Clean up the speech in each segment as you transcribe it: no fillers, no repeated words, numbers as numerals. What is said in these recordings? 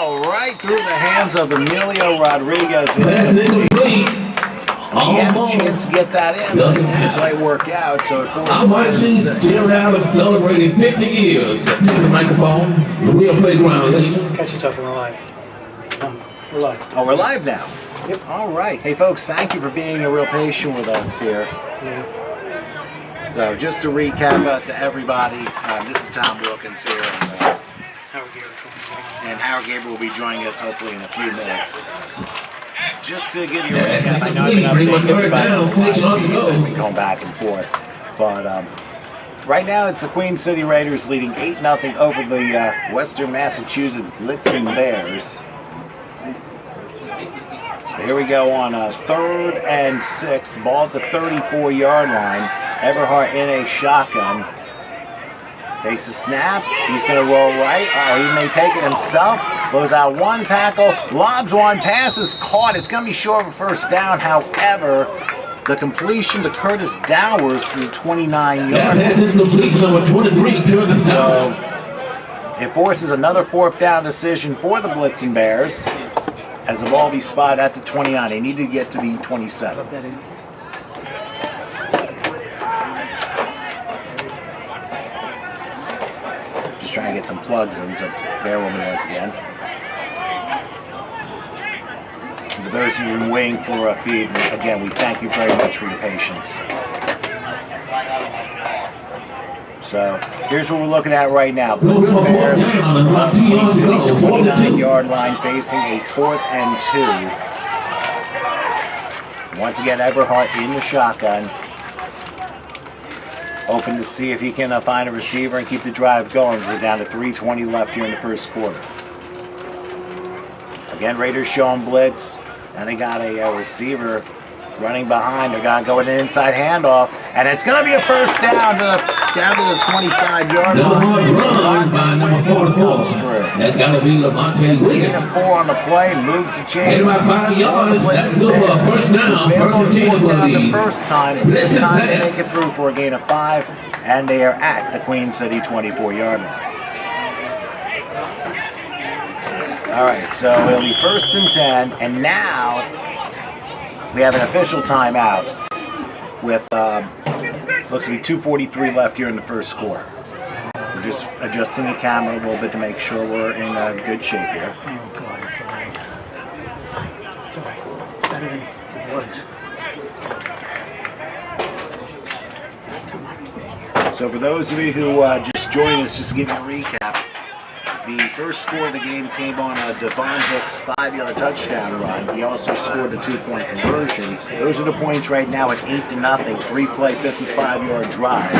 ball right through the hands of Emilio Rodriguez. That's incomplete. He had a chance to get that in, but it didn't quite work out, so it I'm watching Jim Allen celebrating 50 years. Take the microphone, the real playground, ladies. Catch yourself, we're live. We're live. Oh, we're live now? Yep. All right. Hey, folks, thank you for being real patient with us here. Yeah. So, just to recap to everybody, this is Tom Wilkins here, and Howard Gabriel will be joining us hopefully in a few minutes. Just to give you a recap, I know I've been updating everybody on the side, I've been going back and forth, but right now it's the Queen City Raiders leading 8-0 over the Western Massachusetts Blitzing Bears. Here we go on a 3rd and 6, ball at the 34-yard line. Everhart in a shotgun. Takes a snap. He's going to roll right. Oh, he may take it himself. Goes out one tackle. Lobs one. Pass is caught. It's going to be short of a first down. However, the completion to Curtis Dowers for the 29-yard line. So it forces another 4th down decision for the Blitzing Bears as the ball be spotted at the 29. They need to get to the 27. Just trying to get some plugs in, so bear with me once again. For those who have been waiting for a feed, again, we thank you very much for your patience. So, here's what we're looking at right now. Blitzing Bears, 29-yard line, facing a 4th and 2. Once again, Everhart in the shotgun. Hoping to see if he can find a receiver and keep the drive going. We're down to 3:20 left here in the first quarter. Again, Raiders showing blitz, and they got a receiver running behind. They got going an inside handoff, and it's going to be a first down to the 25-yard line. Run by number 44. That's got to be Lamonte Wiggins. 4 on the play, moves the chains. About 5 yards. That's good for a first down. First and 10 for the first time. This time they make it through for a gain of 5, and they are at the Queen City 24-yard line. All right, so it'll be 1st and 10, and now we have an official timeout with looks to be 2:43 left here in the first quarter. We're just adjusting the camera a little bit to make sure we're in good shape here. Oh, God, it's so bad. It's all right. It's better than it was. So for those of you who just joined us, just to give you a recap, the first score of the game came on Devon Hicks' 5-yard touchdown run. He also scored the 2-point conversion. Those are the points right now at 8-0, 3-play, 55-yard drive.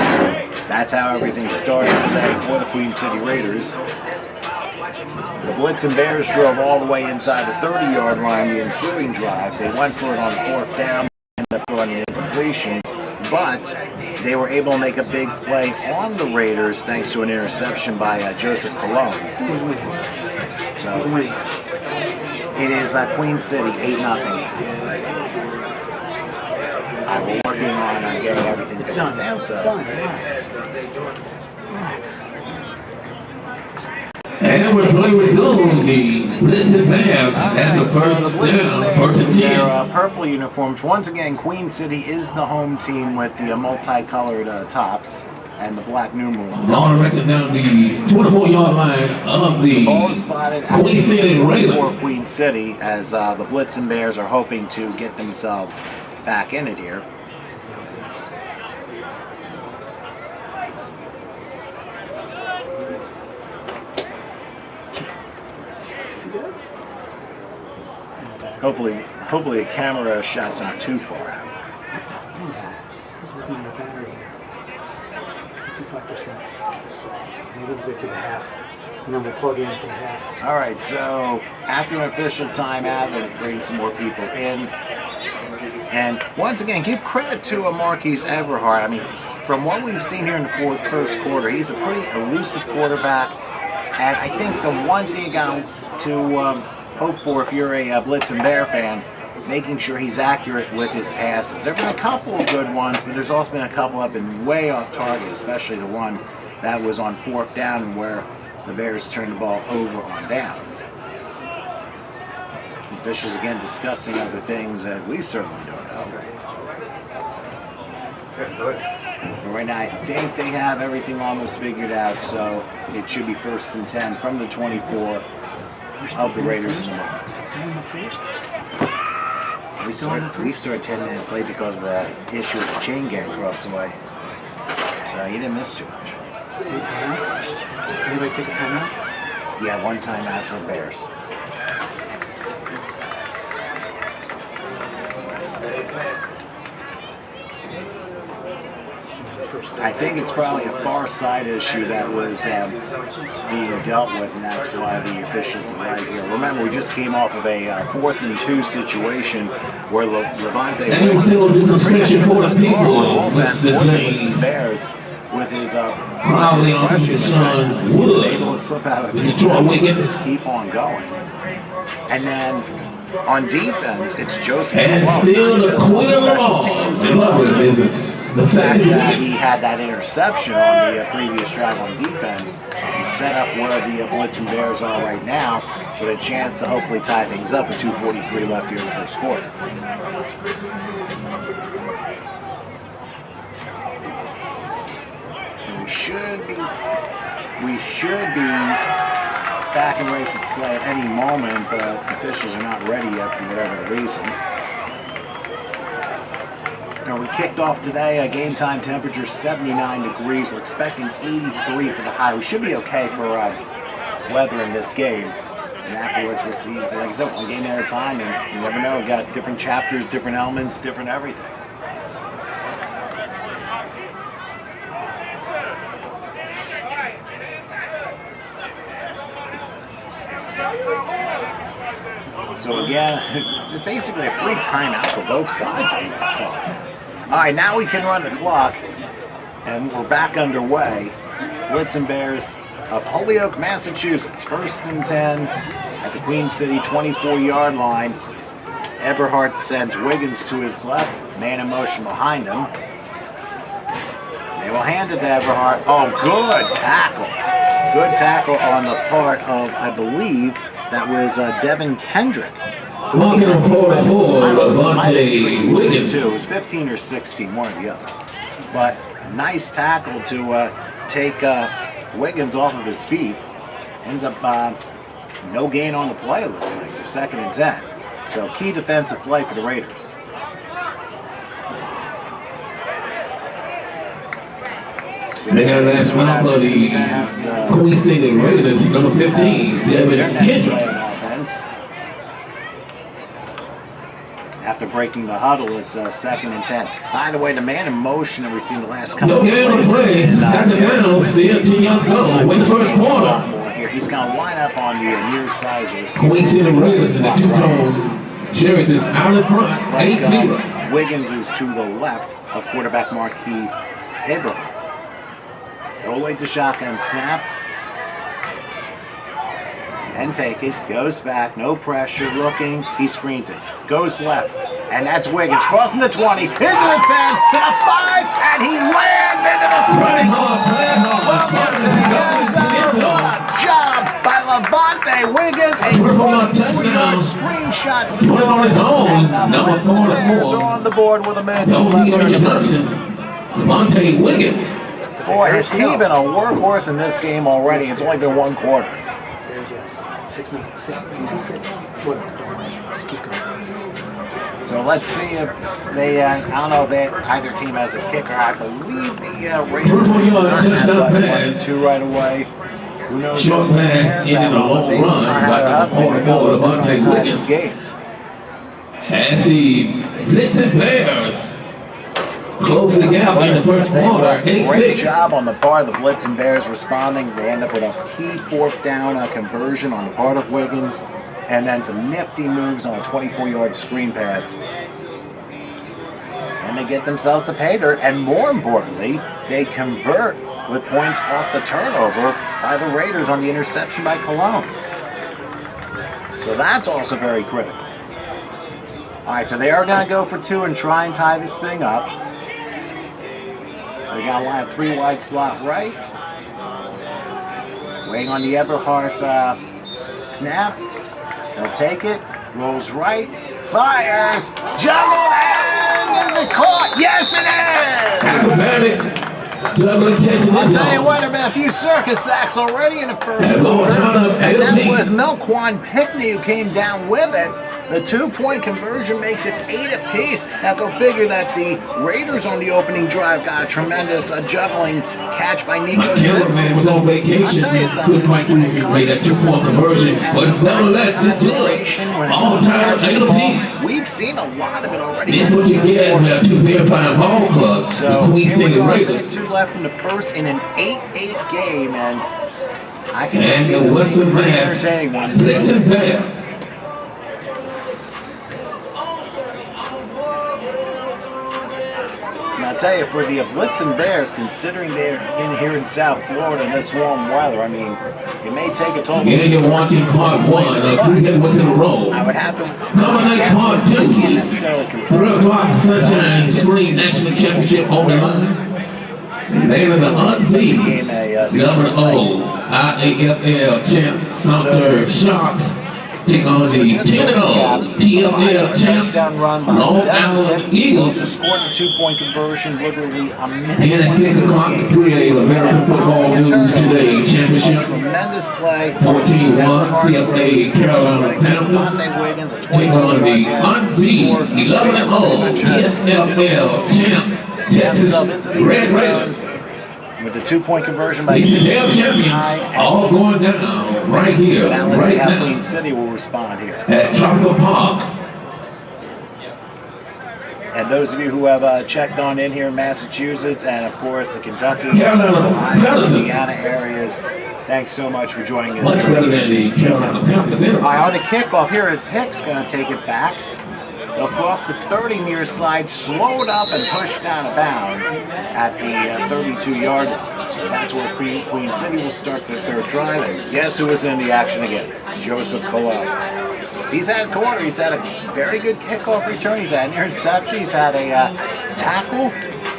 That's how everything started today for the Queen City Raiders. The Blitzing Bears drove all the way inside the 30-yard line the ensuing drive. They went for it on 4th down, ended up throwing an incompletion, but they were able to make a big play on the Raiders thanks to an interception by Joseph Colon. So it is Queen City 8-0. We're working on getting everything fixed now. And we're playing with the Blitzing Bears as the first down, first and 10. Their purple uniforms. Once again, Queen City is the home team with the multicolored tops and the black numerals. Ball resting down the 24-yard line of the ball is spotted at Queen City Raiders. For Queen City as the Blitzing Bears are hoping to get themselves back in it here. Hopefully the camera shot's not too far out. Just looking at the battery here. 55%. Maybe we'll get to the half. And then we'll plug in for the half. All right, so after an official timeout, they're bringing some more people in. And once again, give credit to Marquise Everhart. I mean, from what we've seen here in the first quarter, he's a pretty elusive quarterback. And I think the one thing you got to hope for if you're a Blitzing Bear fan, making sure he's accurate with his passes. There have been a couple of good ones, but there's also been a couple that have been way off target, especially the one that was on 4th down where the Bears turned the ball over on downs. Officials again discussing other things that we certainly don't know. But right now, I think they have everything almost figured out, so it should be 1st and 10 from the 24 of the Raiders in the moment. We started 10 minutes late because of an issue with the chain gang across the way. So you didn't miss too much. Any timeouts? Anybody take a timeout? Yeah, one timeout for the Bears. I think it's probably a far side issue that was being dealt with, and that's why the officials were right here. Remember, we just came off of a 4th and 2 situation where Levante Wiggins was pretty much going to score on offense for the Bears with his discretion, but he's been able to slip out of it and just keep on going. And then on defense, it's Joseph And Malone, still the just on queen of special all. teams, They and love also it. The second he game. had that interception on the previous drive on defense and set up where the Blitz and Bears are right now with a chance to hopefully tie things up with 2:43 left here in the first quarter. We should be back and ready for play at any moment, but officials are not ready yet for whatever the reason. We kicked off today, game time temperature 79 degrees. We're expecting 83 for the high. We should be okay for weather in this game. And afterwards, we'll see, like I said, one game at a time, and you never know. We've got different chapters, different elements, different everything. So again, just basically a free timeout for both sides of that clock. All right, now we can run the clock, and we're back underway. Blitz and Bears of Holyoke, Massachusetts. 1st and 10 at the Queen City 24-yard line. Eberhardt sends Wiggins to his left, man in motion behind him. They will hand it to Eberhardt. Oh, good tackle. Good tackle on the part of, I believe, that was Devin Kendrick. Walking on 4-4, Levante Wiggins. It was 15 or 16, one or the other. But nice tackle to take Wiggins off of his feet. Ends up no gain on the play, it looks like. So 2nd and 10. So key defensive play for the Raiders. They got that mouth of the Queen City Raiders, number 15, Devin Kendrick. After breaking the huddle, it's 2nd and 10. By the way, the man in motion that we've seen the last couple No of game on the play. Second down, still 10 yards go. Win the first quarter. He's going to line up on the near side of the receiver. Queen City Raiders in the two-tone jerseys is out in front, 8-0. Wiggins is to the left of quarterback Marquis Abraham. He'll wait the shotgun snap. And take it, goes back, no pressure, looking, he screens it, goes left, and that's Wiggins, crossing the 20, into the 10, to the 5, and he lands into the swing. What a job by Levante Wiggins, a 24-yard screenshot screen, on his own, and the number Bears 44. are on the board with a man to No left here in the introduction. first. Levante Wiggins. Boy, has he been a workhorse in this game already? It's only been one quarter. Bears, yes. 6 minutes. 6. Just keep going. So let's see if they, I don't know if either team has a kicker. I believe the Raiders do. That's why they went 2 right away. Who knows? Short pass in a long run by the 44 Levante this Wiggins. game. As the Blitz and Bears closing the gap in the first quarter, Great 8-6. job on the part of the Blitz and Bears responding. They end up with a key 4th down conversion on the part of Wiggins, and then some nifty moves on a 24-yard screen pass. And they get themselves a pay dirt, and more importantly, they convert with points off the turnover by the Raiders on the interception by Cologne. So that's also very critical. All right, so they are going to go for 2 and try and tie this thing up. They got a line 3 wide slot right. Waiting on the Eberhardt snap. They'll take it. Rolls right, fires, juggle, and is it caught? Yes, it is! I'll tell you what, there have been a few circus sacks already in the first quarter, and that was Melquan Pickney who came down with it. The 2-point conversion makes it 8 apiece. Now go figure that the Raiders on the opening drive got a tremendous juggling catch by Nico Simpson. Was on vacation. I'll tell you something. Couldn't quite make that 2-point conversion, but nevertheless, it's good. All time, 8 apiece. We've seen a lot of it already. This is what you get when you have 2 verified ball clubs. So the Queen here we City are, Raiders. 2 left in the first in an 8-8 game, and I can just And see the this being Western a pretty Mass. entertaining one. Listen fast. And I'll tell you, for the Blitzen Bears, considering they're in here in South Florida in this warm weather, I mean, it may take a toll. Yeah, you're watching part 1 of 3 hits in a row. I would have to. Coming next part 2. I can't necessarily confirm. 3 o'clock Sunshine Screen National Championship on the line. They are the unbeaten 11-0 IAFL champs, Sumter Sharks. Take on the 10-0 TFL champs, Long Island Eagles. Just scored a 2-point conversion literally a minute. And at 6 o'clock, 3 American Football News Today Championship. Tremendous play. 14-1 CFA Carolina Panthers. Take on the unbeaten 11-0 ESFL champs, Texas Red Raiders. With the 2-point conversion by ESFL champions all going down right here, now let's see right how now. Queen City will respond here. At Tropical Park. And those of you who have checked on in here in Massachusetts and, of course, the Kentucky, Carolina Ohio, Panthers. Indiana areas, thanks so much for joining us. Much better than the Carolina Panthers. All right, on the kickoff, here is Hicks going to take it back. They'll cross the 30 near side, slowed up and pushed out of bounds at the 32-yard line. So that's where Queen City will start their third drive. And guess who was in the action again? Joseph Colon. He's had a very good kickoff return. He's had an interception. He's had a tackle.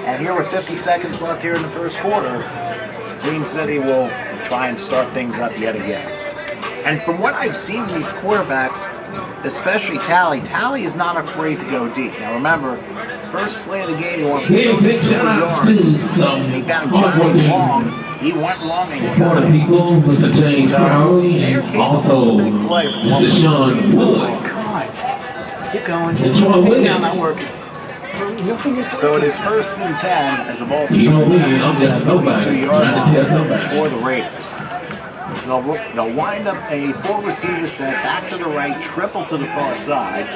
And here with 50 seconds left here in the first quarter, Queen City will try and start things up yet again. And from what I've seen in these quarterbacks, especially Tally is not afraid to go deep. Now remember, first play of the game, he went 40 yards. And he found Johnny Long. He went long and got it. People, Mr. James Crowley, and also Mr. Sean Wood. God. Keep going. And Troy Williams. Not working. So it is 1st and 10 as the ball You know starts me, I'm just at the nobody 32-yard trying to tell line somebody. for the Raiders. They'll wind up a 4-receiver set, back to the right, triple to the far side.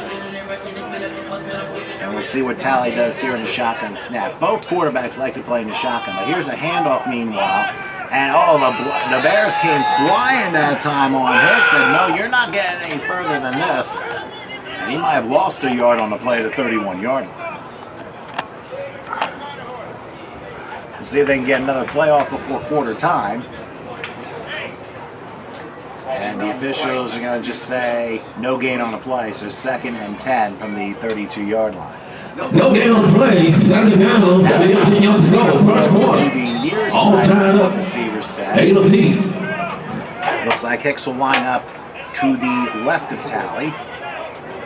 And we'll see what Tally does here in the shotgun snap. Both quarterbacks like to play in the shotgun, but here's a handoff meanwhile. And the Bears came flying that time on Hicks, and no, you're not getting any further than this. And he might have lost a yard on the play at the 31-yard line. We'll see if they can get another play off before quarter time. And the officials are going to just say no gain on the play, so 2nd and 10 from the 32-yard line. No gain on the play, 2nd down, 15 yards to go, first To quarter. the near All side tied of up. the receiver set. 8 apiece. Looks like Hicks will line up to the left of Tally.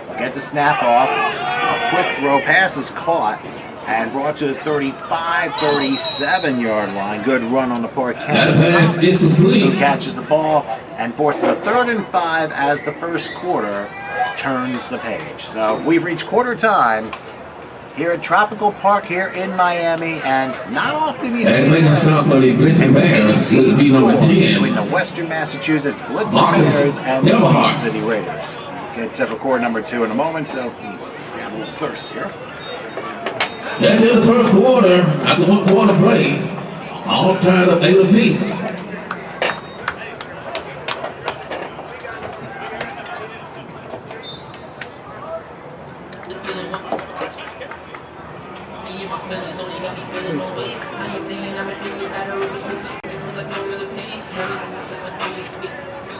They'll get the snap off. A quick throw, pass is caught and brought to the 35, 37-yard line. Good run on the part of That Kevin pass Thomas, is who complete. catches the ball and forces a 3rd and 5 as the first quarter turns the page. So we've reached quarter time here at Tropical Park here in Miami, and not often you see And making a stop for the Blitzen Bears will be number 10. between the Western Massachusetts Blitzen Marcus Bears and the Eberhard. Queen City Raiders. Get to record number 2 in a moment, so grab a little thirst here. That's in the first quarter, after 1 quarter play. All tied up 8 apiece.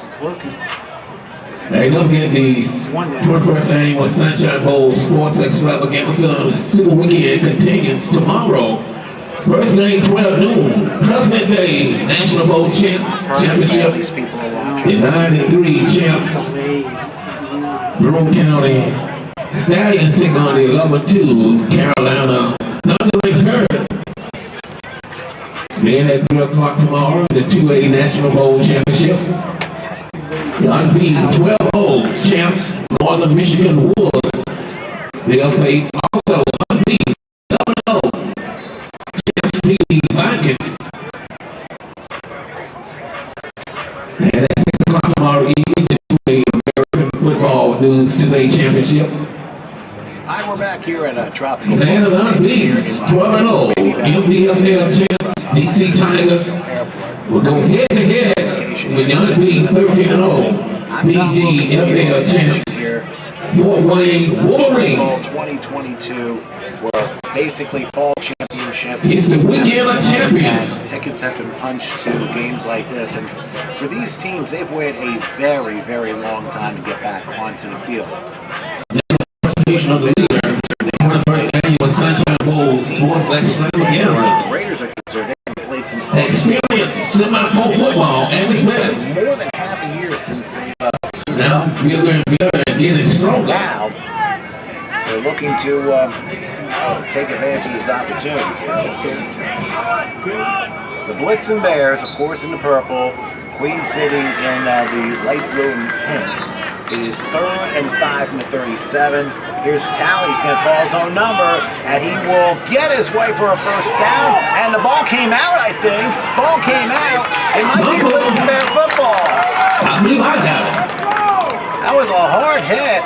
It's working. Hey, look at the 21st annual Sunshine Bowl Sports Extravaganza Super Weekend continues tomorrow. First game 12 noon, President Day National Bowl These Championship. people are The watching. 9-3 champs Monroe County Stallions take on the number 2 Carolina Thundering Herd. Then at 3 o'clock tomorrow, the 2A National Bowl Championship. The unbeaten 12-0 champs, Northern Michigan Wolves. They'll face also unbeaten 11-0 champs, PD Vikings. And at 6 o'clock tomorrow evening, the 2A American Football News 2A Championship. Hi, we're back here at Tropical. Land of unbeaten 12-0 MDFL champs, DC Tigers. We'll go head to head with the unbeaten 13-0 PGFL champs, Fort Wayne Wolverines. 2022 were basically fall championships. It's the weekend of champions. And tickets have been punched to games like this, and for these teams, they've waited a very, very long time to get back onto the field. Of the leader, the first annual Sunshine Bowl Sports Extravaganza. The Raiders are concerned. They played since Experience semi-pro football and it's best. more than half a year since they Now we're going to be able to get it stronger. now they're looking to take advantage of this opportunity. The Blitzen Bears, of course, in the purple. Queen City in the light blue and pink. It is 3rd and 5 from the 37. Here's Tally. He's going to call his own number, and he will get his way for a first down. And the ball came out, I think. Ball came out. It might be Blitzen Bear football. I believe I got it. That was a hard hit.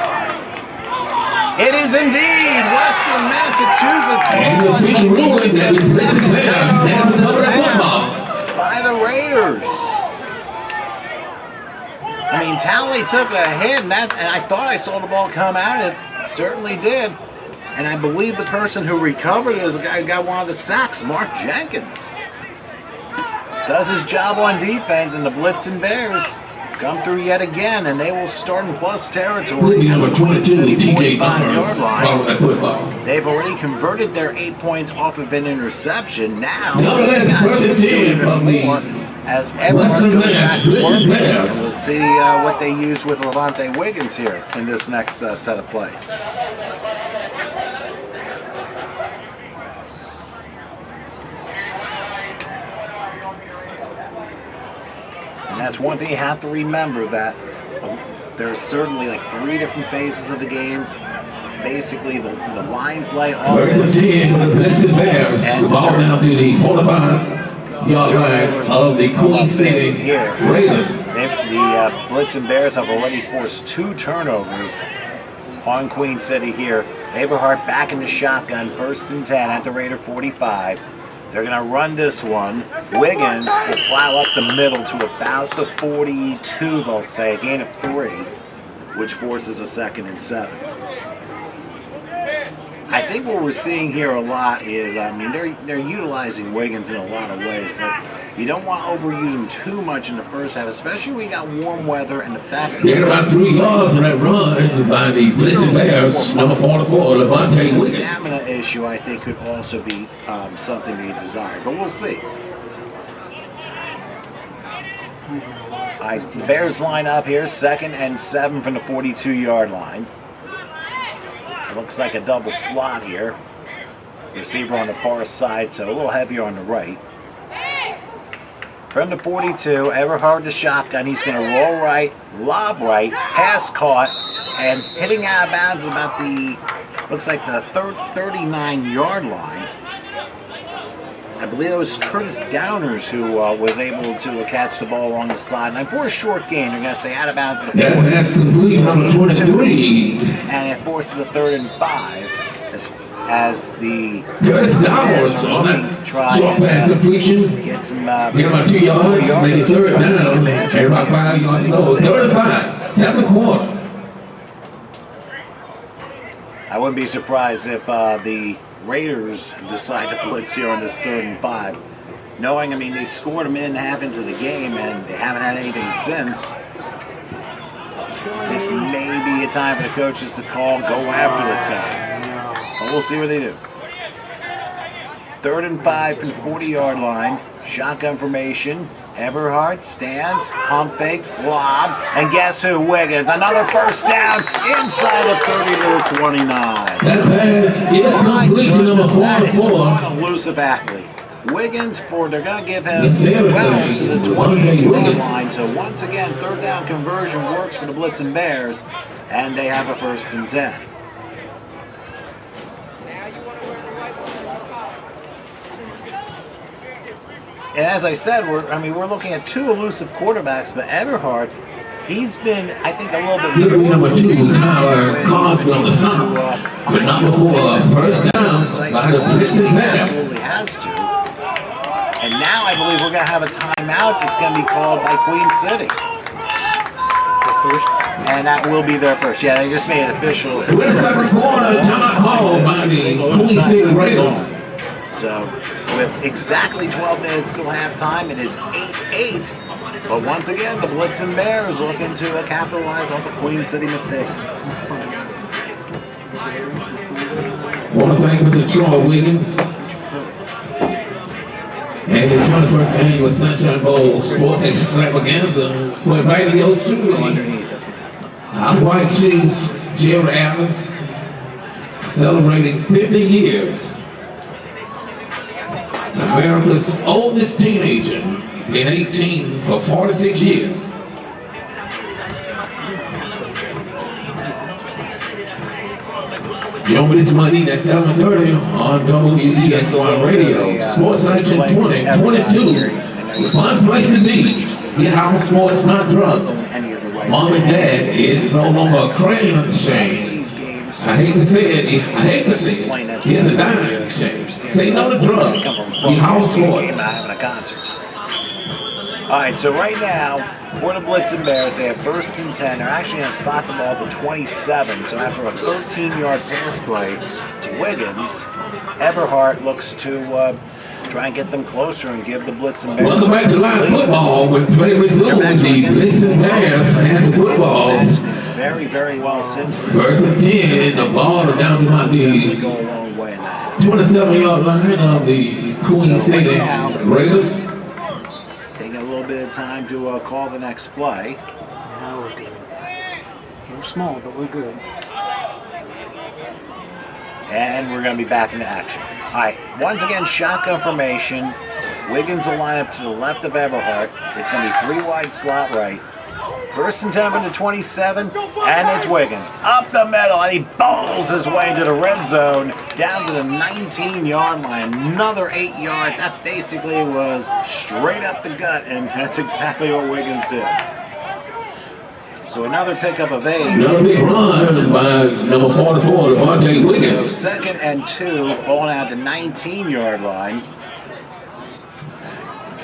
It is indeed Western Massachusetts. And the big ruling that is Blitzen Bears have the football by the Raiders. I mean, Tally took a hit, and I thought I saw the ball come out. It certainly did. And I believe the person who recovered it is the guy who got one of the sacks, Mark Jenkins. Does his job on defense, and the Blitzen Bears come through yet again, and they will start in plus territory at the Queen City 45-yard line. They've already converted their 8 points off of an interception. Now, they got a chance to do even more. As Everhart goes back to work, and we'll see what they use with Levante Wiggins here in this next set of plays. And that's one thing you have to remember, that there's certainly like 3 different phases of the game. Basically, the line play, all First and 10 for the Blitzen Bears. The ball down to the 45-yard line of the Queen City Raiders. The Blitzen Bears have already forced 2 turnovers on Queen City here. Everhart back in the shotgun, 1st and 10 at the Raider 45. They're going to run this one. Wiggins will plow up the middle to about the 42, they'll say, a gain of 3, which forces a 2nd and 7. I think what we're seeing here a lot is, I mean, they're utilizing Wiggins in a lot of ways, but you don't want to overuse him too much in the first half, especially when you got warm weather and the fact that they're about 3 yards on that run by the Blitzen Bears, number 44, Levante Wiggins. The stamina issue, I think, could also be something to be desired, but we'll see. The Bears line up here, 2nd and 7 from the 42-yard line. Looks like a double slot here. Receiver on the far side, so a little heavier on the right. From the 42, Everhart the shotgun. He's going to roll right, lob right, pass caught, and hitting out of bounds about the, looks like the 39-yard line. I believe it was Curtis Downers who was able to catch the ball along the sideline. For a short gain, they're going to say out of bounds at the 40. That's completion number 23. And it forces a 3rd and 5 as the Curtis Downers looking to try and get some get about 2 yards, make it 3rd down, and about 5 yards to go. 35, 2nd quarter. I wouldn't be surprised if the Raiders decide to blitz here on this 3rd and 5. Knowing, I mean, they scored a minute and a half into the game and they haven't had anything since. This may be a time for the coaches to call, go after this guy. But we'll see what they do. 3rd and 5 from the 40-yard line. Shotgun formation. Eberhardt stands, pump fakes, lobs, and guess who? Wiggins. Another first down inside of 30 to the 29. That pass is complete to number That is 44. one elusive athlete. Wiggins, they're going to give him well to the 28-yard line. So once again, third down conversion works for the Blitzing Bears, and they have a 1st and 10. And as I said, we're looking at two elusive quarterbacks, but Eberhardt, he's been, I think, a little bit Little number 2, Tyler Cosby on the stop. But not before first down by the Blitzing Bears. Absolutely has to. And now I believe we're going to have a timeout that's going to be called by Queen City. First. And that will be their first. Yeah, they just made it official. With the second quarter, timeout called by the Queen City Raiders. So, with exactly 12 minutes till halftime, it is 8-8. But once again, the Blitzing Bears looking to capitalize on the Queen City mistake. Want to thank Mr. Troy Wiggins and the 21st Annual Sunshine Bowl Sports Extravaganza for inviting those to our White Chiefs, Jerry Adams, celebrating 50 years. America's oldest teenager in 18 for 46 years. Join me this Monday at 7:30 on WESY Radio. Sports Action 2022. Fun place to be. Get our sports, not drugs. Mom and Dad is no longer a crayon shame. I hate to say it, it's a dying shame. Say no to drugs. Get our sports. All right, so right now, for the Blitzing Bears, they have 1st and 10. They're actually going to spot the ball at the 27. So after a 13-yard pass play to Wiggins, Eberhardt looks to try and get them closer and give the Blitzing Bears. Welcome back to live football. When play resumes, the Blitzing Bears have the footballs. Very, very well since then. 1st and 10, the ball is down to my They go a long way now. 27-yard line of the Queen City Raiders. Taking a little bit of time to call the next play. Now we're good. We're small, but we're good. And we're going to be back into action. All right, once again, shotgun formation. Wiggins will line up to the left of Eberhardt. It's going to be 3 wide slot right. 1st and 10 from the 27, and it's Wiggins. Up the middle, and he bowls his way to the red zone, down to the 19-yard line. Another 8 yards. That basically was straight up the gut, and that's exactly what Wiggins did. So another pickup of 8. Another big run by number 44, Devontae Wiggins. So 2nd and 2, ball out the 19-yard line.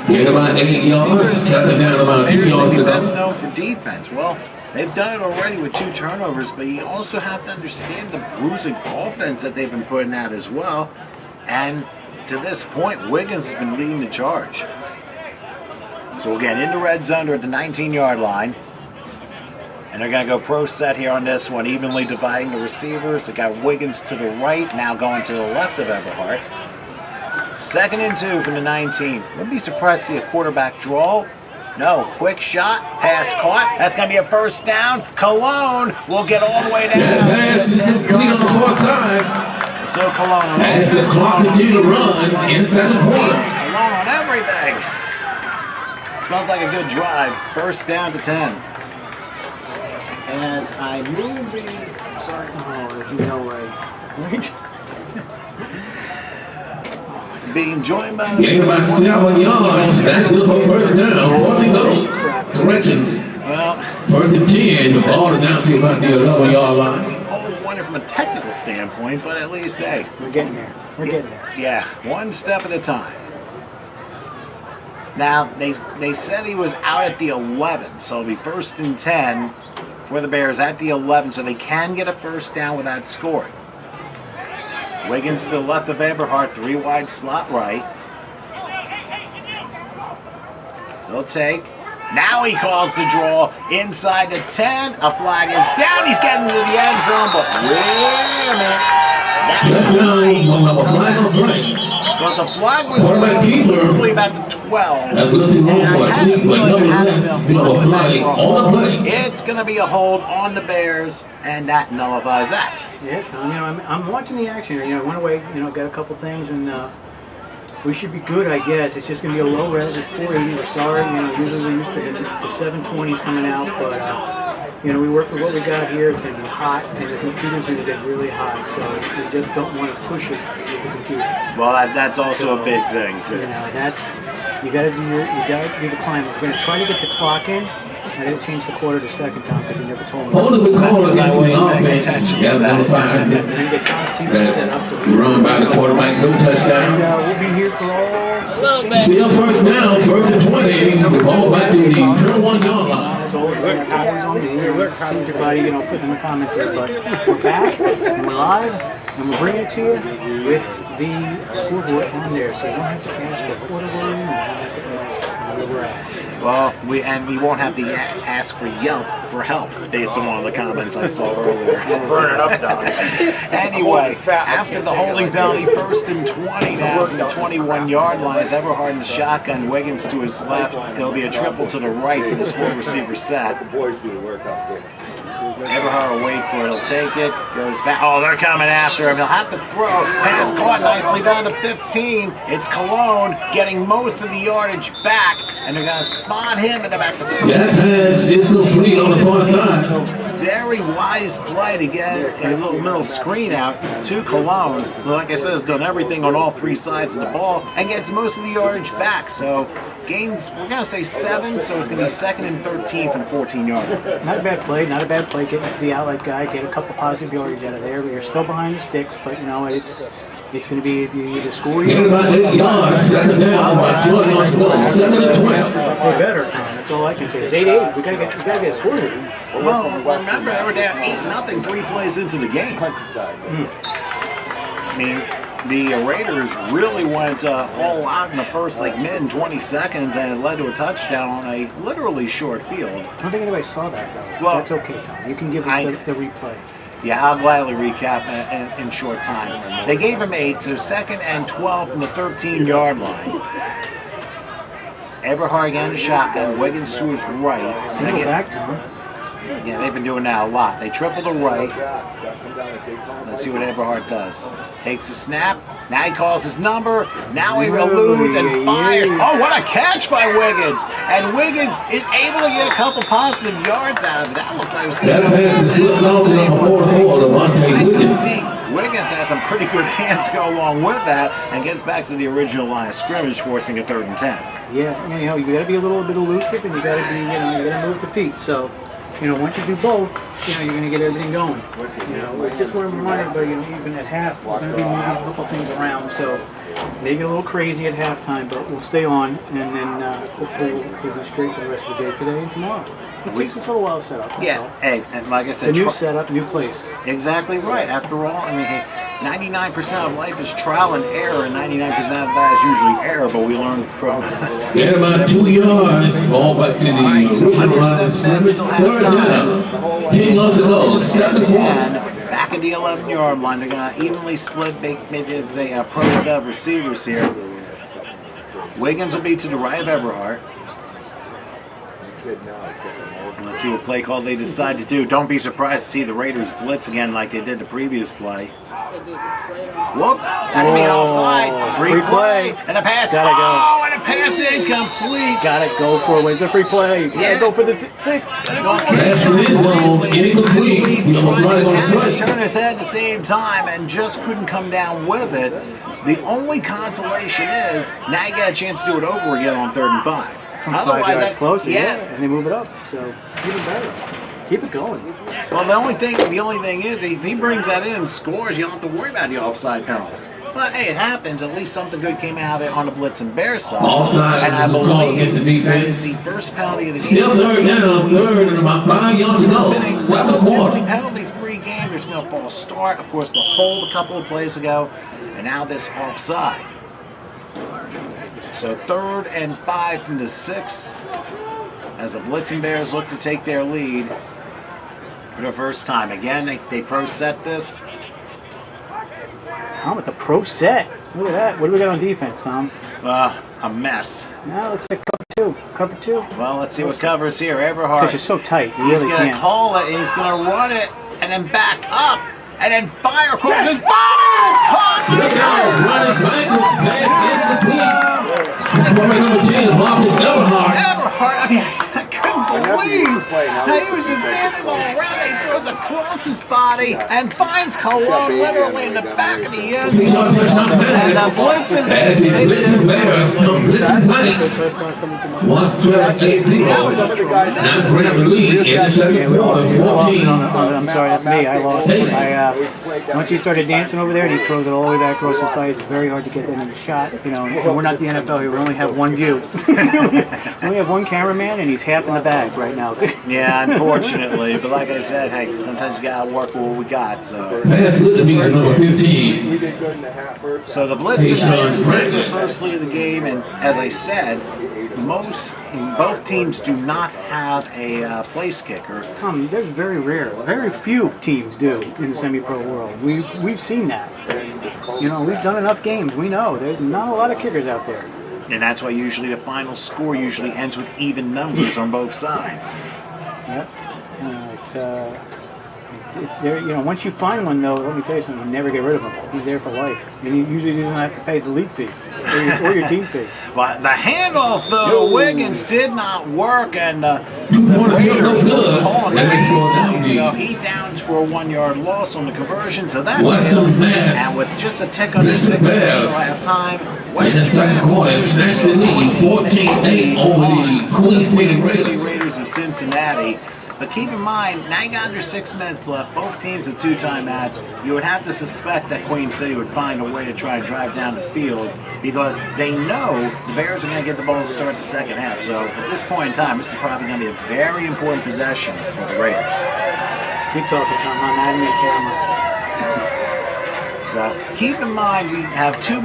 Gain about 8 yards, 7 down about 2 yards to Best go. known for defense. Well, they've done it already with 2 turnovers, but you also have to understand the bruising offense that they've been putting out as well. And to this point, Wiggins has been leading the charge. So again, in the red zone, they're at the 19-yard line. And they're going to go pro set here on this one, evenly dividing the receivers. They got Wiggins to the right, now going to the left of Eberhardt. 2nd and 2 from the 19. Wouldn't be surprised to see a quarterback draw. No, quick shot, pass caught. That's going to be a 1st down. Cologne will get all the way down. That pass is complete on the far side. So Cologne. As the clock continues to run inside the quarter. Cologne on everything. Smells like a good drive. 1st down to 10. And as I move the... Sorry. Oh, there's no way. Being joined by... Gain about 7 yards. That's good for 1st down. 4th and go. Correction. Well... 1st and 10. The ball is down to about the 11-yard line. All wonderful from a technical standpoint, but at least, hey... We're getting there. We're getting there. Yeah, one step at a time. Now, they said he was out at the 11, so it'll be 1st and 10 for the Bears at the 11, so they can get a 1st down without scoring. Wiggins to the left of Eberhardt, 3 wide slot right. He'll take. Now he calls the draw inside the 10. A flag is down. He's getting to the end zone, but wait a minute. Touchdown, number 5 on the break. But the flag was Quarterback keeper. probably about the 12. That's a little too long And for I a had a sneak, but feeling there had nevertheless, to we be have a flag for a on the hold. play. It's going to be a hold on the Bears, and that nullifies that. Yeah, Tom. You know, I'm watching the action here. You know, went away. You know, got a couple things, and we should be good, I guess. It's just gonna be a low res. It's 480. We're sorry. You know, usually we're used to the 720s coming out, but you know, we work with what we got here. It's gonna be hot, and the computer's gonna get really hot. So we just don't want to push it with the computer. Well, that's also a big thing too. You know, you gotta do the climb. We're gonna try to get the clock in. I didn't change the quarter to second time because you never told me. Hold of the call against the paying offense. attention You to got to that. notify We're him. gonna get Tom's TV set up so we Run by the quarterback, no touchdown. And we'll be here for all. Still first down, first and 20. The ball back to the turn 1 yard line. As always, it's always on me. Seems everybody, you know, put in the comments here, but we're back and we're live and we're bringing it to you with the scoreboard on there, so you don't have to ask what quarter we're in, you don't have to ask where we're at. Well, we won't have to ask for Yelp for help based on one of the comments I saw earlier. Burn it up, Don. Anyway, after the holding penalty, first and 20 now from the 21-yard line. As Everhart in the shotgun, Wiggins to his left. There'll be a triple to the right for this 4-receiver set. The boys do the work out there. Everhart will wait for it. He'll take it. Goes back. Oh, they're coming after him. He'll have to throw. Pass caught nicely down to 15. It's Cologne getting most of the yardage back, and they're going to spot him at about the 30. That pass is complete on the far side. So very wise play to get a little middle screen out to Cologne. Who, like I said, has done everything on all three sides of the ball and gets most of the yardage back. So gains, we're going to say 7, so it's going to be 2nd and 13 from the 14-yard. Not a bad play, not a bad play. Getting to the outlet guy, get a couple positive yardage out of there. We're still behind the sticks, but you know, it's going to be if you either score Get about 8 yards, second down, by 12 yards to go, 7 and 12. We're better, Tom. That's all I can say. It's 8-8. We gotta get a score here. Well, remember, they were down 8-0 3 plays into the game. Countryside. I mean, the Raiders really went all out in the first, mid 20 seconds, and it led to a touchdown on a literally short field. I don't think anybody saw that, though. Well, that's okay, Tom. You can give us the replay. Yeah, I'll gladly recap in short time. They gave him 8, so 2nd and 12 from the 13-yard line. Everhart again to shotgun, Wiggins to his right. Single back, Tom. Yeah, they've been doing that a lot. They triple the right. Let's see what Everhart does. Takes the snap. Now he calls his number. Now he eludes and fires. Oh, what a catch by Wiggins! And Wiggins is able to get a couple positive yards out of it. That looked like it was going to That pass is flipped off to number 44, Devontae Wiggins. Wiggins has some pretty good hands to go along with that and gets back to the original line of scrimmage, forcing a 3rd and 10. Yeah, you know, you got to be a little bit elusive, and you got to be, you got to move the feet. So, you know, once you do both, you know, you're going to get everything going. You know, I just want to remind everybody, you know, even at half, we're going to be moving a couple things around. So, may get a little crazy at halftime, but we'll stay on, and then hopefully we'll be straight for the rest of the day today and tomorrow. It takes us a little while to set up. Yeah, hey, and like I said, It's a new setup, new place. Exactly right. After all, I mean, hey, 99% of life is trial and error, and 99% of that is usually error, but we learn from Get about 2 yards, ball back to the right, so original under line of 7 minutes, scrimmage, still have 3rd down. 10 yards to go, 7 10, 1. back at the 11-yard line. They're going to evenly split. Maybe it's a pro set of receivers here. Wiggins will be to the right of Everhart. Let's see what play call they decide to do. Don't be surprised to see the Raiders blitz again like they did the previous play. Whoop! That could be an offside. Free play. And a pass. Gotta go. Oh, and a pass incomplete. Gotta go for it. It's a free play. Gotta go for the 6. Gotta go. Pass in the end zone, incomplete. You have a flag on the play. Turn his head at the same time and just couldn't come down with it. The only consolation is now you got a chance to do it over again on 3rd and 5. From 5 yards closer, yeah, and they move it up. So even better. Keep it going. Well, the only thing is, if he brings that in and scores, you don't have to worry about the offside penalty. But hey, it happens. At least something good came out of it on the blitz and bear side. Offside, and I no call against the believe that defense. is the first penalty of the game. Still 3rd down, 3rd and about 5 yards to It's go, been a 7 relatively 1. penalty-free game. There's been a false start. Of course, the hold a couple of plays ago, and now this offside. So 3rd and 5 from the 6 as the Blitzing Bears look to take their lead for the first time. Again, they pro set this. Tom with the pro set. Look at that. What do we got on defense, Tom? A mess. Now it looks like cover two. Cover two. Well, let's see what covers here. Everhart. Because you're so tight. You He's really going to can't. call it, and he's going to run it, and then back up, and then fire across his body. It's caught. Look out! Running back is number 10, Marcus Everhart. Everhart, I mean, I couldn't believe how he was just dancing all around. He throws across his body and finds Cologne literally in the back of the end zone. And Blitzen As he Blitzen Bears come Blitzen Money. Once 12-18. Now grab the lead in the second quarter, 14. I'm sorry, that's me. I lost. Once he started dancing over there and he throws it all the way back across his body, it's very hard to get that in the shot. You know, and we're not the NFL here. We only have one view. We only have one cameraman, and he's half in the bag right now. Yeah, unfortunately. But like I said, hey, sometimes you got to work with what we got. So That's good to be at number 15. So the Blitzen Bears take the first lead of the game, and as I said, both teams do not have a place kicker. Tom, there's very few teams do in the semi-pro world. We've seen that. You know, we've done enough games. We know there's not a lot of kickers out there. And that's why usually the final score usually ends with even numbers on both sides. Yep. There. You know, once you find one though, let me tell you something. You never get rid of him. He's there for life, and you usually doesn't have to pay the league fee or your team fee. But the handoff though, Wiggins did not work, and the Raiders Raiders were calling That makes more it. sense. So he downs for a 1-yard loss on the conversion. So that Western fails. Mass. And with just a tick under Listen 6 minutes Bears. till halftime, In the Western second quarter, snatched the lead 14-8 over the Queen City Raiders. Raiders of Cincinnati. But keep in mind, now you got under 6 minutes left. Both teams have 2-time match. You would have to suspect that Queen City would find a way to try and drive down the field because they know the Bears are going to get the ball to start the second half. So at this point in time, this is probably going to be a very important possession for the Raiders. Keep talking, Tom. I'm adding a camera. So keep in mind, we have two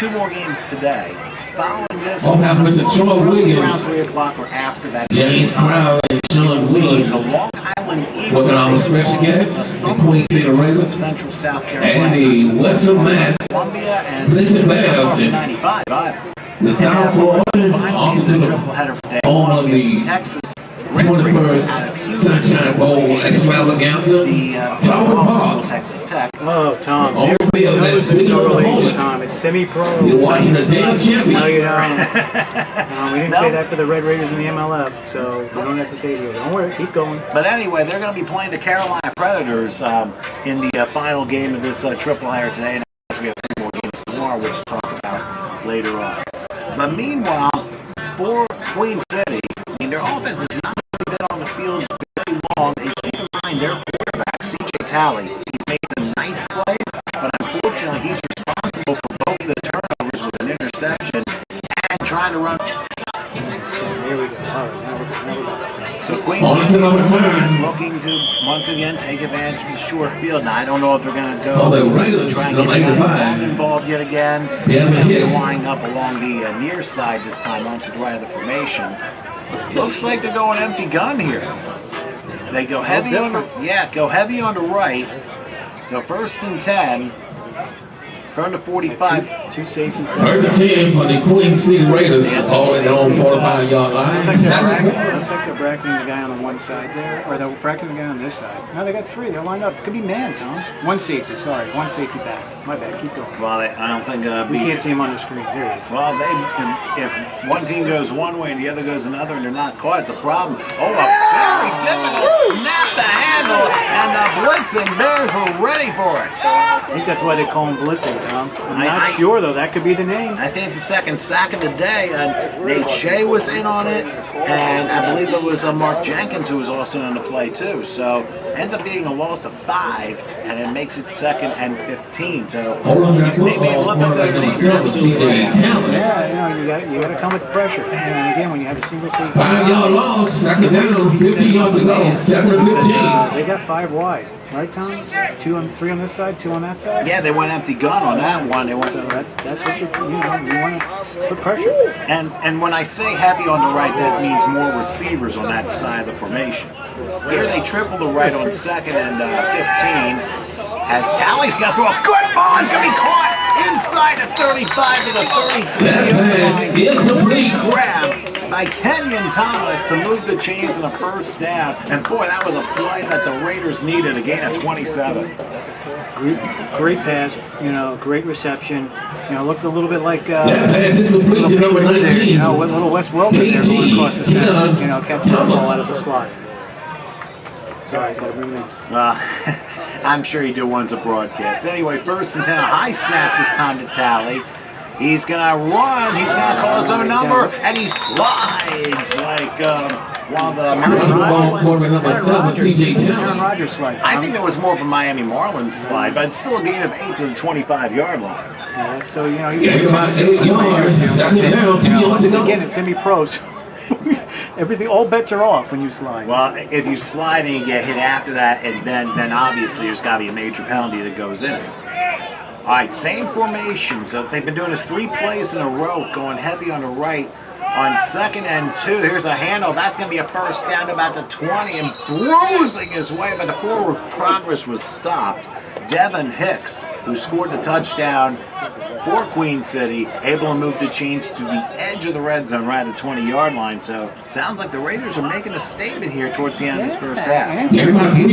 more games today. Following this, Oh, now Mr. Troy around Williams, 3 o'clock or after that. James Crowley, and Sean The Wood. Long Island Eagles Working on take special on guests, the the Queen City Raiders, of Central South Carolina. and the Western Mass, Columbia and Blitzen Bears, and 95. the South Florida, also the to the triple header for day home one. of the Texas Red Raiders 21st out of Houston. Sunshine Bowl extravaganza. The Flower also Park. Texas Tech. Oh, Tom. Oh, Bill, that's There's big no on the relation, moment. Tom. It's semi-pro. You're watching the damn No, you champion. don't. We didn't No. say that for the Red Raiders in the MLF, so we don't have to say it here. Don't worry, keep going. But anyway, they're going to be playing the Carolina Predators in the final game of this triple header today. And we have 3 more games tomorrow, which we'll talk about later on. But meanwhile, for Queen City, I mean, their offense has not really been on the field very long. And keep in mind, their quarterback, CJ Talley, he's made some nice plays, but unfortunately, he's responsible for both the turnovers with an interception and trying to run. So here we go. All right, now we're good. So Queen On to City number 9. looking to once again take advantage of the short field. Now I don't know if they're going to go Oh, the Raiders, try and number get Johnny 85. Bond involved yet again. Yeah, He's going to be yes. lining up along the near side this time onto the right of the formation. Looks like they're going empty gun here. They go heavy on the go heavy on the right. So 1st and 10 from the 45. Two safeties. First and 10 for the Queen City Raiders, already on 45-yard line. Looks like Second they're bracketing the guy on the one side there, or they're bracketing the guy on this side. No, they got 3. They're lined up. Could be man, Tom. One safety. Sorry, one safety back. My bad. Keep going. Well, I don't think We can't see him on the screen. There he is. Well, if one team goes one way and the other goes another and they're not caught, it's a problem. Oh, a very difficult snap the handle, and the Blitzen Bears were ready for it. I think that's why they call him blitzing, Tom. I'm not sure, though. That could be the name. I think it's the second sack of the day, and Nate Shea was in on it, and I believe it was Mark Jenkins who was also in the play too. So ends up being a loss of 5, and it makes it 2nd and 15. So Hold on to that they may football, look at quarterback their number name 7, absolutely. C.J. Talent. Yeah, you got to come with the pressure. And again, when you have a single safety. 5-yard loss, second down, 15 yards to go, 2nd and 15. They got 5 wide, right, Tom? 3 on this side, 2 on that side. Yeah, they went empty gun on that one. They went. So that's what you want to put pressure. And when I say heavy on the right, that means more receivers on that side of the formation. Here they triple the right on 2nd and 15. As Talley's going to throw a good ball, it's going to be caught inside the 35 to the 33. That pass is complete. Grab by Kenyon Thomas to move the chains in a first down. And boy, that was a play that the Raiders needed, a gain of 27. Great pass, great reception. Looked a little bit like That pass is complete to number 19. With little Wes Welker there going across the center. Catching the ball out of the slot. Sorry, gotta bring it in. I'm sure he did once a broadcast. Anyway, 1st and 10, a high snap this time to Tally. He's gonna run, he's gonna call his own number, and he slides like while the Aaron Rodgers slide. I think that was more of a Miami Marlins slide, but it's still a gain of 8 to the 25-yard line. Yeah, so you about 8 yards. Again, it's semi-pros. Everything, all bets are off when you slide. Well, if you slide and you get hit after that, and then obviously there's got to be a major penalty that goes in it. All right, same formation. So they've been doing this 3 plays in a row, going heavy on the right. On 2nd and 2, here's a handle. That's going to be a first down to about the 20 and bruising his way, but the forward progress was stopped. Devin Hicks, who scored the touchdown for Queen City, able to move the chains to the edge of the red zone right at the 20-yard line. So sounds like the Raiders are making a statement here towards the end of this first half. No one can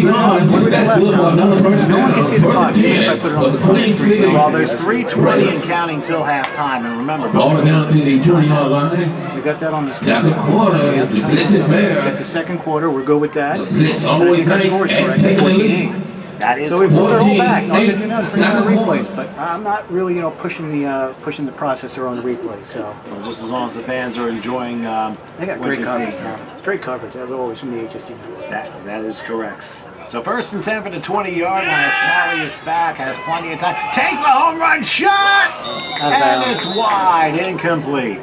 see the clock if I put it on the screen. Well, there's 3:20 and counting till halftime, and remember, Ball down to the 20-yard line. We got that on the Second quarter, the blitz is We there. got the second quarter. We're good with that. Blitz all the way back and taking the lead. That is So we brought it all back. 14-8, All you do now is bring on the second replays, quarter. but I'm not really, pushing the processor on the replays. So well, just as long as the fans are enjoying they got what great they're coverage. seeing. It's great coverage as always from the HST network. That is correct. So 1st and 10 for the 20-yard line. As Tally is back, has plenty of time. Takes a home run shot! And it's wide, incomplete.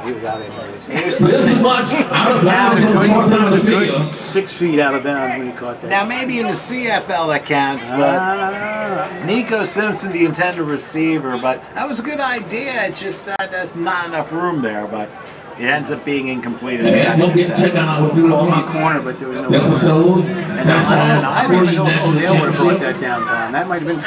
He was out of there. He was This is much out of bounds on the far side of the field. 6 feet out of bounds when he caught that. Now maybe in the CFL that counts, but Nico Simpson, the intended receiver, but that was a good idea. It's just there's not enough room there, but it ends up being incomplete. And don't get checked out with the Ball in the corner, but there was no episode. I don't even know if Odell would have brought that downtown. That might have been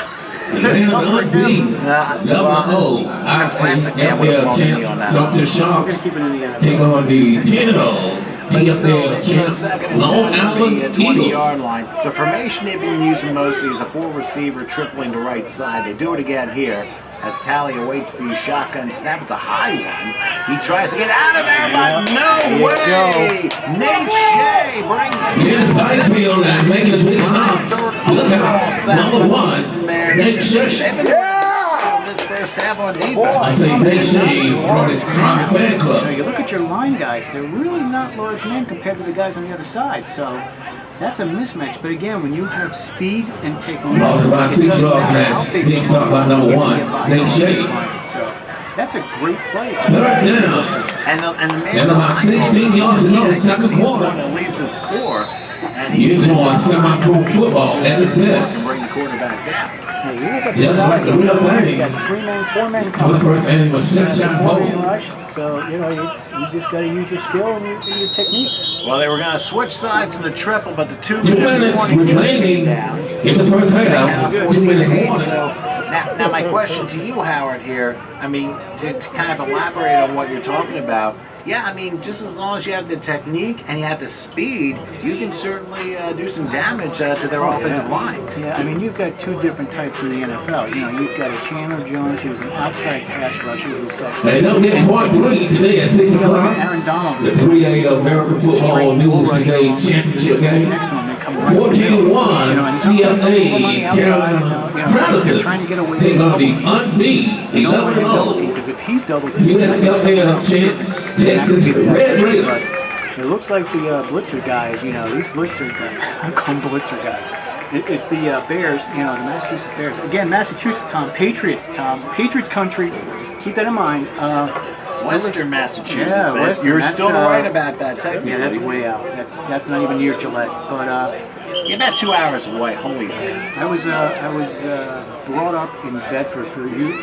Plastic man would have blown me on that. Something Sharks keep it in the NFL. take on the 10-0. But still, it's a 2nd and 10 Long from Island the Eagles. 20-yard line. The formation they've been using mostly is a 4-receiver tripling to right side. They do it again here as Tally awaits the shotgun snap. It's a high one. He tries to get out of there, but no way! Nate Shea brings it In the backfield and making a big stop. Look out, number 1, Nate Shea. They've been this first half on defense. I say Nate Shea from his private fan club. You look at your line guys, they're really not large men compared to the guys on the other side. So that's a mismatch. But again, when you have speed and technique, Lost by 6 yards, man. Big stop by number 1, Nate Shea. So that's a great play. Third down. And the man And about 16 yards to go, second he's the quarter. one that leads the score. And He's the going one semi-pro football at his best. and bring the quarterback down. Hey, you look at Just the like size the of real the line, thing. you got 4 men For the coming. first inning was shot Four-man hole. rush. So, you just got to use your skill and your techniques. Well, they were going to switch sides in the triple, but the 2 2 minute minutes warning just came remaining down. in the first They count half. 2 14 minutes to 8. warning. So now my question to you, Howard, here, I mean, to kind of elaborate on what you're talking about. Yeah, I mean, just as long as you have the technique and you have the speed, you can certainly do some damage to their offensive line. Yeah, I mean, you've got 2 different types in the NFL. You've got a Chandler Jones who's an outside pass rusher who's got. They don't get point 3 today at 6 You got o'clock. Aaron Donald. The 3A American Football News today championship game. 14-1 CFA Carolina Predators take on the unbeaten 11-0 because if he's double teamed, USFL champs Texas Red Raiders. it looks like the blitzer guys. These blitzers, I call them blitzer guys. If the Bears, the Massachusetts Bears, again, Massachusetts, Patriots country. Keep that in mind. Western Massachusetts, Yeah, man. Western, You're that's, still right about that technically. Yeah, that's way out. That's not even near Gillette. But You're about 2 hours away. Holy heck. I was brought up in Bedford for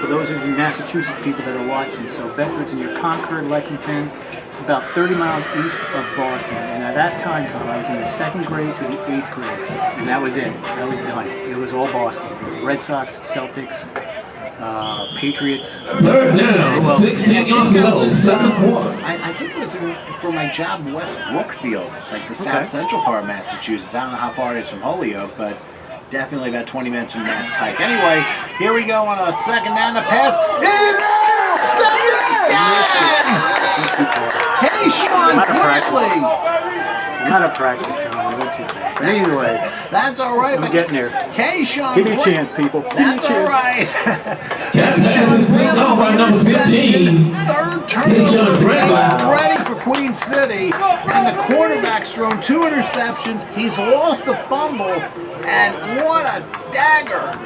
those of you Massachusetts people that are watching. So Bedford's near Concord, Lexington. It's about 30 miles east of Boston. And at that time, Tom, I was in the 2nd grade to the 8th grade, and that was it. I was done. It was all Boston. Red Sox, Celtics. Patriots. Third down, 16 yards to go, second quarter. I think it was for my job in West Brookfield, like the South Central part of Massachusetts. I don't know how far it is from Holyoke, but definitely about 20 minutes from Mass Pike. Anyway, here we go on a second down. The pass is intercepted again! K-Sean Quickly! Not a practice, Tom. We went too fast. But anyway, that's all right. I'm getting there. K-Sean Give me a chance, people. Give That's me a all chance. right. K-Sean Quickly by number 15. Third turnover of the game, ready for Queen City. And the quarterback's thrown 2 interceptions. He's lost a fumble. And what a dagger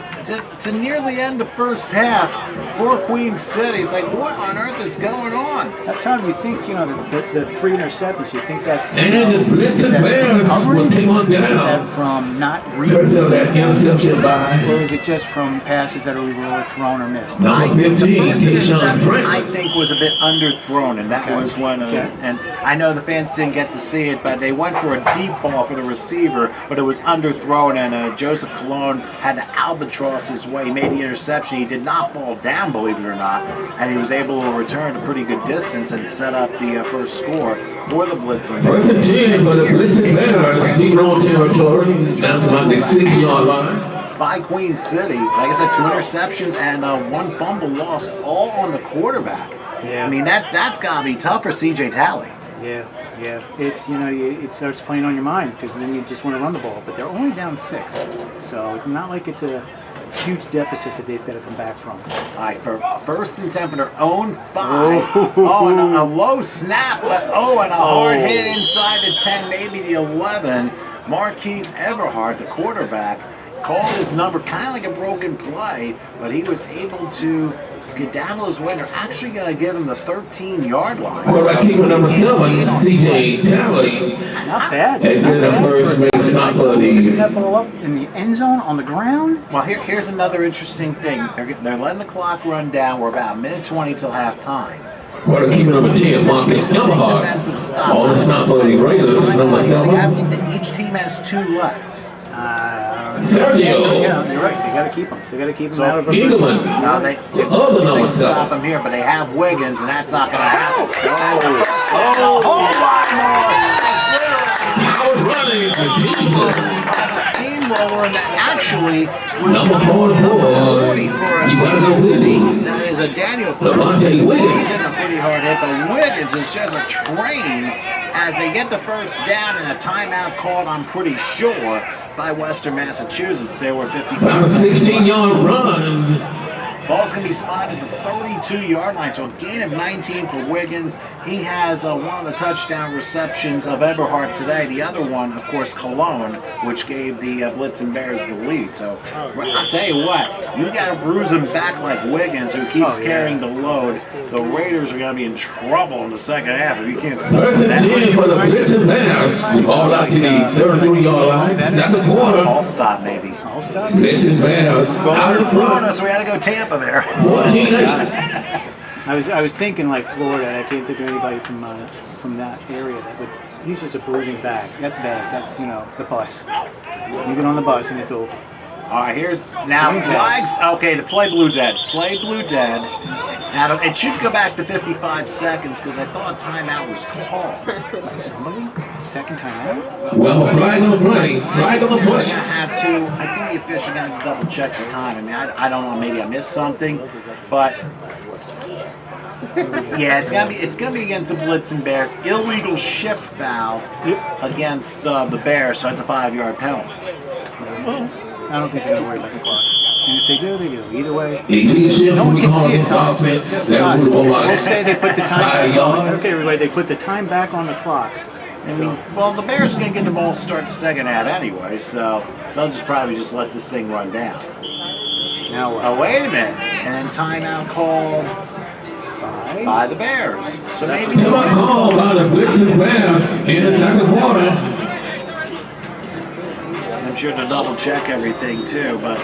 to nearly end the first half for Queen City. It's like, what on earth is going on? That time you think, the 3 interceptions, you think that's... And the Blitzen Bears will take on Is that down. from not First reading? of that interception Or by is it just from passes that are either thrown or missed? number 15, The first K-Sean interception, I Quickly. think, was a bit underthrown, and that Okay. was when, Okay. and I know the fans didn't get to see it, but they went for a deep ball for the receiver, but it was underthrown, and Joseph Colon had to albatross his way. He made the interception. He did not fall down, believe it or not, and he was able to return a pretty good distance and set up the first score for the Blitzen. First and 10 for the Blitzen Bears, deep on territory, down to about the 6-yard line. By Queen City, like I said, 2 interceptions and 1 fumble lost, all on the quarterback. Yeah. I mean, that's got to be tough for CJ Talley. Yeah. It's, it starts playing on your mind because then you just want to run the ball. But they're only down 6. So it's not like it's a huge deficit that they've got to come back from. All right, for first and 10 for their own 5. Oh, and a low snap, but and a hard hit inside the 10, maybe the 11. Marquise Everhart, the quarterback, called his number, kind of like a broken play, but he was able to skedaddle his way. They're actually going to give him the 13-yard line. Quarterback keeper number 7, CJ Talley. Not bad. And then the first make stop for Picking the that ball up in the end zone on the ground. Well, here's another interesting thing. They're letting the clock run down. We're about a minute 20 till halftime. quarterback keeper number 10, Marcus Everhart. Defensive stop. On the stop for the Raiders, number 7. Each team has 2 left. Sergio. Yeah, you're right. They got to keep them. They got to keep them out of Engelman. Now they other see if they number can stop 7. him here, but they have Wiggins, and that's not going to happen. Powers running. The steamroller, and that actually was Number 44. 40 for a You gotta go City. Wiggins. That is a Daniel Devontae Wiggins. He's in a pretty hard hit, but Wiggins is just a train as they get the first down and a timeout called, I'm pretty sure, by Western Massachusetts. They were 55 About a seconds. 16-yard run. Ball's going to be spotted at the 32-yard line, so a gain of 19 for Wiggins. He has one of the touchdown receptions of Eberhardt today. The other one, of course, Cologne, which gave the Blitzen Bears the lead. So I'll tell you what, you got to bruise him back like Wiggins, who keeps carrying the load. The Raiders are going to be in trouble in the second half if you can't stop First and that. 10 for the Blitzen Bears. We ball out to the 33-yard line. Second quarter. All stop, maybe. I'll stop. Blitzen Bears out in front. Florida, so we had to go Tampa there. 14-8. I was thinking like Florida. I can't think of anybody from that area that would. He's just a bruising back. That's bad. That's the bus. You get on the bus and it's over. All right, here's now Same flags. Okay, the play blew dead. Play blew dead. Now it should go back to 55 seconds because I thought a timeout was called. By somebody? Second time out? Well, flag on the play. Flag on the They're gonna play. have to. I think the official got to double check the time. I mean, I don't know. Maybe I missed something, but yeah, it's gonna be against the Blitzen Bears. Illegal shift foul against the Bears, so it's a 5-yard penalty. I don't think they're gonna worry about the clock. And if they do, they do. Either way. Leadership, No one we can call see it, against Tom. offense. Just That us. would go We'll like say they put the time 5 back. yards. Okay, everybody, they put the time back on the clock. I mean, well, the Bears are going to get the ball to start the second half anyway, so they'll probably just let this thing run down. Now what? Oh, wait a minute. And then timeout called by the Bears. So maybe Come on, call by the Blitzen Bears in the second quarter. I'm sure they'll double check everything too, but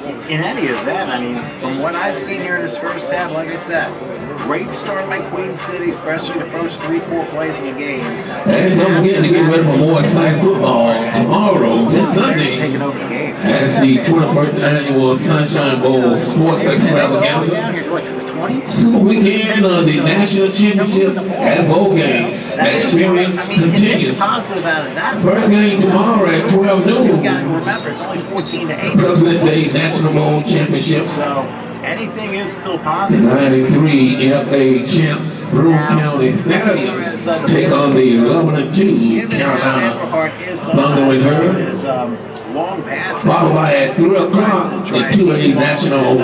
in any event, I mean, from what I've seen here in this first half, like I said, great start by Queen City, especially the first 3-4 plays in the game. And don't forget to get ready for more exciting football tomorrow, this Sunday, taking over the game. as the 21st annual Sunshine Bowl Sports Extravaganza. Down here, what, to the 20? Super weekend of the national championships and bowl games. Experience continues. Positive out of that. First game tomorrow at 12 You noon. got to remember, it's only 14-8. President Day National Bowl Championship. So anything is still possible. 93 FA champs Broome County Stallions take on the 11-2 Given how Carolina Eberhard is Thunder sometimes Reserve. with his long passes, Followed by at 3 o'clock the 2A National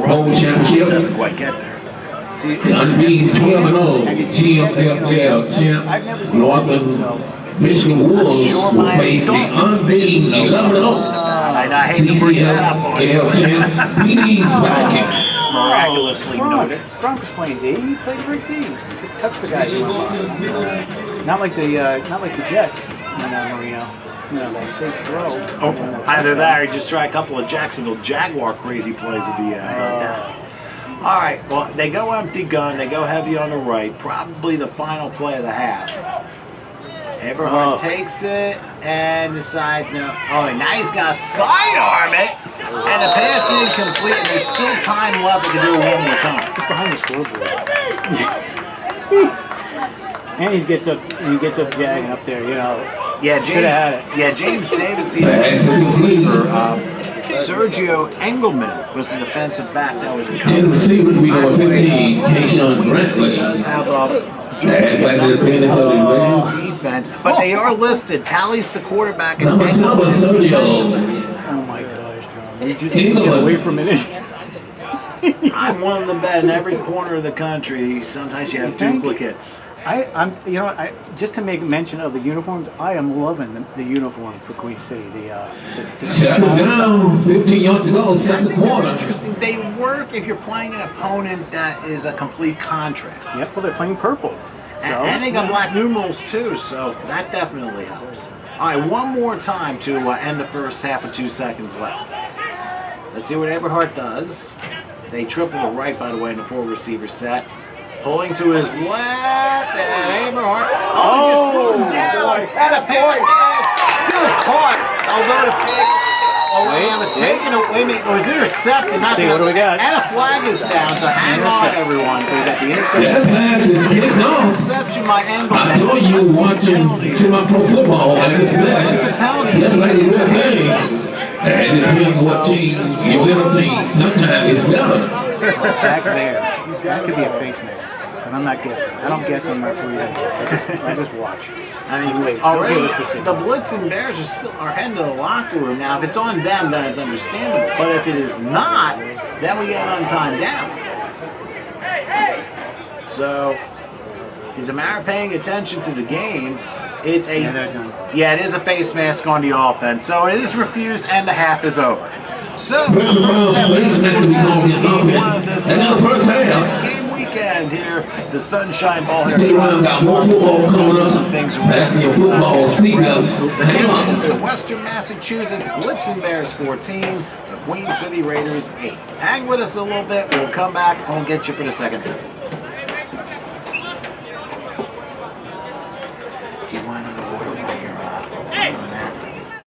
Bowl Championship. doesn't quite get there. See, The undefeated 12-0 GMFL champs Northern Michigan Wolves will face the unbeaten 11-0 I hate to bring that up on you. CCFL champs PD Vikings. Miraculously noted. Gronk was playing D. He played great D. Just touched the guy. Not like the Jets. Marino. You know, that fake throw. Oh, either that or just try a couple of Jacksonville Jaguar crazy plays at the end. All right, well, they go empty gun. They go heavy on the right. Probably the final play of the half. Eberhard takes it and decides no. Oh, and now he's got to sidearm it. And the pass is incomplete. And there's still time left. They can do it one more time. He's behind the scoreboard. And he gets up jagging up there, you know. Yeah, Should have had it. Yeah, James Davis, the receiver. Sergio Engelman was the defensive back that was in coverage. Tennessee would be number 15, Kayshawn He does Brentley. have defense, but they are listed. Tally's the quarterback and Number 7, Engelman's the defensive Sergio. back. Oh my gosh, John. You just need to get away from it. I'm one of them bet in every corner of the country. Sometimes you have duplicates. I'm, you know what? Just to make mention of the uniforms, I am loving the uniform for Queen City. Second down, 15 yards to go, I second think they're quarter. interesting. They work if you're playing an opponent that is a complete contrast. Yep, well, they're playing purple. So, And they got black numerals too, so that definitely helps. All right, one more time to end the first half with 2 seconds left. Let's see what Eberhard does. They triple the right, by the way, in the 4 receiver set. Pulling to his left, and Eberhard just threw him down. And the pass is still caught, although it was taken away. It was intercepted. See, what do we got? And a flag is down, so hang on, everyone. So we got the interception. That pass is kicked off. Interception by Engelman. I told you watching semi-pro football at its best, just like the real thing. And it depends what team, your little team, sometimes it's better. Back there. That could be a face mask. And I'm not guessing. I don't guess on referees. I just watch. I mean, already the Blitzen Bears are heading to the locker room. Now, if it's on them, then it's understandable. But if it is not, then we get an untimed down. So, is Amara paying attention to the game? It's a it is a face mask on the offense. So it is refused, and the half is over. So, the first half, 6-game weekend here, the Sunshine Ball here. Got more football coming up. Some things Passing your football sneakers. the game is the Western Massachusetts Blitzen Bears 14, the Queen City Raiders 8. Hang with us a little bit. We'll come back and we'll get you for the second half. Do you want another water while you're doing that?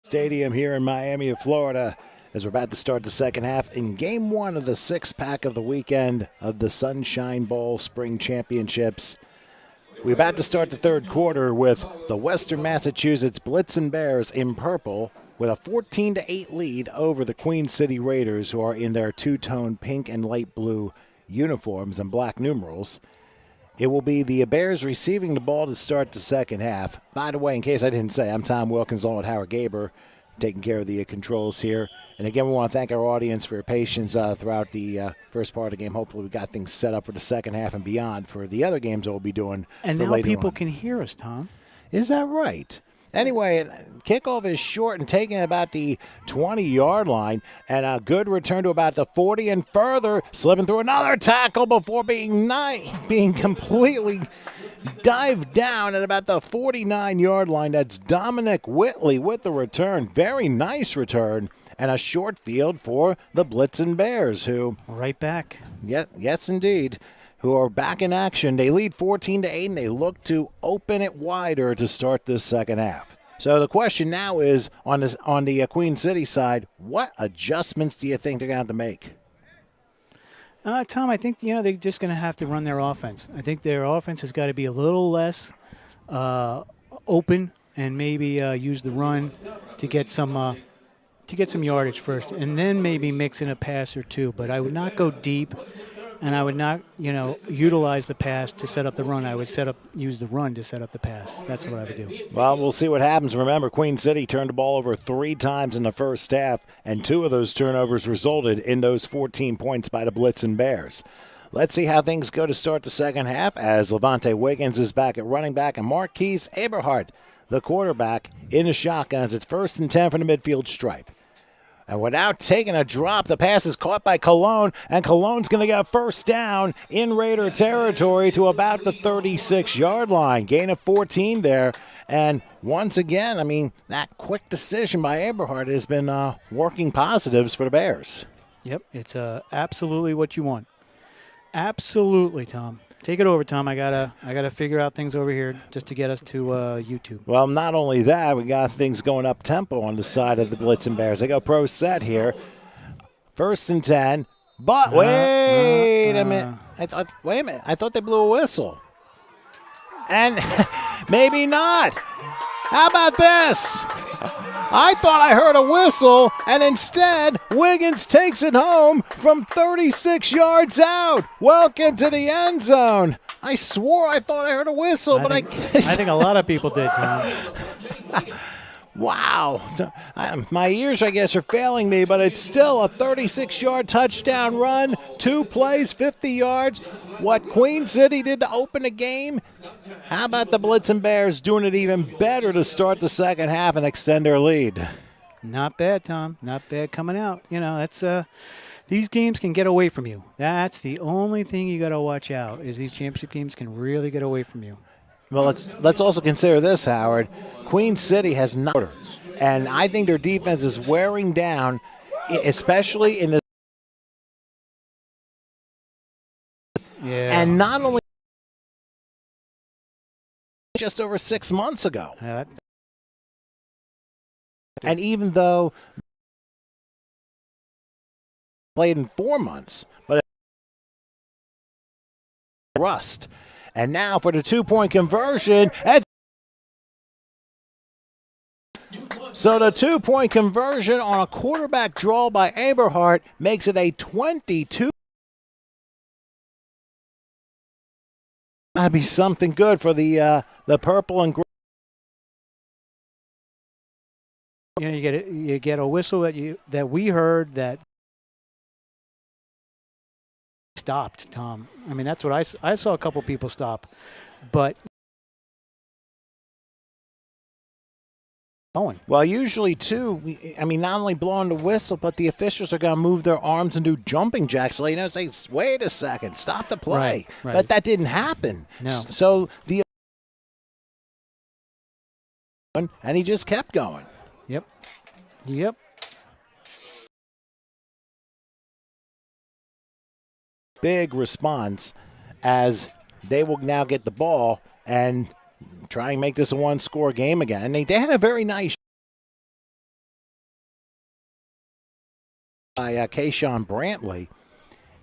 Stadium here in Miami, Florida, as we're about to start the second half in Game 1 of the six-pack of the weekend of the Sunshine Bowl Spring Championships. We're about to start the third quarter with the Western Massachusetts Blitzen Bears in purple with a 14-8 lead over the Queen City Raiders, who are in their two-tone pink and light blue uniforms and black numerals. It will be the Bears receiving the ball to start the second half. By the way, in case I didn't say, I'm Tom Wilkins along with Howard Gaber, taking care of the controls here. And again, we want to thank our audience for your patience throughout the first part of the game. Hopefully we got things set up for the second half and beyond for the other games that we'll be doing. And for now later people on. can hear us, Tom. Is that right? Anyway, kickoff is short and taking about the 20-yard line, and a good return to about the 40 and further, slipping through another tackle before being completely dived down at about the 49-yard line. That's Dominic Whitley with the return. Very nice return, and a short field for the Blitzen Bears, who Right back. yes, indeed, who are back in action. They lead 14-8, and they look to open it wider to start this second half. So the question now is, on the Queen City side, what adjustments do you think they're going to have to make? Tom, I think they're just going to have to run their offense. I think their offense has got to be a little less open and maybe use the run to get some yardage first, and then maybe mix in a pass or two. But I would not go deep. And I would not, utilize the pass to set up the run. I would use the run to set up the pass. That's what I would do. Well, we'll see what happens. Remember, Queen City turned the ball over 3 times in the first half, and 2 of those turnovers resulted in those 14 points by the Blitzen Bears. Let's see how things go to start the second half as Levante Wiggins is back at running back and Marquise Eberhardt, the quarterback, in the shotgun as it's 1st and 10 from the midfield stripe. And without taking a drop, the pass is caught by Cologne, and Cologne's going to get a first down in Raider territory to about the 36-yard line. Gain of 14 there. And once again, that quick decision by Eberhardt has been working positives for the Bears. Yep, it's absolutely what you want. Absolutely, Tom. Take it over, Tom. I gotta figure out things over here just to get us to YouTube. Well, not only that, we got things going up tempo on the side of the Blitzen Bears. They go pro set here. 1st and 10. But wait a minute. Wait a minute. I thought they blew a whistle. And maybe not. How about this? I thought I heard a whistle, and instead, Wiggins takes it home from 36 yards out. Welcome to the end zone. I swore I thought I heard a whistle, but I think a lot of people did, Tom. Wow. My ears, I guess, are failing me, but it's still a 36-yard touchdown run, 2 plays, 50 yards. What Queen City did to open the game, how about the Blitzen Bears doing it even better to start the second half and extend their lead? Not bad, Tom. Not bad coming out. That's these games can get away from you. That's the only thing you got to watch out is these championship games can really get away from you. Well, let's also consider this, Howard. Queen City has not, and I think their defense is wearing down, especially in the. Yeah. And not only just over 6 months ago. And even though played in 4 months, but rust. And now for the 2-point conversion. So the 2-point conversion on a quarterback draw by Eberhardt makes it a 22. That'd be something good for the purple and gray. You get a whistle that we heard that stopped, Tom. That's what I saw a couple people stop, but going. Well, usually too. Not only blowing the whistle, but the officials are going to move their arms and do jumping jacks. Say, wait a second, stop the play. Right. But that didn't happen. No. So and he just kept going. Yep. Big response as they will now get the ball and try and make this a 1-score game again. And they had a very nice by Kayshawn Brantley.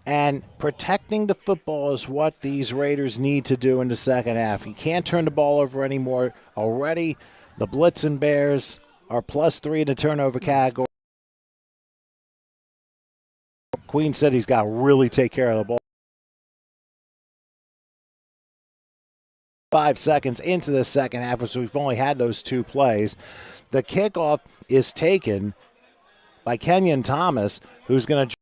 And protecting the football is what these Raiders need to do in the second half. You can't turn the ball over anymore. Already, the Blitzing Bears are +3 in the turnover category. Queen City's got to really take care of the ball. 5 seconds into the second half, which we've only had those 2 plays. The kickoff is taken by Kenyon Thomas, who's going to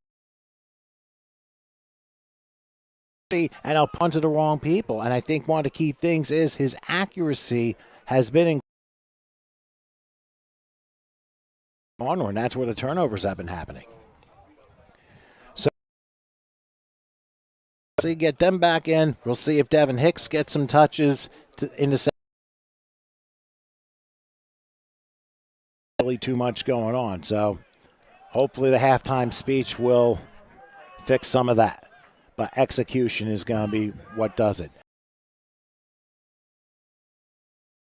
and I'll punt to the wrong people. And I think one of the key things is his accuracy has been onward, and that's where the turnovers have been happening. So get them back in. We'll see if Devin Hicks gets some touches in the second. Really too much going on. So hopefully the halftime speech will fix some of that. But execution is going to be what does it.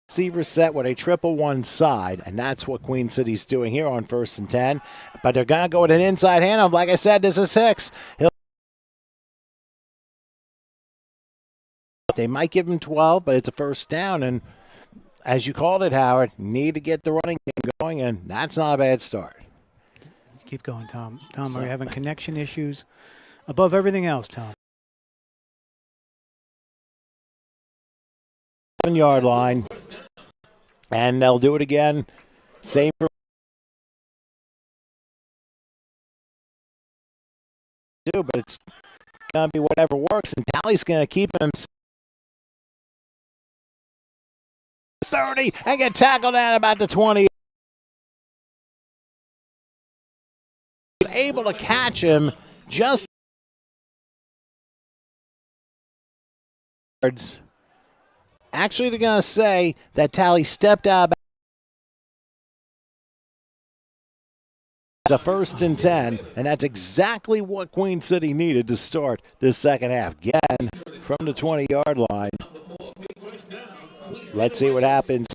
Receiver set with a 1-1 side, and that's what Queen City's doing here on 1st and 10. But they're going to go with an inside handoff. Like I said, this is Hicks. They might give him 12, but it's a first down. And as you called it, Howard, need to get the running game going, and that's not a bad start. Keep going, Tom. Tom, we're having connection issues. Above everything else, Tom. 7-yard line, and they'll do it again. Same for but it's going to be whatever works, and Tally's going to keep him 30 and get tackled at about the 20. He's able to catch him just actually they're going to say that Tally stepped out. It's a 1st and 10, and that's exactly what Queen City needed to start this second half. Again, from the 20-yard line. Let's see what happens.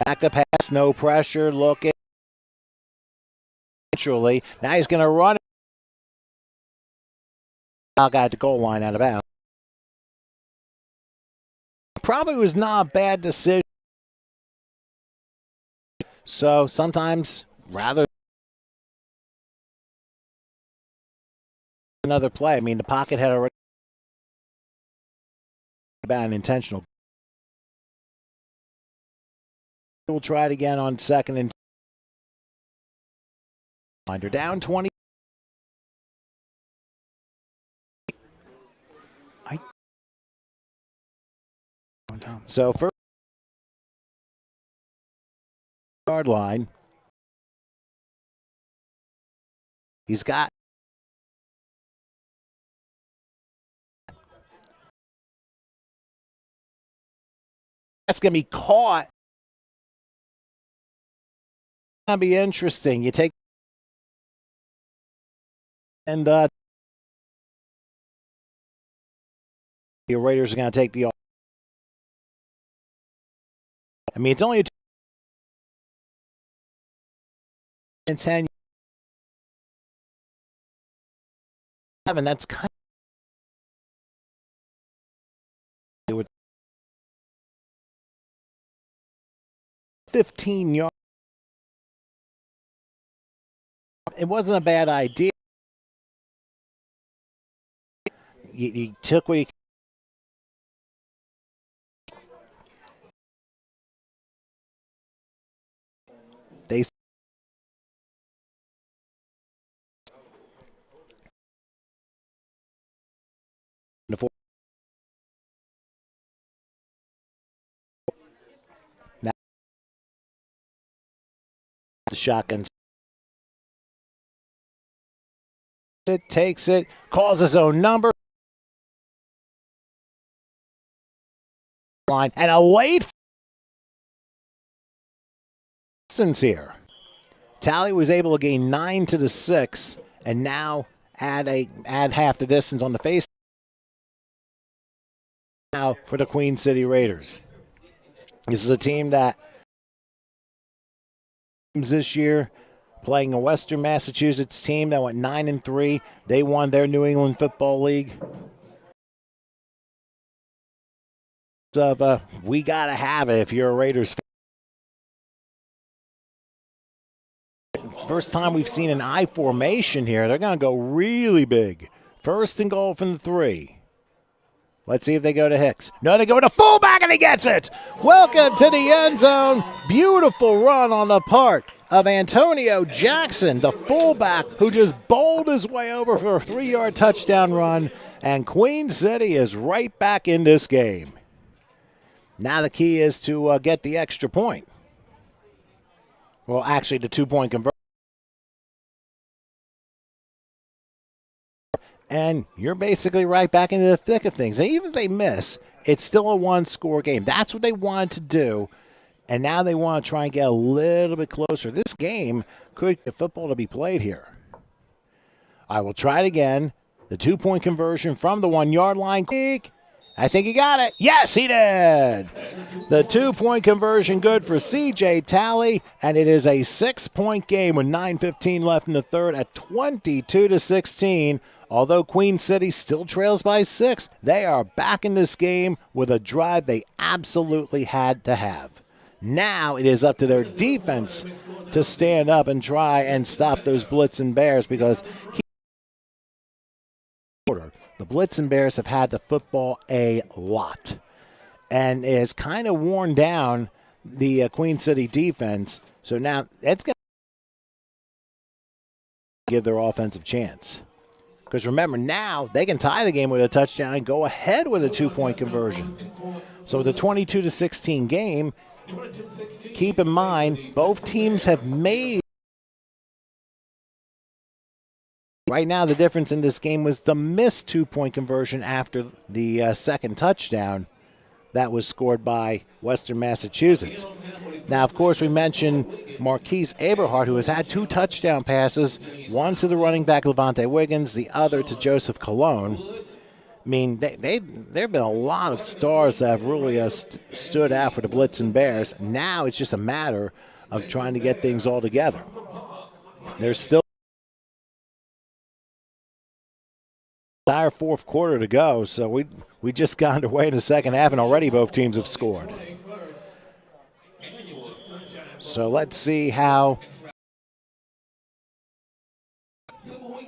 Back the pass, no pressure, looking. Naturally, now he's going to run. Got at the goal line out of bounds. Probably was not a bad decision. So sometimes rather another play. I mean, the pocket had already been intentional. We'll try it again on 2nd and 10. They're down 20. So 1st yard line. He's got that's going to be caught. Going to be interesting. You take and the Raiders are going to take the. I mean, it's only a 10. And that's kind of 15 yards. It wasn't a bad idea. You took what you. They now the shotgun. It takes it, calls his own number. Line and a late here. Tally was able to gain 9 to the 6 and now add half the distance on the face now for the Queen City Raiders. This is a team that this year, playing a Western Massachusetts team that went 9-3. They won their New England Football League. We got to have it if you're a Raiders fan. First time we've seen an I formation here. They're going to go really big. First and goal from the 3. Let's see if they go to Hicks. No, they go to fullback, and he gets it. Welcome to the end zone. Beautiful run on the part of Antonio Jackson, the fullback, who just bowled his way over for a 3-yard touchdown run. And Queen City is right back in this game. Now the key is to get the extra point. Well, actually, the 2-point conversion. And you're basically right back into the thick of things. And even if they miss, it's still a 1-score game. That's what they wanted to do. And now they want to try and get a little bit closer. This game could get football to be played here. I will try it again. The 2-point conversion from the 1-yard line. I think he got it. Yes, he did. The 2-point conversion good for C.J. Talley, and it is a 6-point game with 9:15 left in the third at 22-16. Although Queen City still trails by 6, they are back in this game with a drive they absolutely had to have. Now it is up to their defense to stand up and try and stop those Blitzen Bears, because the Blitzen Bears have had the football a lot. And it has kind of worn down the Queen City defense. So now it's going to give their offensive chance. Because remember, now they can tie the game with a touchdown and go ahead with a 2-point conversion. So the 22-16 game, keep in mind, both teams have made. Right now, the difference in this game was the missed 2-point conversion after the second touchdown that was scored by Western Massachusetts. Now, of course, we mentioned Marquise Eberhardt, who has had 2 touchdown passes, one to the running back Levante Wiggins, the other to Joseph Colon. I mean, there have been a lot of stars that have really stood out for the Blitzen Bears. Now it's just a matter of trying to get things all together. There's still entire fourth quarter to go, so we just got underway in the second half, and already both teams have scored. So let's see how,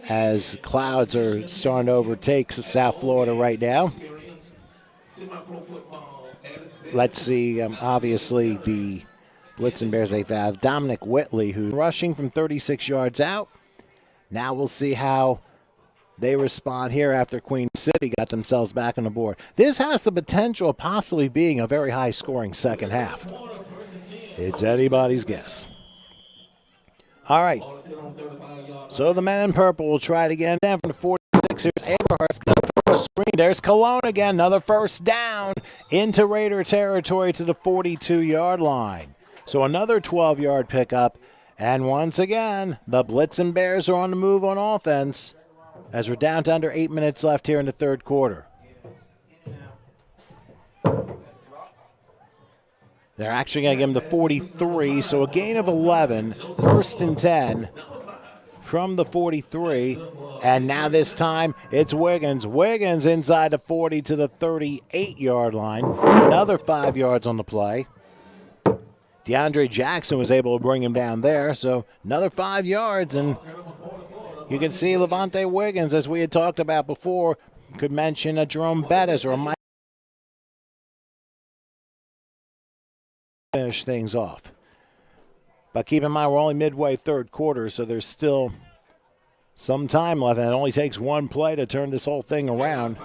as clouds are starting to overtake South Florida right now. Let's see, obviously the Blitzen Bears, they have Dominic Whitley, who's rushing from 36 yards out. Now we'll see how they respond here after Queen City got themselves back on the board. This has the potential of possibly being a very high-scoring second half. It's anybody's guess. All right. So the men in purple will try it again. Down from the 46. Here's Aberhardt's going to throw a screen. There's Cologne again. Another first down into Raider territory to the 42-yard line. So another 12-yard pickup. And once again, the Blitzen Bears are on the move on offense, as we're down to under 8 minutes left here in the third quarter. They're actually going to give him the 43, so a gain of 11, first and 10 from the 43. And now this time it's Wiggins. Wiggins inside the 40 to the 38-yard line. Another 5 yards on the play. DeAndre Jackson was able to bring him down there, so another 5 yards. And you can see Levante Wiggins, as we had talked about before, could mention a Jerome Bettis or a Mike. Finish things off. But keep in mind, we're only midway third quarter, so there's still some time left, and it only takes one play to turn this whole thing around.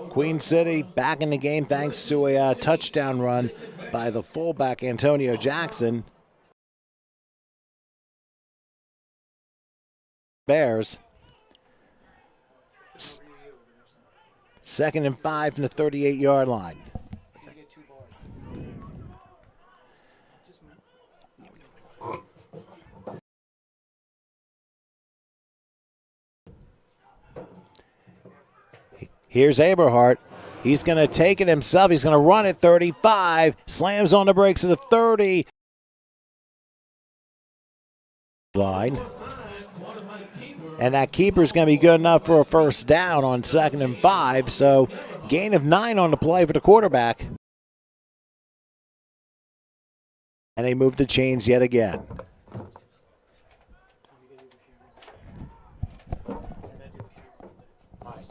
Queen City back in the game thanks to a touchdown run by the fullback Antonio Jackson. Bears. Second and 5 from the 38-yard line. Here's Eberhardt. He's going to take it himself. He's going to run it 35. Slams on the brakes at the 30. line. And that keeper's going to be good enough for a first down on 2nd and 5. So gain of 9 on the play for the quarterback. And they move the chains yet again.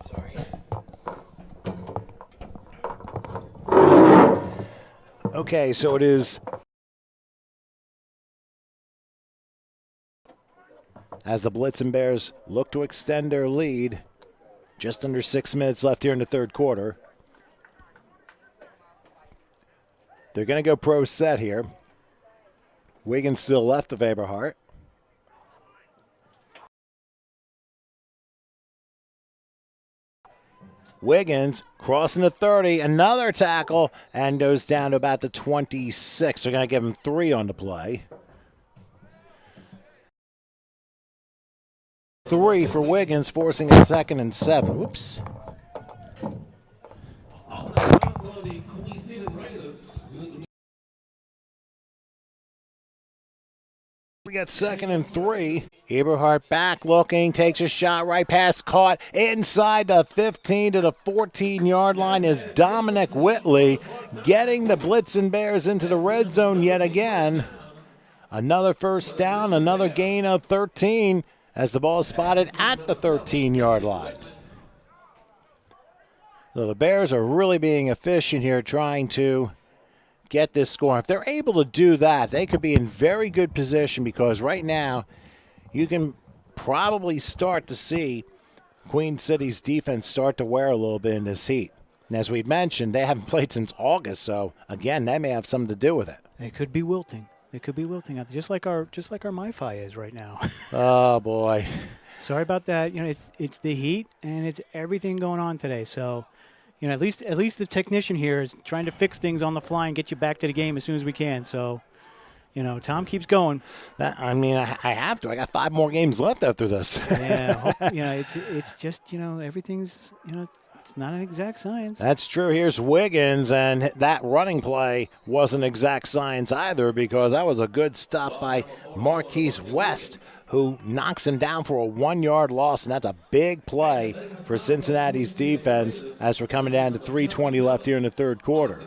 Sorry. Okay, so it is as the Blitzen Bears look to extend their lead. Just under 6 minutes left here in the third quarter. They're going to go pro set here. Wiggins still left of Eberhardt. Wiggins crossing the 30, another tackle, and goes down to about the 26. They're going to give him 3 on the play. 3 for Wiggins, forcing a 2nd and 7. Whoops. We got 2nd and 3. Eberhardt back looking, takes a shot right past, caught inside the 15 to the 14-yard line is Dominic Whitley, getting the Blitzen Bears into the red zone yet again. Another first down, another gain of 13 as the ball is spotted at the 13-yard line. So the Bears are really being efficient here, trying to get this score. If they're able to do that, they could be in very good position, because right now you can probably start to see Queen City's defense start to wear a little bit in this heat. And as we mentioned, they haven't played since August, so again, that may have something to do with it. They could be wilting. They could be wilting out there, just like our MiFi is right now. Oh boy. Sorry about that. You know, it's the heat and it's everything going on today. So, you know, at least the technician here is trying to fix things on the fly and get you back to the game as soon as we can. So, you know, Tom keeps going. I have to. I got 5 more games left after this. Yeah, you know, it's just, you know, everything's, you know, it's not an exact science. That's true. Here's Wiggins, and that running play wasn't exact science either, because that was a good stop by Marquise West, who knocks him down for a 1-yard loss, and that's a big play for Cincinnati's defense as we're coming down to 3:20 left here in the third quarter.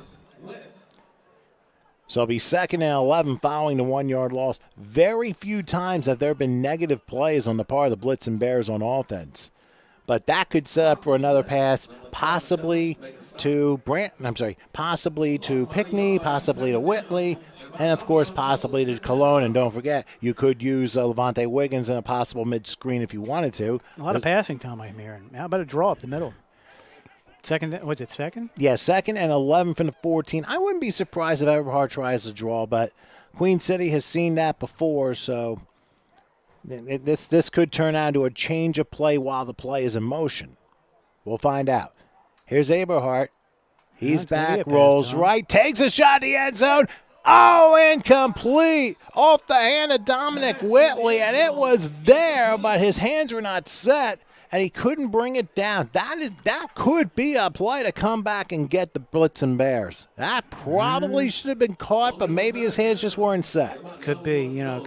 So it'll be 2nd and 11 following the 1-yard loss. Very few times have there been negative plays on the part of the Blitzen Bears on offense. But that could set up for another pass, possibly to possibly to Pickney, possibly to Whitley, and of course possibly to Cologne. And don't forget, you could use Levante Wiggins in a possible mid-screen if you wanted to. A lot of passing, Tom, I'm hearing. How about a draw up the middle? Second, was it second? Yeah, 2nd and 11 from the 14. I wouldn't be surprised if Eberhardt tries to draw, but Queen City has seen that before, so this could turn out into a change of play while the play is in motion. We'll find out. Here's Eberhardt. He's back, rolls right, takes a shot at the end zone. Oh, incomplete. Off the hand of Dominic Whitley, and it was there, but his hands were not set, and he couldn't bring it down. That could be a play to come back and get the Blitzen Bears. That probably should have been caught, but maybe his hands just weren't set. Could be, you know,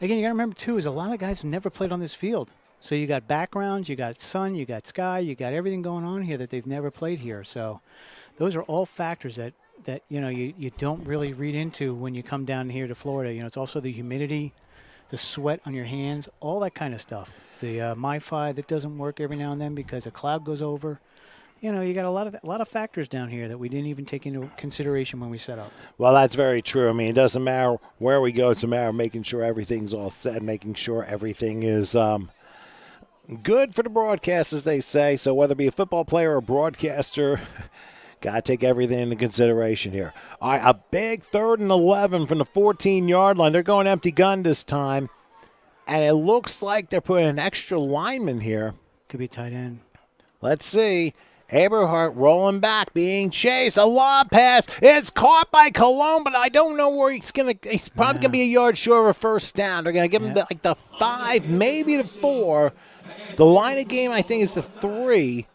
Again, you got to remember, too, is a lot of guys have never played on this field. So you got backgrounds, you got sun, you got sky, you got everything going on here that they've never played here. So those are all factors that you know, you don't really read into when you come down here to Florida. You know, it's also the humidity, the sweat on your hands, all that kind of stuff. The MiFi that doesn't work every now and then because a cloud goes over. You know, you got a lot of factors down here that we didn't even take into consideration when we set up. Well, that's very true. I mean, it doesn't matter where we go. It's a matter of making sure everything's all set, making sure everything is good for the broadcast, as they say. So whether it be a football player or a broadcaster, got to take everything into consideration here. All right, a big 3rd and 11 from the 14-yard line. They're going empty gun this time, and it looks like they're putting an extra lineman here. Could be tight end. Let's see. Eberhardt rolling back, being chased. A lob pass. It's caught by Cologne, but I don't know where he's going to – he's probably going to be a yard short of a first down. They're going to give him the 5, maybe the 4. The line of game, I think, is the 3.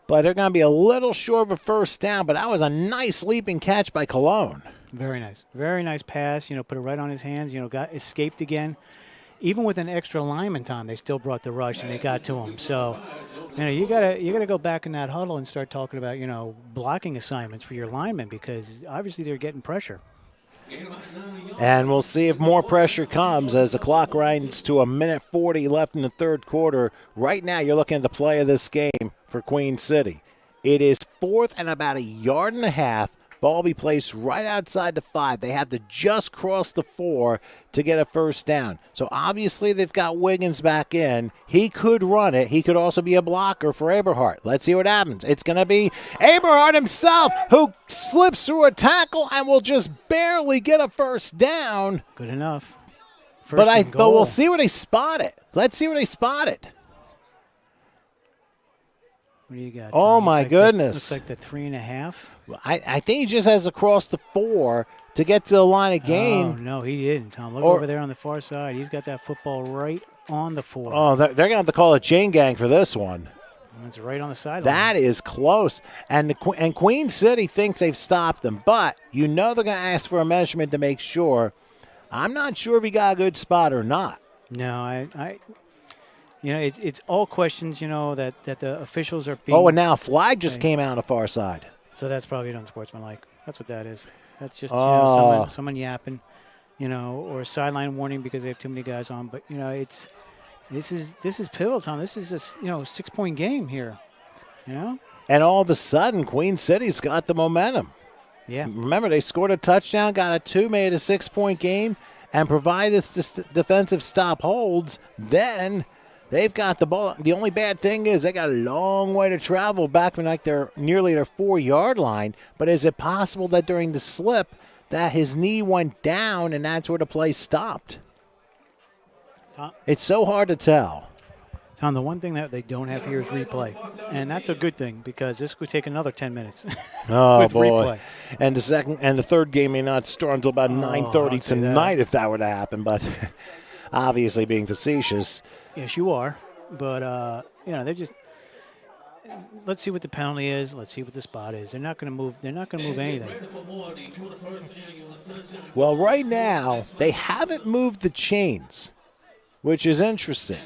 But they're going to be a little short of a first down. But that was a nice leaping catch by Cologne. Very nice. Very nice pass. Put it right on his hands. Got escaped again. Even with an extra lineman, Tom, they still brought the rush and they got to him. So, you gotta go back in that huddle and start talking about blocking assignments for your linemen because obviously they're getting pressure. And we'll see if more pressure comes as the clock grinds to 1:40 left in the third quarter. Right now, you're looking at the play of this game for Queen City. It is 4th and about 1.5 yards. Ball be placed right outside the 5. They have to just cross the 4 to get a first down. So obviously they've got Wiggins back in. He could run it. He could also be a blocker for Eberhardt. Let's see what happens. It's going to be Eberhardt himself who slips through a tackle and will just barely get a first down. Good enough. But we'll see where they spot it. Let's see where they spot it. What do you got? Oh, my goodness. Looks like the 3.5. I think he just has to cross the 4 to get to the line of gain. Oh, no, he didn't, Tom. Look over there on the far side. He's got that football right on the 4. Oh, they're going to have to call a chain gang for this one. It's right on the sideline. That is close. And Queen City thinks they've stopped them, but they're going to ask for a measurement to make sure. I'm not sure if he got a good spot or not. No, it's all questions, that the officials are being. Oh, and now a flag just came out on the far side. So that's probably unsportsmanlike. That's what that is. That's just someone yapping, or a sideline warning because they have too many guys on. But this is pivotal, Tom. This is a 6-point game here. And all of a sudden, Queen City's got the momentum. Yeah. Remember, they scored a touchdown, got a 2, made a 6-point game, and provided this defensive stop holds. Then they've got the ball. The only bad thing is they got a long way to travel back when they're nearly their 4-yard line. But is it possible that during the slip that his knee went down and that's where the play stopped? Tom, it's so hard to tell. Tom, the one thing that they don't have here is replay. And that's a good thing because this could take another 10 minutes. Oh, with boy. Replay. And the third game may not start until about 9:30 tonight if that were to happen. But obviously being facetious. Yes, you are. But, they're just – let's see what the penalty is. Let's see what the spot is. They're not going to move. They're not going to move anything. Well, right now, they haven't moved the chains, which is interesting.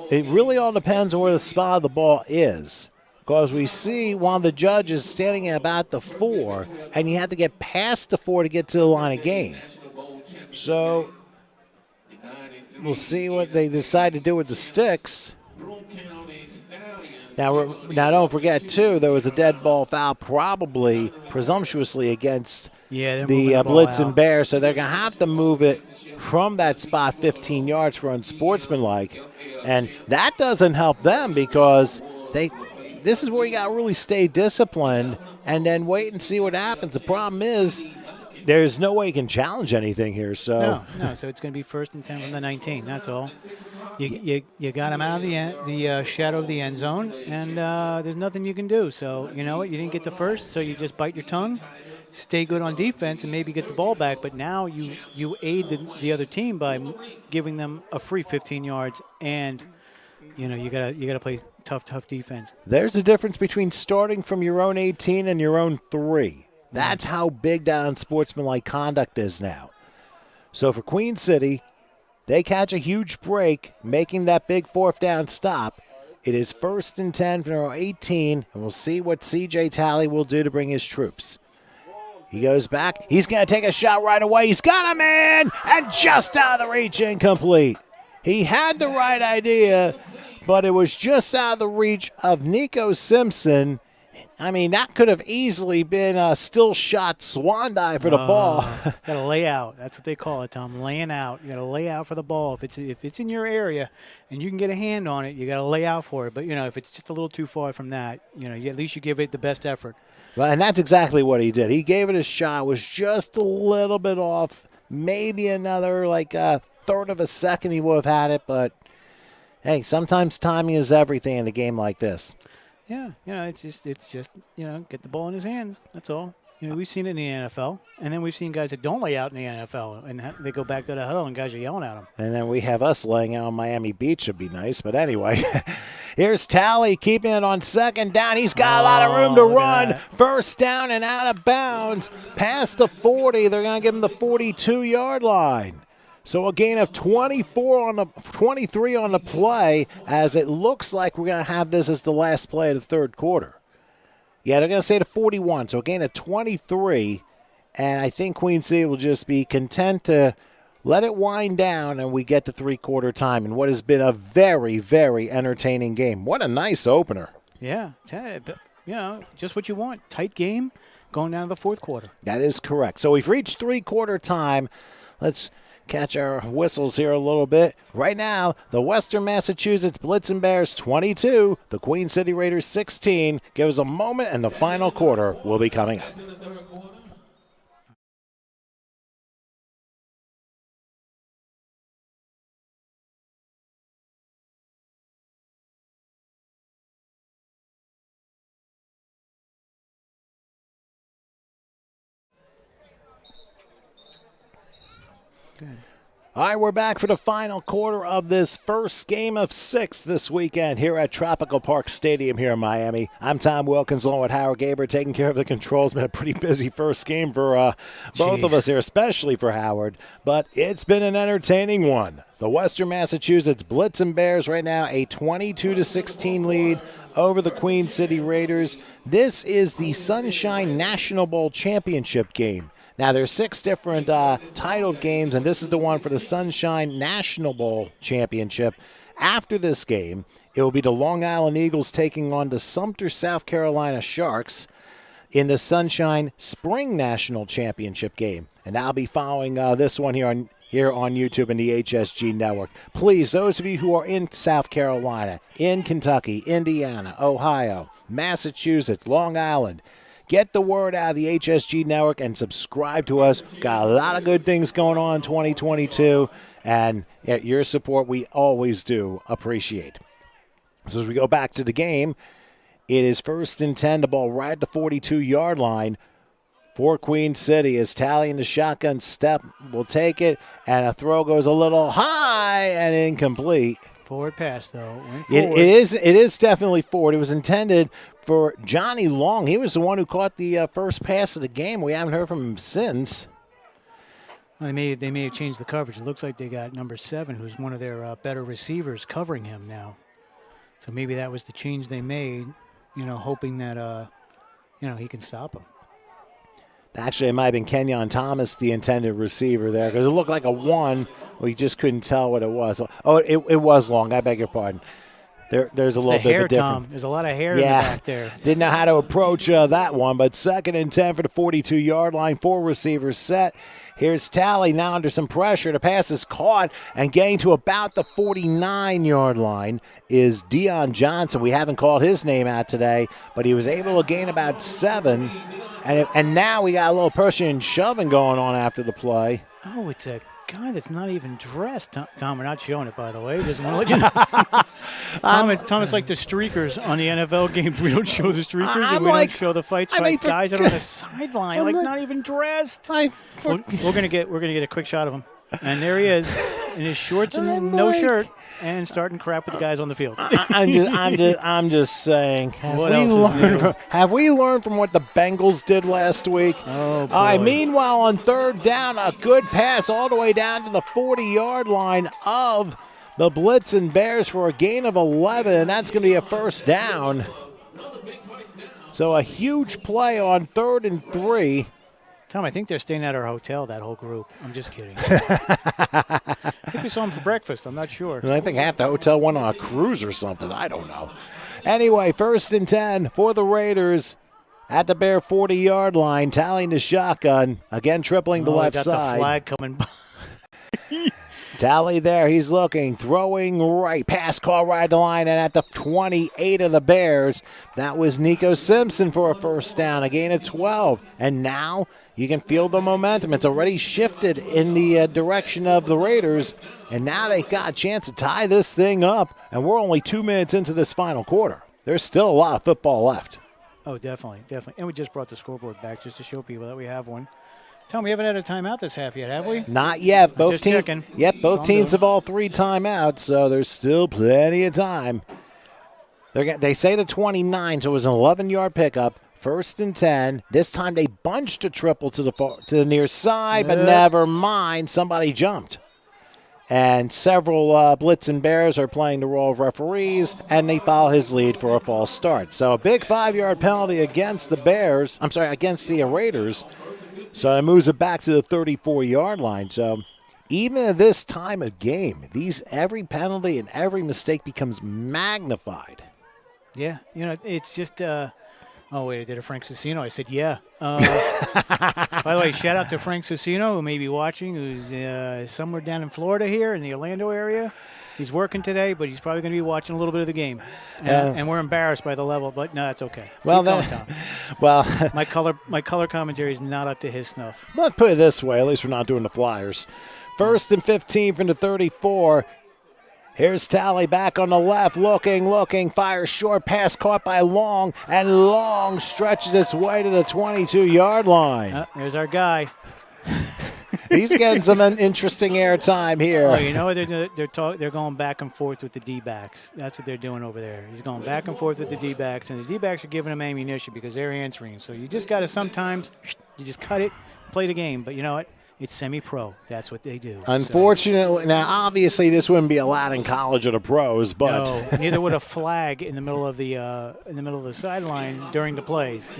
It really all depends on where the spot of the ball is. Because we see one of the judges standing at about the 4, and you have to get past the 4 to get to the line of game. So we'll see what they decide to do with the sticks. Now don't forget, too, there was a dead ball foul probably presumptuously against the Blitzen Bears, so they're going to have to move it from that spot 15 yards for unsportsmanlike. And that doesn't help them because this is where you got to really stay disciplined and then wait and see what happens. The problem is there's no way you can challenge anything here. So No, so it's going to be 1st and 10 from the 19. That's all. You got him out of the shadow of the end zone, and there's nothing you can do. So you know what? You didn't get the first, so you just bite your tongue, stay good on defense, and maybe get the ball back. But now you aid the other team by giving them a free 15 yards, and you gotta play tough defense. There's a difference between starting from your own 18 and your own 3. That's how big that unsportsmanlike conduct is now. So for Queen City, they catch a huge break, making that big 4th down stop. It is 1st and 10 from their 18, and we'll see what C.J. Talley will do to bring his troops. He goes back. He's going to take a shot right away. He's got a man, and just out of the reach, incomplete. He had the right idea, but it was just out of the reach of Nico Simpson. I mean, that could have easily been a still shot swan dive for the ball. Got to lay out. That's what they call it, Tom. Laying out. You got to lay out for the ball. If it's in your area and you can get a hand on it, you got to lay out for it. But if it's just a little too far from that, at least you give it the best effort. Well, and that's exactly what he did. He gave it a shot. It was just a little bit off. Maybe another a third of a second he would have had it. But hey, sometimes timing is everything in a game like this. Yeah, it's just get the ball in his hands. That's all. we've seen it in the NFL, and then we've seen guys that don't lay out in the NFL, and they go back to the huddle, and guys are yelling at them. And then we have us laying out on Miami Beach. Would be nice, but anyway. Here's Talley keeping it on second down. He's got a lot of room to run. First down and out of bounds. Past the 40. They're going to give him the 42-yard line. So a gain of 23 on the play, as it looks like we're going to have this as the last play of the third quarter. Yeah, they're going to say the 41, so a gain of 23, and I think Queen City will just be content to let it wind down, and we get to three-quarter time in what has been a very, very entertaining game. What a nice opener. Yeah, just what you want. Tight game going down to the fourth quarter. That is correct. So we've reached three-quarter time. Let's catch our whistles here a little bit. Right now, the Western Massachusetts Blitzen Bears 22, the Queen City Raiders 16. Give us a moment, and the final quarter will be coming up. Good. All right, we're back for the final quarter of this first game of 6 this weekend here at Tropical Park Stadium here in Miami. I'm Tom Wilkins along with Howard Gaber taking care of the controls. Been a pretty busy first game for both of us here, especially for Howard. But it's been an entertaining one. The Western Massachusetts Blitzen Bears right now a 22-16 lead over the Queen City Raiders. This is the Sunshine National Bowl Championship game. Now, there's 6 different titled games, and this is the one for the Sunshine National Bowl Championship. After this game, it will be the Long Island Eagles taking on the Sumter, South Carolina Sharks in the Sunshine Spring National Championship game. And I'll be following this one here on YouTube and the HSG Network. Please, those of you who are in South Carolina, in Kentucky, Indiana, Ohio, Massachusetts, Long Island, get the word out of the HSG Network and subscribe to us. Got a lot of good things going on in 2022, and your support we always do appreciate. So as we go back to the game, it is 1st and 10, the ball right at the 42-yard line for Queen City. As Talley in the shotgun step will take it, and a throw goes a little high and incomplete. Forward pass, though. It is definitely forward. It was intended for Johnny Long. He was the one who caught the first pass of the game. We haven't heard from him since. Well, they may have changed the coverage. It looks like they got number 7, who's one of their better receivers, covering him now. So maybe that was the change they made, hoping that he can stop him. Actually, it might have been Kenyon Thomas, the intended receiver there, because it looked like a 1. We just couldn't tell what it was. Oh, it was Long. I beg your pardon. There's a little bit of a difference. Tom. There's a lot of hair in the back there. Didn't know how to approach that one, but 2nd and 10 for the 42-yard line. 4 receivers set. Here's Talley now under some pressure. The pass is caught, and getting to about the 49-yard line is Dion Johnson. We haven't called his name out today, but he was able to gain about 7. And now we got a little pushing and shoving going on after the play. Oh, it's a guy that's not even dressed. Tom, we're not showing it, by the way. He doesn't want to let you know. Tom, it's like the streakers on the NFL games. We don't show the streakers, and we don't show the fights. Guys that are on the sideline, not even dressed. We're gonna get a quick shot of him, and there he is in his shorts and no shirt, and starting crap with the guys on the field. I'm just saying. Have we learned from what the Bengals did last week? Oh, boy. Meanwhile, on 3rd down, a good pass all the way down to the 40-yard line of the Blitzen Bears for a gain of 11, and that's going to be a 1st down. So a huge play on 3rd and 3. Tom, I think they're staying at our hotel, that whole group. I'm just kidding. I think we saw them for breakfast. I'm not sure. I think half the hotel went on a cruise or something. I don't know. Anyway, 1st and 10 for the Raiders at the Bear 40-yard line, tallying the shotgun. Again, tripling the left side. The flag coming by. Talley there. He's looking, throwing right. Pass call right to the line, and at the 28 of the Bears, that was Nico Simpson for a 1st down, a gain of 12. And now you can feel the momentum. It's already shifted in the direction of the Raiders, and now they got a chance to tie this thing up, and we're only 2 minutes into this final quarter. There's still a lot of football left. Oh, definitely, definitely. And we just brought the scoreboard back just to show people that we have one. Tom, we haven't had a timeout this half yet, have we? Not yet. Both just teams. checking. Yep, both That's all I'm teams doing. have all 3 timeouts, so there's still plenty of time. They say the 29, so it was an 11-yard pickup. 1st and 10. This time they bunched a triple to the near side, but never mind. Somebody jumped. And several Blitzen Bears are playing the role of referees, and they follow his lead for a false start. So a big 5-yard penalty against the Bears. I'm sorry, against the Raiders. So it moves it back to the 34-yard line. So even at this time of game, every penalty and every mistake becomes magnified. Yeah, it's just. Oh wait, I did a Frank Cicino. I said yeah. By the way, shout out to Frank Cicino, who may be watching, who's somewhere down in Florida here in the Orlando area. He's working today, but he's probably going to be watching a little bit of the game. And we're embarrassed by the level, but no, that's okay. Well, Keep going, Tom. Well, my color commentary is not up to his snuff. let's put it this way. At least we're not doing the Flyers. 1st and 15 from the 34. Here's Talley back on the left, looking, fires short, pass caught by Long, and Long stretches its way to the 22-yard line. There's our guy. He's getting some interesting airtime here. Oh, you know what they're going back and forth with the D-backs. That's what they're doing over there. He's going back and forth with the D-backs, and the D-backs are giving him ammunition because they're answering. So you just got to sometimes you just cut it, play the game. But you know what? It's semi-pro. That's what they do. Unfortunately, now obviously this wouldn't be allowed in college or the pros, but no, neither would a flag in the middle of the sideline during the plays.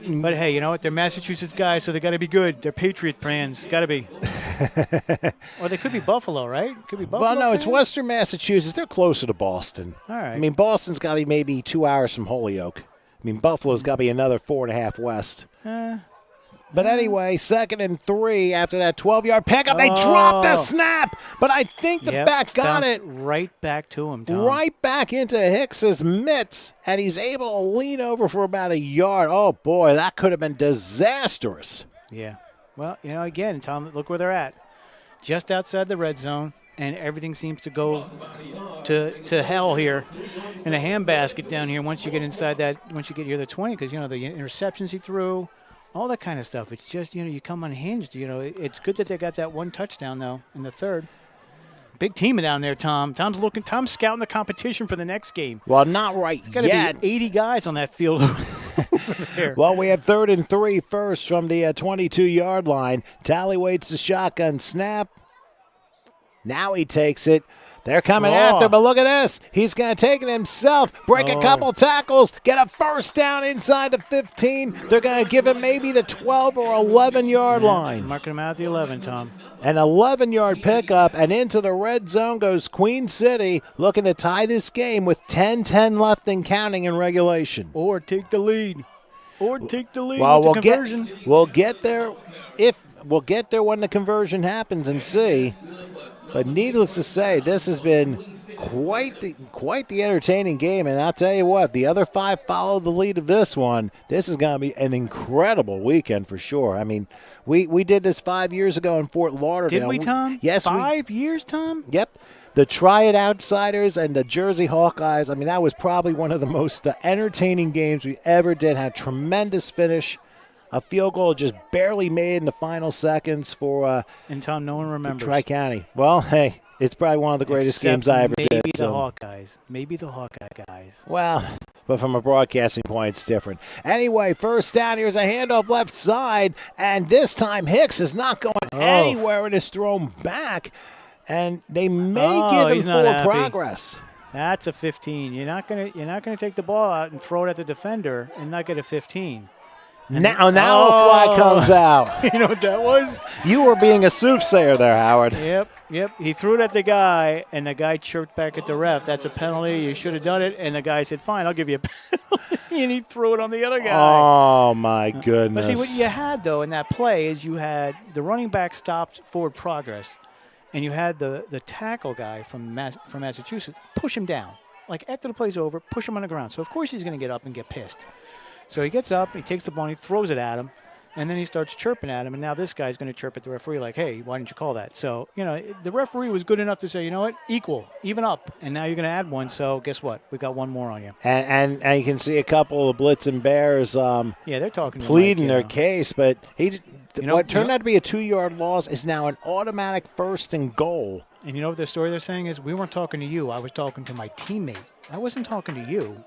But hey, you know what? They're Massachusetts guys, so they got to be good. They're Patriot fans. Got to be. Or they could be Buffalo, right? Could be Buffalo. Well, no, fans? it's Western Massachusetts. They're closer to Boston. All right. I mean, Boston's got to be maybe 2 hours from Holyoke. I mean, Buffalo's got to be another 4.5 west. But anyway, 2nd and 3 after that 12-yard pickup. They dropped the snap, but I think the back got it. Right back to him, Tom. Right back into Hicks's mitts, and he's able to lean over for about a yard. Oh, boy, that could have been disastrous. Yeah. Well, again, Tom, look where they're at. Just outside the red zone, and everything seems to go to hell here in a handbasket down here once you get inside that, once you get near the 20, because, the interceptions he threw, all that kind of stuff. It's just, you come unhinged. It's good that they got that one touchdown, though, in the third. Big team down there, Tom. Tom's scouting the competition for the next game. Well, not right yet. Got to be 80 guys on that field over there. Well, we have 3rd and 3 first from the 22-yard line. Talley waits the shotgun snap. Now he takes it. They're coming after, but look at this. He's going to take it himself, break a couple tackles, get a first down inside the 15. They're going to give him maybe the 12 or 11-yard line. Marking him out at the 11, Tom. An 11-yard pickup, and into the red zone goes Queen City, looking to tie this game with 10-10 left and counting in regulation. Or take the lead. Well, we'll get there when the conversion happens and see. But needless to say, this has been quite the entertaining game. And I'll tell you what, if the other 5 follow the lead of this one, this is going to be an incredible weekend for sure. I mean, we did this 5 years ago in Fort Lauderdale. Did we, Tom? Yes. 5 years, Tom? Yep. The Triad Outsiders and the Jersey Hawkeyes, I mean, that was probably one of the most entertaining games we ever did. Had a tremendous finish. A field goal just barely made in the final seconds for and Tom, no one remembers. Tri-County. Well, hey, it's probably one of the greatest games I ever did. Maybe the Hawkeye guys. Well, but from a broadcasting point, it's different. Anyway, first down, here's a handoff left side, and this time Hicks is not going anywhere. It is thrown back, and they may give him full progress. That's a 15. You're not gonna take the ball out and throw it at the defender and not get a 15. Now a flag comes out. You know what that was? You were being a soothsayer there, Howard. Yep. He threw it at the guy, and the guy chirped back at the ref. That's a penalty. You should have done it. And the guy said, fine, I'll give you a penalty. And he threw it on the other guy. Oh, my goodness. But see, what you had, though, in that play is you had the running back stopped forward progress, and you had the tackle guy from Massachusetts push him down. Like, after the play's over, push him on the ground. So, of course, he's going to get up and get pissed. So he gets up, he takes the ball, he throws it at him. And then he starts chirping at him, and now this guy's going to chirp at the referee like, hey, why didn't you call that? So, the referee was good enough to say, you know what, even up. And now you're going to add one, so guess what? We got one more on you. And you can see a couple of Blitzen Bears they're talking pleading to Mike, their case, but what turned out to be a 2-yard loss is now an automatic 1st and goal. And you know what the story they're saying is? We weren't talking to you. I was talking to my teammate. I wasn't talking to you.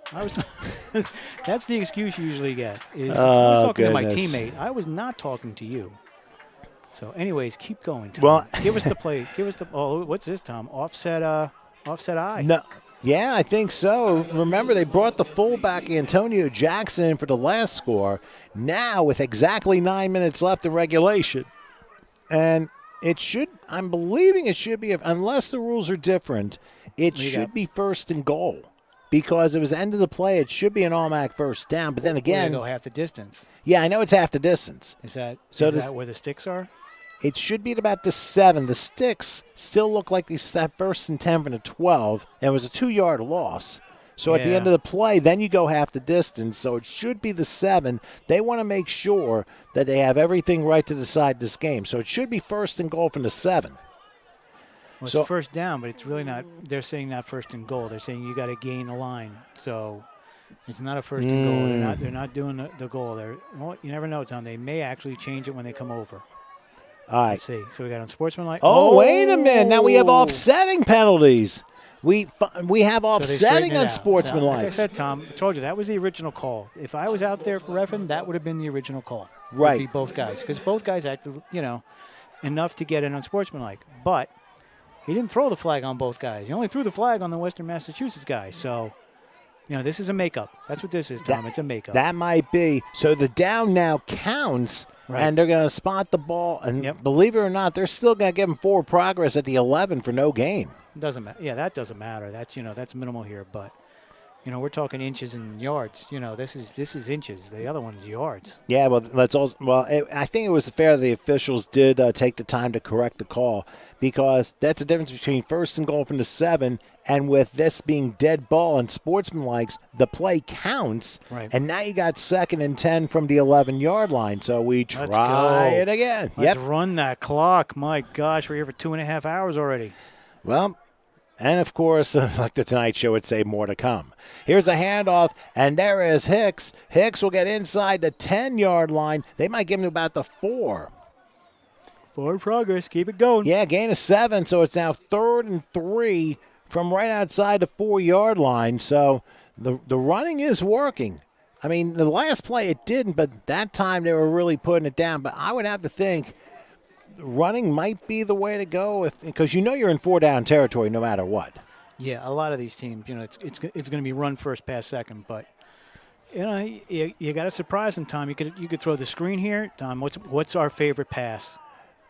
That's the excuse you usually get. I was talking to my teammate. I was not talking to you. So, anyways, keep going, Tom. Well, give us the play. What's this, Tom? Offset eye. No. Yeah, I think so. Remember, they brought the fullback Antonio Jackson in for the last score. Now, with exactly 9 minutes left in regulation, and I'm believing it should be, unless the rules are different, it should be 1st and goal. Because it was the end of the play, it should be an automatic 1st down. But then again, go half the distance. Yeah, I know it's half the distance. Is that where the sticks are? It should be at about the 7. The sticks still look like they set 1st and 10 from the 12, and it was a 2-yard loss. So at the end of the play, then you go half the distance. So it should be the 7. They want to make sure that they have everything right to decide this game. So it should be 1st and goal from the 7. Well, it's 1st down, but it's really not. They're saying not 1st and goal. They're saying you got to gain the line. So it's not a 1st and goal. They're not doing the goal. You never know, Tom. They may actually change it when they come over. All right. Let's see. So we got unsportsmanlike. Oh, wait a minute. Now we have offsetting penalties. We have offsetting on sportsmanlike. Like I said, Tom, I told you that was the original call. If I was out there for reffing, that would have been the original call. Right. Would be both guys, because both guys acted, enough to get an unsportsmanlike. But he didn't throw the flag on both guys. He only threw the flag on the Western Massachusetts guy. So, this is a makeup. That's what this is, Tom. It's a makeup. That might be. So the down now counts, and they're going to spot the ball. And believe it or not, they're still going to give them forward progress at the 11 for no gain. Doesn't matter. Yeah, that doesn't matter. That's that's minimal here. But we're talking inches and yards. This is inches. The other one's yards. Yeah, well, I think it was fair the officials did take the time to correct the call, because that's the difference between 1st and goal from the 7, and with this being dead ball and sportsmanlikes, the play counts. Right. And now you got 2nd and 10 from the 11-yard line. So we try it again. Let's run that clock. My gosh, we're here for 2.5 hours already. Well, and of course, like the Tonight Show would say, more to come. Here's a handoff, and there is Hicks. Hicks will get inside the 10-yard line. They might give him about the 4. Forward progress. Keep it going. Yeah, gain of 7, so it's now 3rd and 3 from right outside the 4-yard line. So the running is working. I mean, the last play it didn't, but that time they were really putting it down. But I would have to think running might be the way to go, because you're in 4-down territory no matter what. Yeah, a lot of these teams, it's going to be run first, pass second, but you got to surprise them, Tom. You could throw the screen here, Tom. What's our favorite pass?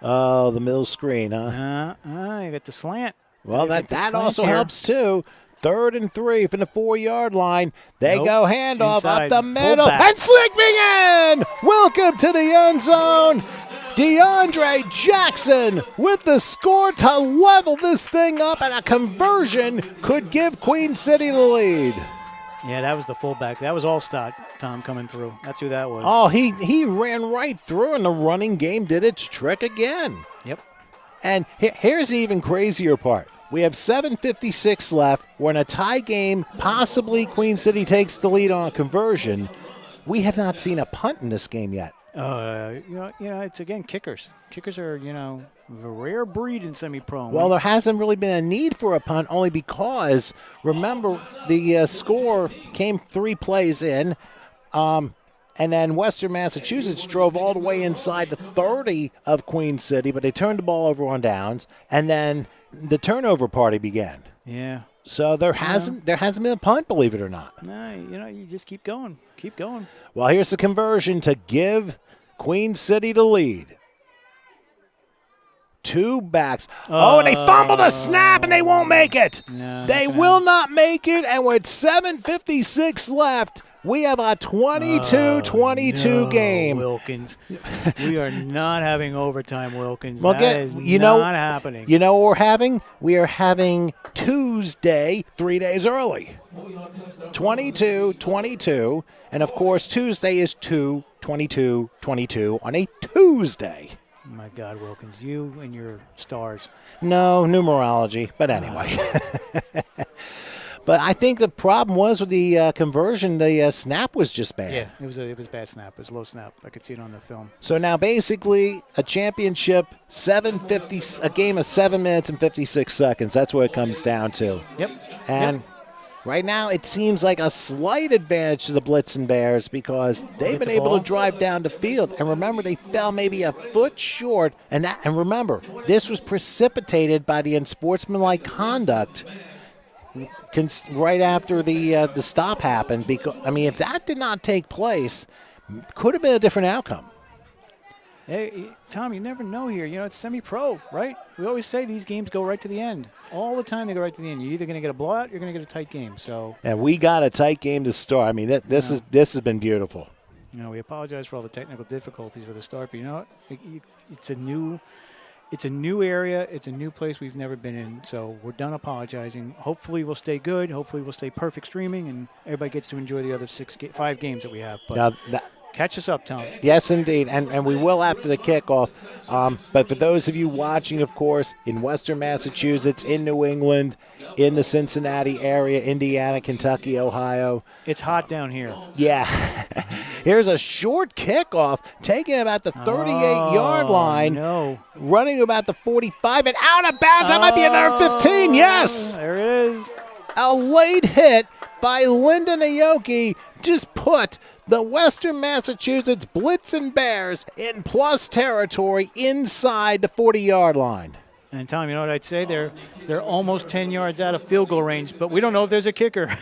Oh, the middle screen, huh? You got the slant. Well, that also helps too. 3rd and 3 from the 4-yard line. They go handoff Inside, up the middle, fullback. and slipping in. Welcome to the end zone. DeAndre Jackson with the score to level this thing up, and a conversion could give Queen City the lead. Yeah, that was the fullback. That was Allstott, Tom, coming through. That's who that was. Oh, he ran right through, and the running game did its trick again. Yep. And here's the even crazier part. We have 7:56 left. We're in a tie game. Possibly Queen City takes the lead on a conversion. We have not seen a punt in this game yet. It's again kickers. Kickers are, a rare breed in semi-pro. Well, there hasn't really been a need for a punt, only because, remember, the score came 3 plays in, and then Western Massachusetts drove all the way inside the 30 of Queen City, but they turned the ball over on downs, and then the turnover party began. Yeah. So there hasn't been a punt, believe it or not. No, you just keep going. Keep going. Well, here's the conversion to give Queen City the lead. 2 backs. And they fumbled a snap, and they won't make it. No, they will not make it, and with 7:56 left, we have a 22-22 game. Wilkins. We are not having overtime, Wilkins. Well, that is not happening. You know what we're having? We are having Tuesday 3 days early. 22-22. And, of course, Tuesday is 2 22-22 on a Tuesday. My God, Wilkins, you and your stars. No, numerology, but anyway. But I think the problem was with the conversion, the snap was just bad. Yeah, it was a bad snap. It was a low snap. I could see it on the film. So now basically a championship, a game of 7 minutes and 56 seconds. That's what it comes down to. Yep. And right now it seems like a slight advantage to the Blitzen Bears because they've been able to drive down the field. And remember, they fell maybe a foot short. And remember, this was precipitated by the unsportsmanlike conduct right after the stop happened. Because if that did not take place, could have been a different outcome. Hey, Tom, you never know here. It's semi-pro, right? We always say these games go right to the end. All the time they go right to the end. You're either going to get a blowout or you're going to get a tight game. So. And we got a tight game to start. This has been beautiful. We apologize for all the technical difficulties with the start, but you know what? It's a new area. It's a new place we've never been in. So we're done apologizing. Hopefully we'll stay good. Hopefully we'll stay perfect streaming, and everybody gets to enjoy the other 5 games that we have. But catch us up, Tom. Yes, indeed, and we will after the kickoff. But for those of you watching, of course, in Western Massachusetts, in New England, in the Cincinnati area, Indiana, Kentucky, Ohio. It's hot down here. Yeah. Here's a short kickoff, taking about the 38-yard line, running about the 45, and out of bounds. That might be another 15. Yes. There it is. A late hit by Lyndon Aoki just put the Western Massachusetts Blitzen Bears in plus territory inside the 40-yard line. And Tom, you know what I'd say? They're almost 10 yards out of field goal range, but we don't know if there's a kicker.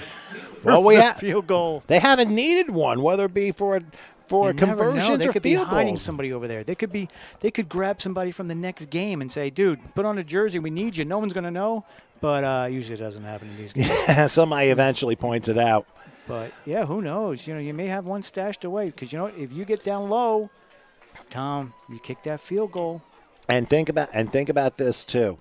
Well, we have field goal. They haven't needed one, whether it be for conversions they or could field be hiding goals. somebody over there. They could grab somebody from the next game and say, "Dude, put on a jersey. We need you." No one's going to know, but usually it doesn't happen in these games. Yeah, somebody eventually points it out. But yeah, who knows? You may have one stashed away because if you get down low, Tom, you kick that field goal. And think about this too.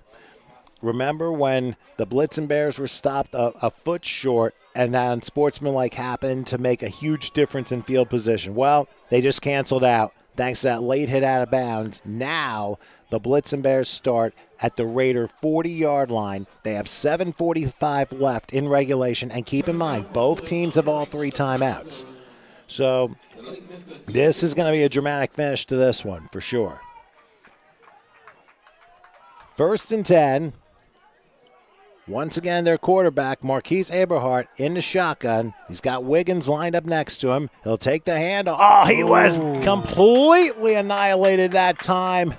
Remember when the Blitzen Bears were stopped a foot short and that unsportsmanlike happened to make a huge difference in field position? Well, they just canceled out thanks to that late hit out of bounds. Now the Blitzen Bears start at the Raider 40-yard line. They have 7:45 left in regulation. And keep in mind, both teams have all 3 timeouts. So this is going to be a dramatic finish to this one for sure. 1st and 10. Once again, their quarterback, Marquise Eberhardt, in the shotgun. He's got Wiggins lined up next to him. He'll take the handoff. Oh, he was completely annihilated that time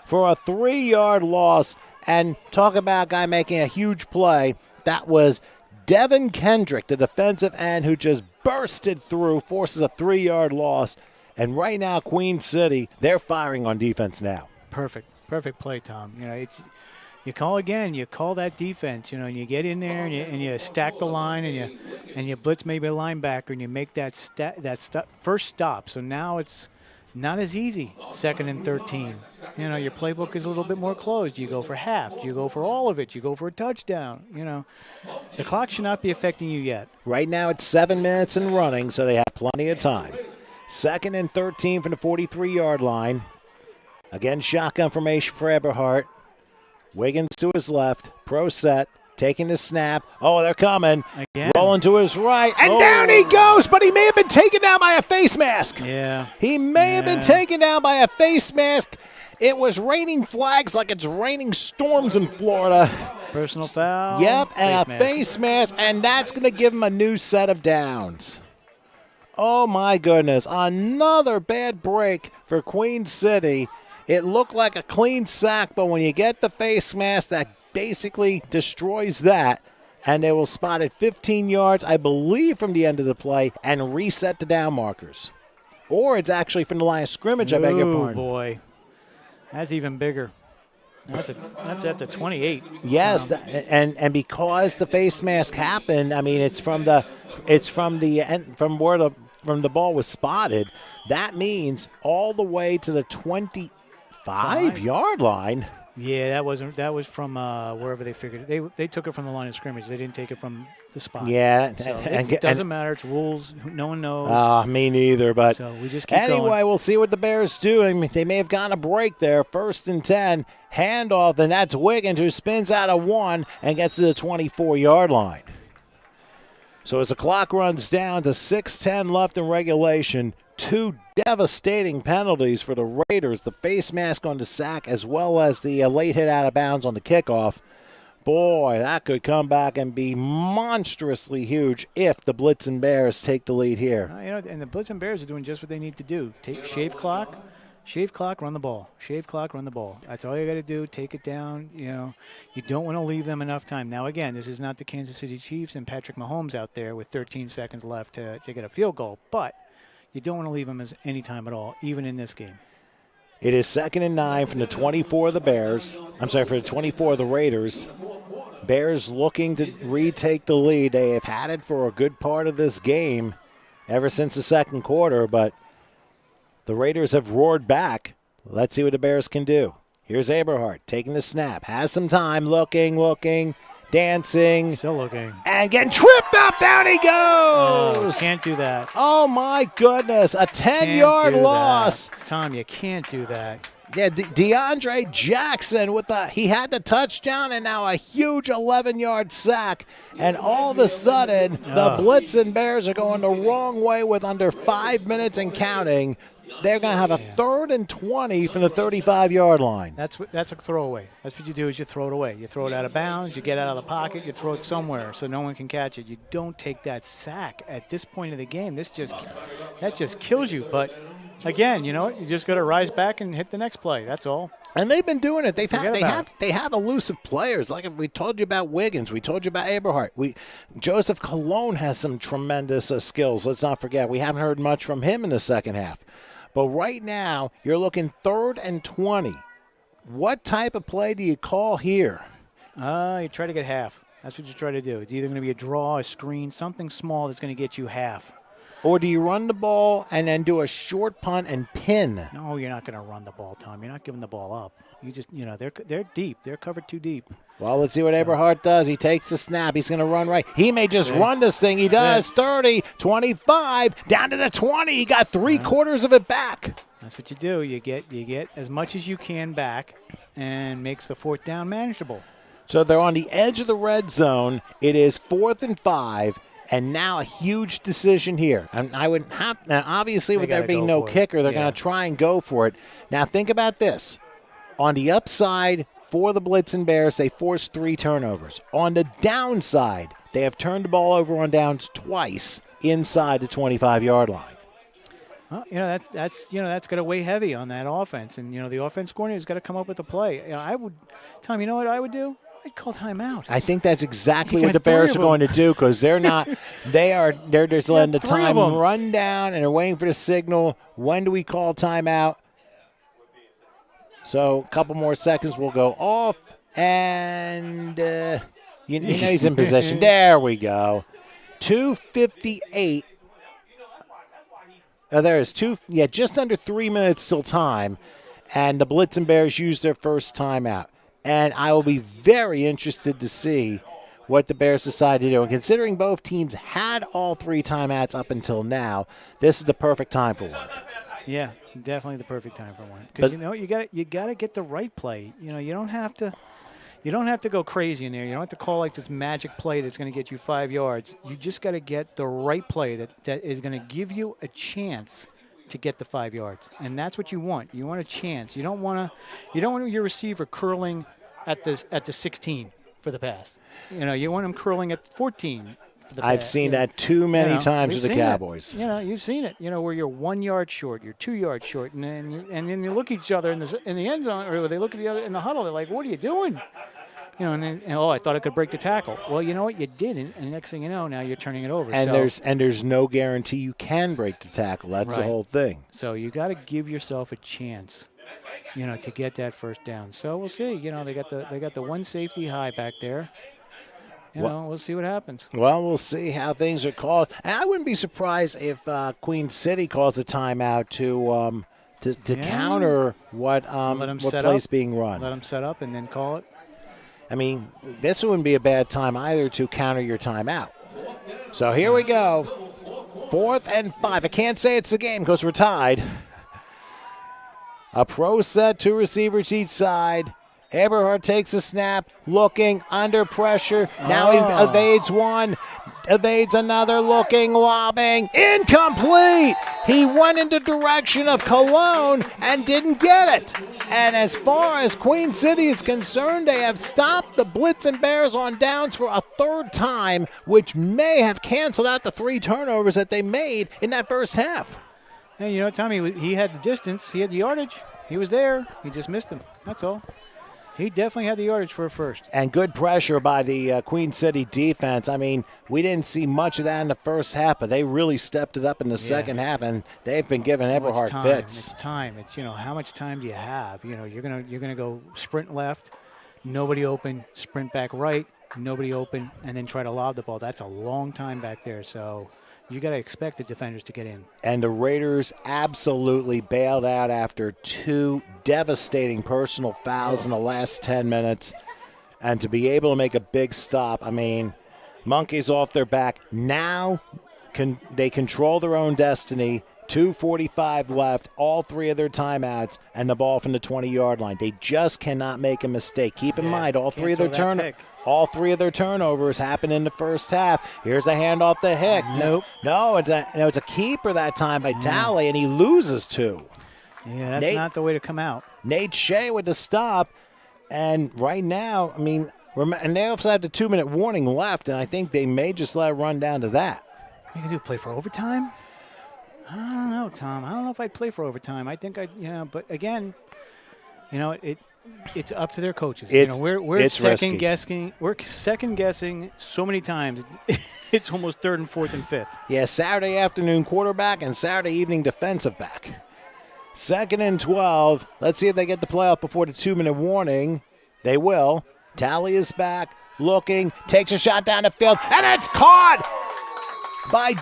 for a 3-yard loss. And talk about a guy making a huge play. That was Devin Kendrick, the defensive end, who just bursted through, forces a 3-yard loss. And right now, Queen City, they're firing on defense now. Perfect play, Tom. You call again. You call that defense. And you get in there and you stack the line and you blitz maybe a linebacker and you make that first stop. So now it's not as easy. 2nd and 13. Your playbook is a little bit more closed. Do you go for half? Do you go for all of it? Do you go for a touchdown? The clock should not be affecting you yet. Right now it's 7 minutes and running, so they have plenty of time. 2nd and 13 from the 43-yard line. Again, shotgun formation for Eberhardt. Wiggins to his left. Pro set. Taking the snap. Oh, they're coming. Again. Rolling to his right. And down he goes, but he may have been taken down by a face mask. Yeah. He may have been taken down by a face mask. It was raining flags like it's raining storms in Florida. Personal foul. Yep, and face mask, and that's going to give him a new set of downs. Oh, my goodness. Another bad break for Queen City. It looked like a clean sack, but when you get the face mask, that basically destroys that. And they will spot it 15 yards, I believe, from the end of the play and reset the down markers. Or it's actually from the line of scrimmage, I beg your pardon. Oh, boy. That's even bigger. That's at the 28. Yes, and because the face mask happened, it's from the ball was spotted. That means all the way to the 25-yard line. Yeah, that was from wherever they figured it. They took it from the line of scrimmage. They didn't take it from the spot. Yeah. So it doesn't matter. It's rules. No one knows. Me neither, but So we just keep anyway, going. we'll see what the Bears do. I mean, they may have gotten a break there. 1st and 10, handoff, and that's Wiggins who spins out of 1 and gets to the 24-yard line. So as the clock runs down to 6:10 left in regulation, 2 devastating penalties for the Raiders, the face mask on the sack as well as the late hit out of bounds on the kickoff. Boy, that could come back and be monstrously huge if the Blitzing Bears take the lead here. And the Blitzing Bears are doing just what they need to do. Shave clock, run the ball. Shave clock, run the ball. That's all you got to do. Take it down. You don't want to leave them enough time. Now, again, this is not the Kansas City Chiefs and Patrick Mahomes out there with 13 seconds left to get a field goal, but you don't want to leave them any time at all, even in this game. It is 2nd and 9 from the 24 of the Bears. I'm sorry, for the 24 of the Raiders. Bears looking to retake the lead. They have had it for a good part of this game ever since the second quarter, but the Raiders have roared back. Let's see what the Bears can do. Here's Eberhardt taking the snap. Has some time, looking, dancing. Still looking. And getting tripped up. Down he goes. Can't do that. Oh, my goodness. A 10-yard loss. Tom, you can't do that. Yeah, DeAndre Jackson he had the touchdown and now a huge 11-yard sack. And all of a sudden, the Blitzing Bears are going the wrong way with under 5 minutes and counting. They're going to have a 3rd and 20 from the 35-yard line. That's a throwaway. That's what you do is you throw it away. You throw it out of bounds, you get out of the pocket, you throw it somewhere so no one can catch it. You don't take that sack at this point of the game. That just kills you. But again, you just got to rise back and hit the next play. That's all. And they've been doing it. They have elusive players. Like we told you about Wiggins. We told you about Eberhardt. Joseph Cologne has some tremendous skills. Let's not forget. We haven't heard much from him in the second half. But right now, you're looking 3rd and 20. What type of play do you call here? You try to get half. That's what you try to do. It's either going to be a draw, a screen, something small that's going to get you half. Or do you run the ball and then do a short punt and pin? No, you're not going to run the ball, Tom. You're not giving the ball up. You just, they're deep. They're covered too deep. Well, let's see what Eberhardt does. He takes the snap. He's going to run right. He may just run this thing. He does. 30, 25, down to the 20. He got 3/4 of it back. That's what you do. You get as much as you can back and makes the 4th down manageable. So they're on the edge of the red zone. It is 4th and 5. And now a huge decision here. And I would have now obviously with there being no kicker, they're going to try and go for it. Now think about this. On the upside for the Blitzing Bears, they forced 3 turnovers. On the downside, they have turned the ball over on downs twice inside the 25-yard line. Well, that's got to weigh heavy on that offense, and the offense coordinator has got to come up with a play. Tom, you know what I would do? I'd call timeout. I think that's exactly what the Bears are going to do because they're just letting the time run down and they're waiting for the signal. When do we call timeout? So a couple more seconds will go off, and he's in position. There we go. 2:58. There is just under 3 minutes till time, and the Blitzing Bears use their first timeout. And I will be very interested to see what the Bears decide to do. And considering both teams had all 3 timeouts up until now, this is the perfect time for one. Yeah, definitely the perfect time for one. Because you got to get the right play. You don't have to go crazy in there. You don't have to call like this magic play that's going to get you 5 yards. You just got to get the right play that is going to give you a chance to get the 5 yards, and that's what you want. You want a chance. You don't want your receiver curling at the 16 for the pass. You want him curling at 14 for the pass. I've seen that too many times with the Cowboys. You've seen it. Where you're 1 yard short, you're 2 yards short, and then you look at each other in the end zone, or they look at the other in the huddle. They're like, "What are you doing?" I thought I could break the tackle. Well, you know what? You didn't, and next thing you know, now you're turning it over. And there's no guarantee you can break the tackle. That's the whole thing. So you got to give yourself a chance, to get that first down. So we'll see. They got the one safety high back there. We'll see what happens. Well, we'll see how things are called. And I wouldn't be surprised if Queen City calls a timeout to counter what play's being run. Let them set up and then call it. I mean, this wouldn't be a bad time either to counter your timeout. So here we go. 4th and 5. I can't say it's the game because we're tied. A pro set, 2 receivers each side. Eberhard takes a snap, looking, under pressure. Now he evades one, evades another, looking, lobbing. Incomplete! He went in the direction of Cologne and didn't get it. And as far as Queen City is concerned, they have stopped the Blitz and Bears on downs for a 3rd time, which may have canceled out the 3 turnovers that they made in that first half. Hey, you know, Tommy, he had the distance. He had the yardage. He was there. He just missed him. That's all. He definitely had the yardage for a first. And good pressure by the Queen City defense. I mean, we didn't see much of that in the first half, but they really stepped it up in the second half, and they've been giving Eberhard fits. It's time. It's, you know, how much time do you have? You know, you're gonna go sprint left, nobody open, sprint back right, nobody open, and then try to lob the ball. That's a long time back there. So you got to expect the defenders to get in. And the Raiders absolutely bailed out after 2 devastating personal fouls in the last 10 minutes. And to be able to make a big stop, I mean, monkeys off their back. Now they control their own destiny. 2:45 left, all 3 of their timeouts, and the ball from the 20-yard line. They just cannot make a mistake. Keep in mind, all 3 of their turnovers happened in the first half. Here's a handoff to Hick. Nope. No, it's a keeper that time by Talley, and he loses 2. Yeah, that's not the way to come out. Nate Shea with the stop, and right now, I mean, and they also have the 2-minute warning left, and I think they may just let it run down to that. What are you going to do, play for overtime? I don't know, Tom. I don't know if I'd play for overtime. I think but again, you know, it's up to their coaches. We're second guessing. We're second guessing so many times. It's almost 3rd and 4th and 5th. Yeah, Saturday afternoon quarterback and Saturday evening defensive back. 2nd and 12. Let's see if they get the playoff before the 2-minute warning. They will. Talley is back, looking, takes a shot down the field, and it's caught by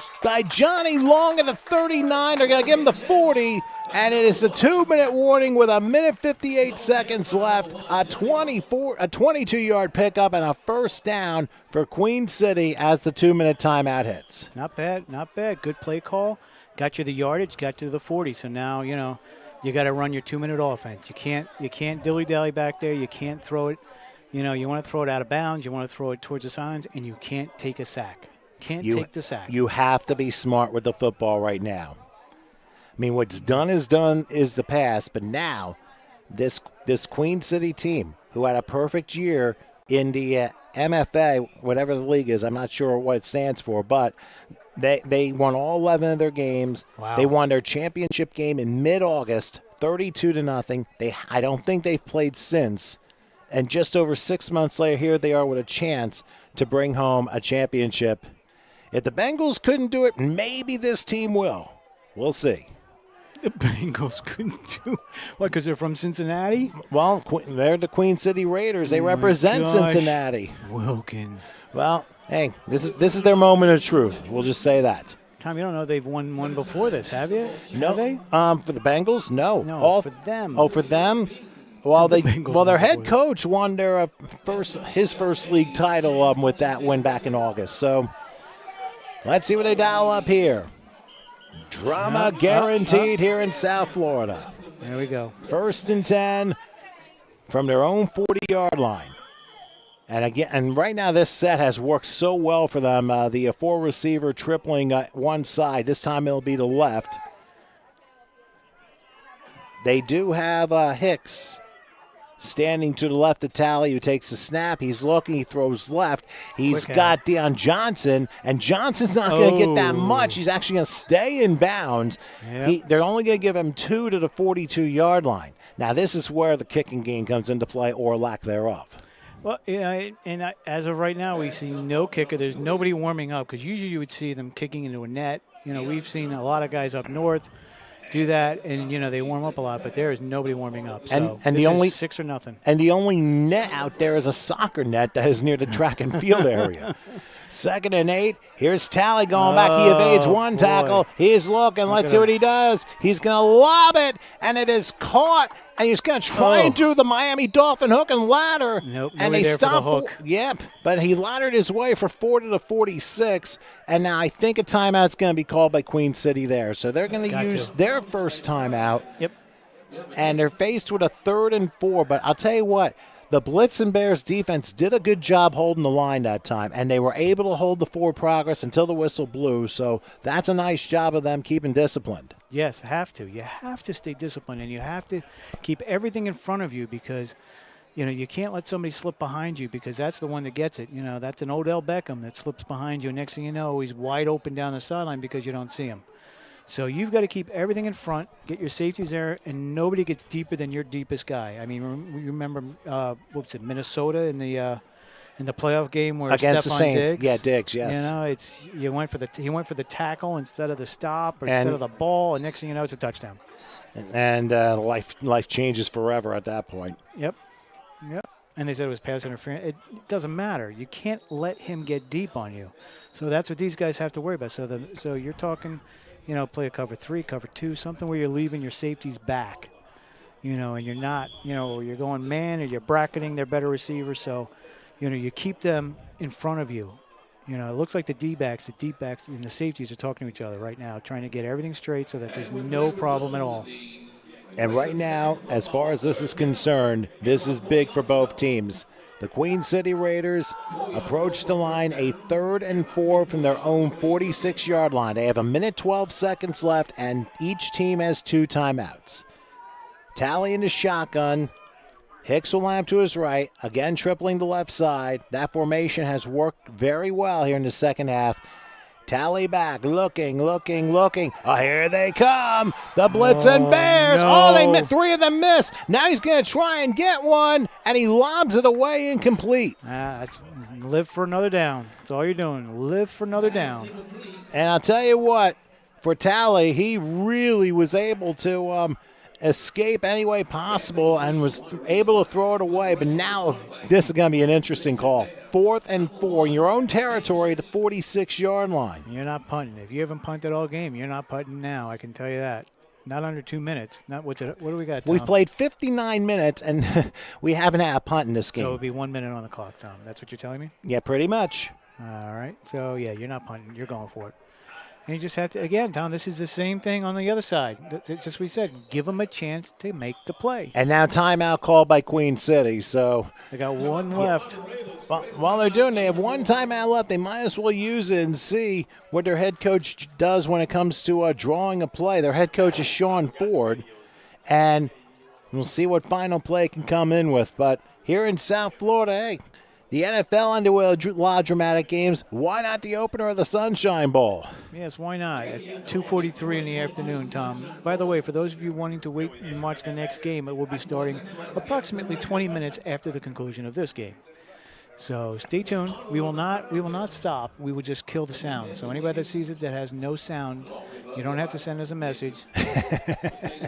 Johnny Long at the 39. They're going to give him the 40, and it is a 2-minute warning with 1:58 seconds left. A 22-yard pickup and a first down for Queen City as the 2-minute timeout hits. Not bad, not bad. Good play call. Got you the yardage, got you to the 40. So now, you know, you got to run your 2-minute offense. You can't dilly-dally back there. You can't throw it. You know, you want to throw it out of bounds. You want to throw it towards the signs, and you can't take a sack. Take the sack. You have to be smart with the football right now. I mean, what's done is the past, but now this Queen City team, who had a perfect year in the MFA, whatever the league is, I'm not sure what it stands for, but they won all 11 of their games. Wow. They won their championship game in mid-August, 32-0. I don't think they've played since. And just over 6 months later, here they are with a chance to bring home a championship. If the Bengals couldn't do it, maybe this team will. We'll see. The Bengals couldn't do what? Because they're from Cincinnati? Well, they're the Queen City Raiders. They represent Cincinnati. Wilkins. Well, hey, this is their moment of truth. We'll just say that. Tom, you don't know they've won one before this, have you? No. Have they? For the Bengals, no. No, for them. Oh, for them. Well, their head coach won his first league title with that win back in August. So let's see what they dial up here. Drama guaranteed here in South Florida. There we go. 1st and 10 from their own 40-yard line. And right now this set has worked so well for them. The 4-receiver tripling one side. This time it'll be the left. They do have Hicks standing to the left of Talley, who takes the snap. He's looking. He throws left. He's got Deion Johnson, and Johnson's not going to get that much. He's actually going to stay in bounds. Yep. They're only going to give him 2 to the 42-yard line. Now, this is where the kicking game comes into play, or lack thereof. Well, and as of right now, we see no kicker. There's nobody warming up, because usually you would see them kicking into a net. You know, we've seen a lot of guys up north do that, and they warm up a lot, but there is nobody warming up. So and this the only is 6 or nothing. And the only net out there is a soccer net that is near the track and field area. 2nd and 8. Here's Tally going back. He evades one tackle. He's looking. Let's see what he does. He's going to lob it, and it is caught. And he's going to try and do the Miami Dolphin hook and ladder. Nope, and they there stop. for the hook. Yep, but he laddered his way for 40 to 46. And now I think a timeout's going to be called by Queen City there. So they're going to use their first timeout. Yep. And they're faced with a 3rd and 4. But I'll tell you what, the Blitzen Bears defense did a good job holding the line that time. And they were able to hold the forward progress until the whistle blew. So that's a nice job of them keeping disciplined. Yes, have to. You have to stay disciplined, and you have to keep everything in front of you because, you can't let somebody slip behind you because that's the one that gets it. That's an Odell Beckham that slips behind you. Next thing you know, he's wide open down the sideline because you don't see him. So you've got to keep everything in front, get your safeties there, and nobody gets deeper than your deepest guy. I mean, we remember, Minnesota in the playoff game where against the Saints. Diggs, Yeah, Diggs, yes. he went for the tackle instead of the stop or instead of the ball, and next thing you know, it's a touchdown. And life changes forever at that point. Yep. And they said it was pass interference. It doesn't matter. You can't let him get deep on you. So that's what these guys have to worry about. So you're talking, play a cover 3, cover 2, something where you're leaving your safeties back, and you're not, you're going man or you're bracketing their better receivers. So, you keep them in front of you. It looks like the D-backs and the safeties are talking to each other right now, trying to get everything straight so that there's no problem at all. And right now, as far as this is concerned, this is big for both teams. The Queen City Raiders approach the line a 3rd and 4 from their own 46-yard line. They have 1:12 seconds left, and each team has 2 timeouts. Tally in the shotgun. Hicks will line up to his right, again tripling the left side. That formation has worked very well here in the second half. Tally back, looking. Oh, here they come. The Blitzen Bears. No. They 3 of them miss. Now he's going to try and get one, and he lobs it away incomplete. That's live for another down. That's all you're doing. Live for another down. And I'll tell you what, for Tally, he really was able to escape any way possible and was able to throw it away. But now this is going to be an interesting call. 4th and 4 in your own territory at the 46-yard line. You're not punting. If you haven't punted all game, you're not punting now. I can tell you that. Not under 2 minutes. What do we got, Tom? We've played 59 minutes, and we haven't had a punt in this game. So it would be 1 minute on the clock, Tom. That's what you're telling me? Yeah, pretty much. All right. So, yeah, you're not punting. You're going for it. And you just have to, again, Tom, this is the same thing on the other side. Just we said, give them a chance to make the play. And now timeout called by Queen City. So They got one left. Well, while they're doing, they have 1 timeout left. They might as well use it and see what their head coach does when it comes to drawing a play. Their head coach is Sean Ford, and we'll see what final play can come in with. But here in South Florida, hey, the NFL underway a lot of dramatic games. Why not the opener of the Sunshine Bowl? Yes, why not? At 2:43 in the afternoon, Tom. By the way, for those of you wanting to wait and watch the next game, it will be starting approximately 20 minutes after the conclusion of this game. So stay tuned. We will not stop. We will just kill the sound. So anybody that sees it that has no sound, you don't have to send us a message.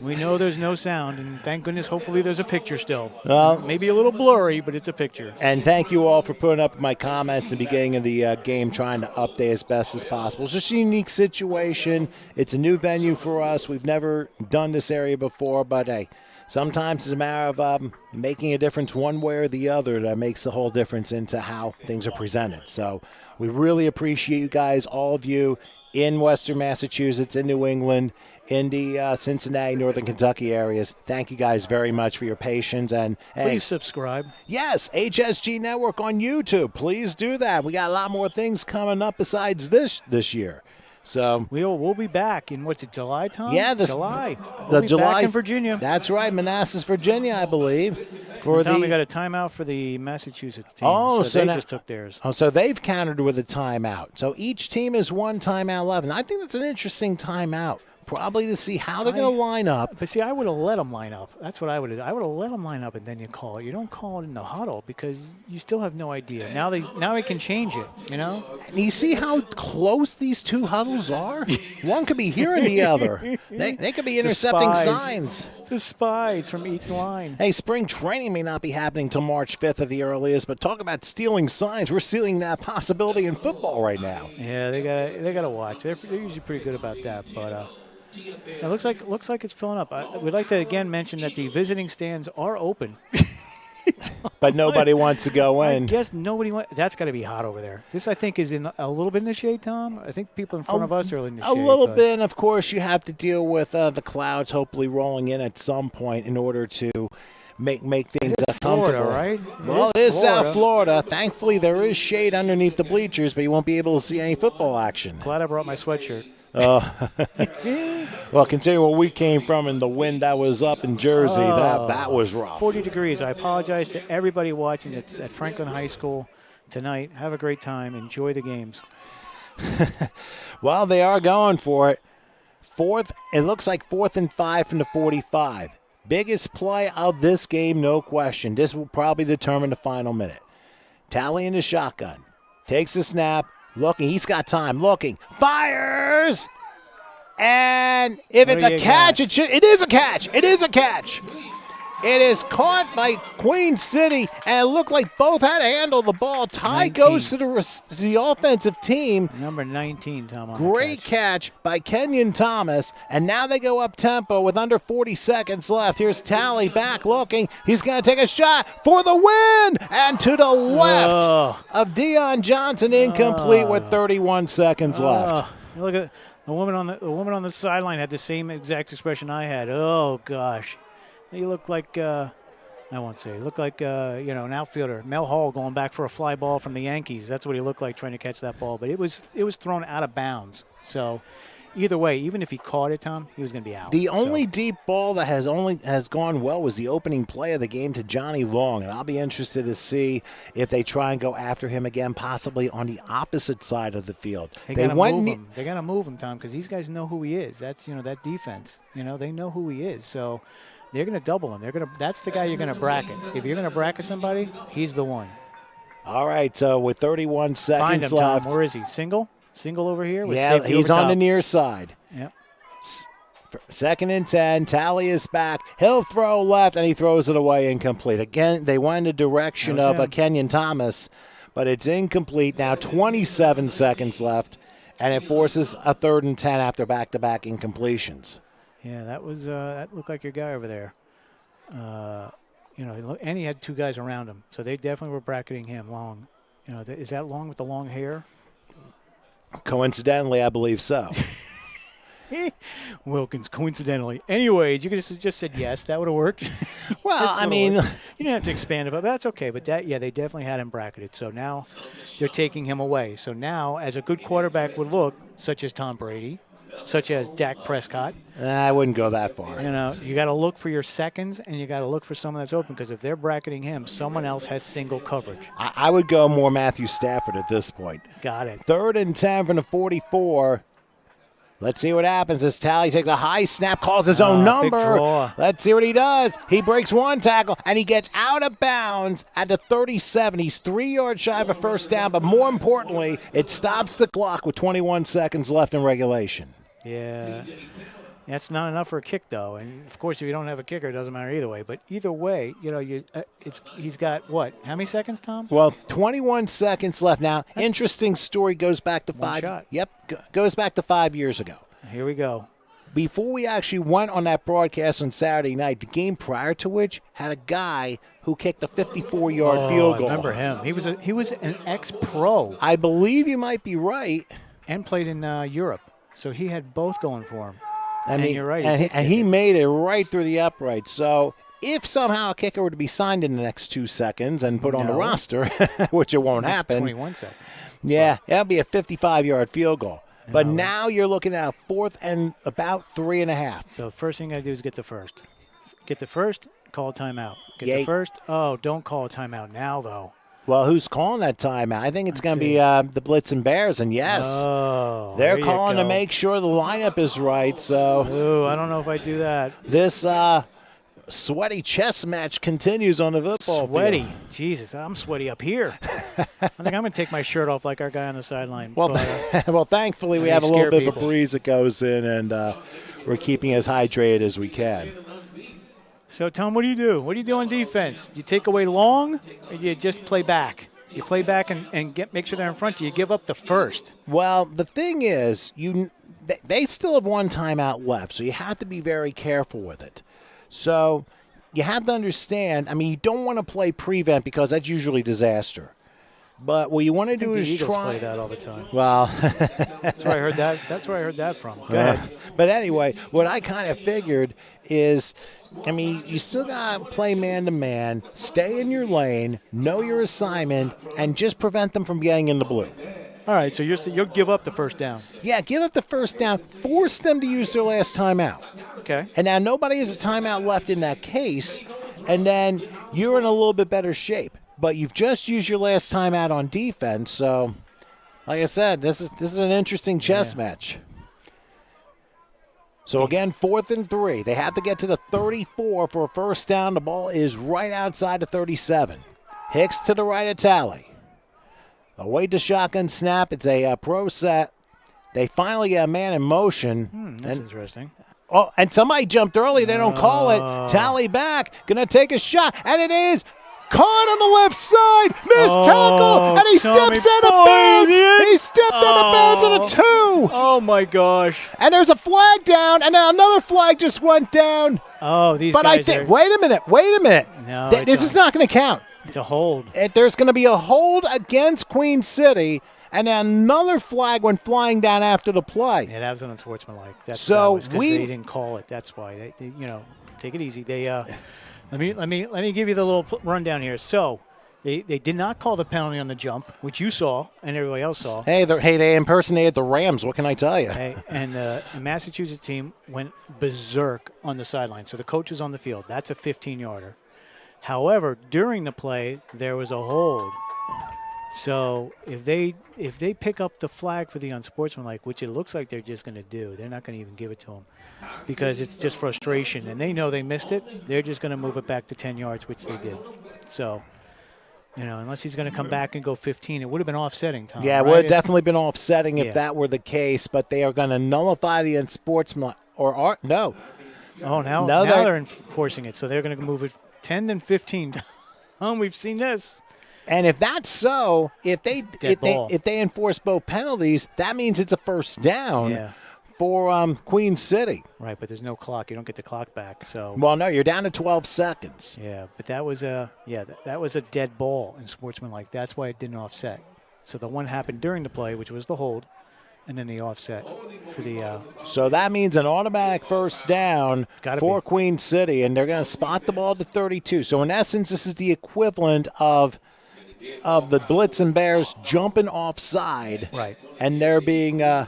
We know there's no sound, and thank goodness, hopefully there's a picture still. Well, maybe a little blurry, but it's a picture. And thank you all for putting up my comments at the beginning of the game, trying to update as best as possible. It's just a unique situation. It's a new venue for us. We've never done this area before, but hey, sometimes it's a matter of making a difference one way or the other that makes the whole difference into how things are presented. So we really appreciate you guys, all of you in Western Massachusetts, in New England, in the Cincinnati, Northern Kentucky areas. Thank you guys very much for your patience. And please subscribe. Yes, HSG Network on YouTube. Please do that. We got a lot more things coming up besides this year. So we'll be back in July, Tom? Yeah, July. We'll be July back in Virginia. That's right, Manassas, Virginia, I believe. Tom, we got a timeout for the Massachusetts team. So they just took theirs. Oh, so they've countered with a timeout. So each team is 1 timeout left, and I think that's an interesting timeout. Probably to see how they're going to line up. But see, I would have let them line up. That's what I would have. I would have let them line up, and then you call it. You don't call it in the huddle because you still have no idea. Now they can change it. And you see how close these two huddles are. One could be hearing the other. They could be intercepting signs. The spies from each line. Hey, spring training may not be happening till March 5th at the earliest, but talk about stealing signs. We're stealing that possibility in football right now. Yeah, they got to watch. They're usually pretty good about that, but it looks like it's filling up. We'd like to again mention that the visiting stands are open. But nobody wants to go in. I guess nobody wants. That's got to be hot over there. This, I think, is in a little bit in the shade, Tom. I think people in front of us are in the shade. A little bit, and of course, you have to deal with the clouds hopefully rolling in at some point in order to make things comfortable. Florida, right? Well, it is South Florida. Thankfully, there is shade underneath the bleachers, but you won't be able to see any football action. Glad I brought my sweatshirt. Well, considering where we came from and the wind that was up in Jersey, that was rough. 40 degrees. I apologize to everybody watching. It's at Franklin High School tonight. Have a great time. Enjoy the games. Well, they are going for it. It looks like 4th and 5 from the 45. Biggest play of this game, no question. This will probably determine the final minute. Tally in the shotgun. Takes the snap. Looking. He's got time. Looking. Fires! And if it's a catch, it is a catch. It is a catch. It is caught by Queen City, and it looked like both had to handle the ball. Tie 19. goes to the offensive team. Number 19, Tom. Great catch by Kenyon Thomas, and now they go up tempo with under 40 seconds left. Here's Tally back looking. He's going to take a shot for the win, and to the left of Dion Johnson, incomplete with 31 seconds left. Look at the woman on the sideline had the same exact expression I had. Oh gosh. You look like, I won't say, look like, an outfielder, Mel Hall going back for a fly ball from the Yankees. That's what he looked like trying to catch that ball. But it was thrown out of bounds. So either way, even if he caught it, Tom, he was going to be out. The only deep ball that has gone well was the opening play of the game to Johnny Long, and I'll be interested to see if they try and go after him again, possibly on the opposite side of the field. They got to move him, Tom, because these guys know who he is. That's that defense. They know who he is. So they're going to double him. That's the guy you're going to bracket. If you're going to bracket somebody, he's the one. All right, so with 31 seconds Find him, left. Tom. Where is he? Single over here? With yeah, he's on the near side. Yep. 2nd and 10. Tally is back. He'll throw left, and he throws it away incomplete. Again, they went in the direction of Kenyon Thomas, but it's incomplete. Now 27 seconds left, and it forces a 3rd and 10 after back-to-back incompletions. Yeah, that looked like your guy over there. And he had 2 guys around him, so they definitely were bracketing him. Long. Is that Long with the long hair? Coincidentally, I believe so. Wilkins, coincidentally. Anyways, you could have just said yes. That would have worked. Well, I mean, you didn't have to expand it, but that's okay. But they definitely had him bracketed. So now they're taking him away. So now, as a good quarterback would look, such as Tom Brady, such as Dak Prescott. I wouldn't go that far. You got to look for your seconds, and you got to look for someone that's open, because if they're bracketing him, someone else has single coverage. I would go more Matthew Stafford at this point. Got it. 3rd and 10 from the 44. Let's see what happens as Tally takes a high snap, calls his own number. Big draw. Let's see what he does. He breaks one tackle, and he gets out of bounds at the 37. He's 3 yards shy of a first down, but more importantly, it stops the clock with 21 seconds left in regulation. Yeah. That's not enough for a kick, though. And, of course, if you don't have a kicker, it doesn't matter either way. But either way, he's got what? How many seconds, Tom? Well, 21 seconds left. Now, interesting story goes back to One shot. Yep, goes back to 5 years ago. Here we go. Before we actually went on that broadcast on Saturday night, the game prior to which had a guy who kicked a 54-yard field goal. I remember him. He was an ex-pro. I believe you might be right. And played in Europe. So he had both going for him. You're right. And he made it right through the upright. So if somehow a kicker were to be signed in the next 2 seconds and put on the roster, which it won't happen. 21 seconds. Yeah, that'll be a 55-yard field goal. But now you're looking at 4th and about 3.5. So first thing I do is get the first. Get the first, call a timeout. Get the first. Oh, don't call a timeout now, though. Well, who's calling that timeout? I think it's going to be the Blitz and Bears, and yes, they're calling to make sure the lineup is right. So, I don't know if I do that. This sweaty chess match continues on the football field. Jesus, I'm sweaty up here. I think I'm going to take my shirt off like our guy on the sideline. Well, well, thankfully we have a little bit of a breeze that goes in, and we're keeping as hydrated as we can. So, Tom, what do you do? What do you do on defense? Do you take away long, or do you just play back? You play back and make sure they're in front. Do you give up the first? Well, the thing is, they still have one timeout left, so you have to be very careful with it. So you have to understand, I mean, you don't want to play prevent because that's usually disaster. But what you want to do is Eagles try. play that all the time. Well, that's where I heard that. That's where I heard that from. Go ahead. But anyway, what I kind of figured is, I mean, you still got to play man-to-man, stay in your lane, know your assignment, and just prevent them from getting in the blue. All right, so you'll give up the first down. Yeah, give up the first down. Force them to use their last timeout. Okay. And now nobody has a timeout left in that case, and then you're in a little bit better shape. But you've just used your last timeout on defense, so like I said, this is an interesting chess match. So again, 4th and 3. They have to get to the 34 for a first down. The ball is right outside the 37. Hicks to the right of Tally. Await the shotgun snap. It's a pro set. They finally get a man in motion. That's interesting. Oh, and somebody jumped early. They don't call it. Tally back. Going to take a shot, and it is caught on the left side, missed tackle, and he steps out of bounds. He stepped out of bounds at a 2. Oh my gosh! And there's a flag down, and now another flag just went down. Oh, these but guys I think. are... Wait a minute. No, this is not going to count. It's a hold. There's going to be a hold against Queen City, and then another flag went flying down after the play. Yeah, that was unsportsmanlike. So because they didn't call it. That's why they take it easy. They Let me give you the little rundown here. So they did not call the penalty on the jump, which you saw and everybody else saw. Hey, they impersonated the Rams. What can I tell you? Hey, and the Massachusetts team went berserk on the sideline. So the coach was on the field. That's a 15-yarder. However, during the play, there was a hold. So if they pick up the flag for the unsportsmanlike, which it looks like they're just going to do, they're not going to even give it to them because it's just frustration, and they know they missed it. They're just going to move it back to 10 yards, which they did. So, unless he's going to come back and go 15, it would have been offsetting, Tom. Yeah, it right? would have definitely been offsetting if that were the case, but they are going to nullify the unsportsmanlike no. Oh, now they're enforcing it, so they're going to move it 10 and 15. We've seen this. And if that's so, if they enforce both penalties, that means it's a first down for Queen City. Right, but there's no clock. You don't get the clock back. So well, no, you're down to 12 seconds. Yeah, but that was a dead ball in sportsmanlike. That's why it didn't offset. So the one happened during the play, which was the hold, and then the offset for the. So that means an automatic first down for Queen City, and they're going to spot the ball to 32. So in essence, this is the equivalent of the Blitzen Bears jumping offside, right? And there being an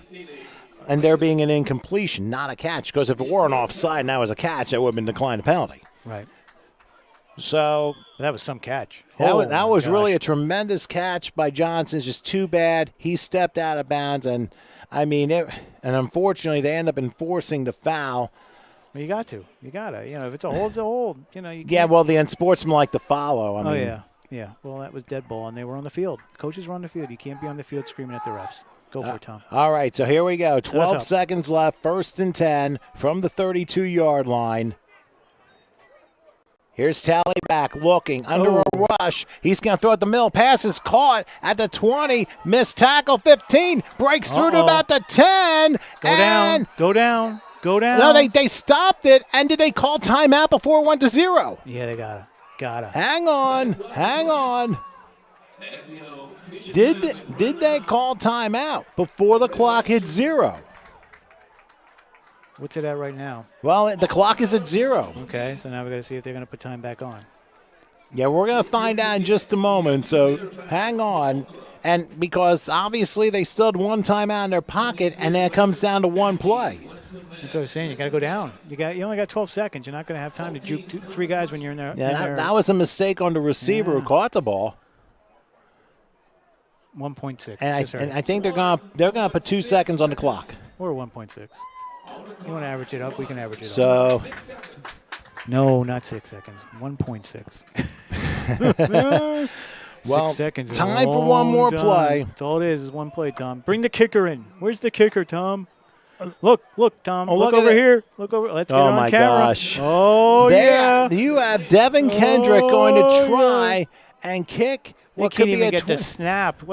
incompletion, not a catch. Because if it were an offside and that was a catch, that would have been declined a penalty. Right. So that was some catch. That was really a tremendous catch by Johnson. It's just too bad he stepped out of bounds, and I mean, and unfortunately they end up enforcing the foul. Well, you got to. If it's a hold, it's a hold. You can't. Yeah, well, the unsportsmanlike to follow. I mean, Yeah, well, that was dead ball, and they were on the field. Coaches were on the field. You can't be on the field screaming at the refs. Go for it, Tom. All right, so here we go. 12 seconds left, 1st and 10 from the 32-yard line. Here's Tally back looking under a rush. He's going to throw it the middle. Pass is caught at the 20. Missed tackle, 15. Breaks through to about the 10. Go down. No, they stopped it, and did they call timeout before it went to 0? Yeah, they got it. Hang on. Did they call timeout before the clock hit 0? What's it at right now? Well, the clock is at 0. Okay, so now we got to see if they're going to put time back on. Yeah, we're going to find out in just a moment, so hang on. And because obviously they still had one timeout in their pocket, and then it comes down to one play. That's what I was saying. You got to go down. You only got 12 seconds. You're not going to have time to juke 3 guys when you're in there. Yeah, that was a mistake on the receiver who caught the ball. 1.6. And I think they're gonna put 2 seconds on the clock. Or 1.6. You want to average it up? We can average it up. So. No, not 6 seconds. 1.6. Well, 6 seconds. Time for one more play. That's all it is one play, Tom. Bring the kicker in. Where's the kicker, Tom? Look, Tom. Oh, look look at over it. here. Look over. Let's get Oh, on my camera. gosh. Oh, There, yeah. you have Devin Kendrick going to Oh, try and kick They what can't could be even a get the 20. snap.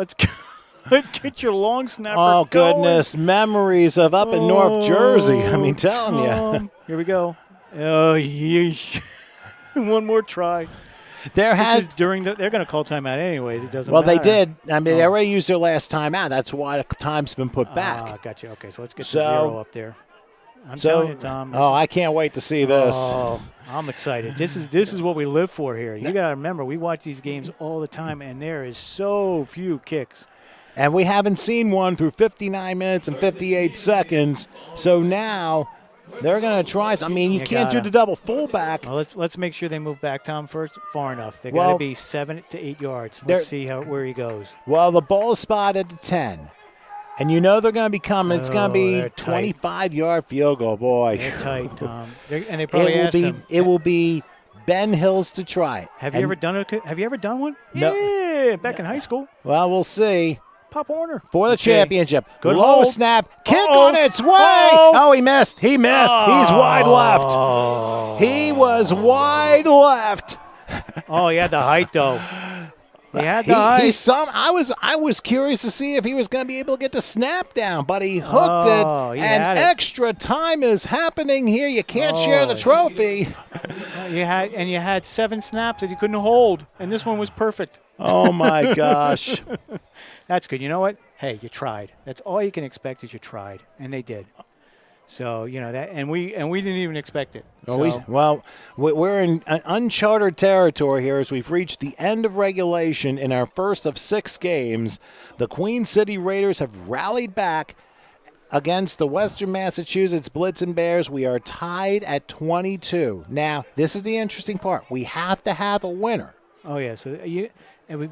Let's get your long snapper Oh, going. goodness. Memories of up in North Jersey. I mean, telling you. Tom. Here we go. Oh, yeesh. One more try. There This has is during the. They're going to call timeout anyways. It doesn't Well, matter. they did. I mean, they Oh. already used their last time out. That's why the time's been put back. Ah, gotcha. Okay, so let's get So- the 0 up there. I'm telling you, Tom. this oh, is- I can't wait to see this. Oh, I'm excited. This is what we live for here. You got to remember, we watch these games all the time, and there is so few kicks. And we haven't seen one through 59 minutes and 58 seconds. So now they're going to try. I mean, you can't do gotta. the double fullback. Well, let's make sure they move back, Tom, first far enough. They got Well, to be 7 to 8 yards. they're- Let's see where he goes. Well, the ball is spotted at the 10. And you know they're going to be coming. It's going to be they're tight. 25-yard field goal, boy. They're tight, Tom. And they probably asked him. It will be Ben Hills to try it. Have you ever done one? No. Yeah, back in high school. Well, we'll see. Pop Warner. For the Okay. championship. Good Low hold. snap. Kick Uh-oh. on its way. Uh-oh. Oh, he missed. He's wide left. Oh. He was wide left. Oh, he had the height, though. He had the height. I was curious to see if he was going to be able to get the snap down, but he hooked Oh, it. he And had it. extra time is happening here. You can't share the Oh. trophy. You had 7 snaps that you couldn't hold, and this one was perfect. Oh my gosh. That's good. You know what? Hey, you tried. That's all you can expect is you tried, and they did. So that, and we didn't even expect it. Well, we're in uncharted territory here as we've reached the end of regulation in our first of 6 games. The Queen City Raiders have rallied back against the Western Massachusetts Blitzen Bears. We are tied at 22. Now, this is the interesting part. We have to have a winner. Oh yeah. So the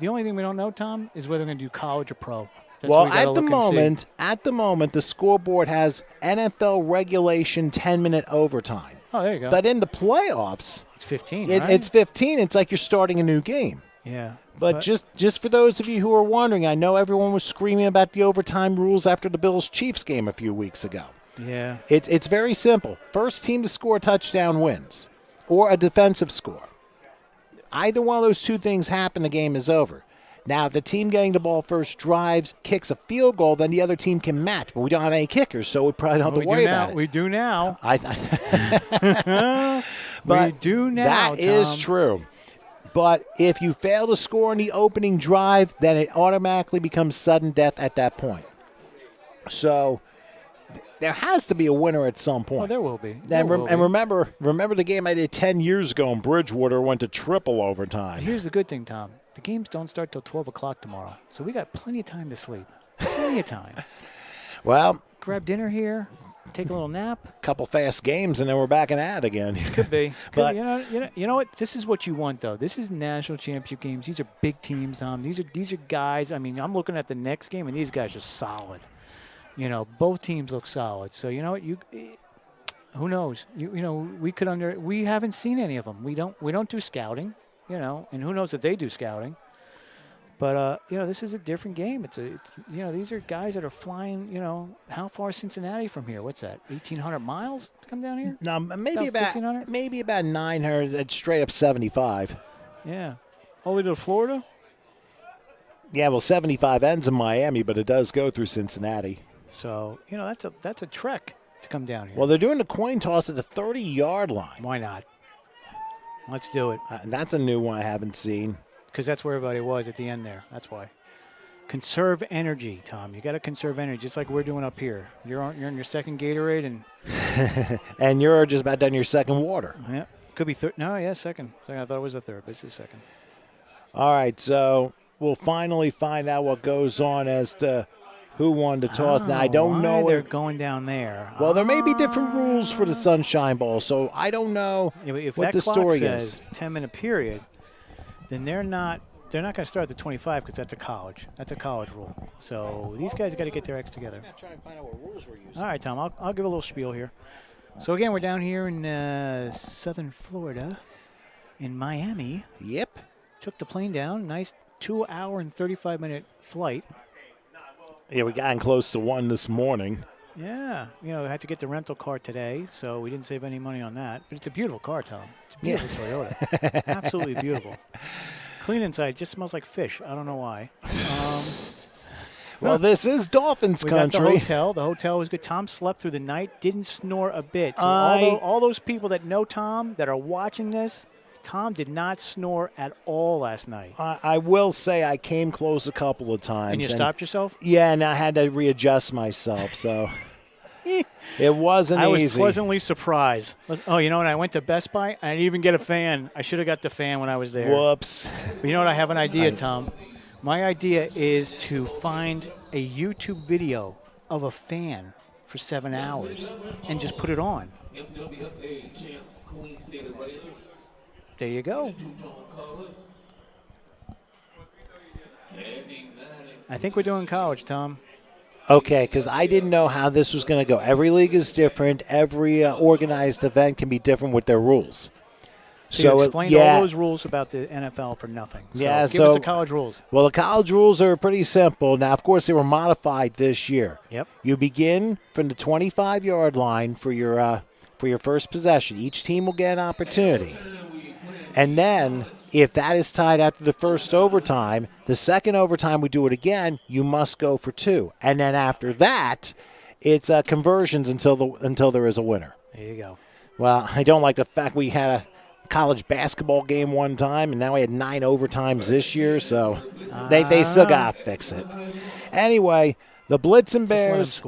only thing we don't know, Tom, is whether we're going to do college or pro. That's Well, what we gotta at the look and see. moment, the scoreboard has NFL regulation 10-minute overtime. Oh, there you go. But in the playoffs, It's 15. it, right? it's 15. It's like you're starting a new game. yeah. But just for those of you who are wondering, I know everyone was screaming about the overtime rules after the Bills-Chiefs game a few weeks ago. yeah. It's very simple. First team to score a touchdown wins, or a defensive score. Either one of those two things happen, the game is over. Now, if the team getting the ball first drives, kicks a field goal, then the other team can match. But we don't have any kickers, so we probably don't have to worry about it. We do now. But we do now. That is Tom. true. But if you fail to score in the opening drive, then it automatically becomes sudden death at that point. So there has to be a winner at some point. Oh, there will be. And remember the game I did 10 years ago in Bridgewater went to triple overtime. Here's the good thing, Tom. The games don't start till 12 o'clock tomorrow, so we got plenty of time to sleep. Plenty of time. Well, Grab dinner here, take a little nap. a couple fast games, and then we're back in ad again. Could be. But- You know what? This is what you want, though. This is national championship games. These are big teams, Tom. These are guys. I mean, I'm looking at the next game, and these guys are solid. Both teams look solid. So you know what? Who knows? We haven't seen any of them. We don't do scouting. And who knows if they do scouting. But this is a different game. These are guys that are flying. How far is Cincinnati from here? What's that? 1,800 miles to come down here? No, maybe About about 1,500? 900. It's straight up 75. Yeah. All the way to Florida. Yeah, well, 75 ends in Miami, but it does go through Cincinnati. So that's a trek to come down here. Well, they're doing the coin toss at the 30-yard line. Why not? Let's do it. That's a new one I haven't seen. Because that's where everybody was at the end there. That's why. Conserve energy, Tom. You got to conserve energy, just like we're doing up here. You're on your second Gatorade, and And you're just about done your second water. yeah, could be third. No, yeah, second. I thought it was a third, but it's a second. All right, so we'll finally find out what goes on as to who won the toss. Now, I don't know they're if going down there. well, there may be different rules for the Sunshine Bowl, so I don't know If what that the clock story says is. 10-minute period, then they're not going to start at the 25 because that's a college. That's a college rule. So these guys got to get their acts together. I'm trying to find out what rules we're using. All right, Tom, I'll give a little spiel here. So, again, we're down here in southern Florida, in Miami. Yep. Took the plane down. Nice 2-hour and 35-minute flight. Yeah, we got in close to 1 this morning. Yeah, I had to get the rental car today, so we didn't save any money on that. But it's a beautiful car, Tom. It's a beautiful Toyota. Absolutely beautiful. Clean inside, just smells like fish. I don't know why. Well, this is Dolphins country. We got the hotel. The hotel was good. Tom slept through the night, didn't snore a bit. So all those people that know Tom, that are watching this, Tom did not snore at all last night. I will say I came close a couple of times. And you stopped yourself? Yeah, and I had to readjust myself, so it wasn't easy. I was pleasantly surprised. Oh, when I went to Best Buy, I didn't even get a fan. I should have got the fan when I was there. Whoops. But you know what? I have an idea, Tom. My idea is to find a YouTube video of a fan for 7 hours and just put it on. There you go. I think we're doing college, Tom. Okay, because I didn't know how this was going to go. Every league is different. Every organized event can be different with their rules. So you explained all those rules about the NFL for nothing. So give us the college rules. Well, the college rules are pretty simple. Now, of course, they were modified this year. Yep. You begin from the 25-yard line for your first possession. Each team will get an opportunity. And then, if that is tied after the first overtime, the second overtime we do it again, you must go for 2. And then after that, it's conversions until there is a winner. There you go. Well, I don't like the fact we had a college basketball game one time, and now we had 9 overtimes this year, so they still got to fix it. Anyway, the Blitzen Bears,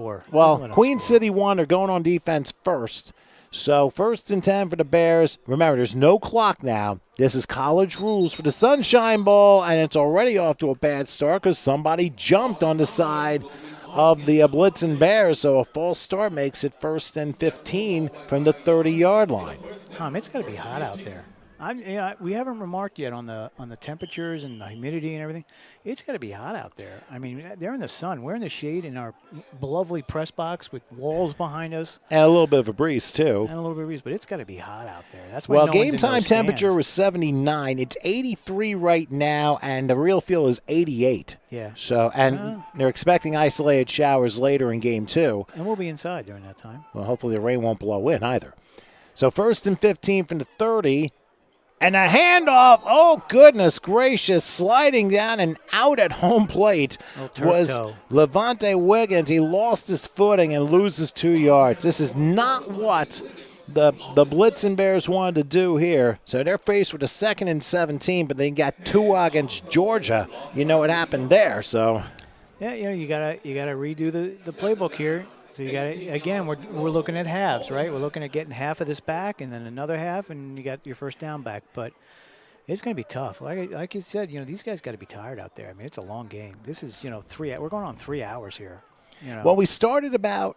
Queen City won. They're going on defense first. So 1st and 10 for the Bears. Remember, there's no clock now. This is college rules for the Sunshine Bowl, and it's already off to a bad start because somebody jumped on the side of the Blitzen Bears, so a false start makes it 1st and 15 from the 30-yard line. Tom, it's got to be hot out there. We haven't remarked yet on the temperatures and the humidity and everything. It's got to be hot out there. I mean, they're in the sun. We're in the shade in our lovely press box with walls behind us. And a little bit of a breeze, too. And a little bit of breeze, but it's got to be hot out there. That's why game time temperature was 79. It's 83 right now, and the real feel is 88. Yeah. So, and they're expecting isolated showers later in game 2. And we'll be inside during that time. Well, hopefully the rain won't blow in either. So 1st and 15 from the 30. And a handoff, oh, goodness gracious, sliding down and out at home plate was Levante Wiggins. He lost his footing and loses 2 yards. This is not what the Blitzen Bears wanted to do here. So they're faced with a 2nd and 17, but they got 2 against Georgia. You know what happened there, so. Yeah, you gotta redo the playbook here. So you got again. We're looking at halves, right? We're looking at getting half of this back, and then another half, and you got your first down back. But it's going to be tough. Like you said, these guys got to be tired out there. I mean, it's a long game. This is 3. We're going on 3 hours here. Well, we started about,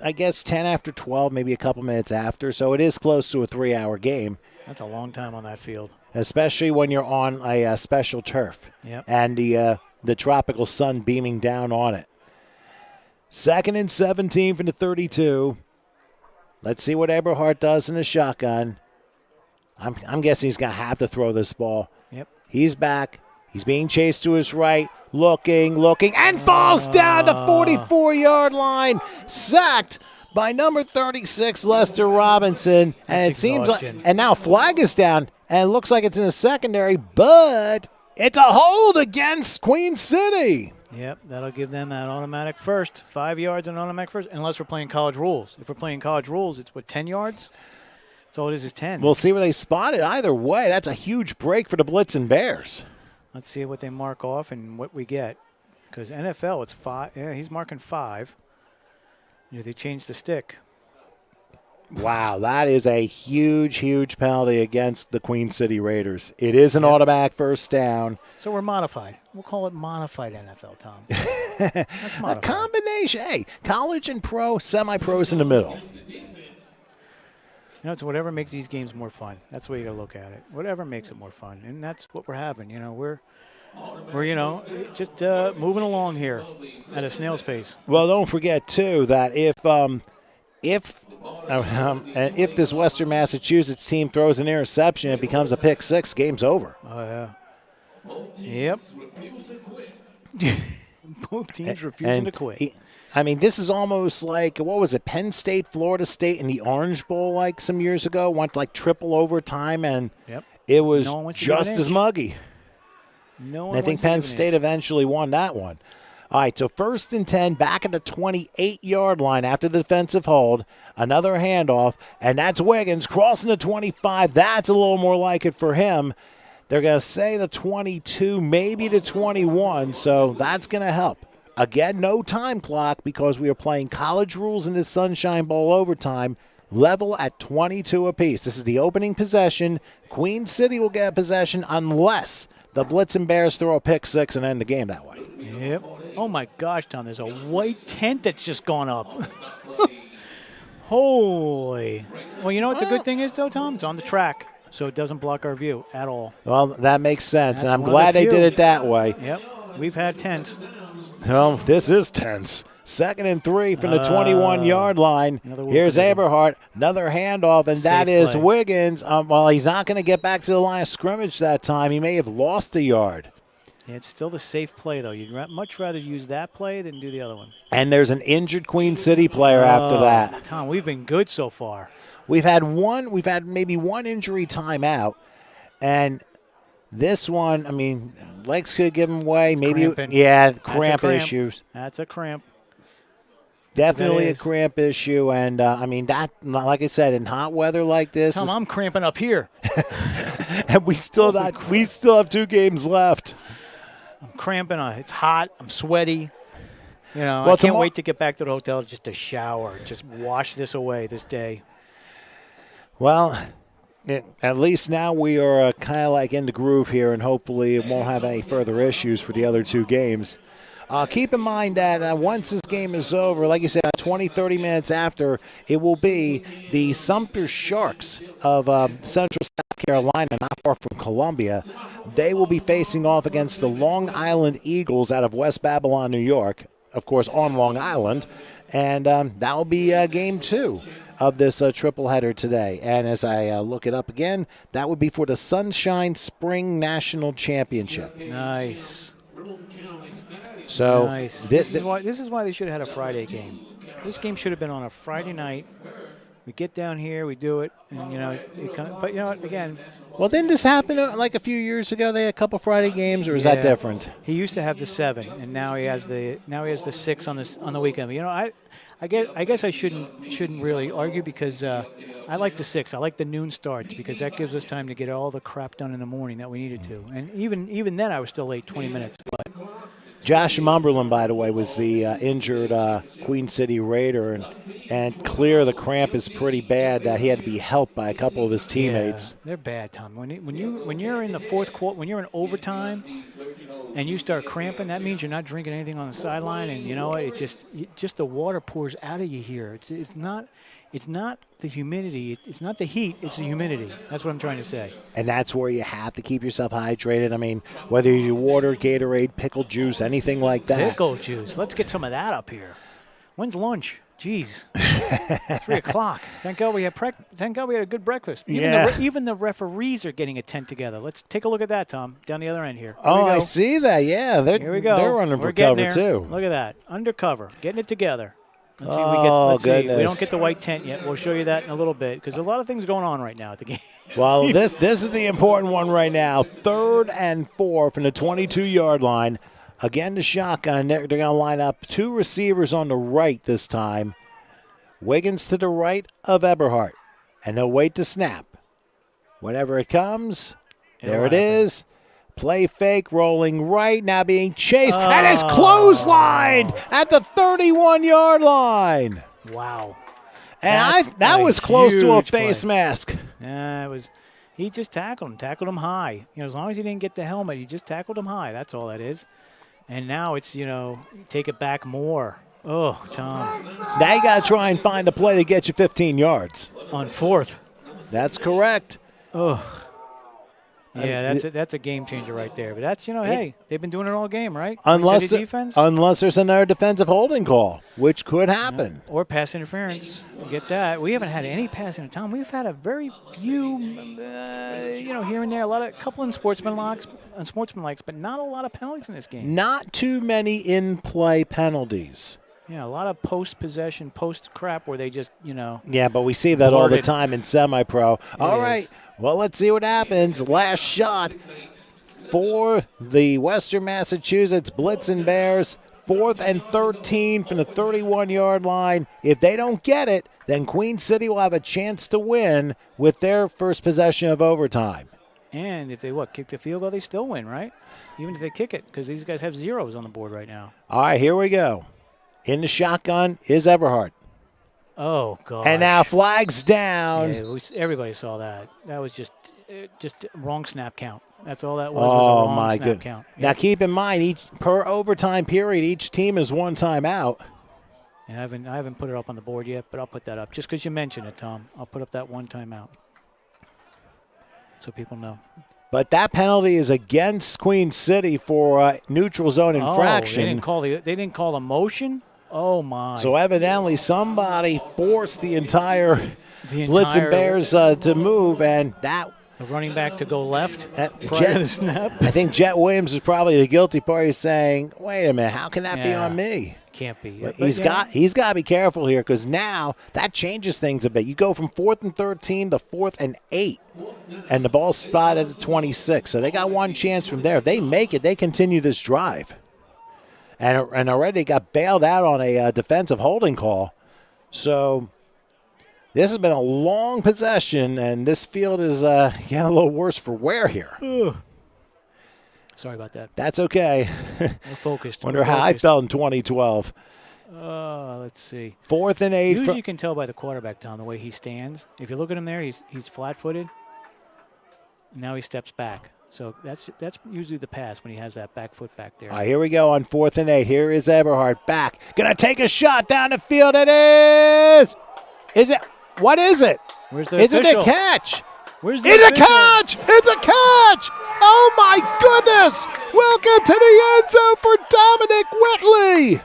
I guess, 10 after 12, maybe a couple minutes after. So it is close to a 3-hour game. That's a long time on that field, especially when you're on a special turf. Yep. And the tropical sun beaming down on it. 2nd and 17 from the 32. Let's see what Eberhardt does in the shotgun. I'm guessing he's going to have to throw this ball. Yep. He's back. He's being chased to his right. Looking, and falls down the 44-yard line. Sacked by number 36, Lester Robinson. And it seems like, and now flag is down, and it looks like it's in the secondary, but it's a hold against Queen City. Yep, that'll give them that automatic first. 5 yards and automatic first, unless we're playing college rules. If we're playing college rules, it's 10 yards? That's all it is 10. We'll see where they spot it. Either way, that's a huge break for the Blitzen Bears. Let's see what they mark off and what we get. Because NFL, it's 5. Yeah, he's marking 5. They changed the stick. Wow, that is a huge, huge penalty against the Queen City Raiders. It is an automatic first down. So we're modified. We'll call it modified NFL, Tom. That's modified. A combination. Hey, college and pro, semi-pros in the middle. It's whatever makes these games more fun. That's the way you got to look at it. Whatever makes it more fun. And that's what we're having. We're just moving along here at a snail's pace. Well, don't forget, too, that if this Western Massachusetts team throws an interception, it becomes a pick 6, game's over. Oh, yeah. Yep. Both teams refusing to quit. I mean, this is almost like, what was it, Penn State, Florida State in the Orange Bowl like some years ago, went like triple overtime, and it was just as muggy. And I think Penn State eventually won that one. All right, so 1st and 10, back at the 28-yard line after the defensive hold. Another handoff, and that's Wiggins crossing the 25. That's a little more like it for him. They're going to say the 22, maybe the 21, so that's going to help. Again, no time clock because we are playing college rules in this Sunshine Bowl overtime, level at 22 apiece. This is the opening possession. Queen City will get a possession unless the Blitzen Bears throw a pick six and end the game that way. Yep. Oh, my gosh, Tom, there's a white tent that's just gone up. Holy. Well, you know what the good thing is, though, Tom? It's on the track, so it doesn't block our view at all. Well, that makes sense, and I'm glad they did it that way. Yep. We've had tents. Well, this is tense. 2nd and 3 from the 21-yard line. Here's Eberhardt, another handoff, and that is Wiggins. Well, he's not going to get back to the line of scrimmage that time. He may have lost a yard. Yeah, it's still the safe play, though. You'd much rather use that play than do the other one. And there's an injured Queen City player after that. Tom, we've been good so far. We've had maybe one injury timeout, and this one, I mean, legs could give him away. Maybe, cramp issues. That's a cramp. Definitely a cramp issue, and I mean that. Like I said, in hot weather like this, Tom, I'm cramping up here, and we still have 2 games left. I'm cramping. It's hot. I'm sweaty. You know, I can't wait to get back to the hotel just to shower, just wash this away this day. Well, at least now we are kind of like in the groove here, and hopefully it won't have any further issues for the other 2 games. Keep in mind that once this game is over, like you said, 20, 30 minutes after, it will be the Sumter Sharks of Central South Carolina, not far from Columbia. They will be facing off against the Long Island Eagles out of West Babylon, New York, of course, on Long Island. And that will be game 2 of this triple header today. And as I look it up again, that would be for the Sunshine Spring National Championship. Nice. So nice. This is why they should have had a Friday game. This game should have been on a Friday night. We get down here, we do it, and but you know what? Again. Well, didn't this happen like a few years ago? They had a couple Friday games, or is that different? He used to have the 7, and now he has the 6 on the weekend. But, you know, I guess I shouldn't really argue because I like the 6. I like the noon start because that gives us time to get all the crap done in the morning that we needed to. And even then, I was still late 20 minutes. But Josh Mumberland, by the way, was the injured Queen City Raider, and clear the cramp is pretty bad. He had to be helped by a couple of his teammates. Yeah, they're bad, Tom. When you're in the fourth quarter, when you're in overtime, and you start cramping, that means you're not drinking anything on the sideline, and you know it just the water pours out of you here. It's not the humidity. It's not the heat. It's the humidity. That's what I'm trying to say. And that's where you have to keep yourself hydrated. I mean, whether you water, Gatorade, pickle juice, anything like that. Pickle juice. Let's get some of that up here. When's lunch? Jeez. 3 o'clock. Thank God we had a good breakfast. Even the referees are getting a tent together. Let's take a look at that, Tom, down the other end here. I see that. Yeah, here we go. They're running for cover too. Look at that. Undercover. Getting it together. Let's see. Let's see. We don't get the white tent yet. We'll show you that in a little bit because a lot of things going on right now at the game. Well, this is the important one right now. 3rd and 4 from the 22-yard line. Again, the shotgun. They're going to line up 2 receivers on the right this time. Wiggins to the right of Eberhardt. And they'll wait to snap. Whenever it comes, there it is. Play fake, rolling right, now being chased, and it's clotheslined at the 31-yard line. Wow. And that was close to a face mask. Yeah, it was. He just tackled him high. You know, as long as he didn't get the helmet, he just tackled him high. That's all that is. And now it's, take it back more. Oh, Tom. Now you got to try and find a play to get you 15 yards. On 4th. That's correct. Ugh. Yeah, that's a game changer right there. But that's, hey, they've been doing it all game, right? Unless there's another defensive holding call, which could happen. Yeah. Or pass interference. Get that. We haven't had any passing in town. We've had a very few, here and there, a couple in sportsmanlikes, but not a lot of penalties in this game. Not too many in-play penalties. a lot of post-possession, post-crap where they just, Yeah, but we see that all the Boarded. time in semi-pro. All is. right, well, let's see what happens. Last shot for the Western Massachusetts Blitzen Bears. 4th and 13 from the 31-yard line. If they don't get it, then Queen City will have a chance to win with their first possession of overtime. and if they, kick the field goal, they still win, right? Even if they kick it, because these guys have zeros on the board right now. All right, here we go. In the shotgun is Everhart. Oh, God. And now flags down. Yeah, everybody saw that. That was just wrong snap count. That's all that was. Oh, was a wrong my snap goodness. count. Now, Yeah. keep in mind, per overtime period, each team is one timeout. I haven't put it up on the board yet, but I'll put that up. Just because you mentioned it, Tom. I'll put up that one timeout so people know. But that penalty is against Queen City for neutral zone infraction. They didn't call a motion? Oh, my. So evidently somebody forced the entire Blitzen Bears to move, and that the running back to go left prior Jet, to the snap. I think Jet Williams is probably the guilty party, saying, "Wait a minute, how can that be on me?" Can't be. But he's got to be careful here, because now that changes things a bit. You go from 4th and 13 to 4th and 8, and the ball's spotted at the 26. So they got one chance from there. If they make it, they continue this drive. And already got bailed out on a defensive holding call. So this has been a long possession, and this field is getting a little worse for wear here. Sorry about that. That's okay. We're focused. Wonder how I felt in 2012. Let's see. 4th and 8. Usually you can tell by the quarterback, Tom, the way he stands. If you look at him there, he's flat-footed. Now he steps back. So that's usually the pass when he has that back foot back there. All right, here we go on 4th and 8. Here is Eberhard back. Gonna take a shot down the field. It is. Is it? What is it? Where's the Is official? it a catch? Where's the It's a official? catch! It's a catch! Oh my goodness! Welcome to the end zone for Dominic Whitley!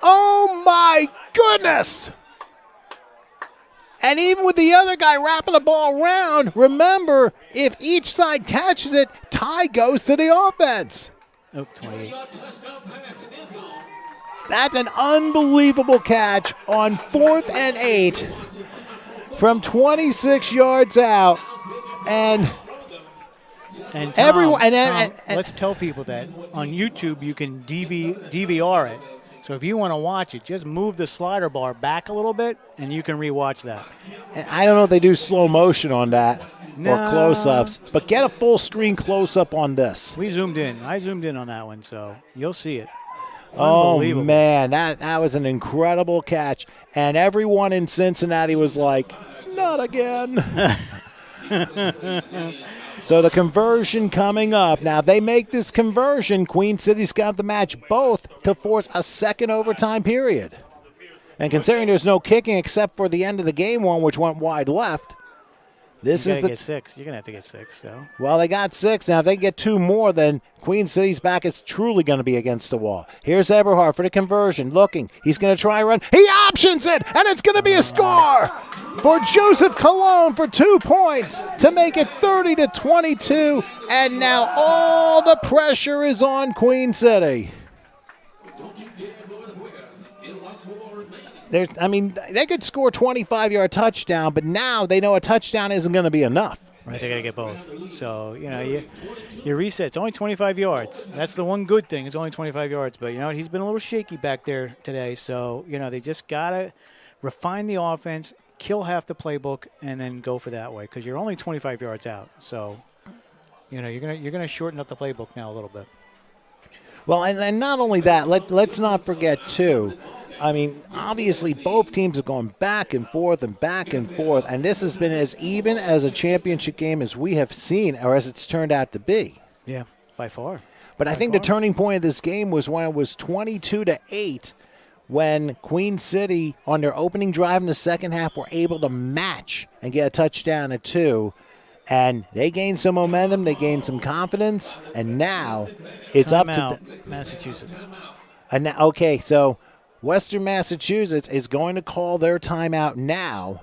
Oh my goodness! And even with the other guy wrapping the ball around, remember, if each side catches it, tie goes to the offense. Oh, 28. That's an unbelievable catch on 4th and 8 from 26 yards out. And And Tom, everyone, Tom, let's tell people that on YouTube you can DVR it. So if you want to watch it, just move the slider bar back a little bit, and you can rewatch that. I don't know if they do slow motion on that No. or close-ups, but get a full screen close-up on this. We zoomed in. I zoomed in on that one, so you'll see it. Oh, Unbelievable. man, that was an incredible catch. And everyone in Cincinnati was like, not again. So the conversion coming up. Now, if they make this conversion, Queen City's got the match both to force a second overtime period. And considering there's no kicking except for the end of the game one, which went wide left, this You is gotta the get 6. You're gonna have to get 6. So well, they got 6. Now, if they get 2 more, then Queen City's back is truly going to be against the wall. Here's Eberhard for the conversion, looking. He's going to try and run. He options it, and it's going to be a score for Joseph Cologne for 2 points to make it 30-22. And now all the pressure is on Queen City. They could score a 25-yard touchdown, but now they know a touchdown isn't going to be enough. right, they gotta get both. So you reset. It's only 25 yards. That's the one good thing. It's only 25 yards. But he's been a little shaky back there today. So they just gotta refine the offense, kill half the playbook, and then go for that way. Because you're only 25 yards out. So you're gonna shorten up the playbook now a little bit. Well, and not only that, let's not forget, too, obviously both teams have gone back and forth, and this has been as even as a championship game as we have seen, or as it's turned out to be. Yeah, by far. But I think the turning point of this game was when it was 22-8, when Queen City, on their opening drive in the second half, were able to match and get a touchdown at 2. And they gained some momentum, they gained some confidence, and now it's up to Massachusetts. And now, okay, so Western Massachusetts is going to call their timeout now.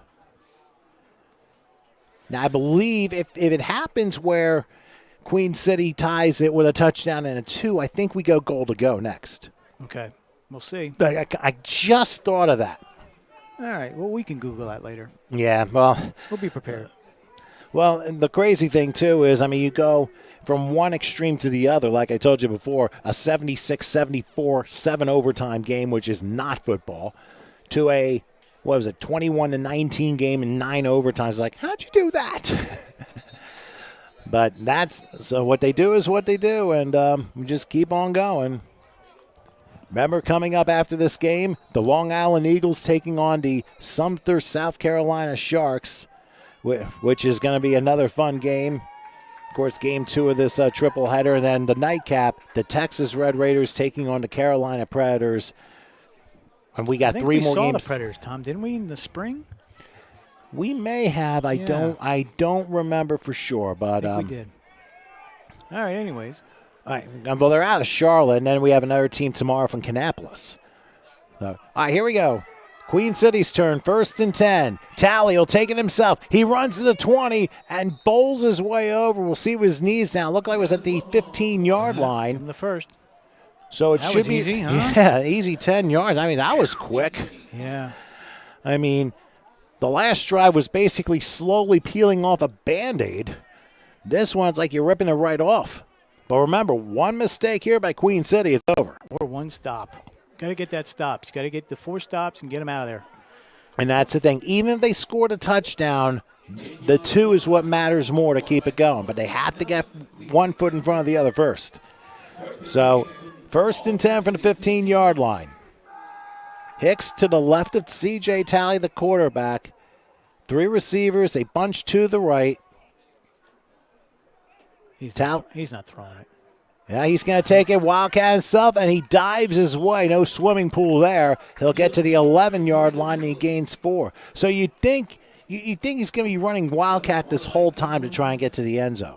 Now, I believe if it happens where Queen City ties it with a touchdown and a 2, I think we go goal to go next. Okay. We'll see. I just thought of that. All right. Well, we can Google that later. Yeah, well. We'll be prepared. Well, and the crazy thing, too, is, I mean, you go from one extreme to the other, like I told you before, a 76-74 7-overtime game, which is not football, to a, 21-19 game in 9 overtimes. Like, how'd you do that? But so what they do is what they do, and we just keep on going. Remember, coming up after this game, the Long Island Eagles taking on the Sumter, South Carolina Sharks, which is going to be another fun game. Of course, game 2 of this triple header. And then the nightcap, the Texas Red Raiders taking on the Carolina Predators. And we got 3 more games. We saw the Predators, Tom, didn't we, in the spring? We may have. I don't remember for sure. But I think we did. All right, anyways. All right, well, they're out of Charlotte, and then we have another team tomorrow from Kannapolis. All right, here we go. Queen City's turn, 1st and 10. Talley will take it himself. He runs to the 20 and bowls his way over. We'll see with his knees down. Looked like it was at the 15-yard line. In the first. So it that should was be easy, huh? Yeah, easy 10 yards. I mean, that was quick. Yeah. I mean, the last drive was basically slowly peeling off a Band-Aid. This one's like you're ripping it right off. But remember, one mistake here by Queen City, it's over. Or one stop. Got to get that stop. You got to get the 4 stops and get them out of there. And that's the thing. Even if they scored a touchdown, the 2 is what matters more to keep it going. But they have to get one foot in front of the other first. So, 1st and 10 from the 15-yard line. Hicks to the left of C.J. Talley, the quarterback. 3 receivers. They bunch to the right. He's not throwing it. Yeah, he's going to take it Wildcat himself, and he dives his way. No swimming pool there. He'll get to the 11-yard line, and he gains 4. So you think he's going to be running Wildcat this whole time to try and get to the end zone.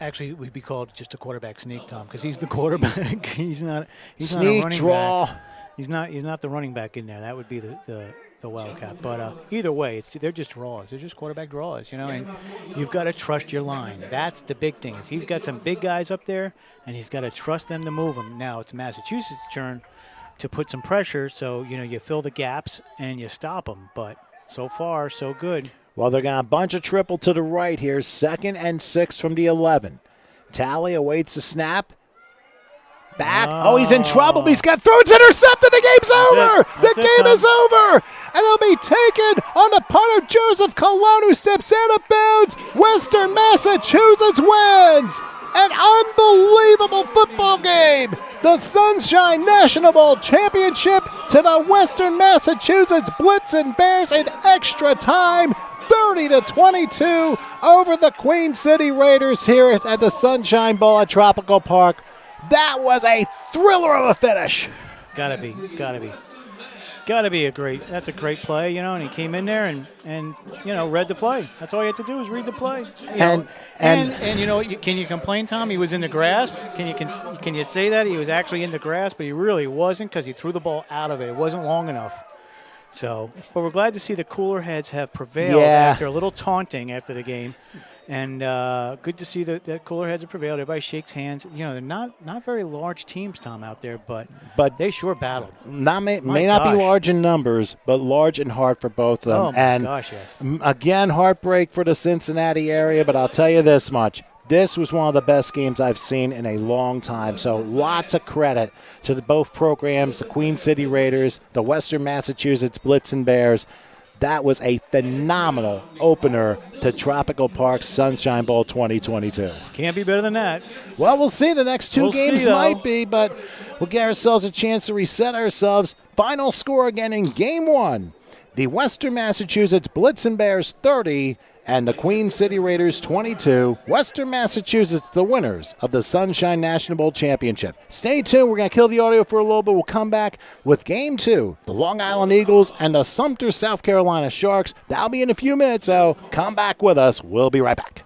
Actually, it would be called just a quarterback sneak, Tom, because he's the quarterback. he's not sneak, a running draw. back. He's not the running back in there. That would be the Wildcat. But either way, they're just draws. They're just quarterback draws, and you've got to trust your line. That's the big thing. He's got some big guys up there, and he's got to trust them to move them. Now it's Massachusetts' turn to put some pressure, so you fill the gaps and you stop them. But so far, so good. Well, they're going to bunch a triple to the right here. 2nd and 6 from the 11. Talley awaits the snap. Back. Oh, he's in trouble. He's got thrown. It's intercepted. The game's over. The game is over. And it'll be taken on the part of Joseph Colon, who steps out of bounds. Western Massachusetts wins. An unbelievable football game. The Sunshine National Bowl Championship to the Western Massachusetts Blitzen Bears in extra time. 30-22 over the Queen City Raiders here at the Sunshine Bowl at Tropical Park. That was a thriller of a finish. Gotta be that's a great play, and he came in there and read the play. That's all you had to do is read the play. And can you complain, Tom? He was in the grasp. Can you say that he was actually in the grasp, but he really wasn't because he threw the ball out of it. It wasn't long enough. So, but we're glad to see the cooler heads have prevailed after a little taunting after the game. And good to see that cooler heads have prevailed. Everybody shakes hands. They're not very large teams, Tom, out there, but they sure battled. May not be large in numbers, but large in heart for both of them. Oh, my gosh, yes. Again, heartbreak for the Cincinnati area, but I'll tell you this much. This was one of the best games I've seen in a long time. So lots of credit to both programs, the Queen City Raiders, the Western Massachusetts Blitzen Bears. That was a phenomenal opener to Tropical Park's Sunshine Bowl 2022. Can't be better than that. Well, we'll see. The next 2 games might be, but we'll get ourselves a chance to reset ourselves. Final score again in Game 1. The Western Massachusetts Blitzen Bears 30 and the Queen City Raiders 22. Western Massachusetts, the winners of the Sunshine National Bowl Championship. Stay tuned. We're going to kill the audio for a little bit. We'll come back with Game 2, the Long Island Eagles and the Sumter, South Carolina Sharks. That'll be in a few minutes, so come back with us. We'll be right back.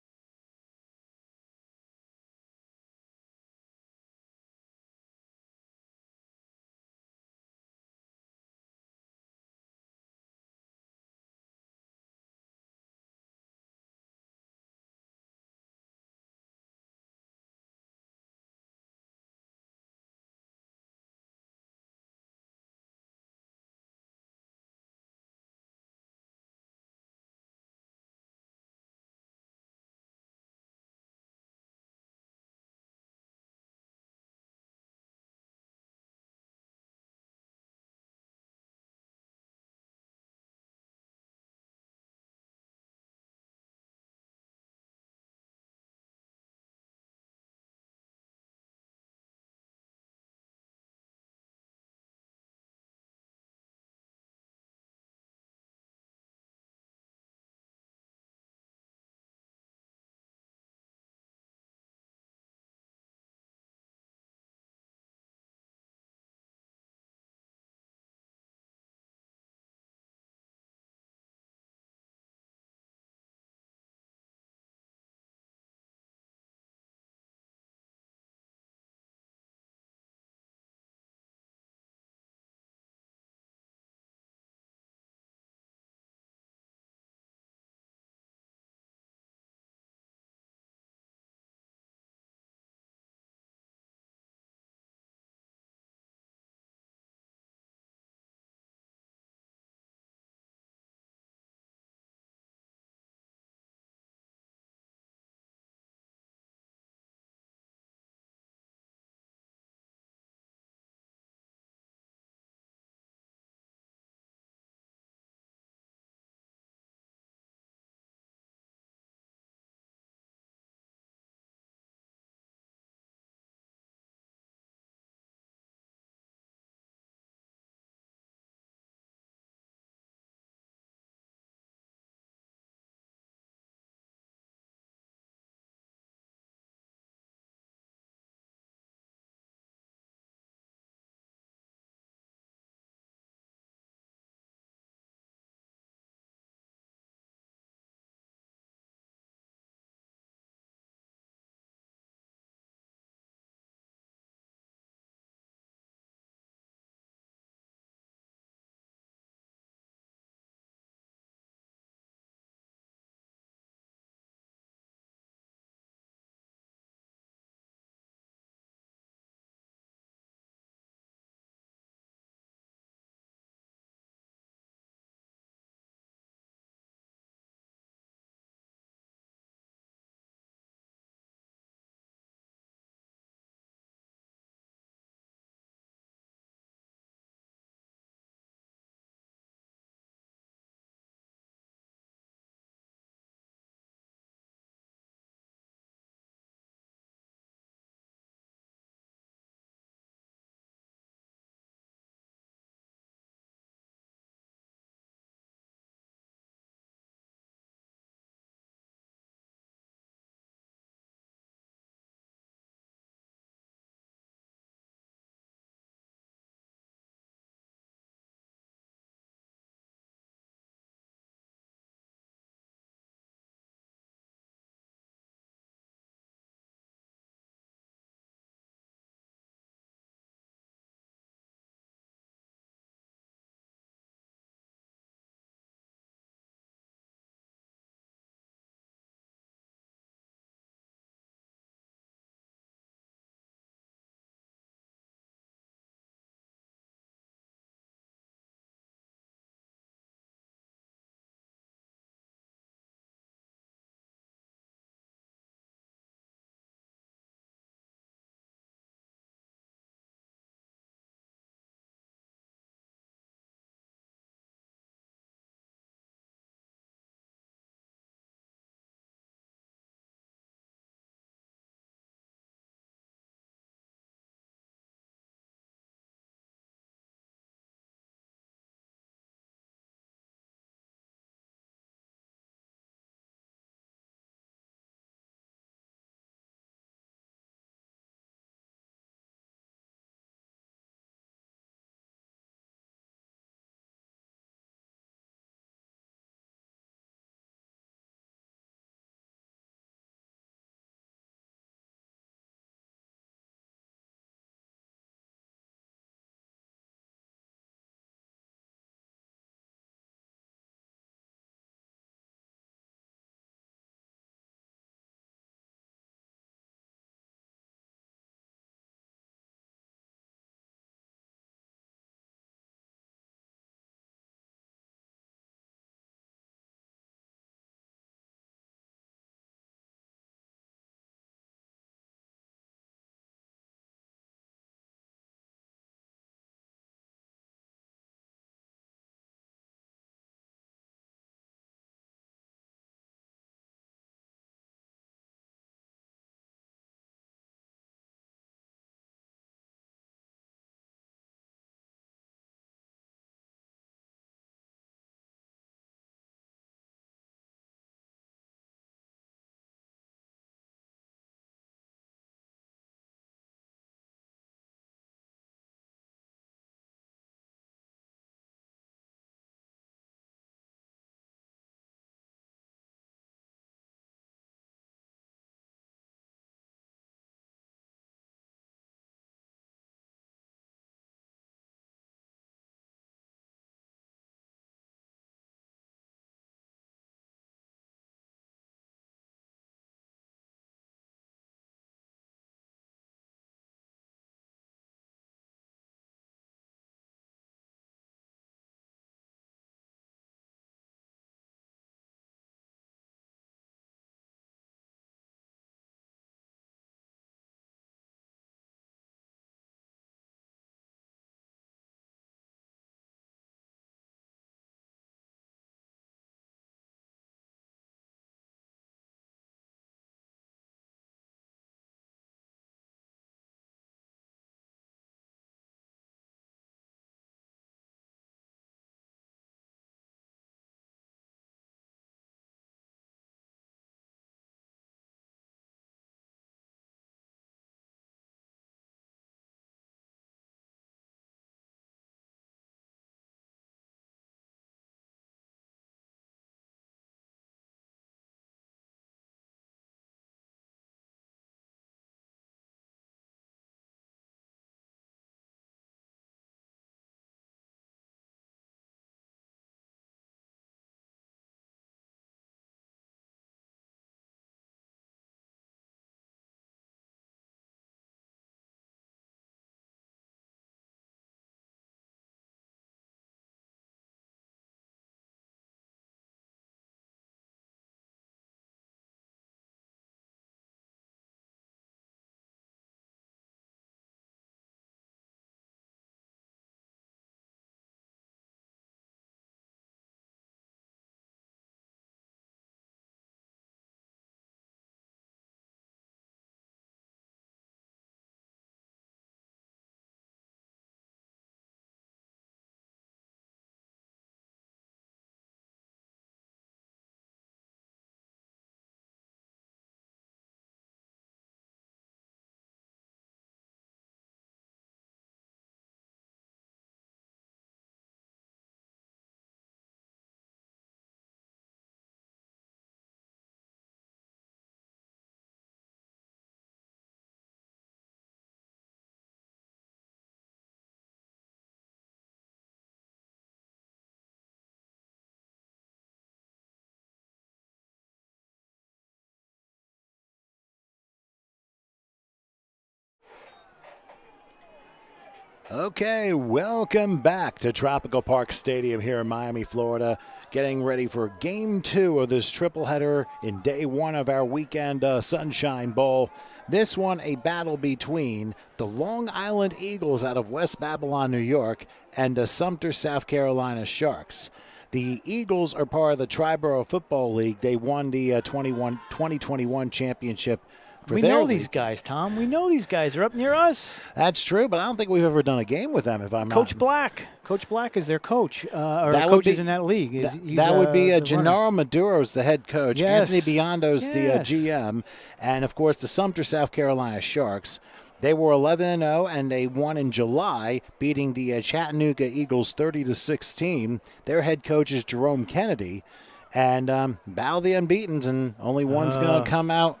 Okay, welcome back to Tropical Park Stadium here in Miami, Florida. Getting ready for Game 2 of this triple header in Day 1 of our weekend Sunshine Bowl. This one a battle between the Long Island Eagles out of West Babylon, New York, and the Sumter, South Carolina Sharks. The Eagles are part of the Triborough Football League. They won the 2021 championship. We know these guys, Tom. We know these guys are up near us. That's true, but I don't think we've ever done a game with them. If I'm Coach not. Black. Coach Black is their coach, or That would coaches be- in that league. That would be the Gennaro Maduro's the head coach. Yes. Anthony Biondo's Yes. the GM. And, of course, the Sumter, South Carolina Sharks. They were 11-0, and they won in July, beating the Chattanooga Eagles 30-16. Their head coach is Jerome Kennedy. And battle the unbeatens, and only one's going to come out.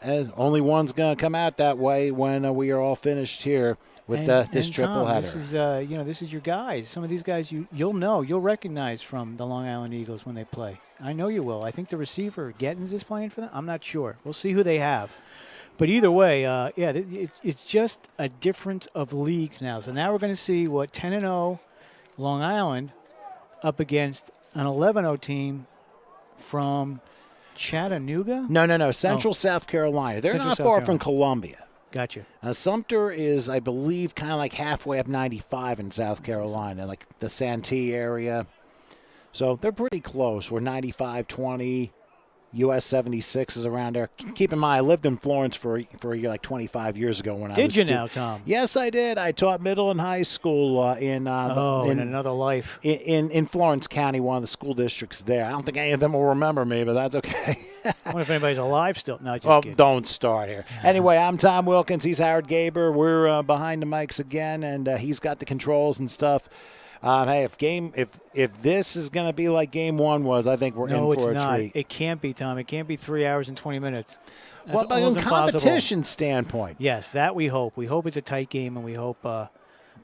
That way when we are all finished here with this triple header. This is this is your guys. Some of these guys you'll recognize from the Long Island Eagles when they play. I know you will. I think the receiver Gettins is playing for them. I'm not sure. We'll see who they have. But either way, it's just a difference of leagues now. So now we're going to see what 10-0 Long Island up against an 11-0 team from Chattanooga? No. Central South Carolina. They're Central not South far Carolina. from Columbia. Gotcha. Sumter is, I believe, kind of like halfway up 95 in South Carolina, like the Santee area. So they're pretty close. We're 95-20. US 76 is around there. Keep in mind, I lived in Florence for a year, like 25 years ago when I was. Did you now, Tom? Yes, I did. I taught middle and high school in another life. In Florence County, one of the school districts there. I don't think any of them will remember me, but that's okay. I wonder if anybody's alive still. No, just well, kidding. don't start here. Anyway, I'm Tom Wilkins. He's Howard Gaber. We're behind the mics again, and he's got the controls and stuff. Hey, if this is going to be like Game 1 was, I think we're in for a treat. No, it's not. It can't be, Tom. It can't be 3 hours and 20 minutes. That's What about almost from impossible. competition standpoint? Yes, that we hope. We hope it's a tight game, and we hope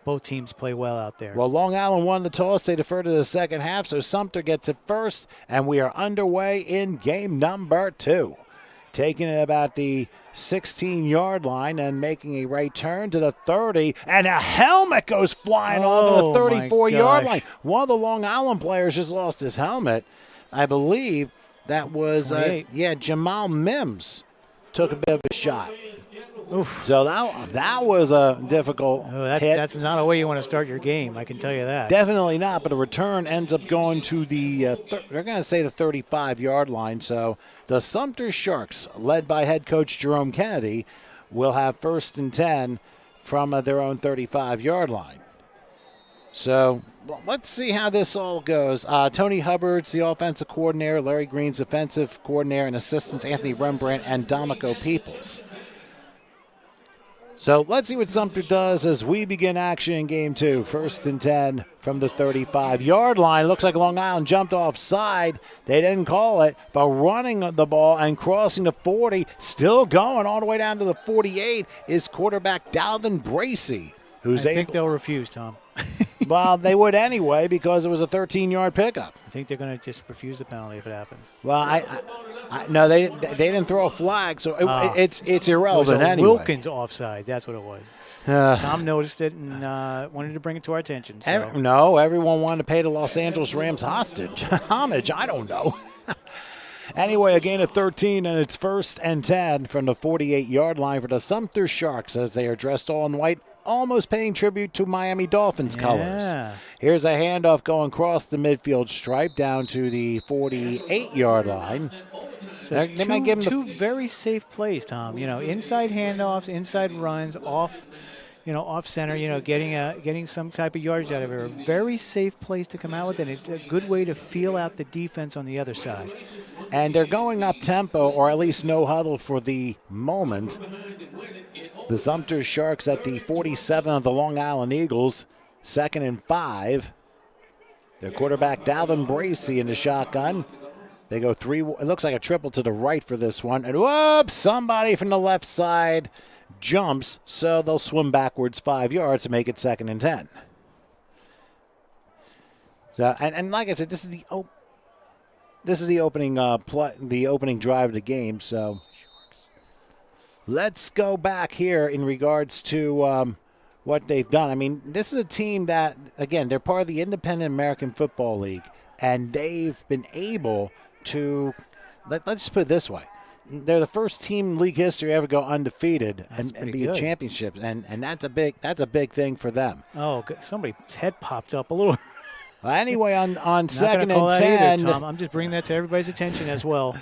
both teams play well out there. Well, Long Island won the toss. They deferred to the second half, so Sumter gets it first, and we are underway in game number 2. Taking it about the 16-yard line and making a right turn to the 30, and a helmet goes flying over the 34-yard line. One of the Long Island players just lost his helmet. I believe that was, Jamal Mims took a bit of a shot. Oof. So that was a difficult hit. That's not a way you want to start your game, I can tell you that. Definitely not, but a return ends up going to the, they're going to say the 35-yard line. So the Sumter Sharks, led by head coach Jerome Kennedy, will have 1st and 10 from their own 35-yard line. So let's see how this all goes. Tony Hubbard's the offensive coordinator, Larry Green's offensive coordinator, and assistants Anthony Rembrandt and Domico Peoples. So let's see what Sumter does as we begin action in Game 2. 1st and 10 from the 35-yard line. Looks like Long Island jumped offside. They didn't call it, but running the ball and crossing the 40, still going all the way down to the 48, is quarterback Dalvin Bracey, I think they'll refuse, Tom. Well, they would anyway because it was a 13-yard pickup. I think they're going to just refuse the penalty if it happens. Well, no, they didn't throw a flag, so it's irrelevant it was anyway. Wilkins offside. That's what it was. Tom noticed it and wanted to bring it to our attention. So. No, everyone wanted to pay the Los Angeles Rams homage. I don't know. Anyway, a gain of 13, and it's 1st and 10 from the 48-yard line for the Sumter Sharks as they are dressed all in white, almost paying tribute to Miami Dolphins colors. Here's a handoff going across the midfield stripe down to the 48-yard line. So they might give them two very safe plays, Tom. Inside handoffs, inside runs, off center. Getting some type of yardage out of it. A very safe place to come out with, and it's a good way to feel out the defense on the other side. And they're going up tempo, or at least no huddle for the moment. The Sumter Sharks at the 47 of the Long Island Eagles, 2nd and 5. Their quarterback Dalvin Bracey in the shotgun. They go 3. It looks like a triple to the right for this one. And whoops, somebody from the left side jumps, so they'll swim backwards 5 yards to make it 2nd and 10. So and like I said, this is the opening the opening drive of the game. So let's go back here in regards to what they've done. I mean, this is a team that, again, they're part of the Independent American Football League, and they've been able to, let's put it this way, they're the first team in league history to ever go undefeated and be a championship, and that's a big thing for them. Oh, somebody's head popped up a little. Well, anyway, on second and 10, either, Tom. I'm just bringing that to everybody's attention as well.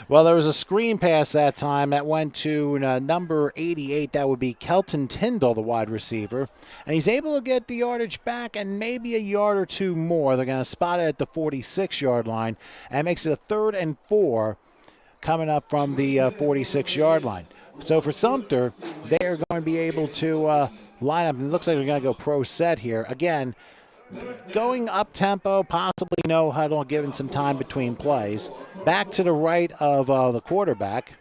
Well, there was a screen pass that time that went to number 88. That would be Kelton Tyndall, the wide receiver. And he's able to get the yardage back and maybe a yard or two more. They're going to spot it at the 46-yard line. And it makes it a 3rd and 4 coming up from the 46-yard line. So for Sumter, they are going to be able to line up. It looks like they're going to go pro set here. Again, going up-tempo, possibly no huddle, giving some time between plays. Back to the right of the quarterback.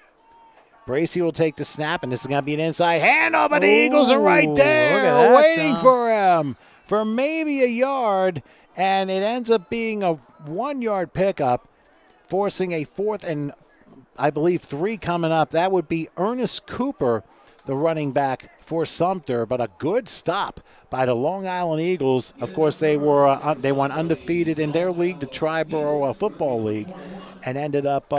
Bracey will take the snap, and this is going to be an inside handoff, but the Eagles are right there waiting for him for maybe a yard, and it ends up being a 1-yard pickup, forcing a 4th and, I believe, 3 coming up. That would be Ernest Cooper, the running back for Sumter, but a good stop by the Long Island Eagles. Of course, they went undefeated in their league, the Triborough Football League, and ended up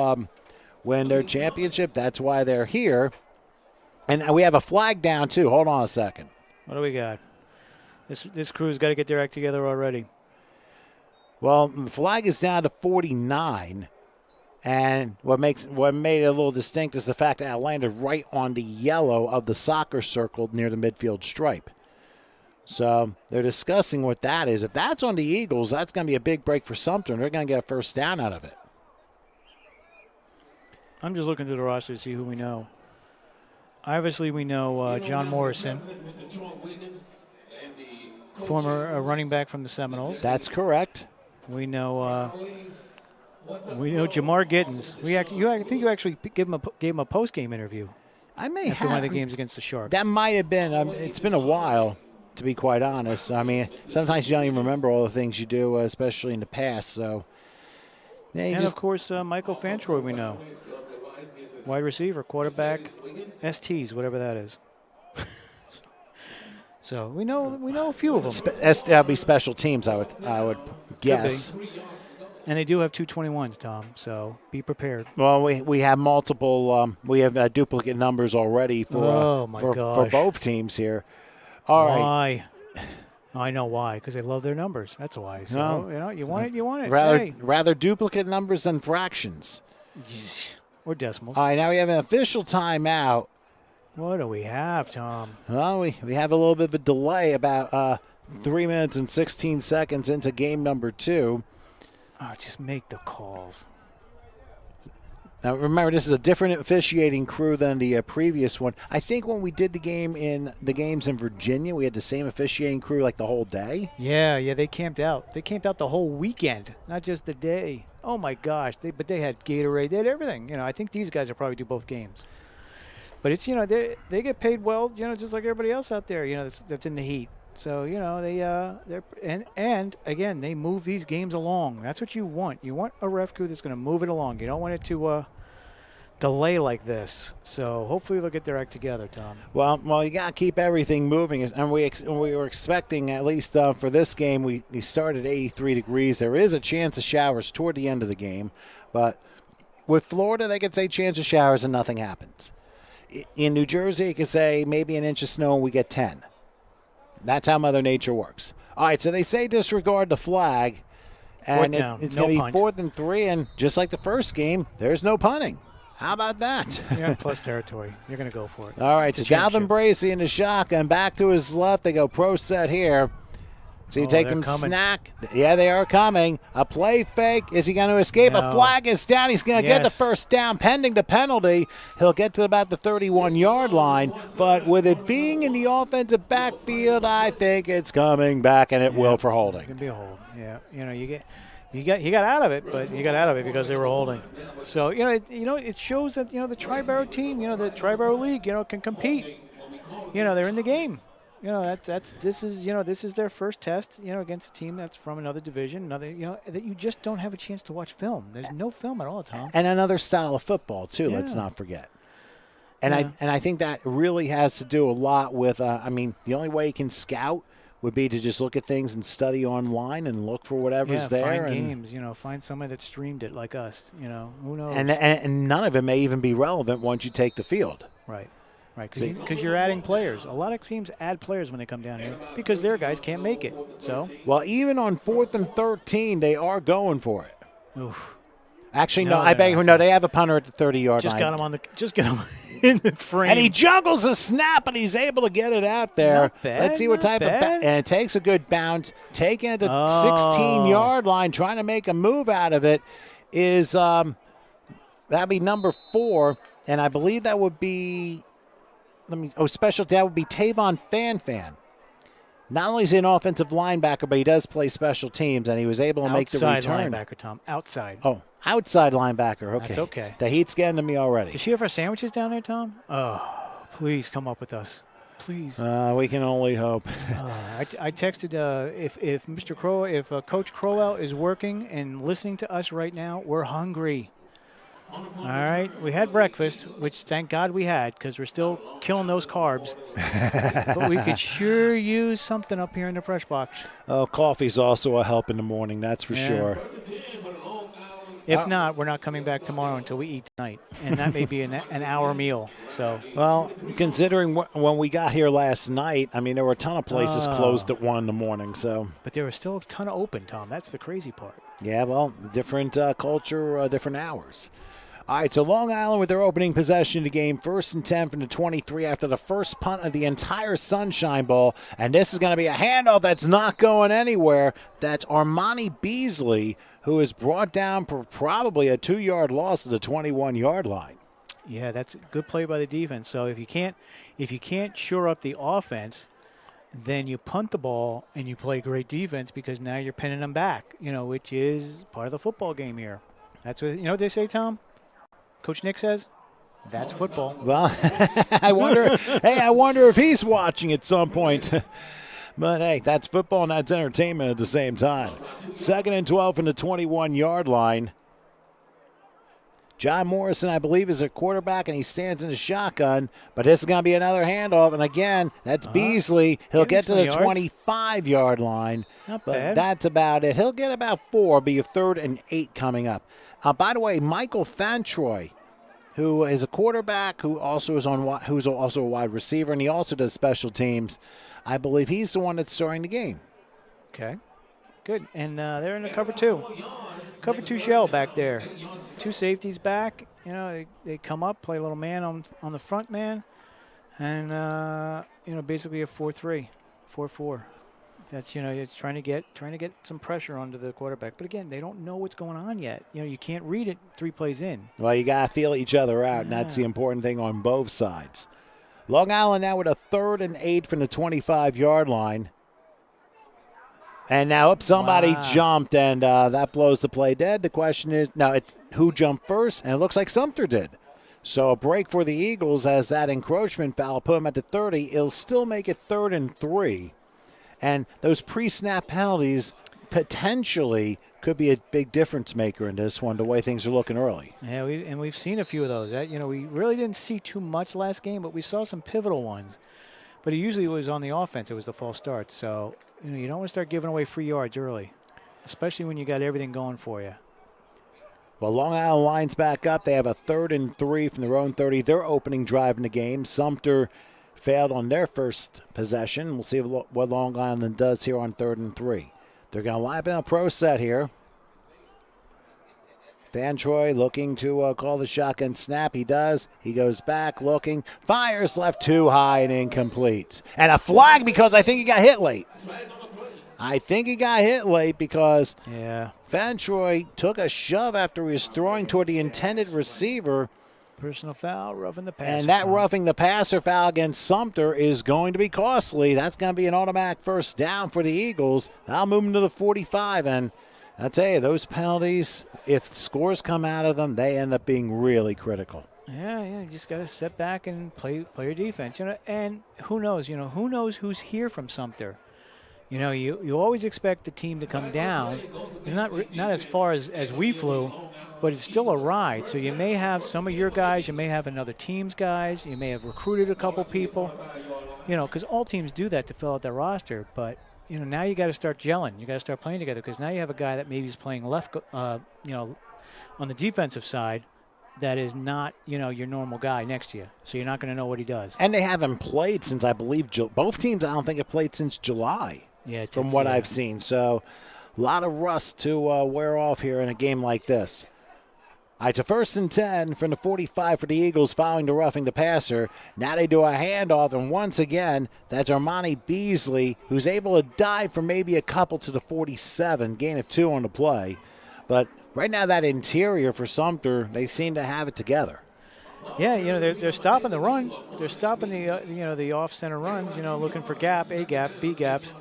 winning their championship. That's why they're here. And we have a flag down, too. Hold on a second. What do we got? This crew's got to get their act together already. Well, the flag is down to 49. And what made it a little distinct is the fact that it landed right on the yellow of the soccer circle near the midfield stripe. So they're discussing what that is. If that's on the Eagles, that's going to be a big break for Sumter, and they're going to get a first down out of it. I'm just looking through the roster to see who we know. Obviously, we know John Morrison, former running back from the Seminoles. That's correct. We know Jamar Gittens. I think you actually gave him a post-game interview. I may after one of the games against the Sharks. That might have been. It's been a while, to be quite honest. I mean, sometimes you don't even remember all the things you do, especially in the past. So, yeah, and of course, Michael Fantroy, we know, wide receiver, quarterback, STs, whatever that is. So we know a few of them. That'll be special teams, I would guess. And they do have 221s, Tom, so be prepared. Well, we have multiple we have duplicate numbers already for both teams here. All right. I know why, because they love their numbers. That's why. So, you want it. Rather duplicate numbers than fractions. Or decimals. All right, now we have an official timeout. What do we have, Tom? Well, we have a little bit of a delay, about 3 minutes and 16 seconds into game number 2. Oh, just make the calls. Now, remember, this is a different officiating crew than the previous one. I think when we did the games in Virginia, we had the same officiating crew like the whole day. Yeah, they camped out. They camped out the whole weekend, not just the day. Oh, my gosh. But they had Gatorade. They had everything. I think these guys will probably do both games. But it's, they get paid well, just like everybody else out there, that's in the heat. So, they're and again, they move these games along. That's what you want. You want a ref crew that's going to move it along. You don't want it to delay like this. So hopefully they'll get their act together, Tom. Well, you got to keep everything moving. And we were expecting, at least for this game, we started at 83 degrees. There is a chance of showers toward the end of the game. But with Florida, they could say chance of showers and nothing happens. In New Jersey, you could say maybe an inch of snow and we get 10. That's how Mother Nature works. All right, so they say disregard the flag. And it's going to be 4th and 3, and just like the first game, there's no punting. How about that? You're in plus territory. You're going to go for it. All right, so Dalvin Bracey in the shotgun. Back to his left. They go pro set here. So you take them snack. Yeah, they are coming. A play fake. Is he going to escape? No. A flag is down. He's going to get the first down pending the penalty. He'll get to about the 31-yard line. But with it being in the offensive backfield, I think it's coming back, and it will for holding. It's going to be a hold. Yeah, he got out of it, but he got out of it because they were holding. So it shows that the Triborough team, the Triborough League, can compete. They're in the game. This is their first test, against a team that's from another division, that you just don't have a chance to watch film. There's no film at all, Tom. And another style of football too. Yeah. Let's not forget. And Yeah. I think that really has to do a lot with. I mean, the only way you can scout would be to just look at things and study online and look for whatever's there. Find and, games. Find somebody that streamed it like us. Who knows? And none of it may even be relevant once you take the field. Right. Because you're adding players. A lot of teams add players when they come down here because their guys can't make it. So. Well, even on 4th and 13, they are going for it. Oof. Actually, no. I beg you. No, they have a punter at the 30-yard line. Just get him in the frame. And he juggles a snap, and he's able to get it out there. Not bad, Let's see what type of and it takes a good bounce, taking it to 16-yard line, trying to make a move out of it. Is that'd be number 4, and I believe that would be special. That would be Tavon Fan. Not only is he an offensive linebacker, but he does play special teams, and he was able to make the return. Outside linebacker, Tom. Outside. Oh, outside linebacker. Okay. That's okay. The heat's getting to me already. Does she have her sandwiches down there, Tom? Oh, please come up with us. Please. We can only hope. I texted if Mr. Crow, if Coach Crowell is working and listening to us right now, we're hungry. All right, we had breakfast, which thank God we had because we're still killing those carbs. But we could sure use something up here in the press box. Oh, coffee's also a help in the morning, that's for sure. If not, we're not coming back tomorrow until we eat tonight, and that may be an hour meal. So, well, considering when we got here last night, I mean, there were a ton of places closed at 1 in the morning. So, but there was still a ton of open, Tom. That's the crazy part. Yeah, well, different culture, different hours. All right, so Long Island with their opening possession of the game, 1st and 10 from the 23 after the first punt of the entire Sunshine Bowl. And this is going to be a handoff that's not going anywhere. That's Armani Beasley, who is brought down for probably a 2-yard loss at the 21-yard line. Yeah, that's a good play by the defense. So if you can't shore up the offense, then you punt the ball and you play great defense because now you're pinning them back, which is part of the football game here. That's what they say, Tom? Coach Nick says, that's football. Well, I wonder if he's watching at some point. But, hey, that's football and that's entertainment at the same time. 2nd and 12 from the 21-yard line. John Morrison, I believe, is a quarterback, and he stands in a shotgun. But this is going to be another handoff. And, again, that's Beasley. He'll get to the 25-yard line. Not but bad. That's about it. He'll get about 4, be a 3rd and 8 coming up. By the way, Michael Fantroy, who is a quarterback who's also a wide receiver, and he also does special teams. I believe he's the one that's starting the game. Okay, good. And they're in the cover 2. Cover 2 shell back there. 2 safeties back. They come up, play a little man on the front man, and basically a 4-3, 4-4. That's it's trying to get some pressure onto the quarterback. But again, they don't know what's going on yet. You can't read it 3 plays in. Well, you got to feel each other out, and that's the important thing on both sides. Long Island now with a 3rd and 8 from the 25-yard line. And now somebody jumped, and that blows the play dead. The question is, now it's who jumped first, and it looks like Sumter did. So a break for the Eagles as that encroachment foul put him at the 30. It'll still make it 3rd and 3. And those pre-snap penalties potentially could be a big difference maker in this one, the way things are looking early. Yeah, we've seen a few of those. We really didn't see too much last game, but we saw some pivotal ones. But it usually was on the offense. It was the false start. So, you don't want to start giving away free yards early, especially when you got everything going for you. Well, Long Island lines back up. They have a 3rd and 3 from their own 30. Their opening drive in the game. Sumter failed on their first possession. We'll see what Long Island does here on 3rd and 3. They're going to line up in a pro set here. Fantroy looking to call the shotgun snap. He does. He goes back looking. Fires left too high and incomplete. And a flag because I think he got hit late. Because Fantroy took a shove after he was throwing toward the intended receiver. Personal foul, roughing the passer. And that roughing the passer foul against Sumter is going to be costly. That's going to be an automatic first down for the Eagles. I'll move them to the 45. And I tell you, those penalties, if scores come out of them, they end up being really critical. Yeah, you just got to sit back and play your defense. And who knows? Who knows who's here from Sumter? You always expect the team to come down. It's not as far as we flew, but it's still a ride. So you may have some of your guys, you may have another team's guys, you may have recruited a couple people, you know, because all teams do that to fill out their roster. But, you know, now you got to start gelling. You got to start playing together because now you have a guy that maybe is playing left, you know, on the defensive side that is not, you know, your normal guy next to you. So you're not going to know what he does. And they haven't played since, I believe, both teams I don't think have played since July. Yeah, from what I've seen. So a lot of rust to wear off here in a game like this. All right, so 1st and 10 from the 45 for the Eagles following the roughing the passer. Now they do a handoff, and once again, that's Armani Beasley, who's able to dive for maybe a couple to the 47, gain of 2 on the play. But right now that interior for Sumter, they seem to have it together. Yeah, you know, they're stopping the run. They're stopping the, you know, the off-center runs, you know, looking for gap, A gap, B gaps.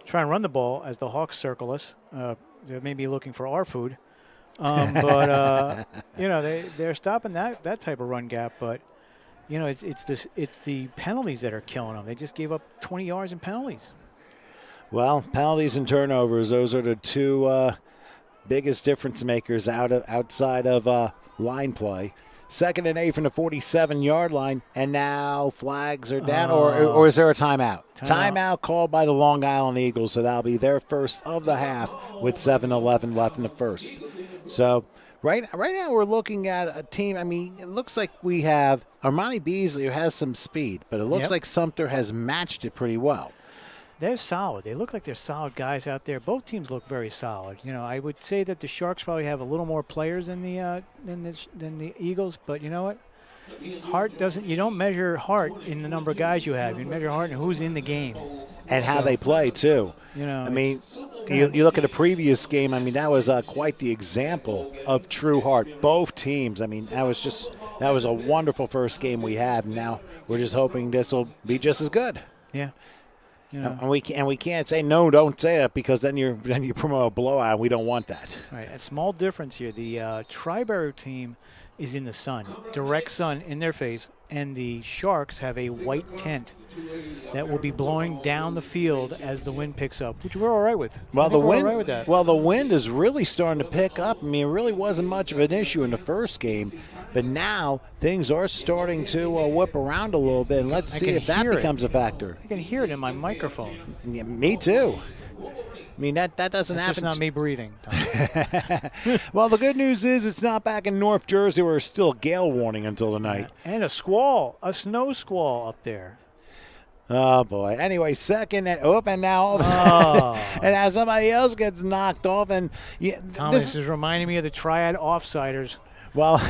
Try and run the ball as the Hawks circle us. They may be looking for our food. But, you know, they're stopping that type of run gap. But, you know, it's the penalties that are killing them. They just gave up 20 yards in penalties. Well, penalties and turnovers, those are the two biggest difference makers outside of line play. 2nd and 8 from the 47-yard line, and now flags are down, or is there a timeout? Timeout called by the Long Island Eagles, so that'll be their first of the half with 7:11 left in the first. So right now we're looking at a team, I mean, it looks like we have Armani Beasley who has some speed, but it looks like Sumter has matched it pretty well. They're solid. They look like they're solid guys out there. Both teams look very solid. You know, I would say that the Sharks probably have a little more players than the Eagles, but you know what? Heart doesn't. You don't measure heart in the number of guys you have. You measure heart in who's in the game and how they play too. You know, I mean, you look at the previous game. I mean, that was quite the example of true heart. Both teams. I mean, that was a wonderful first game we had. And now we're just hoping this will be just as good. Yeah. You know. And we can't say no. Don't say it because then you promote a blowout. We don't want that. Right. A small difference here. The Tri-Borough team is in the sun, direct sun in their face, and the Sharks have a white tent that will be blowing down the field as the wind picks up, which we're all right with. Well, the wind. All right with that. Well, the wind is really starting to pick up. I mean, it really wasn't much of an issue in the first game, but now things are starting to whip around a little bit, and let's see if that becomes a factor. I can hear it in my microphone. Yeah, me too. I mean, that doesn't happen. It's just not me breathing, Tom. Well, the good news is it's not back in North Jersey where it's still gale warning until tonight. And a snow squall up there. Oh, boy. Anyway, 2nd and now. And as somebody else gets knocked off. And Tom, this is reminding me of the Triad Offsiders. Well,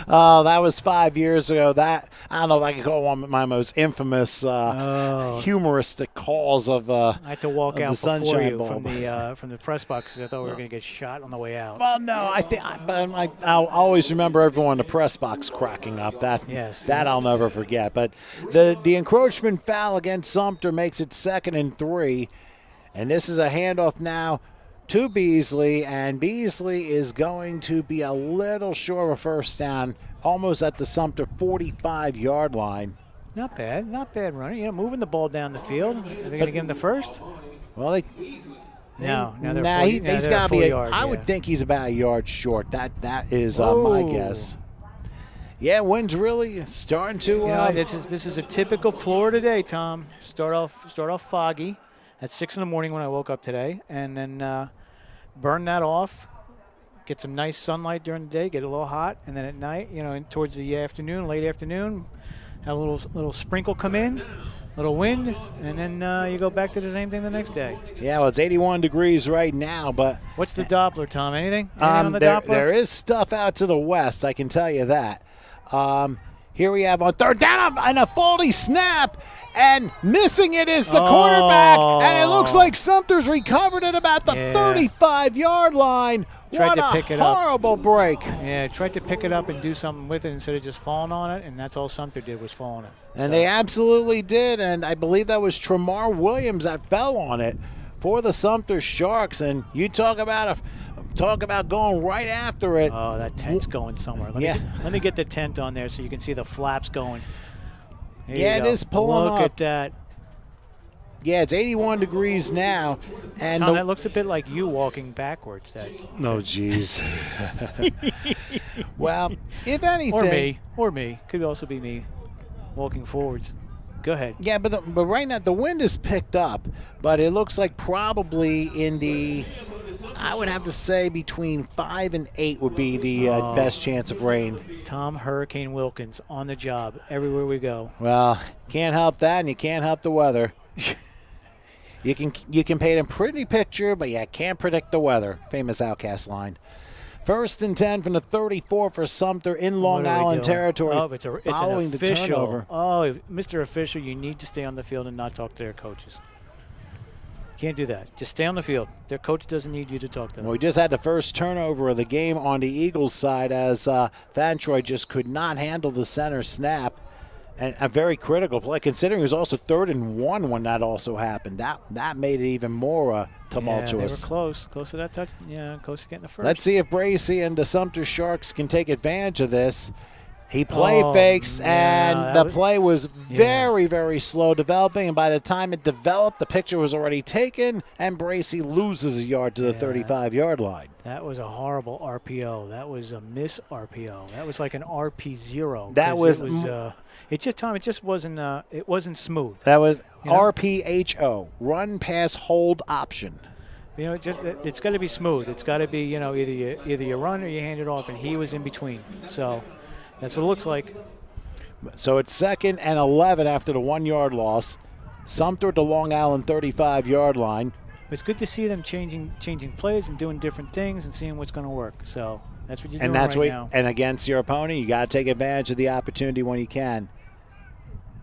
oh, that was 5 years ago. That I don't know if I can call one of my most infamous humoristic calls of I had to walk out before you from the press box because I thought we were going to get shot on the way out. Well, no, I'll always remember everyone in the press box cracking up. That I'll never forget. But the encroachment foul against Sumter makes it 2nd and 3, and this is a handoff now to Beasley, and Beasley is going to be a little short of a first down, almost at the Sumter 45-yard line. Not bad running. You know, moving the ball down the field. Are they going to give him the first? Well, he's got to be. I would think he's about a yard short. That is my guess. Yeah, wind's really starting to. This is a typical Florida day, Tom. Start off foggy at 6 in the morning when I woke up today, and then burn that off. Get some nice sunlight during the day, get a little hot, and then at night, you know, towards the afternoon, late afternoon, have a little sprinkle come in, little wind, and then you go back to the same thing the next day. Yeah, well, it's 81 degrees right now, but what's the Doppler, Tom? Anything on the Doppler? There is stuff out to the west, I can tell you that. Here we have on 3rd down and a faulty snap, and missing it is the quarterback, and it looks like Sumter's recovered at about the 35-yard line. What a horrible break. Yeah, tried to pick it up and do something with it instead of just falling on it, and that's all Sumter did was fall on it. And they absolutely did, and I believe that was Tremar Williams that fell on it for the Sumter Sharks, and you talk about going right after it. Oh, that tent's going somewhere. Let me get the tent on there so you can see the flaps going. There it is pulling up. Look at that. Yeah, it's 81 degrees now. And Tom, that looks a bit like you walking backwards. No, jeez. Well, if anything. Or me. Could also be me walking forwards. Go ahead. Yeah, but right now the wind is picked up, but it looks like probably in the, I would have to say between 5 and 8 would be the best chance of rain. Tom Hurricane Wilkins on the job everywhere we go. Well, can't help that, and you can't help the weather. You can paint a pretty picture, but you can't predict the weather. Famous Outcast line. 1st and 10 from the 34 for Sumter in Long Island territory. Oh, it's following an official. The turnover. Oh, Mr. Official, you need to stay on the field and not talk to their coaches. Can't do that. Just stay on the field. Their coach doesn't need you to talk to them. Well, we just had the first turnover of the game on the Eagles side as Van Troy just could not handle the center snap. And a very critical play, considering it was also 3rd and 1 when that also happened. That made it even more tumultuous. Yeah, they were close to that touch. Yeah, close to getting the first. Let's see if Bracey and the Sumter Sharks can take advantage of this. He play fakes, and the play was very, very slow developing. And by the time it developed, the picture was already taken, and Bracey loses a yard to the 35-yard line. That was a horrible RPO. That was a miss RPO. That was like an RP0. That was. It just wasn't. It wasn't smooth. That was RPHO, run, pass, hold option. You know, it's got to be smooth. It's got to be, you know, either you run or you hand it off, and he was in between. So. That's what it looks like. So it's 2nd and 11 after the 1-yard loss. Sumter at the Long Island 35-yard line. It's good to see them changing plays and doing different things and seeing what's going to work. So that's what you're doing now. And against your opponent, you got to take advantage of the opportunity when you can.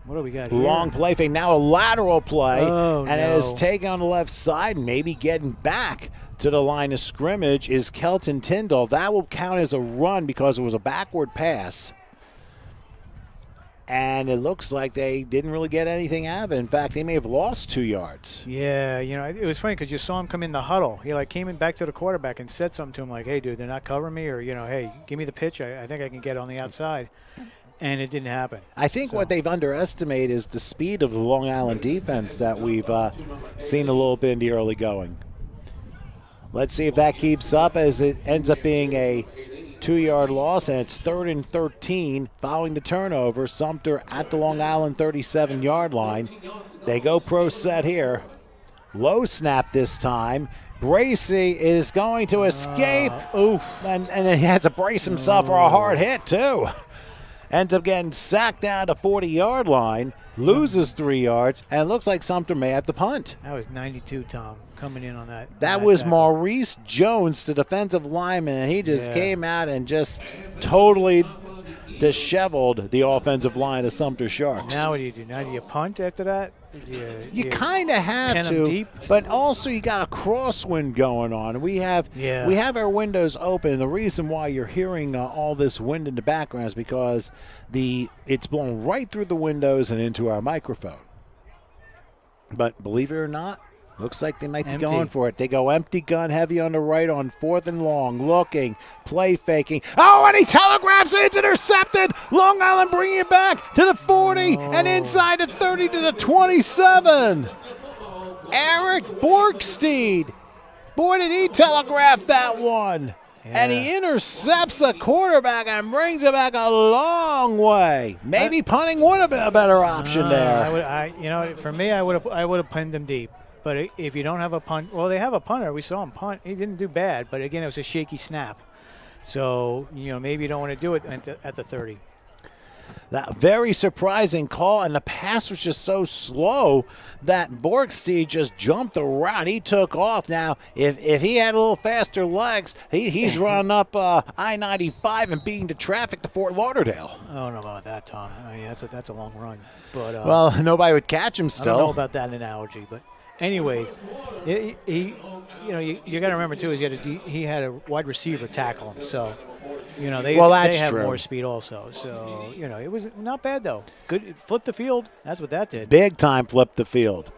What do we got here? Long play fake. Now a lateral play. It is taken on the left side, maybe getting back to the line of scrimmage is Kelton Tyndall. That will count as a run because it was a backward pass. And it looks like they didn't really get anything out of it. In fact, they may have lost 2 yards. Yeah, you know, it was funny because you saw him come in the huddle. He, came in back to the quarterback and said something to him like, hey, dude, they're not covering me, or, hey, give me the pitch. I think I can get on the outside. And it didn't happen. I think what they've underestimated is the speed of the Long Island defense that we've seen a little bit in the early going. Let's see if that keeps up as it ends up being a 2-yard loss, and it's 3rd and 13 following the turnover. Sumter at the Long Island 37-yard line. They go pro set here. Low snap this time. Bracey is going to escape. And he has to brace himself for a hard hit, too. Ends up getting sacked down to 40-yard line. Loses 3 yards, and it looks like Sumter may have to punt. That was 92, Tom, coming in on that. That was Maurice Jones, the defensive lineman, and he just came out and just totally disheveled the offensive line of Sumter Sharks. Now what do you do? Now do you punt after that? You kind of have to, deep? But also you got a crosswind going on. We have our windows open. The reason why you're hearing all this wind in the background is because it's blowing right through the windows and into our microphone. But believe it or not, looks like they might be going for it. They go empty gun heavy on the right on 4th and long, looking, play faking. Oh, and he telegraphs it. It's intercepted. Long Island bringing it back to the 40 and inside the 30 to the 27. Eric Borgsteed. Boy, did he telegraph that one. And he intercepts the quarterback and brings it back a long way. Maybe punting would have been a better option there. For me, I would have pinned them deep. But if you don't have a punt, well, they have a punter. We saw him punt. He didn't do bad, but again, it was a shaky snap. So, maybe you don't want to do it at the 30. That very surprising call, and the pass was just so slow that Borgsteed just jumped around. He took off. Now, if he had a little faster legs, he's running up I-95 and beating the traffic to Fort Lauderdale. I don't know about that, Tom. I mean, that's a long run. But well, nobody would catch him still. I don't know about that analogy, but anyways, you got to remember too is he had a wide receiver tackle him, so they have true. More speed also. So it was not bad though. Good, flip the field. That's what that did. Big time flip the field.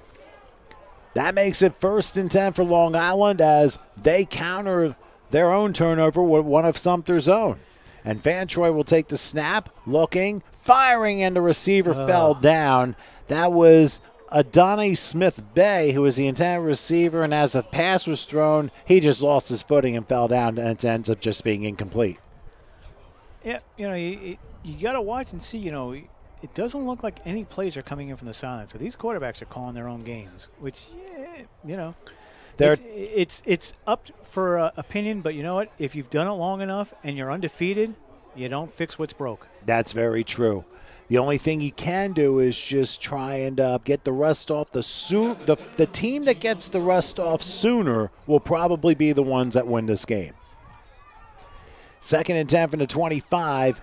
That makes it 1st and 10 for Long Island as they counter their own turnover with one of Sumter's own. And Van Troy will take the snap, looking, firing, and the receiver fell down. That was Adonai Smith-Bay, who was the intended receiver, and as the pass was thrown, he just lost his footing and fell down, and it ends up just being incomplete. Yeah, you got to watch and see, it doesn't look like any plays are coming in from the sideline. So these quarterbacks are calling their own games, which, it's up for opinion. But you know what? If you've done it long enough and you're undefeated, you don't fix what's broke. That's very true. The only thing you can do is just try and get the rust off. The team that gets the rust off sooner will probably be the ones that win this game. 2nd and 10 from the 25.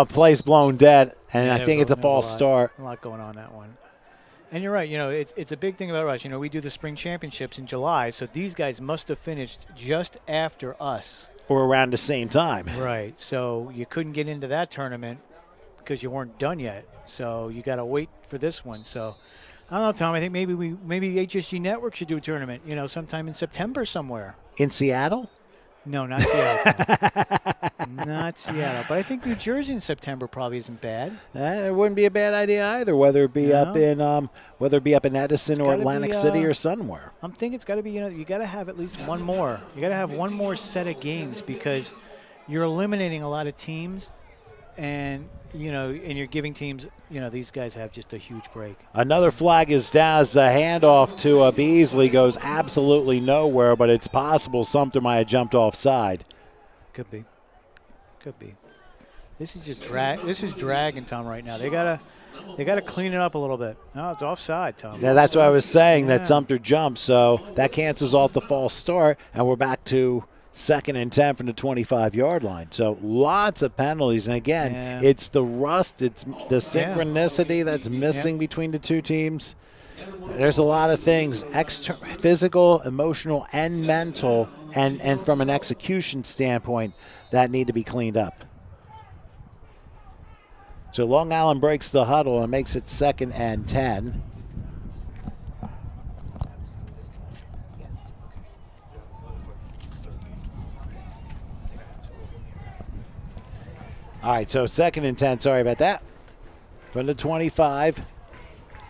Play's blown dead, and I think it's a false start. A lot going on that one. And you're right. It's a big thing about us. We do the spring championships in July, so these guys must have finished just after us. Or around the same time. Right. So you couldn't get into that tournament because you weren't done yet. So you got to wait for this one. So I don't know, Tom. I think maybe HSG Network should do a tournament, sometime in September somewhere. In Seattle? No, not Seattle. Not Seattle. But I think New Jersey in September probably isn't bad. It wouldn't be a bad idea either, whether it be up in Edison or Atlantic City or somewhere. I'm thinking it's got to be, you got to have at least one more. You got to have one more set of games because you're eliminating a lot of teams, and and you're giving teams, these guys have just a huge break. Another flag is down as the handoff to Beasley goes absolutely nowhere, but it's possible Sumter might have jumped offside. Could be. This is just dragging, Tom, right now. They gotta clean it up a little bit. No, it's offside, Tom. Yeah, that's what I was saying, that Sumter jumped, so that cancels off the false start, and we're back to 2nd and 10 from the 25-yard line. So lots of penalties. And, again, it's the rust, it's the synchronicity that's missing between the two teams. There's a lot of things, physical, emotional, and mental, and from an execution standpoint, that need to be cleaned up. So Long Island breaks the huddle and makes it 2nd and 10. All right, so 2nd and 10. Sorry about that. From the 25,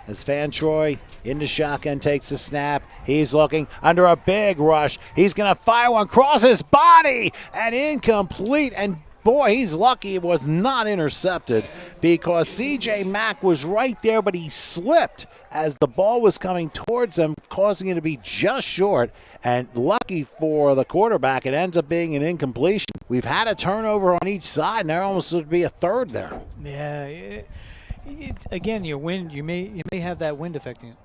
as Fan Troy into shotgun takes the snap. He's looking under a big rush. He's going to fire one across his body and incomplete. And boy, he's lucky it was not intercepted because C.J. Mack was right there, but he slipped as the ball was coming towards him, causing it to be just short. And lucky for the quarterback, it ends up being an incompletion. We've had a turnover on each side, and there almost would be a third there. Yeah. Again, your wind. You may have that wind affecting it.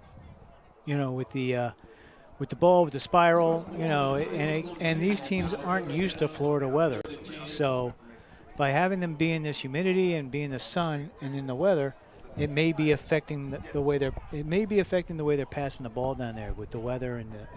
With the ball, with the spiral. And these teams aren't used to Florida weather, so by having them be in this humidity and be in the sun and in the weather, it may be affecting the way they're passing the ball down there with the weather and the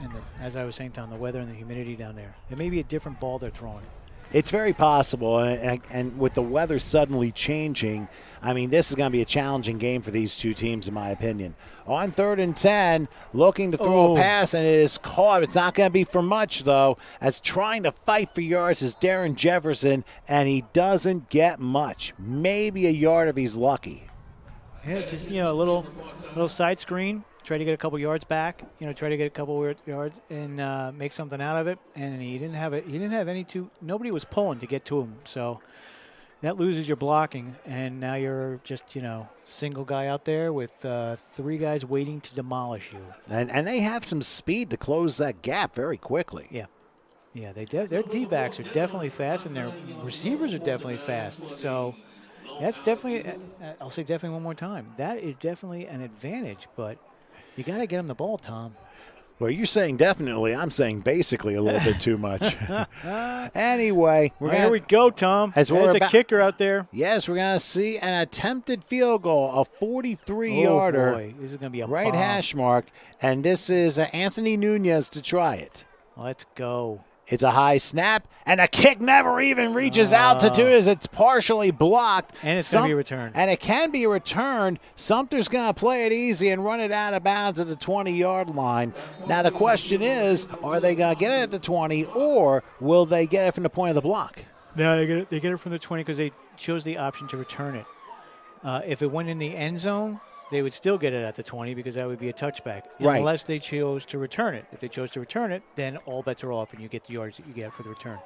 as I was saying, Tom, the weather and the humidity down there. It may be a different ball they're throwing. It's very possible, and with the weather suddenly changing, I mean, this is going to be a challenging game for these two teams, in my opinion. On 3rd and 10, looking to throw a pass, and it is caught. It's not going to be for much, though, as trying to fight for yards is Darren Jefferson, and he doesn't get much. Maybe a yard if he's lucky. Yeah, just a little side screen. Try to get a couple yards back. Try to get a couple yards and make something out of it. And he didn't have it. He didn't have any two. Nobody was pulling to get to him. So that loses your blocking, and now you're just single guy out there with 3 guys waiting to demolish you. And they have some speed to close that gap very quickly. Yeah. Their D-backs are definitely fast, and their receivers are definitely fast. So that's definitely. I'll say definitely one more time. That is definitely an advantage, but you got to get them the ball, Tom. Well, you're saying definitely. I'm saying basically a little bit too much. Anyway. Here we go, Tom. There's a kicker out there. Yes, we're going to see an attempted field goal, a 43-yarder. Oh, boy. This is going to be a right bomb. hash mark, and this is Anthony Nunez to try it. Let's go. It's a high snap, and a kick never even reaches out to do it as it's partially blocked. And it's going to be returned. And it can be returned. Sumter's going to play it easy and run it out of bounds at the 20-yard line. Now the question is, are they going to get it at the 20, or will they get it from the point of the block? No, they get it from the 20 because they chose the option to return it. If it went in the end zone, they would still get it at the 20 because that would be a touchback. Right. Unless they chose to return it. If they chose to return it, then all bets are off and you get the yards that you get for the return.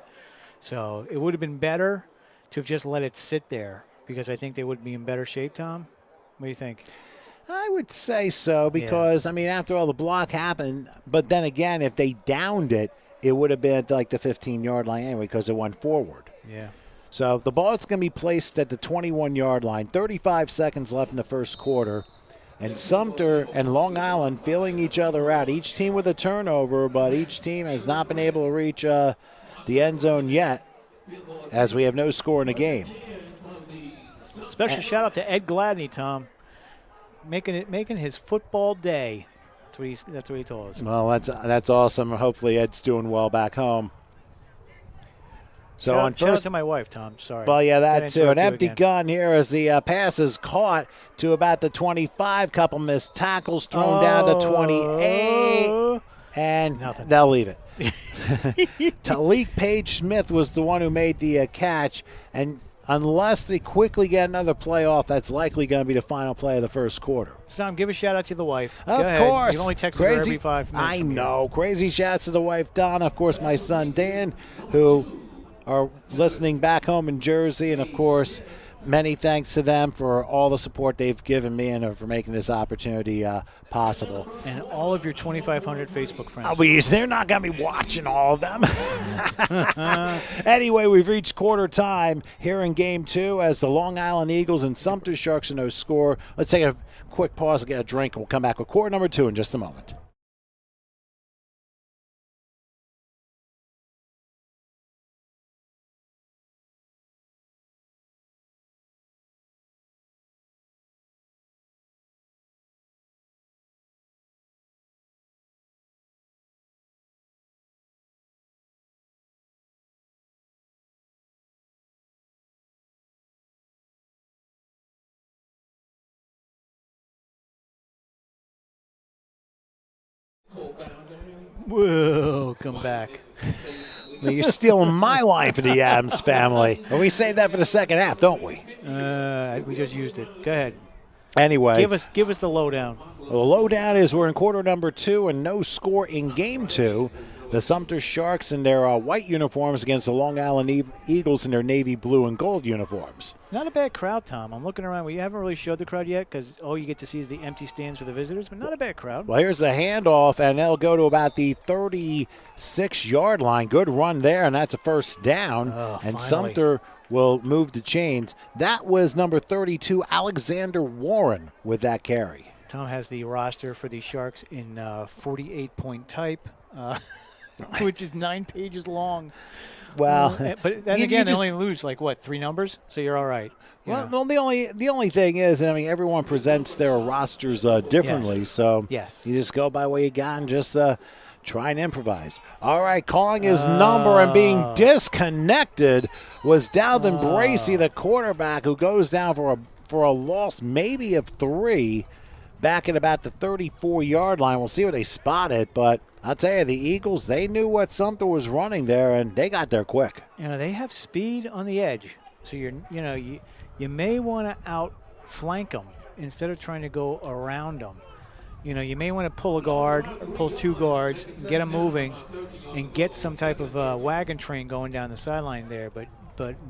So it would have been better to have just let it sit there because I think they would be in better shape, Tom. What do you think? I would say so because, I mean, after all, the block happened. But then again, if they downed it, it would have been at like the 15-yard line anyway because it went forward. Yeah. So the ball is going to be placed at the 21-yard line. 35 seconds left in the first quarter. And Sumter and Long Island feeling each other out. Each team with a turnover, but each team has not been able to reach the end zone yet as we have no score in the game. Special shout out to Ed Gladney, Tom. Making his football day. That's what he told us. Well, that's awesome. Hopefully Ed's doing well back home. So shout out to my wife, Tom. Sorry. Well, yeah, that too. An empty again. gun here as the pass is caught to about the 25. Couple missed tackles thrown down to 28. And Nothing. they'll leave it. Talik Page Smith was the one who made the catch. And unless they quickly get another play off, that's likely going to be the final play of the first quarter. Tom, give a shout out to the wife. Of Go ahead. course. You've only texted her every 5 minutes. I know. Crazy shouts to the wife, Donna. Of course, my son, Dan, who are listening back home in Jersey. And, of course, many thanks to them for all the support they've given me and for making this opportunity possible. And all of your 2,500 Facebook friends. They're not going to be watching all of them. Anyway, we've reached quarter time here in Game 2 as the Long Island Eagles and Sumter Sharks are no score. Let's take a quick pause and get a drink, and we'll come back with quarter number 2 in just a moment. Welcome back. You're stealing my line for the Adams family. Well, we save that for the second half, don't we? We just used it. Go ahead. Anyway. Give us the lowdown. The lowdown is we're in quarter number 2 and no score in Game 2. The Sumter Sharks in their white uniforms against the Long Island Eagles in their navy blue and gold uniforms. Not a bad crowd, Tom. I'm looking around. We haven't really showed the crowd yet because all you get to see is the empty stands for the visitors, but not a bad crowd. Well, here's the handoff, and they'll go to about the 36-yard line. Good run there, and that's a first down. And finally. Sumter will move the chains. That was number 32, Alexander Warren, with that carry. Tom has the roster for the Sharks in 48-point type. Which is 9 pages long. Well, but then again, they only lose like what, 3 numbers, so you're all right. Well, the only thing is, I mean, everyone presents their rosters differently, so you just go by what you got and just try and improvise. All right, calling his number and being disconnected was Dalvin Bracey, the quarterback, who goes down for a loss maybe of 3. Back at about the 34-yard line. We'll see what they spotted, but I'll tell you, the Eagles, they knew what Sumter was running there, and they got there quick. They have speed on the edge, so you may want to outflank them instead of trying to go around them. You may want to pull a guard, or pull 2 guards, get them moving, and get some type of wagon train going down the sideline there. But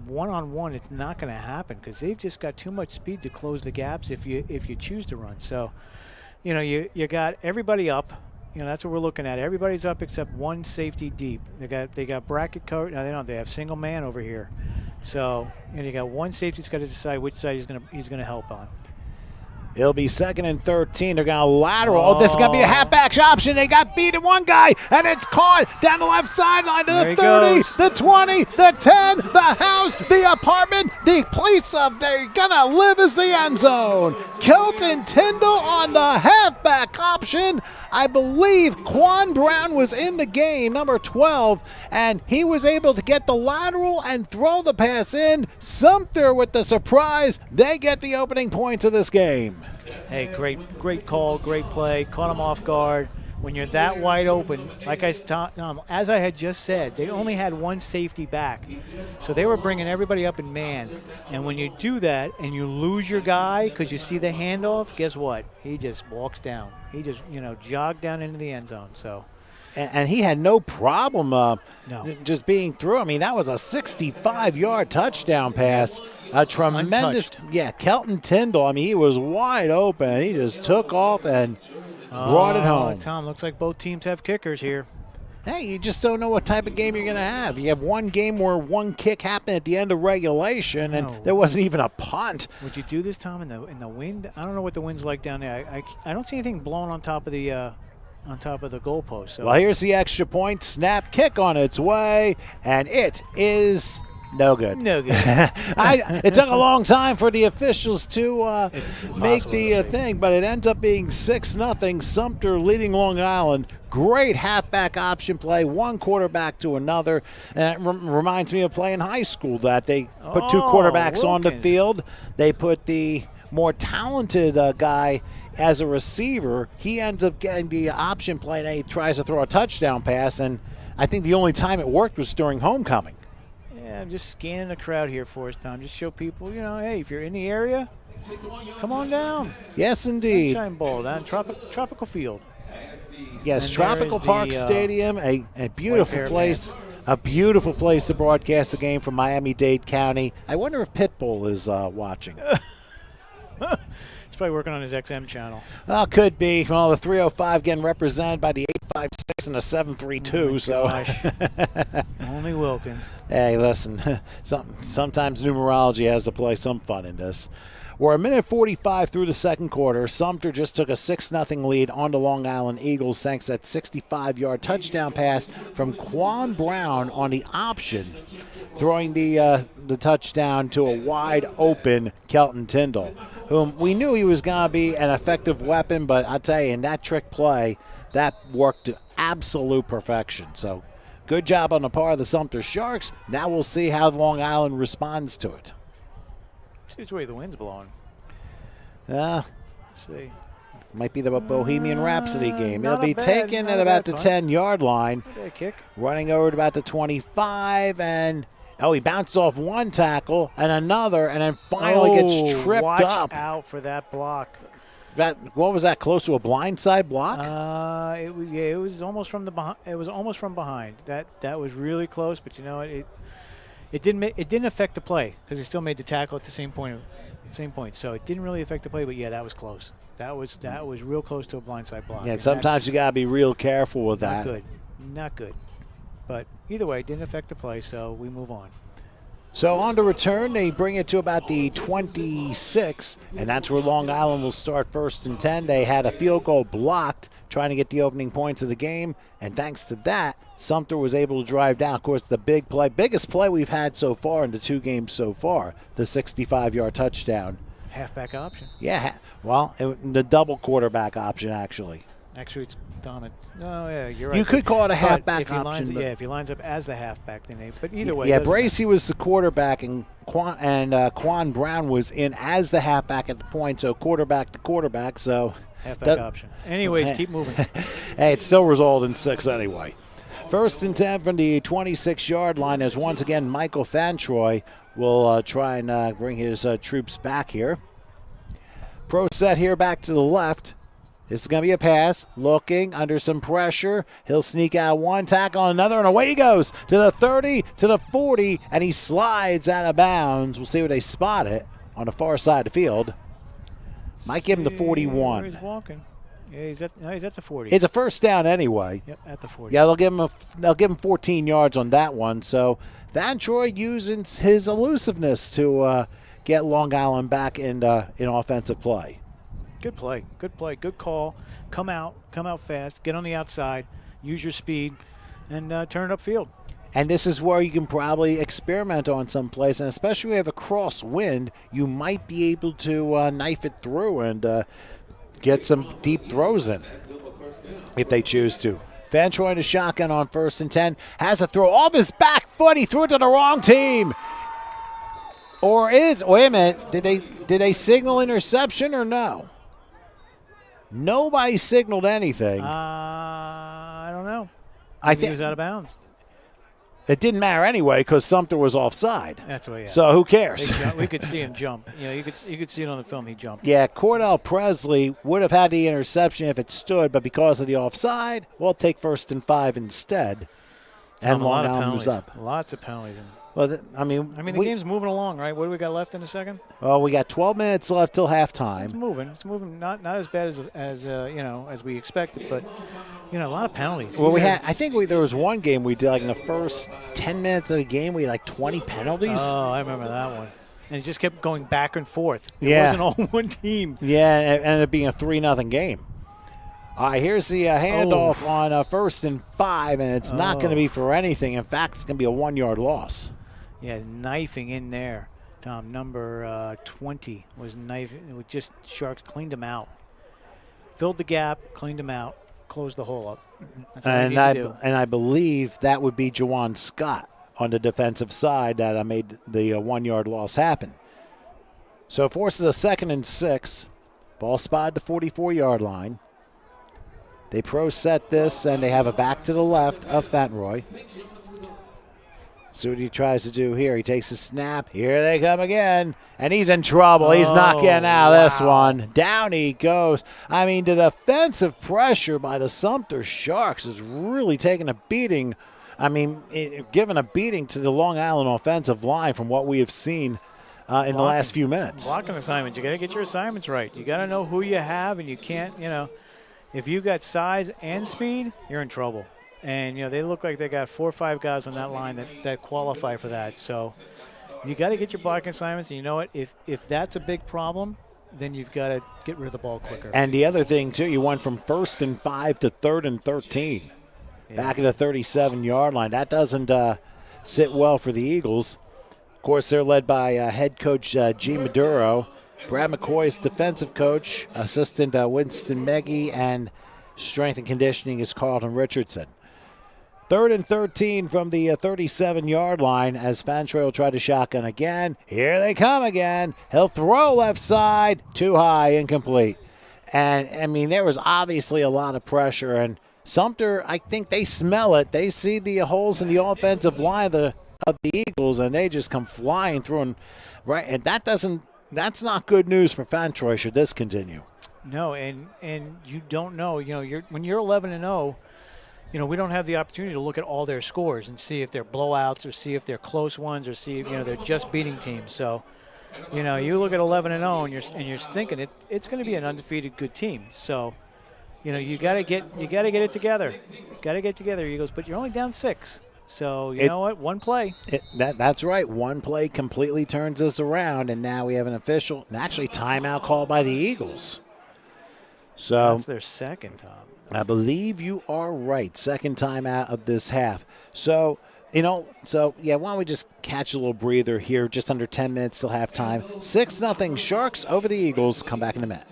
one-on-one, it's not going to happen because they've just got too much speed to close the gaps if you choose to run. So, you got everybody up. That's what we're looking at. Everybody's up except one safety deep. They got bracket cover. No, they don't. They have single man over here. So, you got one safety that's got to decide which side he's gonna help on. It'll be 2nd and 13. They're going to lateral. This is going to be a halfback option. They got beat in one guy, and it's caught down the left sideline to the 30, the 20, the 10, the house, the apartment, the place of they're going to live is the end zone. Kelton Tyndall on the halfback option. I believe Quan Brown was in the game, number 12, and he was able to get the lateral and throw the pass in. Sumter with the surprise. They get the opening points of this game. Hey, great call, great play. Caught him off guard. when you're that wide open, like as I had just said, they only had one safety back. So they were bringing everybody up in man. And when you do that and you lose your guy because you see the handoff, guess what? He just walks down. He just, jogged down into the end zone. So. And he had no problem No. just being through. I mean, that was a 65-yard touchdown pass. A tremendous, Kelton Tyndall. I mean, he was wide open. He just took off and brought it home. Tom, looks like both teams have kickers here. Hey, you just don't know what type of game you're going to have. You have one game where one kick happened at the end of regulation, and there wasn't even a punt. Would you do this, Tom, in the wind? I don't know what the wind's like down there. I don't see anything blowing on top of the goalpost. So. Well, here's the extra point. Snap, kick on its way, and it is no good. No good. It took a long time for the officials to make the thing, but it ends up being 6-0. Sumter leading Long Island. Great halfback option play, one quarterback to another. And it reminds me of playing high school that they put two quarterbacks on the field. They put the more talented guy as a receiver. He ends up getting the option play, and he tries to throw a touchdown pass, and I think the only time it worked was during homecoming. Yeah, I'm just scanning the crowd here for us, Tom. Just show people, hey, if you're in the area, come on down. Yes, indeed. Sunshine Bowl down Tropical Field. Yes, And Tropical Park Stadium, a beautiful place. A beautiful place to broadcast the game from Miami-Dade County. I wonder if Pitbull is watching. He's probably working on his XM channel. Well, could be. Well, the 305 getting represented by the 856 and the 732. Only Wilkins. Hey, listen. Sometimes numerology has to play some fun in this. We're a minute 45 through the second quarter. Sumter just took a 6-0 lead on the Long Island Eagles thanks to that 65-yard touchdown pass from Quan Brown on the option, throwing the touchdown to a wide-open Kelton Tyndall, whom we knew he was going to be an effective weapon, but I tell you, in that trick play, that worked to absolute perfection. So good job on the part of the Sumter Sharks. Now we'll see how Long Island responds to it. See which way the wind's blowing. Let's see. Might be the Bohemian Rhapsody game. It'll be bad, taken at about the 10-yard line. Kick. Running over to about the 25, and he bounced off one tackle and another, and then finally gets tripped watch up. Watch out for that block. What was that? Close to a blindside block? It was almost from the behind. It was almost from behind. That was really close, but it didn't affect the play because he still made the tackle at the same point. So it didn't really affect the play, but that was close. That was real close to a blindside block. Yeah, sometimes you gotta be real careful with that. Not good. But either way, it didn't affect the play, so we move on. So on to return, they bring it to about the 26, and that's where Long Island will start 1st and 10. They had a field goal blocked, trying to get the opening points of the game, and thanks to that, Sumter was able to drive down. Of course, the biggest play we've had so far in the two games so far, the 65-yard touchdown. Halfback option. Yeah, the double quarterback option, actually. Actually, it's Dom. You're right. You could call it a halfback option. If he lines up as the halfback, then but either way. Yeah, Bracey was the quarterback, and Quan Brown was in as the halfback at the point, so quarterback to quarterback. So halfback option. Anyways, keep moving. Hey, it still resulted in 6 anyway. 1st and 10 from the 26-yard line as once again Michael Fantroy will try and bring his troops back here. Pro set here back to the left. This is going to be a pass. Looking under some pressure. He'll sneak out one, tackle another, and away he goes to the 30, to the 40, and he slides out of bounds. We'll see where they spot it on the far side of the field. Might give him the 41. He's walking. Yeah, he's at the 40. It's a first down anyway. Yep, at the 40. Yeah, they'll give him 14 yards on that one. So Van Troy using his elusiveness to get Long Island back in offensive play. Good play, good call. Come out fast, get on the outside, use your speed, and turn it upfield. And this is where you can probably experiment on some plays, and especially when you have a crosswind, you might be able to knife it through and get some deep throws in if they choose to. Van Troy in a shotgun on 1st and 10. Has a throw off his back foot. He threw it to the wrong team. Wait a minute. Did they signal interception or no? Nobody signaled anything. I think he was out of bounds. It didn't matter anyway because Sumter was offside. That's what. Yeah. So who cares? We could see him jump. You could see it on the film. He jumped. Yeah, Cordell Presley would have had the interception if it stood, but because of the offside, we'll take 1st and 5 instead. And Long Island moves up. Lots of penalties. Well, the game's moving along, right? What do we got left in a second? Well, we got 12 minutes left till halftime. It's moving. It's moving. Not as bad as we expected, but a lot of penalties. Well, I think there was one game we did like in the first 10 minutes of the game we had like 20 penalties. Oh, I remember that one. And it just kept going back and forth. It wasn't all one team. Yeah, and it ended up being a 3-0 game. All right, here's the handoff on 1st and 5, and it's not going to be for anything. In fact, it's going to be a 1-yard loss. Yeah, knifing in there. Tom, number 20 was knifing. It was just Sharks cleaned him out. Filled the gap, cleaned him out, closed the hole up. That's all and I believe that would be Jawan Scott on the defensive side that made the 1-yard loss happen. So it forces a 2nd and 6. Ball spotted the 44-yard line. They pro-set this, and they have a back to the left of Fauntleroy. See what he tries to do here. He takes a snap. Here they come again. And he's in trouble. He's not getting out of this one. Down he goes. I mean, the defensive pressure by the Sumter Sharks is really taking a beating. I mean, giving a beating to the Long Island offensive line from what we have seen in the last few minutes. Blocking assignments. You got to get your assignments right. You got to know who you have, and you can't, if you got size and speed, you're in trouble. And, they look like they got 4 or 5 guys on that line that qualify for that. So you got to get your blocking assignments. And you know what? If that's a big problem, then you've got to get rid of the ball quicker. And the other thing, too, you went from 1st and 5 to 3rd and 13. Yeah. Back at the 37-yard line. That doesn't sit well for the Eagles. Of course, they're led by head coach G. Maduro. Brad McCoy's defensive coach, assistant Winston Meggie, and strength and conditioning is Carlton Richardson. 3rd and 13 from the 37-yard line as Fantroy will try to shotgun again. Here they come again. He'll throw left side. Too high, incomplete. And, there was obviously a lot of pressure. And Sumter, I think they smell it. They see the holes in the offensive line of the Eagles, and they just come flying through. And, right, and that's not good news for Fantroy should this continue. No, and you don't know. When you're 11-0, we don't have the opportunity to look at all their scores and see if they're blowouts or see if they're close ones or see if they're just beating teams. So, you look at 11-0 and you're thinking it's going to be an undefeated good team. So, you got to get it together. Got to get together, Eagles. But you're only down 6. So you know what? One play. That's right. One play completely turns us around, and now we have an official, actually timeout called by the Eagles. So that's their second time. I believe you are right. Second time out of this half. So, why don't we just catch a little breather here, just under 10 minutes till halftime. 6-0 Sharks over the Eagles. Come back in a minute.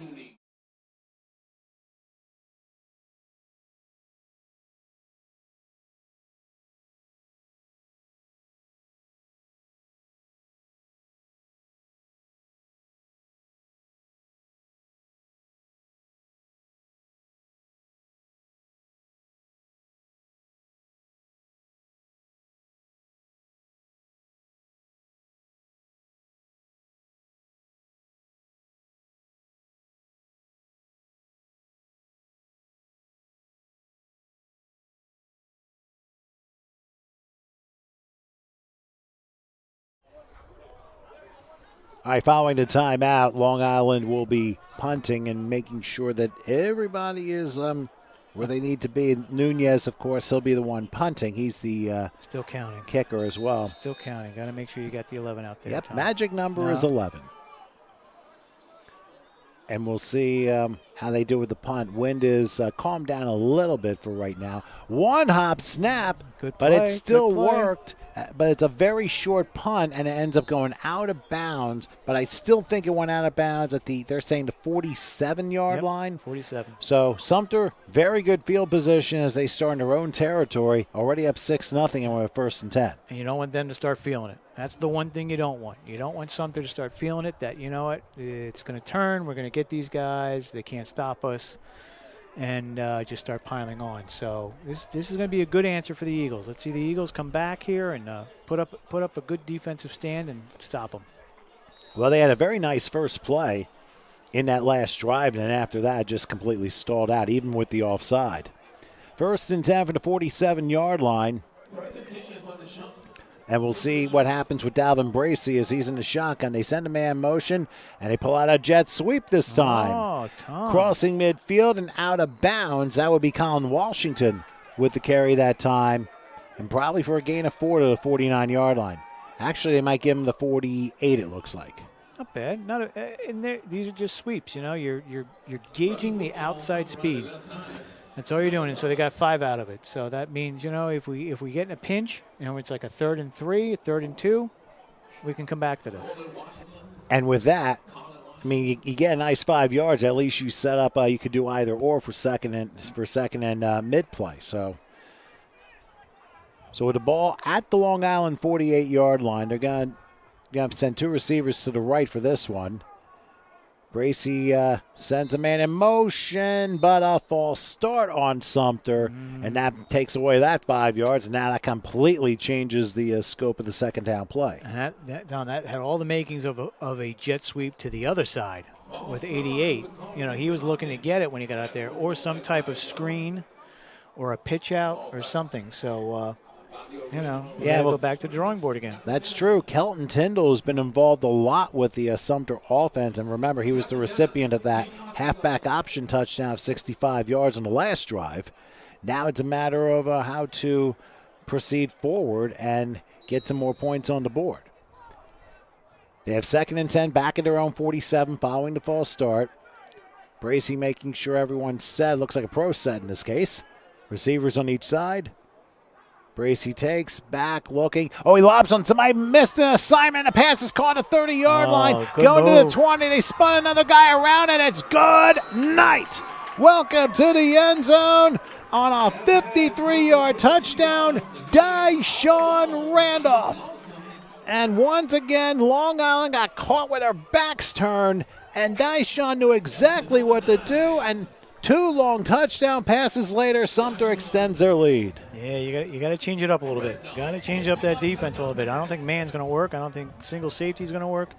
All right, following the timeout, Long Island will be punting and making sure that everybody is where they need to be. Nunez, of course, he'll be the one punting. He's the still counting kicker as well. Still counting. Got to make sure you got the 11 out there. Yep, Tom. magic number is 11. And we'll see how they do with the punt. Wind is calmed down a little bit for right now. One hop snap, but it still worked. But it's a very short punt, and it ends up going out of bounds. But I still think it went out of bounds at they're saying the 47-yard line. 47. So Sumter, very good field position as they start in their own territory, already up 6-0, and we're at 1st and 10. And you don't want them to start feeling it. That's the one thing you don't want. You don't want Sumter to start feeling it, that, it's going to turn. We're going to get these guys. They can't stop us. and just start piling on. So this is going to be a good answer for the Eagles. Let's see the Eagles come back here and put up a good defensive stand and stop them. Well, they had a very nice first play in that last drive, and then after that just completely stalled out, even with the offside. 1st and 10 for the 47-yard line. And we'll see what happens with Dalvin Bracey as he's in the shotgun. They send a man motion, and they pull out a jet sweep this time. Oh, Tom. Crossing midfield and out of bounds. That would be Colin Washington with the carry that time, and probably for a gain of 4 to the 49-yard line. Actually, they might give him the 48, it looks like. Not bad. These are just sweeps. You're gauging the outside speed. That's all you're doing, and so they got 5 out of it. So that means, if we get in a pinch, it's like a 3rd and 3, a 3rd and 2, we can come back to this. And with that, I mean, you get a nice 5 yards. At least you set up. You could do either or for second and mid play. So with the ball at the Long Island 48-yard line, they're going to send 2 receivers to the right for this one. Bracey sends a man in motion, but a false start on Sumter, and that takes away that 5 yards, and now that completely changes the scope of the second down play. And that had all the makings of a jet sweep to the other side with 88. He was looking to get it when he got out there, or some type of screen or a pitch out or something. So, go back to the drawing board again. That's true. Kelton Tyndall has been involved a lot with the Sumter offense, and remember, he was the recipient of that halfback option touchdown of 65 yards on the last drive. Now it's a matter of how to proceed forward and get some more points on the board. They have 2nd and 10 back at their own 47 following the false start. Bracey making sure everyone's set. Looks like a pro set in this case. Receivers on each side. Bracey takes, back, looking. Oh, he lobs on somebody, missed an assignment. The pass is caught at 30-yard line. Going to the 20. They spun another guy around, and it's good night. Welcome to the end zone on a 53-yard touchdown, Dyshawn Randolph. And once again, Long Island got caught with their backs turned, and Dyshawn knew exactly what to do, and 2 long touchdown passes later, Sumter extends their lead. Yeah, you got to change it up a little bit. Got to change up that defense a little bit. I don't think man's going to work. I don't think single safety is going to work.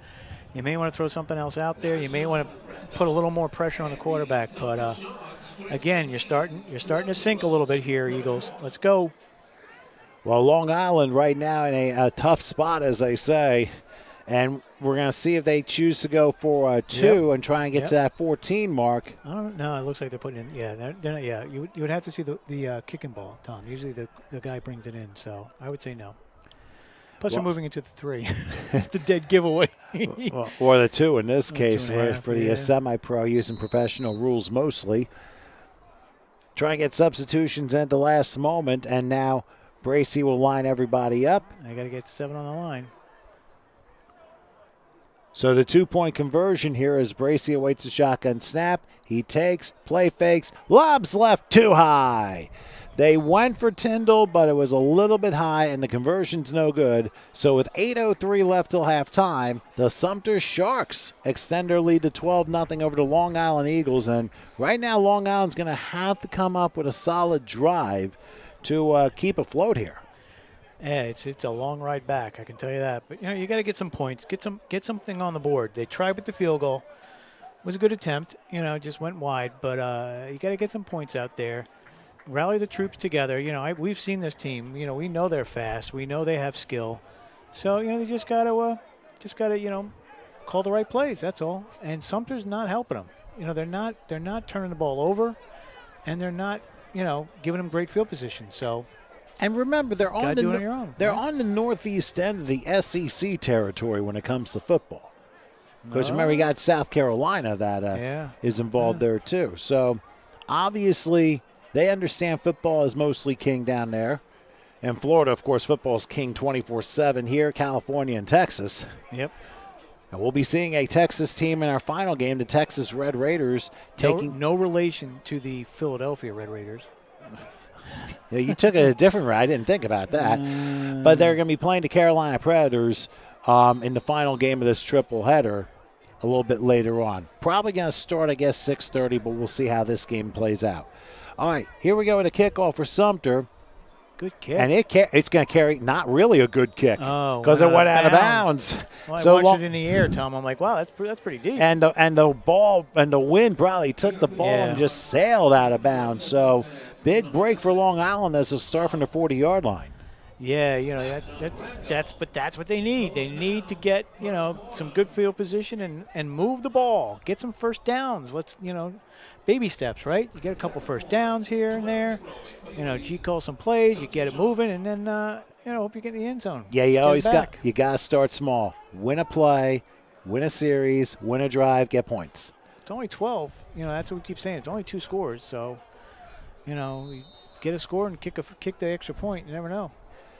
You may want to throw something else out there. You may want to put a little more pressure on the quarterback. But again, you're starting to sink a little bit here, Eagles. Let's go. Well, Long Island right now in a tough spot, as they say. And we're going to see if they choose to go for 2 and try and get to that 14 mark. I don't know. It looks like they're putting in. Yeah, they're not. Yeah, you would have to see the kicking ball, Tom. Usually the guy brings it in, so I would say no. Plus, they're moving into the 3. It's the dead giveaway. or the 2 in this case, for the yeah. semi-pro using professional rules mostly. Try and get substitutions at the last moment, and now Bracey will line everybody up. I got to get 7 on the line. So the 2-point conversion here as Bracey awaits the shotgun snap. He takes, play fakes, lobs left too high. They went for Tyndall, but it was a little bit high, and the conversion's no good. So with 8:03 left till halftime, the Sumter Sharks extend their lead to 12-0 over the Long Island Eagles. And right now, Long Island's going to have to come up with a solid drive to keep afloat here. Yeah, it's a long ride back, I can tell you that. But you got to get some points, get something on the board. They tried with the field goal. It was a good attempt, just went wide. But you got to get some points out there. Rally the troops together. We've seen this team. We know they're fast. We know they have skill. So they just got to call the right plays. That's all. And Sumter's not helping them. They're not turning the ball over, and they're not giving them great field position. So. And remember, they're on the northeast end of the SEC territory when it comes to football. Because remember, you got South Carolina that is involved there too. So obviously, they understand football is mostly king down there. In Florida, of course, football is king 24/7. Here, California and Texas. Yep. And we'll be seeing a Texas team in our final game, the Texas Red Raiders, taking no relation to the Philadelphia Red Raiders. You took a different route. I didn't think about that. But they're going to be playing the Carolina Predators in the final game of this triple header a little bit later on. Probably going to start, I guess, 6:30, but we'll see how this game plays out. All right, here we go with a kickoff for Sumter. Good kick. And it's going to carry not really a good kick because it went out of bounds. Well, so I watched it in the air, Tom. I'm like, wow, that's pretty deep. And the ball and the wind probably took the ball and just sailed out of bounds. So big break for Long Island as a start from the 40-yard line. Yeah, that's what they need. They need to get some good field position and move the ball, get some first downs. Let's baby steps, right? You get a couple first downs here and there. G call some plays, you get it moving, and then hope you get in the end zone. Yeah, you gotta start small. Win a play, win a series, win a drive, get points. It's only 12. That's what we keep saying. It's only 2 scores, so you get a score and kick the extra point. You never know.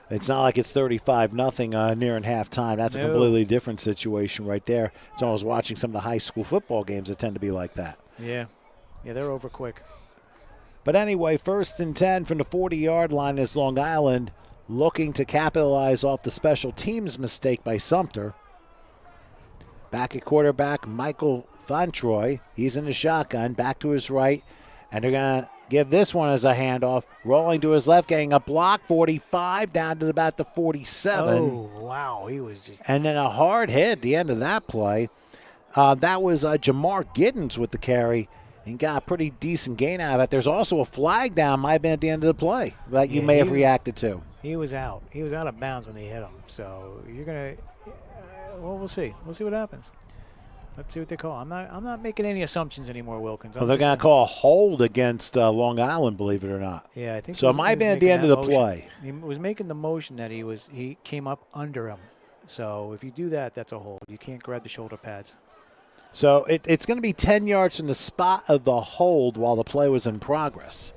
It's not like it's 35-0 nearing halftime. That's a completely different situation right there. It's almost watching some of the high school football games that tend to be like that. Yeah, they're over quick. But anyway, 1st and 10 from the 40-yard line is Long Island looking to capitalize off the special teams mistake by Sumter. Back at quarterback, Michael Fontroy. He's in the shotgun, back to his right, and they're going to give this one as a handoff. Rolling to his left, getting a block, 45, down to about the 47. Oh, wow. He was just... And then a hard hit at the end of that play. That was Jamar Giddens with the carry and got a pretty decent gain out of it. There's also a flag down, might have been at the end of the play that you may have reacted to. He was out. He was out of bounds when they hit him. So you're going to we'll see. We'll see what happens. Let's see what they call. I'm not making any assumptions anymore, Wilkins. Well, they're going to call a hold against Long Island, believe it or not. Yeah, I think so. It might have been at the end of the play. He was making the motion that he came up under him. So if you do that, that's a hold. You can't grab the shoulder pads. So it's going to be 10 yards from the spot of the hold while the play was in progress.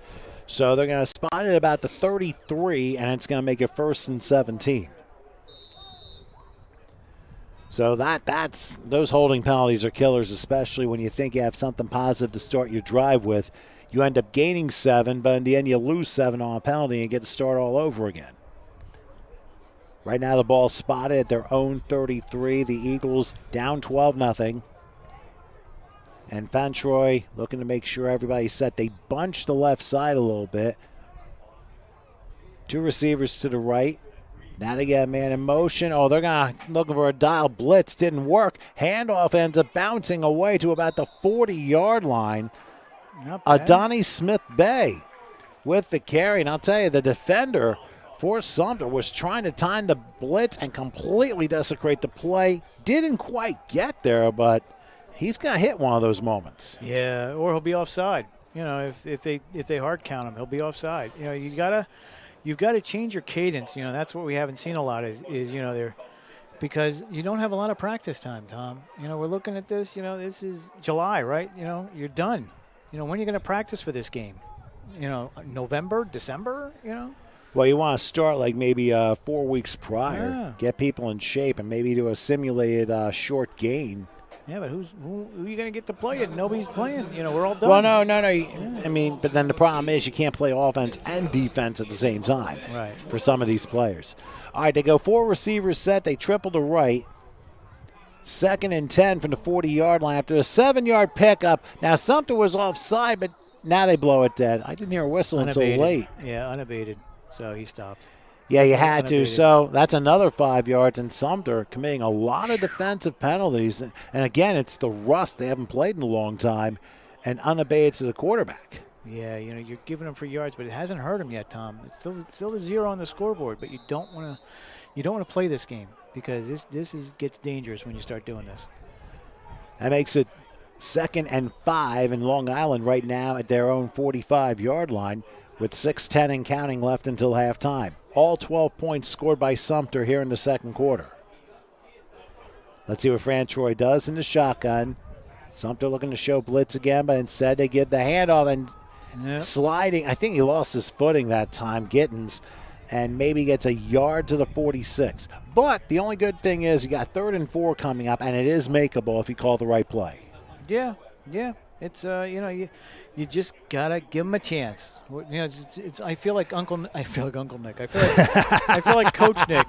So they're going to spot it about the 33, and it's going to make it 1st and 17. So that's those holding penalties are killers, especially when you think you have something positive to start your drive with. You end up gaining 7, but in the end you lose 7 on a penalty and get to start all over again. Right now the ball's spotted at their own 33. The Eagles down 12-0. And Fantroy looking to make sure everybody's set. They bunch the left side a little bit. 2 receivers to the right. Now they get a man in motion. Oh, they're looking for a dial blitz. Didn't work. Handoff ends up bouncing away to about the 40-yard line. Donnie Smith-Bay with the carry. And I'll tell you, the defender for Sumter was trying to time the blitz and completely desecrate the play. Didn't quite get there, but he's going to hit one of those moments. Yeah, or he'll be offside. If they hard count him, he'll be offside. You've got to change your cadence. That's what we haven't seen a lot is they're because you don't have a lot of practice time, Tom. We're looking at this. This is July, right? You're done. When are you going to practice for this game? November, December. Well, you want to start like maybe 4 weeks prior, Yeah. get people in shape, and maybe do a simulated short gain. Yeah, but who are you going to get to play it? Nobody's playing. We're all done. Well, no. I mean, but then the problem is you can't play offense and defense at the same time. Right. For some of these players. All right, they go 4 receivers set. They triple to right. 2nd and 10 from the 40-yard line after a 7-yard pickup. Now, Sumter was offside, but now they blow it dead. I didn't hear a whistle until late. Yeah, unabated. So he stopped. Yeah, you had to. So that's another 5 yards, and Sumter committing a lot of defensive penalties. And again, it's the rust. They haven't played in a long time, and unabated to the quarterback. Yeah, you're giving them for yards, but it hasn't hurt him yet, Tom. It's still a 0 on the scoreboard, but you don't want to play this game because this gets dangerous when you start doing this. That makes it 2nd and 5 in Long Island right now at their own 45-yard line with 6:10 and counting left until halftime. All 12 points scored by Sumter here in the second quarter. Let's see what Frantroy does in the shotgun. Sumter looking to show blitz again, but instead they give the handoff and sliding. I think he lost his footing that time, Gittens, and maybe gets a yard to the 46. But the only good thing is you got 3rd and 4 coming up, and it is makeable if you call the right play. Yeah. It's you just gotta give him a chance. I feel like Uncle Nick. I feel like Coach Nick.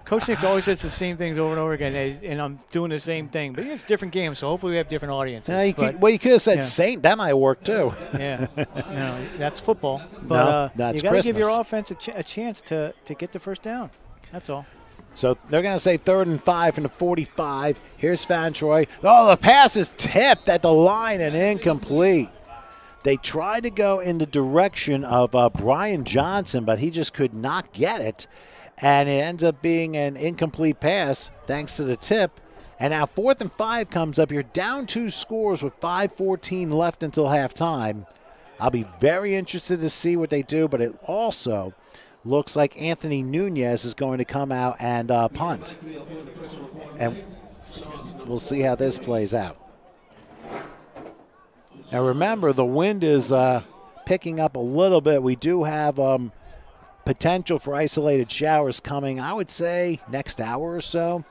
Coach Nick's always says the same things over and over again, and I'm doing the same thing. But it's different games, so hopefully we have different audiences. You could have said Saint. That might work too. Yeah, that's football. But that's you got to give Christmas. your offense a chance to get the first down. That's all. So they're going to say 3rd and 5 from the 45. Here's Fantroy. Oh, the pass is tipped at the line and incomplete. They tried to go in the direction of Brian Johnson, but he just could not get it. And it ends up being an incomplete pass thanks to the tip. And now 4th and 5 comes up. You're down 2 scores with 5:14 left until halftime. I'll be very interested to see what they do, but it also looks like Anthony Nunez is going to come out and punt. And we'll see how this plays out. Now remember, the wind is picking up a little bit. We do have potential for isolated showers coming, I would say, next hour or so.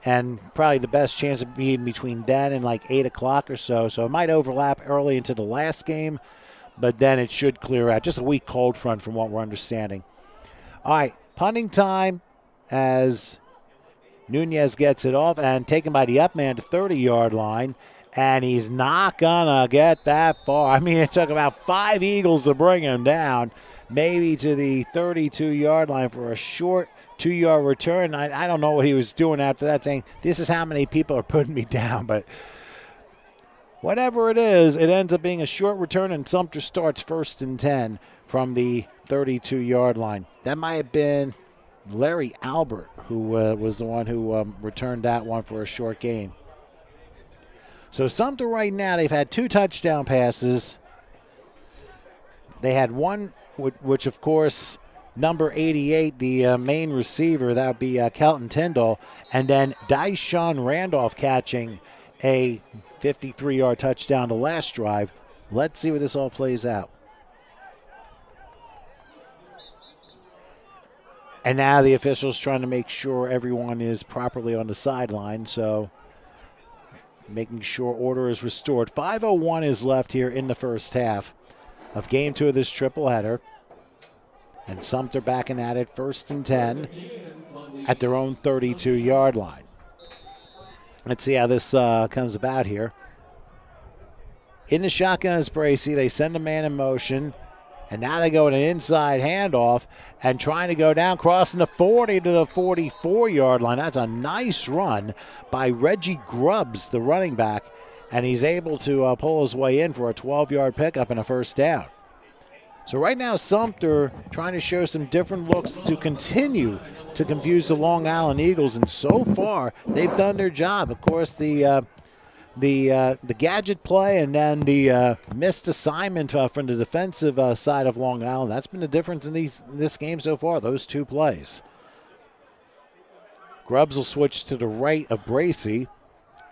And probably the best chance of being between then and like 8 o'clock or so. So it might overlap early into the last game, but then it should clear out. Just a weak cold front from what we're understanding. All right, punting time as Nunez gets it off and taken by the up man to 30-yard line. And he's not going to get that far. I mean, it took about 5 Eagles to bring him down, maybe to the 32-yard line for a short 2-yard return. I don't know what he was doing after that, saying, this is how many people are putting me down. But whatever it is, it ends up being a short return, and Sumter starts 1st and 10 from the 32-yard line. That might have been Larry Albert who was the one who returned that one for a short gain. So Sumter right now, they've had 2 touchdown passes. They had one, which of course, number 88, the main receiver, that would be Kelton Tyndall, and then Dyshawn Randolph catching a 53-yard touchdown the last drive. Let's see what this all plays out. And now the officials trying to make sure everyone is properly on the sideline, so making sure order is restored. 5:01 is left here in the first half of game 2 of this tripleheader. And Sumter backing at it, 1st and 10 at their own 32-yard line. Let's see how this comes about here. In the shotgun is Bracey. They send a man in motion. And now they go in an inside handoff and trying to go down, crossing the 40 to the 44-yard line. That's a nice run by Reggie Grubbs, the running back, and he's able to pull his way in for a 12-yard pickup and a first down. So right now Sumter trying to show some different looks to continue to confuse the Long Island Eagles, and so far they've done their job. Of course, the gadget play and then the missed assignment from the defensive side of Long Island. That's been the difference in this game so far, those 2 plays. Grubbs will switch to the right of Bracey.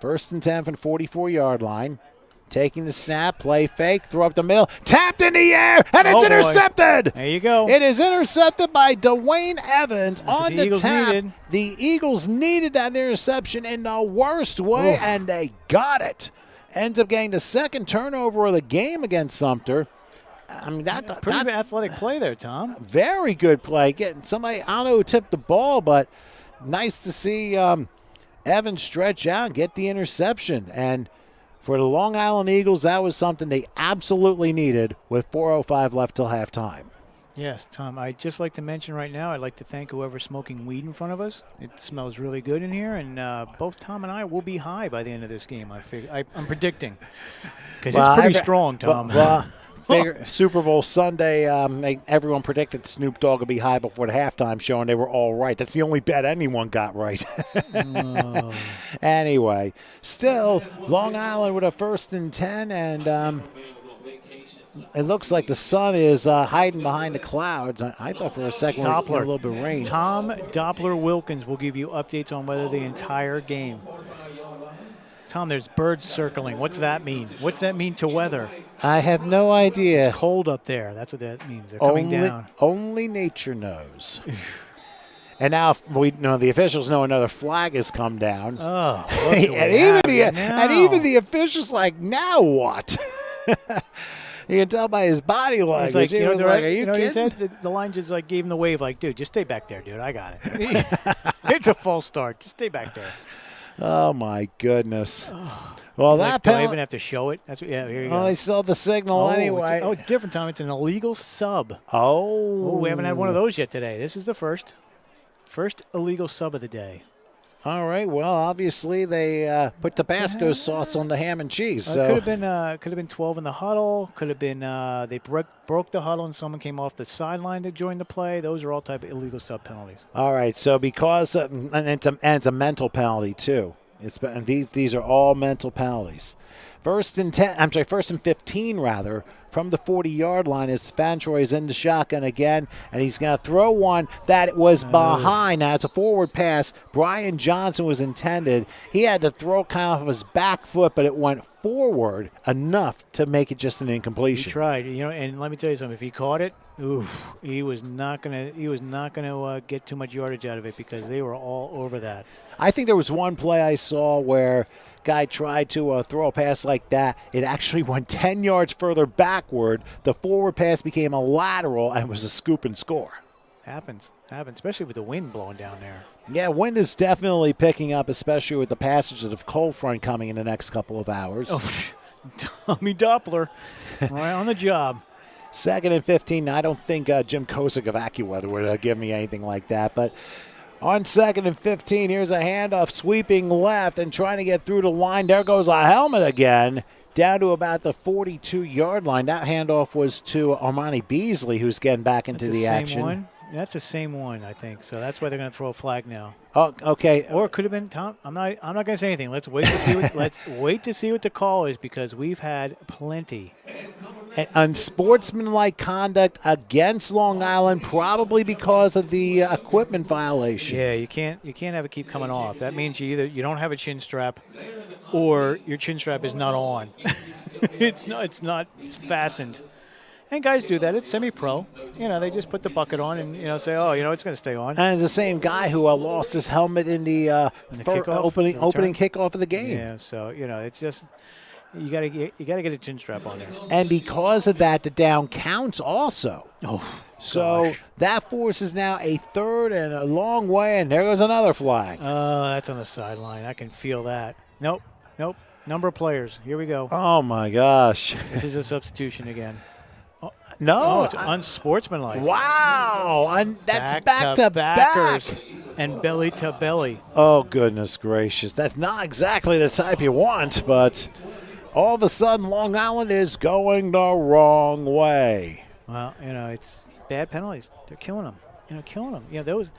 1st and 10 from the 44-yard line. Taking the snap, play fake, throw up the middle, tapped in the air, and it's intercepted. There you go. It is intercepted by Dwayne Evans on the Eagles tap. needed. The Eagles needed that interception in the worst way, and they got it. Ends up getting the 2nd turnover of the game against Sumter. I mean, Pretty athletic play there, Tom. Very good play. Getting somebody, I don't know who tipped the ball, but nice to see Evans stretch out and get the interception. And for the Long Island Eagles, that was something they absolutely needed with 4:05 left till halftime. Yes, Tom, I'd just like to mention right now, I'd like to thank whoever's smoking weed in front of us. It smells really good in here, and both Tom and I will be high by the end of this game, I'm predicting. Because it's pretty strong, Tom. Super Bowl Sunday, everyone predicted Snoop Dogg would be high before the halftime show, and they were all right. That's the only bet anyone got right. Anyway, still, Long Island with a 1st and 10, and it looks like the sun is hiding behind the clouds. I thought for a second we were getting a little bit of rain. Tom Doppler Wilkins will give you updates on weather the entire game. Tom, there's birds circling. What's that mean? What's that mean to weather? I have no idea. It's cold up there. That's what that means. They're coming down. Only nature knows. And now we know the officials know another flag has come down. Oh, and even the officials like, now what? You can tell by his body language. It's like, He you know, was like, are you he kidding? said the line just like gave him the wave, like, dude, just stay back there, dude. I got it. It's a false start. Just stay back there. Oh, my goodness. Well, that Do I penalty. even have to show it? That's yeah. Here you go. Well, they saw the signal anyway. It's different, Tom. It's an illegal sub. Oh, We haven't had one of those yet today. This is the first illegal sub of the day. All right. Well, obviously they put Tabasco sauce on the ham and cheese. So Could have been 12 in the huddle. Could have been they broke the huddle and someone came off the sideline to join the play. Those are all type of illegal sub penalties. all right. So because and it's a mental penalty too. These are all mental penalties. First and 15 rather. From the 40-yard line as Fantroy is in the shotgun again, and he's going to throw one that was behind. Now, it's a forward pass. Brian Johnson was intended. He had to throw kind of his back foot, but it went forward enough to make it just an incompletion. He tried, and let me tell you something. If he caught it, he was not gonna get too much yardage out of it because they were all over that. I think there was one play I saw where guy tried to throw a pass like that. It actually went 10 yards further backward. The forward pass became a lateral and was a scoop and score. Happens, especially with the wind blowing down there. Yeah, wind is definitely picking up, especially with the passage of the cold front coming in the next couple of hours. Oh, Tommy Doppler, right on the job. 2nd and 15. I don't think Jim Kosick of AccuWeather would give me anything like that, but on 2nd and 15, here's a handoff sweeping left and trying to get through the line. There goes a helmet again, down to about the 42-yard line. That handoff was to Armani Beasley, who's getting back into the action. One? That's the same one, I think. So that's why they're going to throw a flag now. Oh, okay. Or it could have been Tom. I'm not going to say anything. Let's wait to see. Wait to see what the call is because we've had plenty. And unsportsmanlike conduct against Long Island, probably because of the equipment violation. Yeah, you can't have it keep coming off. That means you don't have a chin strap, or your chin strap is not on. It's not fastened. And guys do that. It's semi-pro. They just put the bucket on and say, oh, it's going to stay on. And it's the same guy who lost his helmet in the opening kickoff of the game. Yeah, so it's just you got to get a chin strap on there. And because of that, the down counts also. Oh, so that forces now a 3rd and a long way, and there goes another flag. That's on the sideline. I can feel that. Nope. Number of players. Here we go. Oh my gosh! This is a substitution again. No, it's unsportsmanlike. Wow, and that's back to backers back and belly to belly. Oh goodness gracious! That's not exactly the type you want, but all of a sudden, Long Island is going the wrong way. Well, it's bad penalties. They're killing them. Killing them. Those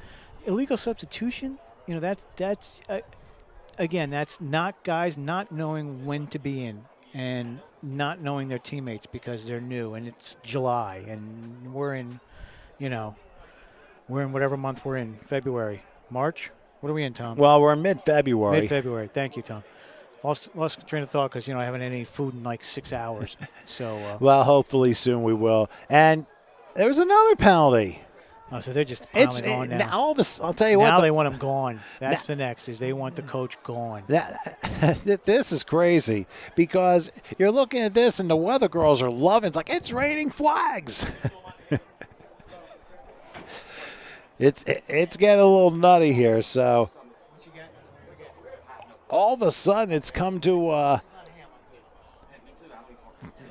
illegal substitution. That's again, that's not guys not knowing when to be in and not knowing their teammates because they're new and it's July and we're in whatever month we're in, February, March. What are we in, Tom? Well, we're in mid-February. Mid-February. Thank you, Tom. Lost train of thought because I haven't had any food in like 6 hours. So well, hopefully soon we will. And there was another penalty. Oh, so they're just piling on now. I'll tell you what. Now they want him gone. That's the next, is they want the coach gone. This is crazy because you're looking at this and the weather girls are loving it. It's like, it's raining flags. It's getting a little nutty here. So all of a sudden it's come to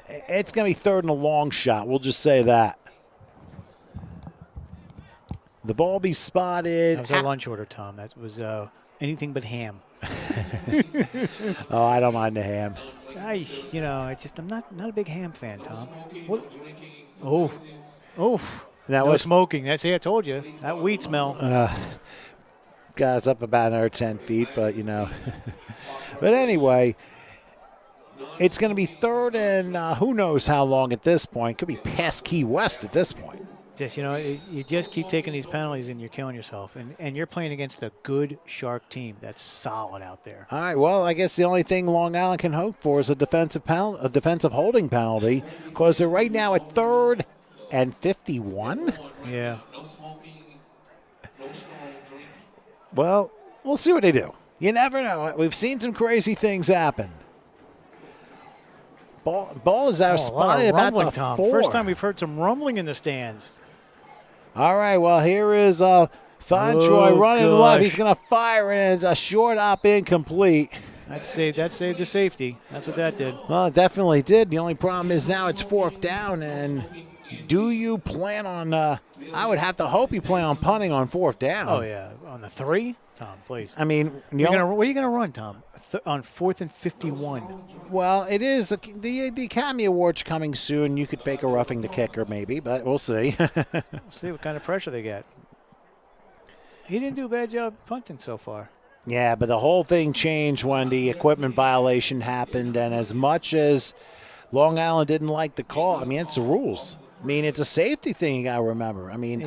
it's going to be 3rd and a long shot. We'll just say that. The ball be spotted. That was our lunch order, Tom. That was anything but ham. Oh, I don't mind the ham. I'm not a big ham fan, Tom. What? Oh. Now no smoking. I told you. That wheat smell. Guys up about another 10 feet, but But anyway, it's going to be 3rd and who knows how long at this point. Could be past Key West at this point. Just you just keep taking these penalties and you're killing yourself. And you're playing against a good Shark team that's solid out there. All right. Well, I guess the only thing Long Island can hope for is a defensive holding penalty, because they're right now at 3rd and 51. Yeah. Well, we'll see what they do. You never know. We've seen some crazy things happen. Ball is out spotted about the Tom. 4. First time we've heard some rumbling in the stands. All right, well, here is Fontroy running left. He's going to fire, and it's a short hop incomplete. That saved the safety. That's what that did. Well, it definitely did. The only problem is now it's 4th down, and do you plan on I would have to hope you plan on punting on 4th down. Oh, yeah. On the 3? Tom, please. I mean, what are you going to run, Tom, on 4th and 51? Well, it is the Academy Awards coming soon. You could fake a roughing the kicker maybe, but we'll see. We'll see what kind of pressure they get. He didn't do a bad job punting so far. Yeah, but the whole thing changed when the equipment violation happened, and as much as Long Island didn't like the call, I mean, it's the rules. I mean, it's a safety thing you got to remember. I mean,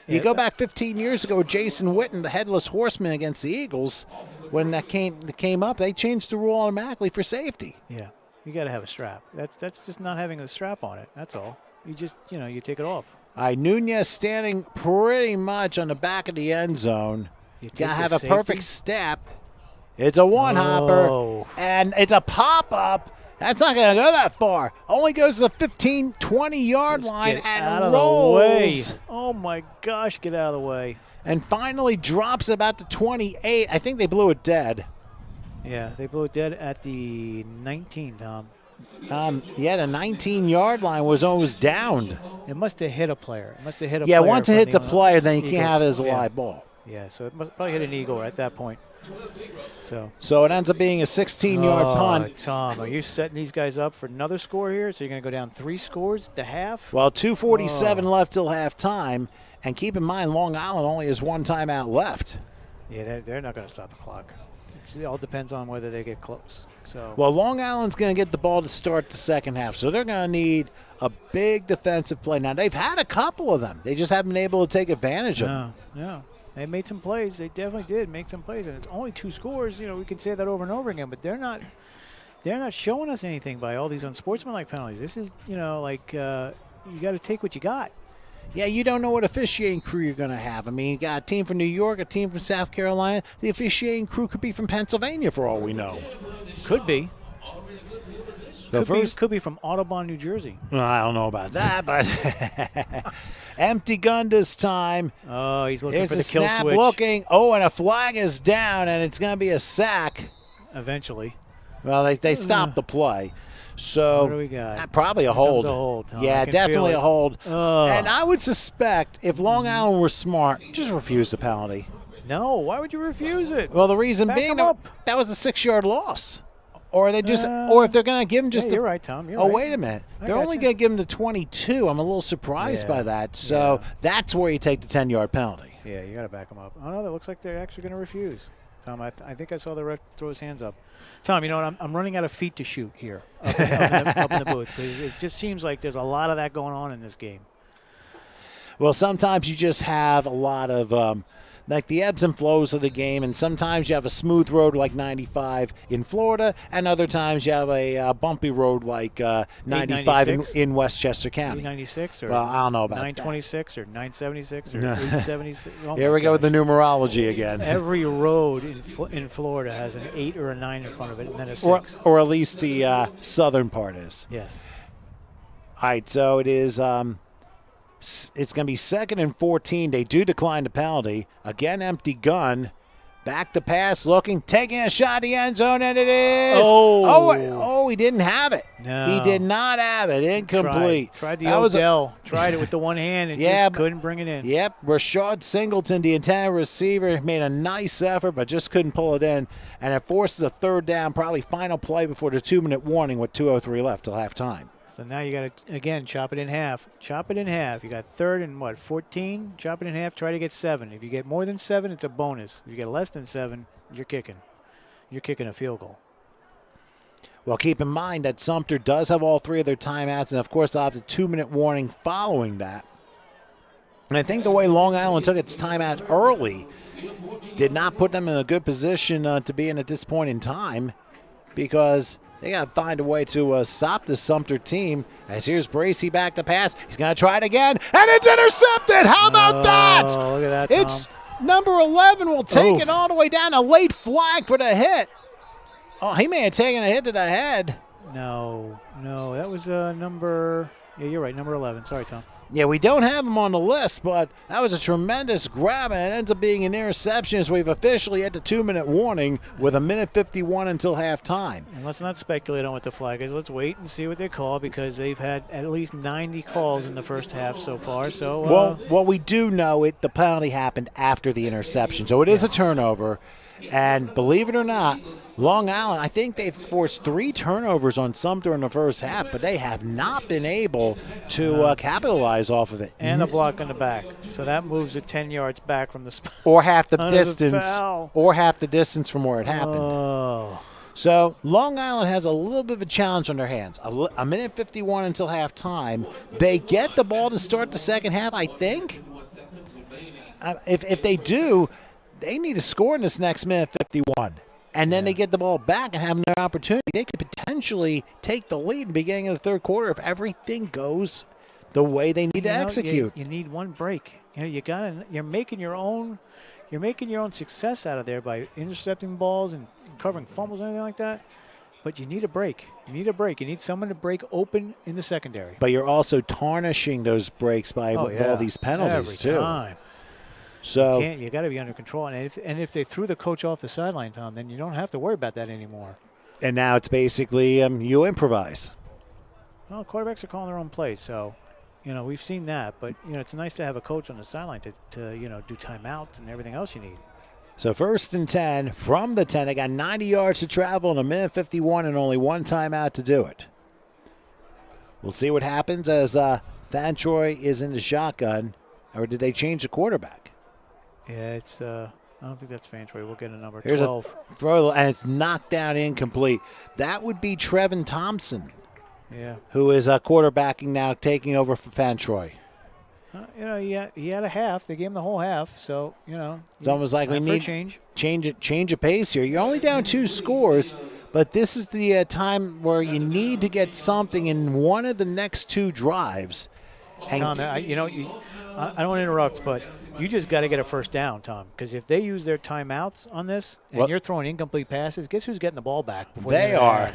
you go back 15 years ago, Jason Witten, the Headless Horseman against the Eagles, when that came up, they changed the rule automatically for safety. Yeah, you got to have a strap. That's just not having the strap on it. That's all. You just, you take it off. All right, Nunez standing pretty much on the back of the end zone. You got to have a perfect step. It's a one-hopper, and it's a pop-up. That's not going to go that far. Only goes to the 15, 20-yard line and rolls. The way. Oh, my gosh, get out of the way. And finally drops about the 28. I think they blew it dead. Yeah, they blew it dead at the 19, Tom. Yeah, the 19-yard line was almost downed. It must have hit a player. Yeah, once it hits the player, then you can't have it as a live ball. Yeah, so it must probably hit an eagle at that point. So it ends up being a 16-yard punt. Tom, are you setting these guys up for another score here? So you're going to go down 3 scores at the half? Well, 2:47 left till halftime. And keep in mind, Long Island only has 1 timeout left. Yeah, they're not going to stop the clock. It all depends on whether they get close. Well, Long Island's going to get the ball to start the second half, so they're going to need a big defensive play. Now, they've had a couple of them. They just haven't been able to take advantage of them. No. They made some plays. They definitely did make some plays, and it's only 2 scores. We can say that over and over again, but they're not showing us anything by all these unsportsmanlike penalties. This is, you got to take what you got. Yeah, you don't know what officiating crew you're going to have. I mean, you got a team from New York, a team from South Carolina. The officiating crew could be from Pennsylvania for all we know. Could be. Could be from Audubon, New Jersey. Well, I don't know about that, but empty gun this time. Oh, he's looking Here's for the the kill snap switch. looking. Oh, and a flag is down, and it's going to be a sack. Eventually. Well, they stopped the play. So what do we got? Probably a hold. A hold, huh? Yeah, definitely a hold. Ugh. And I would suspect if Long Island were smart, just refuse the penalty. No, why would you refuse it? Well, the reason being that was a 6-yard loss. Or they just, or if they're going to give him just. You're right, Tom. You're right. Wait a minute. They're only going to give him the 22. I'm a little surprised by that. So that's where you take the 10-yard penalty. Yeah, you got to back them up. Oh no, that looks like they're actually going to refuse. Tom, I think I saw the ref throw his hands up. Tom, you know what? I'm running out of feet to shoot here up in the booth because it just seems like there's a lot of that going on in this game. Well, sometimes you just have a lot of like the ebbs and flows of the game, and sometimes you have a smooth road like 95 in Florida, and other times you have a bumpy road like 95 in Westchester County. 896 or well, I don't know about 926 or 976 or 876. Oh Here we go with the numerology again. Every road in Florida has an 8 or a 9 in front of it, and then a 6. Or at least the southern part is. Yes. All right, so it is. It's going to be 2nd and 14. They do decline the penalty. Again, empty gun. Back to pass, looking, taking a shot at the end zone, and it is. Oh, he didn't have it. No. He did not have it. Incomplete. Tried the Odell. Tried it with the one hand and just couldn't bring it in. Yep. Rashad Singleton, the intended receiver, made a nice effort, but just couldn't pull it in. And it forces a 3rd down, probably final play before the 2-minute warning with 2:03 left till halftime. So now you got to, again, chop it in half. Chop it in half. You got 3rd and 14? Chop it in half. Try to get 7. If you get more than 7, it's a bonus. If you get less than 7, you're kicking. You're kicking a field goal. Well, keep in mind that Sumter does have all 3 of their timeouts, and, of course, they'll have the 2-minute warning following that. And I think the way Long Island took its timeout early did not put them in a good position to be in at this point in time because – they got to find a way to stop the Sumter team. As here's Bracey back to pass. He's going to try it again, and it's intercepted. How about that? Look at that, Tom. It's number 11 will take it all the way down. A late flag for the hit. Oh, he may have taken a hit to the head. No, that was number. Yeah, you're right, number 11. Sorry, Tom. Yeah, we don't have him on the list, but that was a tremendous grab, and it ends up being an interception as we've officially had the 2-minute warning with 1:51 until halftime. And let's not speculate on what the flag is. Let's wait and see what they call because they've had at least 90 calls in the first half so far. So well, we do know the penalty happened after the interception, so it is a turnover. And believe it or not, Long Island, I think they've forced 3 turnovers on Sumter in the first half, but they have not been able to capitalize off of it. And the block on the back. So that moves it 10 yards back from the spot. Or half the Under distance. foul. Or half the distance from where it happened. Oh. So Long Island has a little bit of a challenge on their hands. 1:51 until halftime. They get the ball to start the second half, I think. If they do, they need to score in this next minute 51. And then they get the ball back and have another opportunity. They could potentially take the lead in the beginning of the third quarter if everything goes the way they need to execute. You need one break. You're making your own success out of there by intercepting balls and covering fumbles and anything like that. But you need a break. You need someone to break open in the secondary. But you're also tarnishing those breaks by all these penalties every too. Time. So You got to be under control. And if they threw the coach off the sideline, Tom, then you don't have to worry about that anymore. and now it's basically you improvise. Well, quarterbacks are calling their own plays, so we've seen that. But it's nice to have a coach on the sideline to do timeouts and everything else you need. So 1st and 10 from the 10. They got 90 yards to travel in 1:51 and only one timeout to do it. We'll see what happens as Fantroy is in the shotgun, or did they change the quarterback? Yeah, it's I don't think that's Fantroy. We'll get a number. Here's 12. a throw, and it's knocked down incomplete. That would be Trevin Thompson, who is quarterbacking now, taking over for Fantroy. He had a half. They gave him the whole half, so It's almost like we need change a pace here. You're only down 2 scores, but this is the time where you need to get something in one of the next 2 drives. And Tom, I don't want to interrupt, but you just got to get a first down, Tom, because if they use their timeouts on this and you're throwing incomplete passes, guess who's getting the ball back? They are.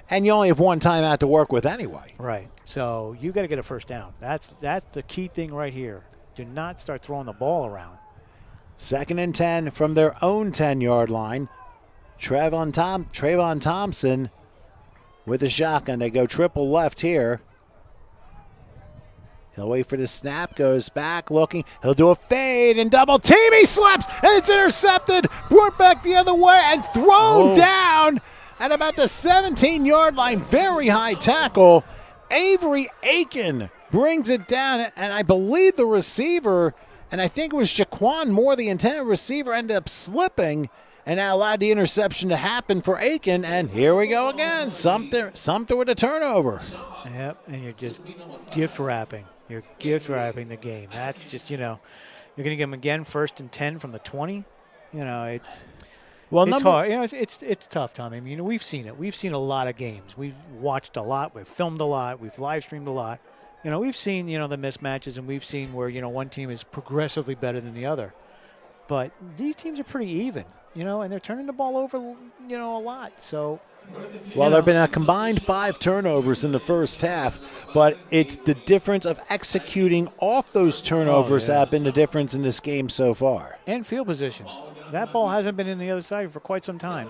And you only have one timeout to work with anyway. Right. So you got to get a first down. That's the key thing right here. Do not start throwing the ball around. 2nd and 10 from their own 10-yard line. Trayvon Thompson with a shotgun. They go triple left here. He'll wait for the snap, goes back, looking. He'll do a fade and double team. He slips, and it's intercepted. Brought back the other way and thrown down at about the 17-yard line. Very high tackle. Avery Aiken brings it down, and I believe the receiver, and I think it was Jaquan Moore, the intended receiver, ended up slipping, and that allowed the interception to happen for Aiken. And here we go again. Sumter with a turnover. Yep, and you're just gift wrapping. You're gift wrapping the game. That's just, you're going to give them again 1st and 10 from the 20. It's hard. It's tough, Tommy. I mean, we've seen it. We've seen a lot of games. We've watched a lot. We've filmed a lot. We've live streamed a lot. We've seen, the mismatches, and we've seen where, one team is progressively better than the other. But these teams are pretty even, and they're turning the ball over, a lot. So, well, there have been a combined 5 turnovers in the first half, but it's the difference of executing off those turnovers that have been the difference in this game so far. And field position. That ball hasn't been in the other side for quite some time.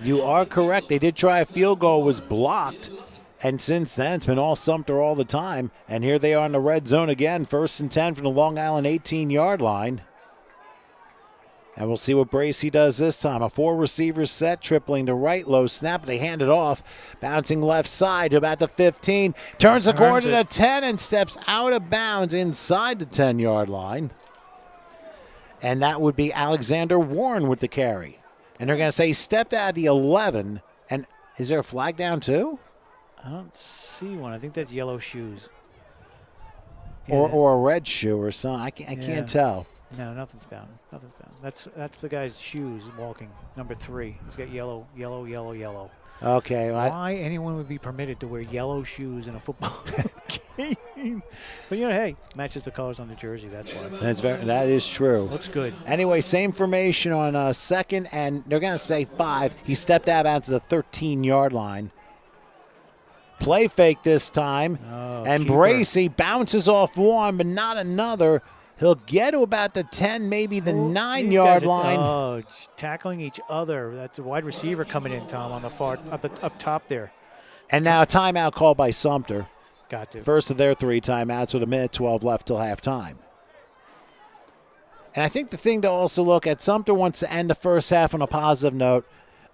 You are correct. They did try a field goal, was blocked, and since then it's been all Sumter all the time. And here they are in the red zone again, 1st and 10 from the Long Island 18-yard line. And we'll see what Bracey does this time. A 4-receiver set, tripling to right, low snap. They hand it off, bouncing left side to about the 15. Turns the corner to the 10 and steps out of bounds inside the 10-yard line. And that would be Alexander Warren with the carry. And they're going to say he stepped out of the 11. And is there a flag down too? I don't see one. I think that's yellow shoes. Or a red shoe or something. I can't tell. No, nothing's down. Nothing's down. That's the guy's shoes walking. Number 3. He's got yellow. Okay. Well, why anyone would be permitted to wear yellow shoes in a football game? But hey, matches the colors on the jersey. That's why. That is true. Looks good. Anyway, same formation on 2nd, and they're going to say 5. He stepped out of bounds to the 13-yard line. Play fake this time. Oh, and keeper. Bracy bounces off one, but not another. He'll get to about the 10, maybe the 9-yard line. Oh, tackling each other. That's a wide receiver coming in, Tom, on the far up top there. And now a timeout called by Sumter. Got to. First of their 3 timeouts with a minute 12 left till halftime. And I think the thing to also look at, Sumter wants to end the first half on a positive note.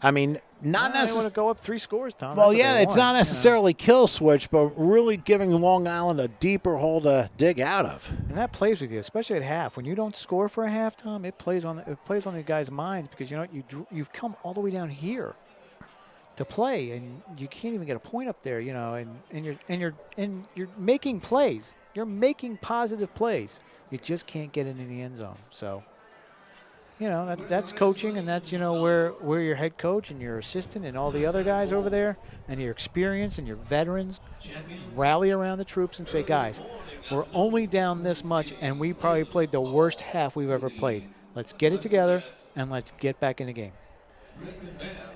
I mean, not They want necessarily. to go up 3 scores, Tom. Well, That's what yeah, they it's want, not necessarily kill switch, but really giving Long Island a deeper hole to dig out of. And that plays with you, especially at half. When you don't score for a half, Tom, it plays on the guy's minds because you know you've come all the way down here to play, and you can't even get a point up there, you know. And you're making plays. You're making positive plays. You just can't get it in the end zone. So, you know, that's coaching, and that's, you know, where your head coach and your assistant and all the other guys over there and your experience and your veterans rally around the troops and say, guys, we're only down this much, and we probably played the worst half we've ever played. Let's get it together, and let's get back in the game.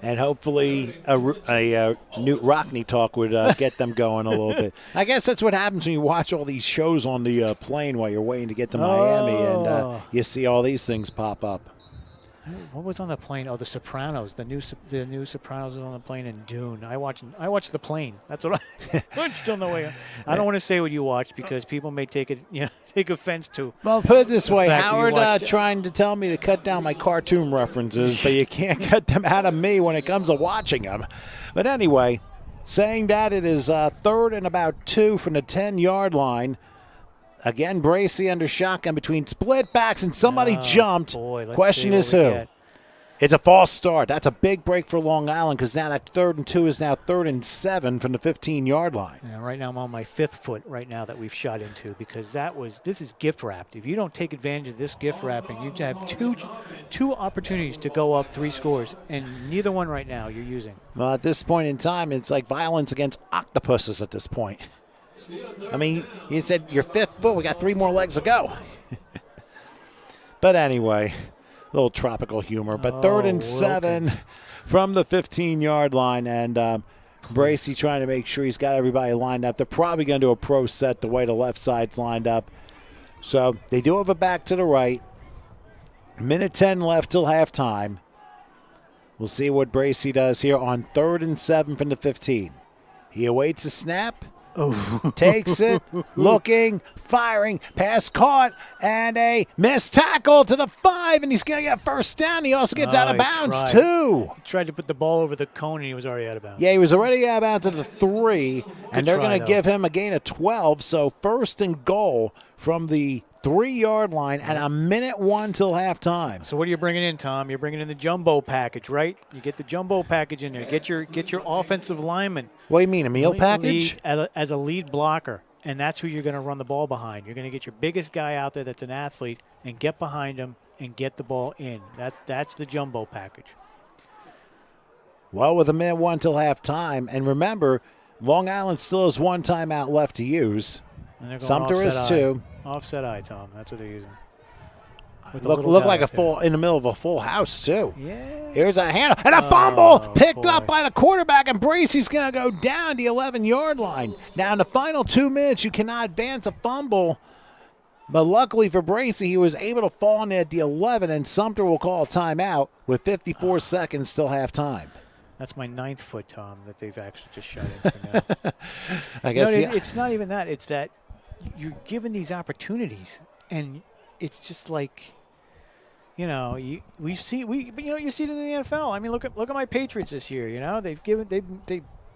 And hopefully a Newt Rockney talk would get them going a little bit. I guess that's what happens when you watch all these shows on the plane while you're waiting to get to Miami, and you see all these things pop up. What was on the plane? Oh, The Sopranos. The new Sopranos was on the plane in Dune. I watched the plane. That's what I'm still no way. I don't want to say what you watched because people may take offense to. Well, put it this way, fact that you Howard watched it. trying to tell me to cut down my cartoon references, but you can't cut them out of me when it comes to watching them. But anyway, saying that, it is 3rd and about 2 from the 10-yard line. Again, Bracy under shotgun between split backs, and somebody jumped. Boy, let's Question see is what we who? get. It's a false start. That's a big break for Long Island because now that 3rd and 2 is now 3rd and 7 from the 15-yard line. Yeah, right now I'm on my 5th foot right now that we've shot into because this is gift wrapped. If you don't take advantage of this gift wrapping, you have two opportunities to go up 3 scores, and neither one right now you're using. Well, at this point in time, it's like violence against octopuses at this point. I mean, you said your 5th foot. We got 3 more legs to go. But anyway, a little tropical humor. But 3rd and 7 from the 15-yard line. And Bracy trying to make sure he's got everybody lined up. They're probably going to do a pro set the way the left side's lined up. So they do have a back to the right. Minute 10 left till halftime. We'll see what Bracy does here on 3rd and 7 from the 15. He awaits a snap. Takes it, looking, firing, pass caught, and a missed tackle to the 5, and he's going to get first down. He also gets out of bounds, too. He tried to put the ball over the cone, and he was already out of bounds. Yeah, he was already out of bounds at the 3, and they're going to though. give him a gain of 12, so 1st and goal from the 3-yard line, and a minute 1 till halftime. So what are you bringing in, Tom? You're bringing in the jumbo package, right? You get the jumbo package in there. Get your offensive lineman. What do you mean, a meal package? As a lead blocker, and that's who you're going to run the ball behind. You're going to get your biggest guy out there that's an athlete and get behind him and get the ball in. That's the jumbo package. Well, with a minute 1 till halftime, and remember, Long Island still has 1 timeout left to use. And they're going Sumter is 2. Offset eye, Tom. That's what they're using. With the Look little guy like a up there. full in the middle of a full house too. Yeah. Here's a handle and a fumble picked boy. up by the quarterback, and Bracy's going to go down the 11-yard line. Now in the final 2 minutes, you cannot advance a fumble, but luckily for Bracy, he was able to fall in at the 11, and Sumter will call a timeout with 54 seconds till halftime. That's my 9th foot, Tom, that they've actually just shot into now. I guess It's not even that. It's that you're given these opportunities, and it's just like, you see it in the NFL. I mean, look at my Patriots this year. You know, they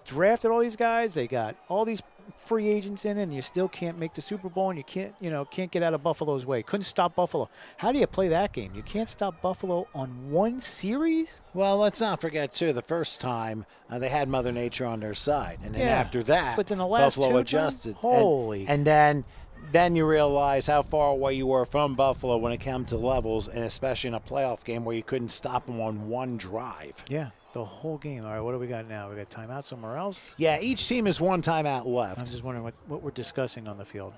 drafted all these guys. They got all these free agents in, and you still can't make the Super Bowl, and you can't get out of Buffalo's way. Couldn't stop Buffalo. How do you play that game? You can't stop Buffalo on 1 series. Well, let's not forget too. The first time they had Mother Nature on their side, and then after that, but then the last Buffalo 2 adjusted. Holy! And then you realize how far away you were from Buffalo when it came to levels, and especially in a playoff game where you couldn't stop them on 1 drive. Yeah, the whole game. All right, what do we got now? We got timeout somewhere else? Yeah, each team has 1 timeout left. I'm just wondering what we're discussing on the field.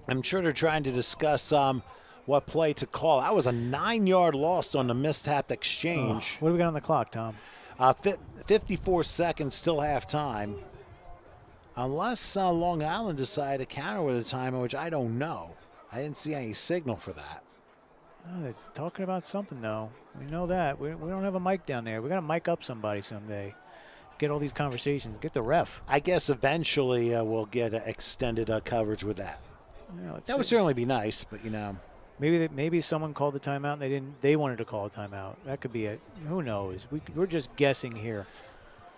I'm sure they're trying to discuss what play to call. That was a 9-yard loss on the mishap exchange. What do we got on the clock, Tom? 54 seconds till halftime. Unless Long Island decided to counter with a timeout, which I don't know. I didn't see any signal for that. Oh, they're talking about something, though. We know that. We don't have a mic down there. We're going to mic up somebody someday. Get all these conversations. Get the ref. I guess eventually we'll get extended coverage with that. You know, That would certainly be nice, but maybe someone called the timeout and they wanted to call a timeout. That could be it. Who knows? We're just guessing here.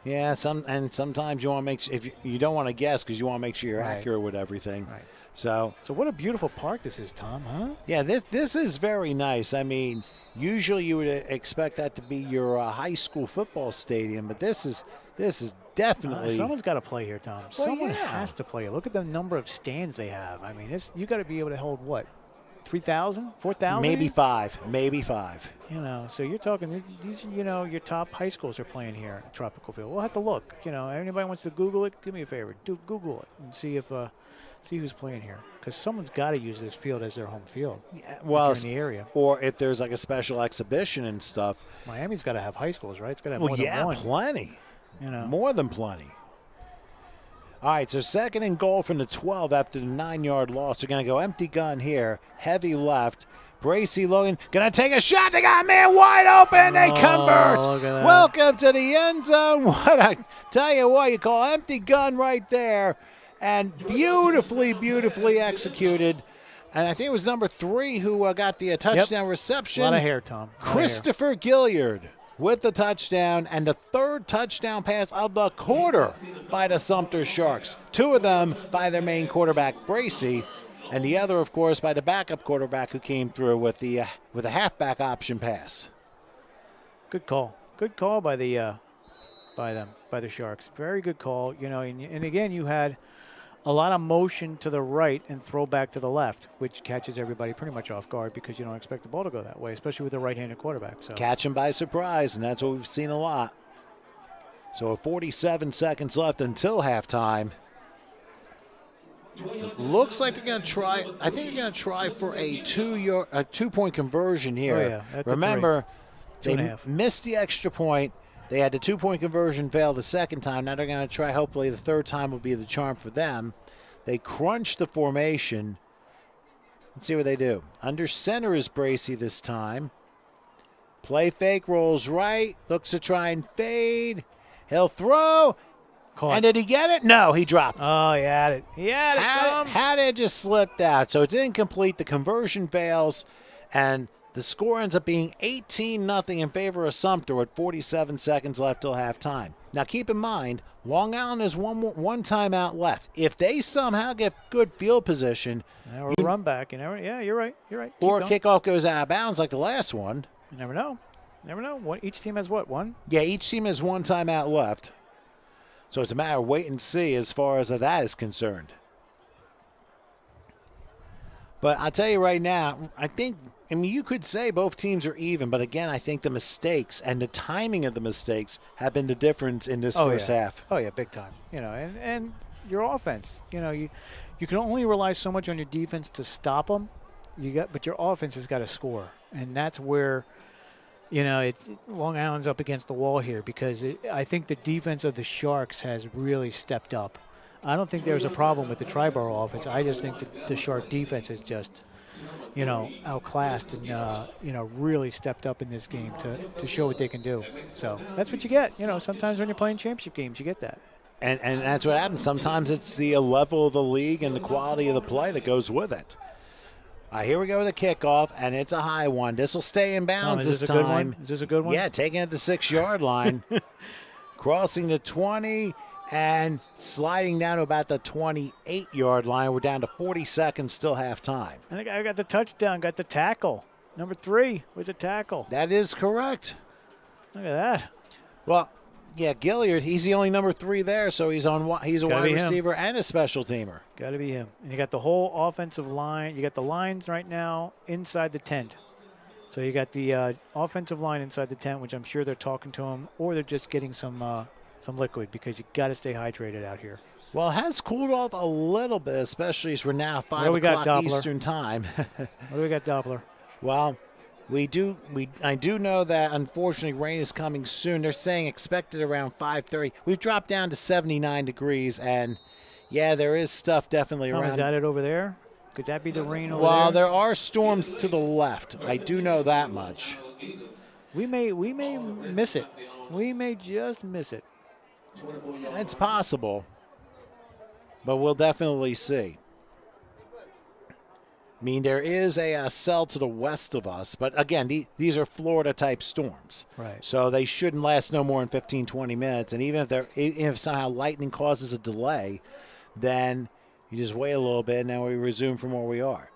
Yeah, sometimes you want to make if you don't want to guess because you want to make sure you're Right. accurate with everything. Right. So what a beautiful park this is, Tom, huh? yeah, this is very nice. I mean, usually you would expect that to be your high school football stadium, but this is definitely. Someone's got to play here, Tom. Someone yeah. has to play here. Look at the number of stands they have. I mean, you got to be able to hold what, 3,000, 4,000? Maybe five. You know, so you're talking these. You know, your top high schools are playing here at Tropical Field. We'll have to look. You know, anybody wants to Google it, give me a favor. Google it and see who's playing here, because someone's got to use this field as their home field. Yeah, well, in the area, or if there's like a special exhibition and stuff. Miami's got to have high schools, right? It's got to have more than one. Plenty. You know, More than plenty. All right, so 2nd and goal from the 12 after the 9-yard loss. They're going to go empty gun here, heavy left. Bracy Logan going to take a shot. They got a man wide open. They convert. Look at that. Welcome to the end zone. What I tell you what, you call empty gun right there. And beautifully executed. And I think it was number 3 who got the touchdown reception. A lot of hair, Tom. Christopher Gilliard with the touchdown, and the 3rd touchdown pass of the quarter by the Sumter Sharks. 2 of them by their main quarterback, Bracy, and the other, of course, by the backup quarterback who came through with a halfback option pass. Good call. Good call by the Sharks. Very good call. You know, and again, you had a lot of motion to the right and throw back to the left, which catches everybody pretty much off guard because you don't expect the ball to go that way, especially with a right-handed quarterback. So catch him by surprise, and that's what we've seen a lot. So 47 seconds left until halftime. Looks like they're going to try. I think they're going to try for a 2-point conversion here. Oh, yeah. That's Remember, Two and a they half. missed the extra point. They had the 2-point conversion fail the second time. Now they're going to try. Hopefully, the 3rd time will be the charm for them. They crunch the formation. Let's see what they do. Under center is Bracy this time. Play fake, rolls right, looks to try and fade. He'll throw. Caught. And did he get it? No, he dropped. Oh, he had it. He had it, Tom. Had it just slipped out. So it's incomplete. The conversion fails, and the score ends up being 18-0 in favor of Sumter with 47 seconds left till halftime. Now keep in mind, Long Island has one timeout left. If they somehow get good field position, Or a run back. You never. Yeah, you're right. You're right. or Keep kickoff goes out of bounds like the last one. You never know. Never know. Each team has what? One? Yeah, each team has one timeout left. So it's a matter of wait and see as far as that is concerned. But I'll tell you right now, I mean, you could say both teams are even, but again, I think the mistakes and the timing of the mistakes have been the difference in this first half. Oh, yeah, big time. You know, and your offense, you know, you can only rely so much on your defense to stop them. But your offense has got to score. And that's where, you know, Long Island's up against the wall here because I think the defense of the Sharks has really stepped up. I don't think there's a problem with the Triborough offense. I just think the Shark defense is just, you know, outclassed and, you know, really stepped up in this game to show what they can do. So that's what you get. You know, sometimes when you're playing championship games, you get that. And that's what happens. Sometimes it's the level of the league and the quality of the play that goes with it. Here we go with the kickoff, and it's a high one. This will stay in bounds Tom, is this this a time. good one? Is this a good one? Yeah, taking it to the 6-yard line. Crossing the 20 and sliding down to about the 28-yard line. We're down to 40 seconds, still halftime. I think I got the touchdown, got the tackle. Number 3 with the tackle. That is correct. Look at that. Well, yeah, Gilliard, he's the only number 3 there, so he's a wide receiver and a special teamer. Got to be him. And you got the whole offensive line. You got the lines right now inside the tent. So you got the offensive line inside the tent, which I'm sure they're talking to him, or they're just getting some liquid because you got to stay hydrated out here. Well, it has cooled off a little bit, especially as we're now 5 o'clock Eastern time. What do we got, Doppler? Well, I do know that, unfortunately, rain is coming soon. They're saying expected around 5:30. We've dropped down to 79 degrees, and Yeah, there is stuff definitely Tom, around. is that it over there? Could that be the rain over Well, there? there are storms to the left. I do know that much. We may miss it. We may just miss it. It's possible, but we'll definitely see. I mean, there is a cell to the west of us, but again, these are Florida-type storms. Right. So they shouldn't last no more than 15, 20 minutes. And even if somehow lightning causes a delay, then you just wait a little bit, and then we resume from where we are.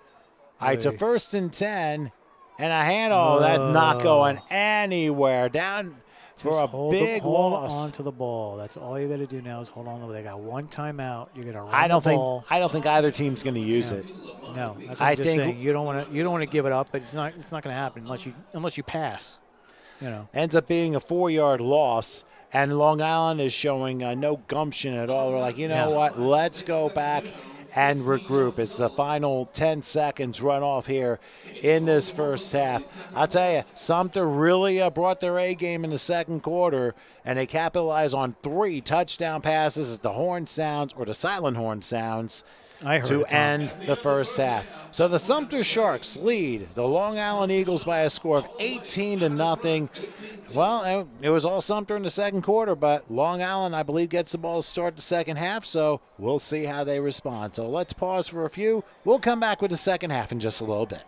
All right, so Right. 1st and 10, and a handle. That's not going anywhere. Down for Just a hold big loss. on to the ball. That's all you got to do now is hold on. They got one timeout. You're gonna run I don't the think ball. either team's going to use it. No, that's what I I'm just think- saying. You don't want to give it up, but it's not going to happen unless you pass. You know. Ends up being a 4-yard loss, and Long Island is showing no gumption at all. They're like, you know Yeah. what? Let's go back and regroup. It's the final 10 seconds run off here in this first half. I'll tell you, Sumter really brought their A game in the second quarter, and they capitalized on 3 touchdown passes as the horn sounds, or the silent horn sounds, I heard to it, Tom. end the first half. So the Sumter Sharks lead the Long Island Eagles by a score of 18-0. Well, it was all Sumter in the second quarter, but Long Island, I believe, gets the ball to start the second half, so we'll see how they respond. So let's pause for a few. We'll come back with the second half in just a little bit.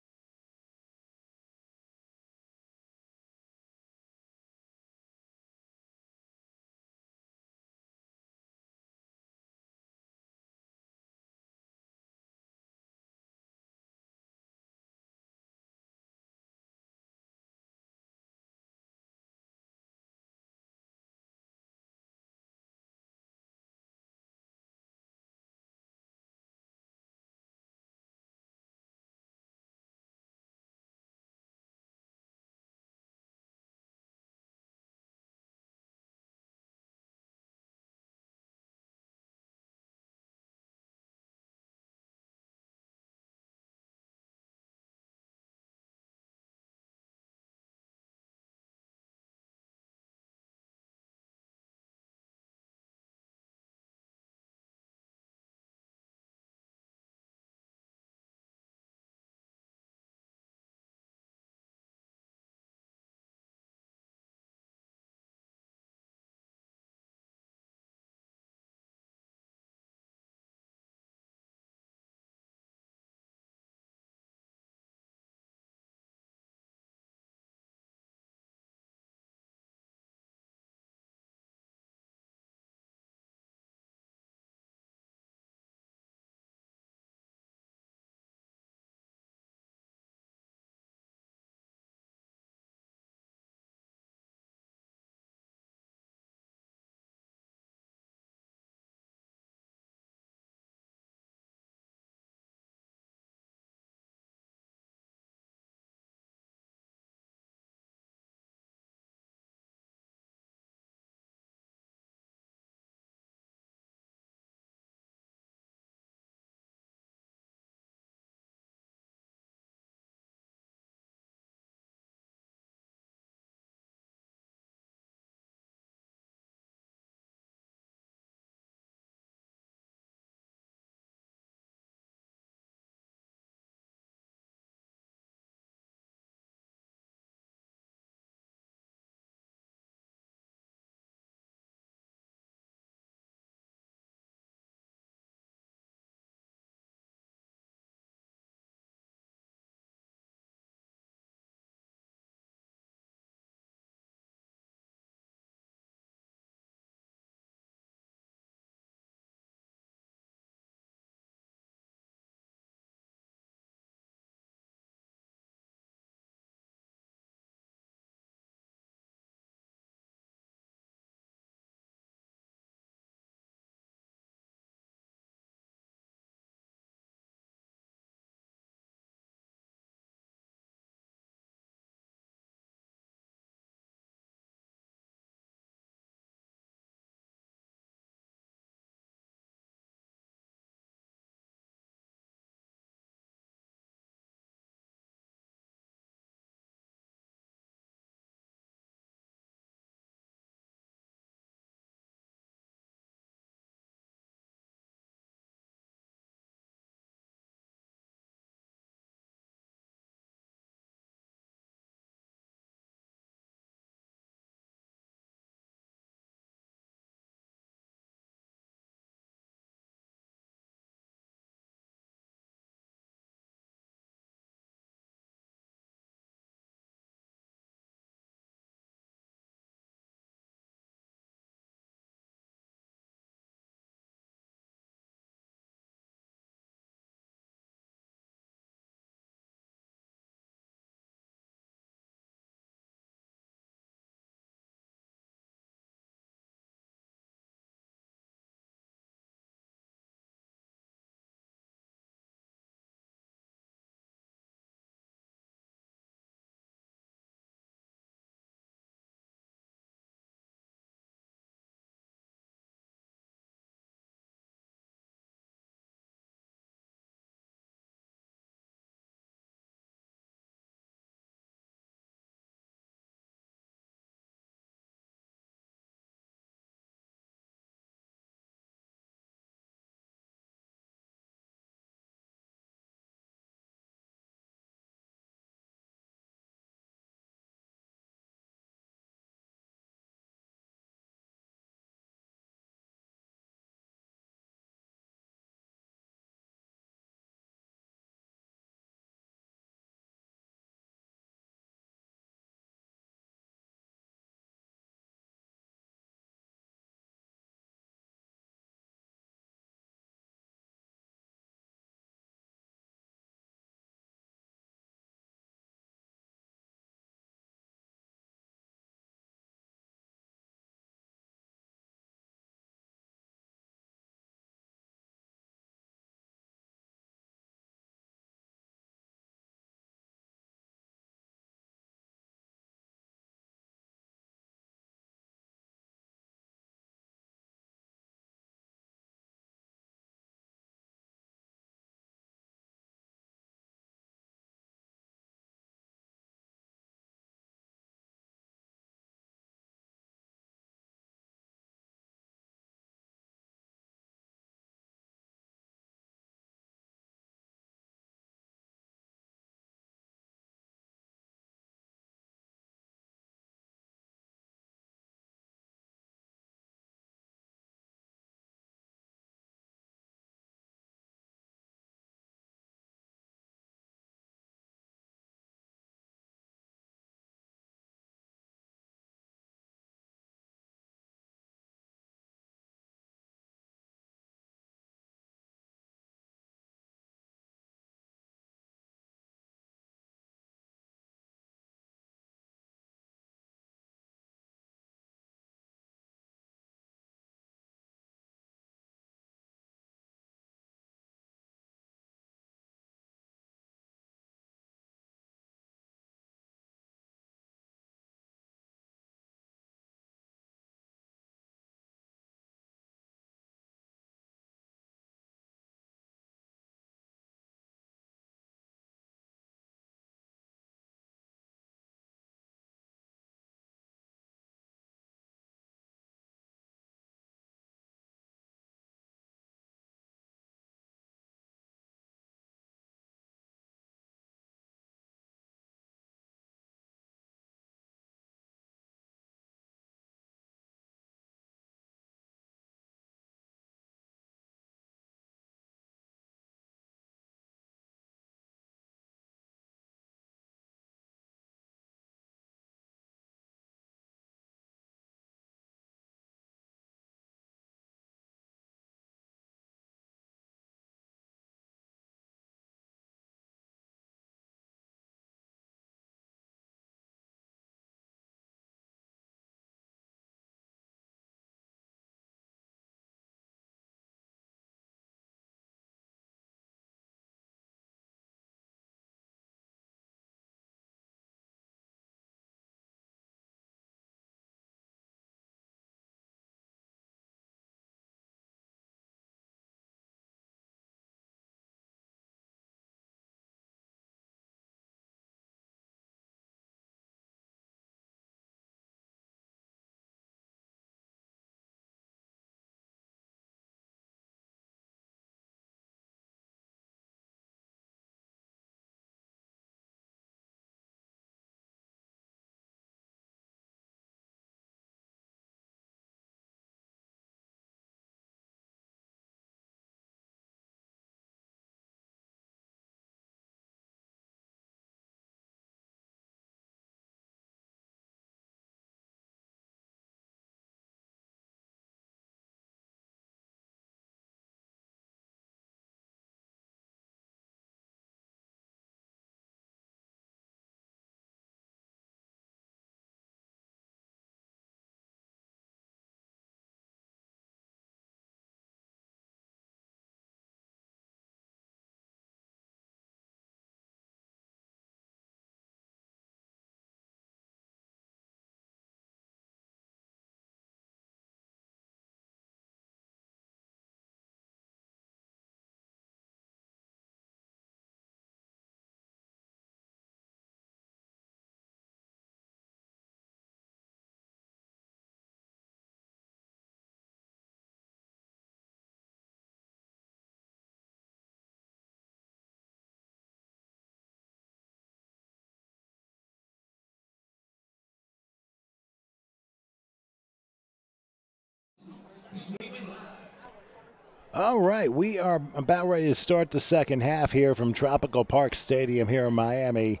All right, we are about ready to start the second half here from Tropical Park Stadium here in Miami.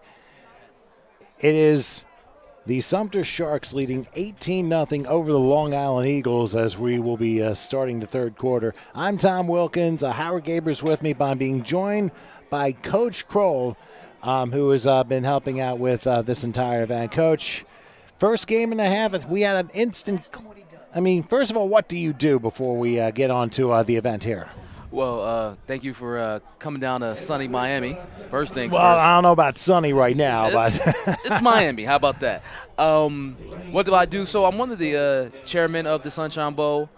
It is the Sumter Sharks leading 18-0 over the Long Island Eagles as we will be starting the third quarter. I'm Tom Wilkins. Howard Gaber's with me, but I'm being joined by Coach Kroll, who has been helping out with this entire event. Coach, first game and a half, we had an instant. I mean, first of all, what do you do before we get on to the event here? Well, thank you for coming down to sunny Miami. First things Well, first. I don't know about sunny right now, but It's Miami. How about that? What do I do? So I'm one of the chairmen of the Sunshine Bowl.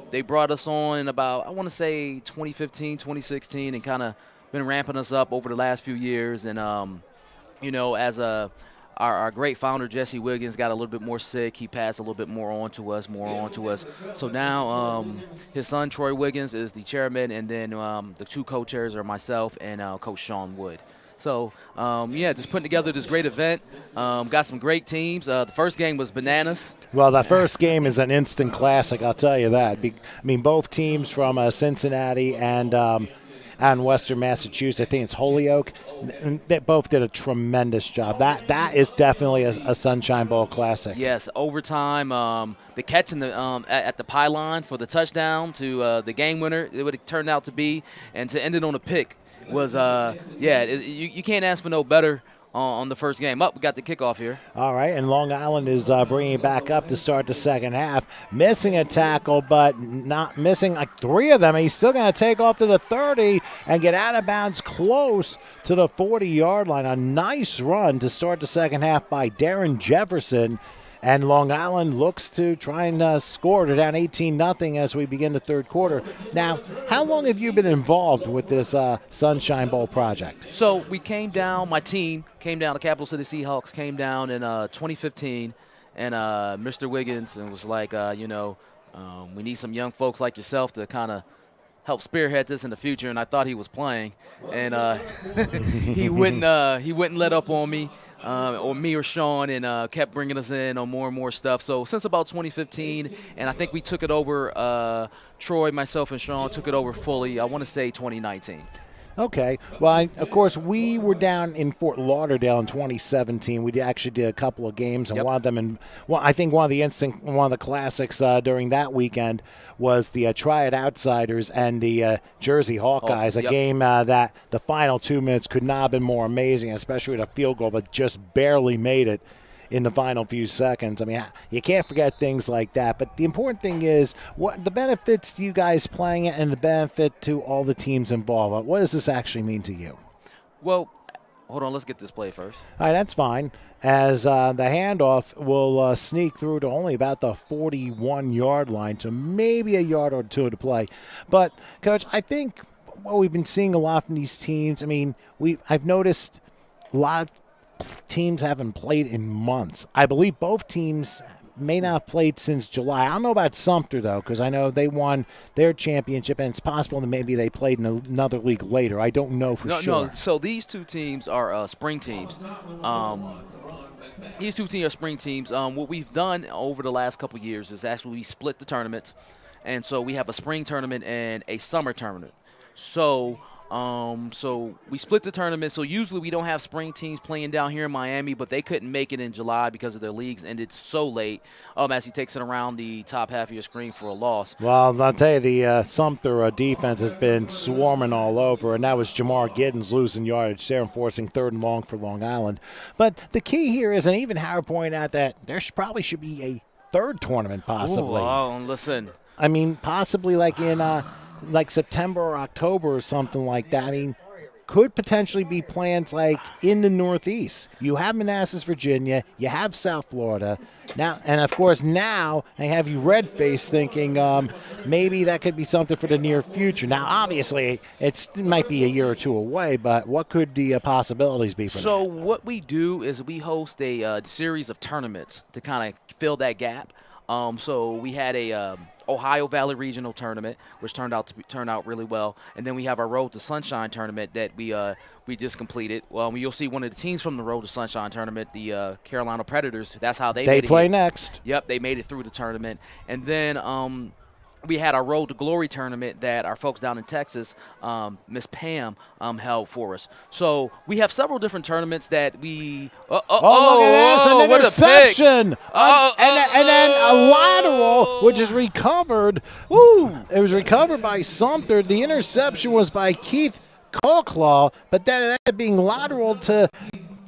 They brought us on in about, I want to say, 2015, 2016, and kind of been ramping us up over the last few years. And, as our great founder, Jesse Wiggins, got a little bit more sick. He passed a little bit more on to us. So now his son, Troy Wiggins, is the chairman, and then the two co-chairs are myself and Coach Sean Wood. So, just putting together this great event. Got some great teams. The first game was bananas. well, the first game is an instant classic, I'll tell you that. I mean, both teams from Cincinnati and Western Massachusetts, I think it's Holyoke, they both did a tremendous job. That is definitely a Sunshine Bowl classic. Yes, overtime. The catch in the at the pylon for the touchdown to the game winner, it would have turned out to be, and to end it on a pick was, you can't ask for no better on the first game. We got the kickoff here. All right, and Long Island is bringing it back up to start the second half. Missing a tackle, but not missing like three of them. He's still going to take off to the 30 and get out of bounds close to the 40-yard line. A nice run to start the second half by Darren Jefferson. And Long Island looks to try and score. They're down 18-0 as we begin the third quarter. Now, how long have you been involved with this Sunshine Bowl project? So we came down, my team came down, the Capital City Seahawks came down in 2015, and Mr. Wiggins and was like, we need some young folks like yourself to kind of help spearhead this in the future. And I thought he was playing, and he wouldn't let up on me. Or me or Sean, and kept bringing us in on more and more stuff. So since about 2015, and I think we took it over, Troy, myself, and Sean took it over fully, I want to say 2019. Okay. Well, of course, we were down in Fort Lauderdale in 2017. We actually did a couple of games, and Yep. one of them, I think one of the classics during that weekend was the Triad Outsiders and the Jersey Hawkeyes, a Yep. game that the final 2 minutes could not have been more amazing, especially with a field goal, but just barely made it in the final few seconds. I mean, you can't forget things like that. But the important thing is what the benefits to you guys playing it and the benefit to all the teams involved. What does this actually mean to you? Well, hold on, let's get this play first. All right, that's fine. As the handoff will sneak through to only about the 41-yard line, to maybe a yard or two to play. But, Coach, I think what we've been seeing a lot from these teams, I mean, I've noticed a lot of teams haven't played in months. I believe both teams may not have played since July. I don't know about Sumter, though, because I know they won their championship, and it's possible that maybe they played in another league later. I don't know for sure. No, so these two teams are spring teams. These two teams are spring teams. What we've done over the last couple years is actually we split the tournaments, and so we have a spring tournament and a summer tournament. So we split the tournament. So usually we don't have spring teams playing down here in Miami, but they couldn't make it in July because of their leagues ended so late. As he takes it around the top half of your screen for a loss. Well, I'll tell you, the Sumter defense has been swarming all over, and that was Jamar Giddens losing yardage there and forcing 3rd and long for Long Island. But the key here is, and even Howard pointed out, that there probably should be a third tournament possibly. Listen. I mean, possibly like in like September or October or something like that. I mean, could potentially be plans like in the Northeast. You have Manassas, Virginia. You have South Florida. Now, and of course now I have you red-faced thinking maybe that could be something for the near future. Now, obviously, it might be a year or two away, but what could the possibilities be for that? So what we do is we host a series of tournaments to kind of fill that gap. So we had a Ohio Valley Regional Tournament, which turned out really well, and then we have our Road to Sunshine Tournament that we just completed. Well, you'll see one of the teams from the Road to Sunshine Tournament, the Carolina Predators. That's how they made it play here. next. Yep, they made it through the tournament, and then we had our Road to Glory tournament that our folks down in Texas, Miss Pam, held for us. So we have several different tournaments that we. Look at this, an what a pick. interception. And then a lateral, which is recovered. Woo. It was recovered by Sumter. The interception was by Keith Colclaw, but then it ended up being lateral to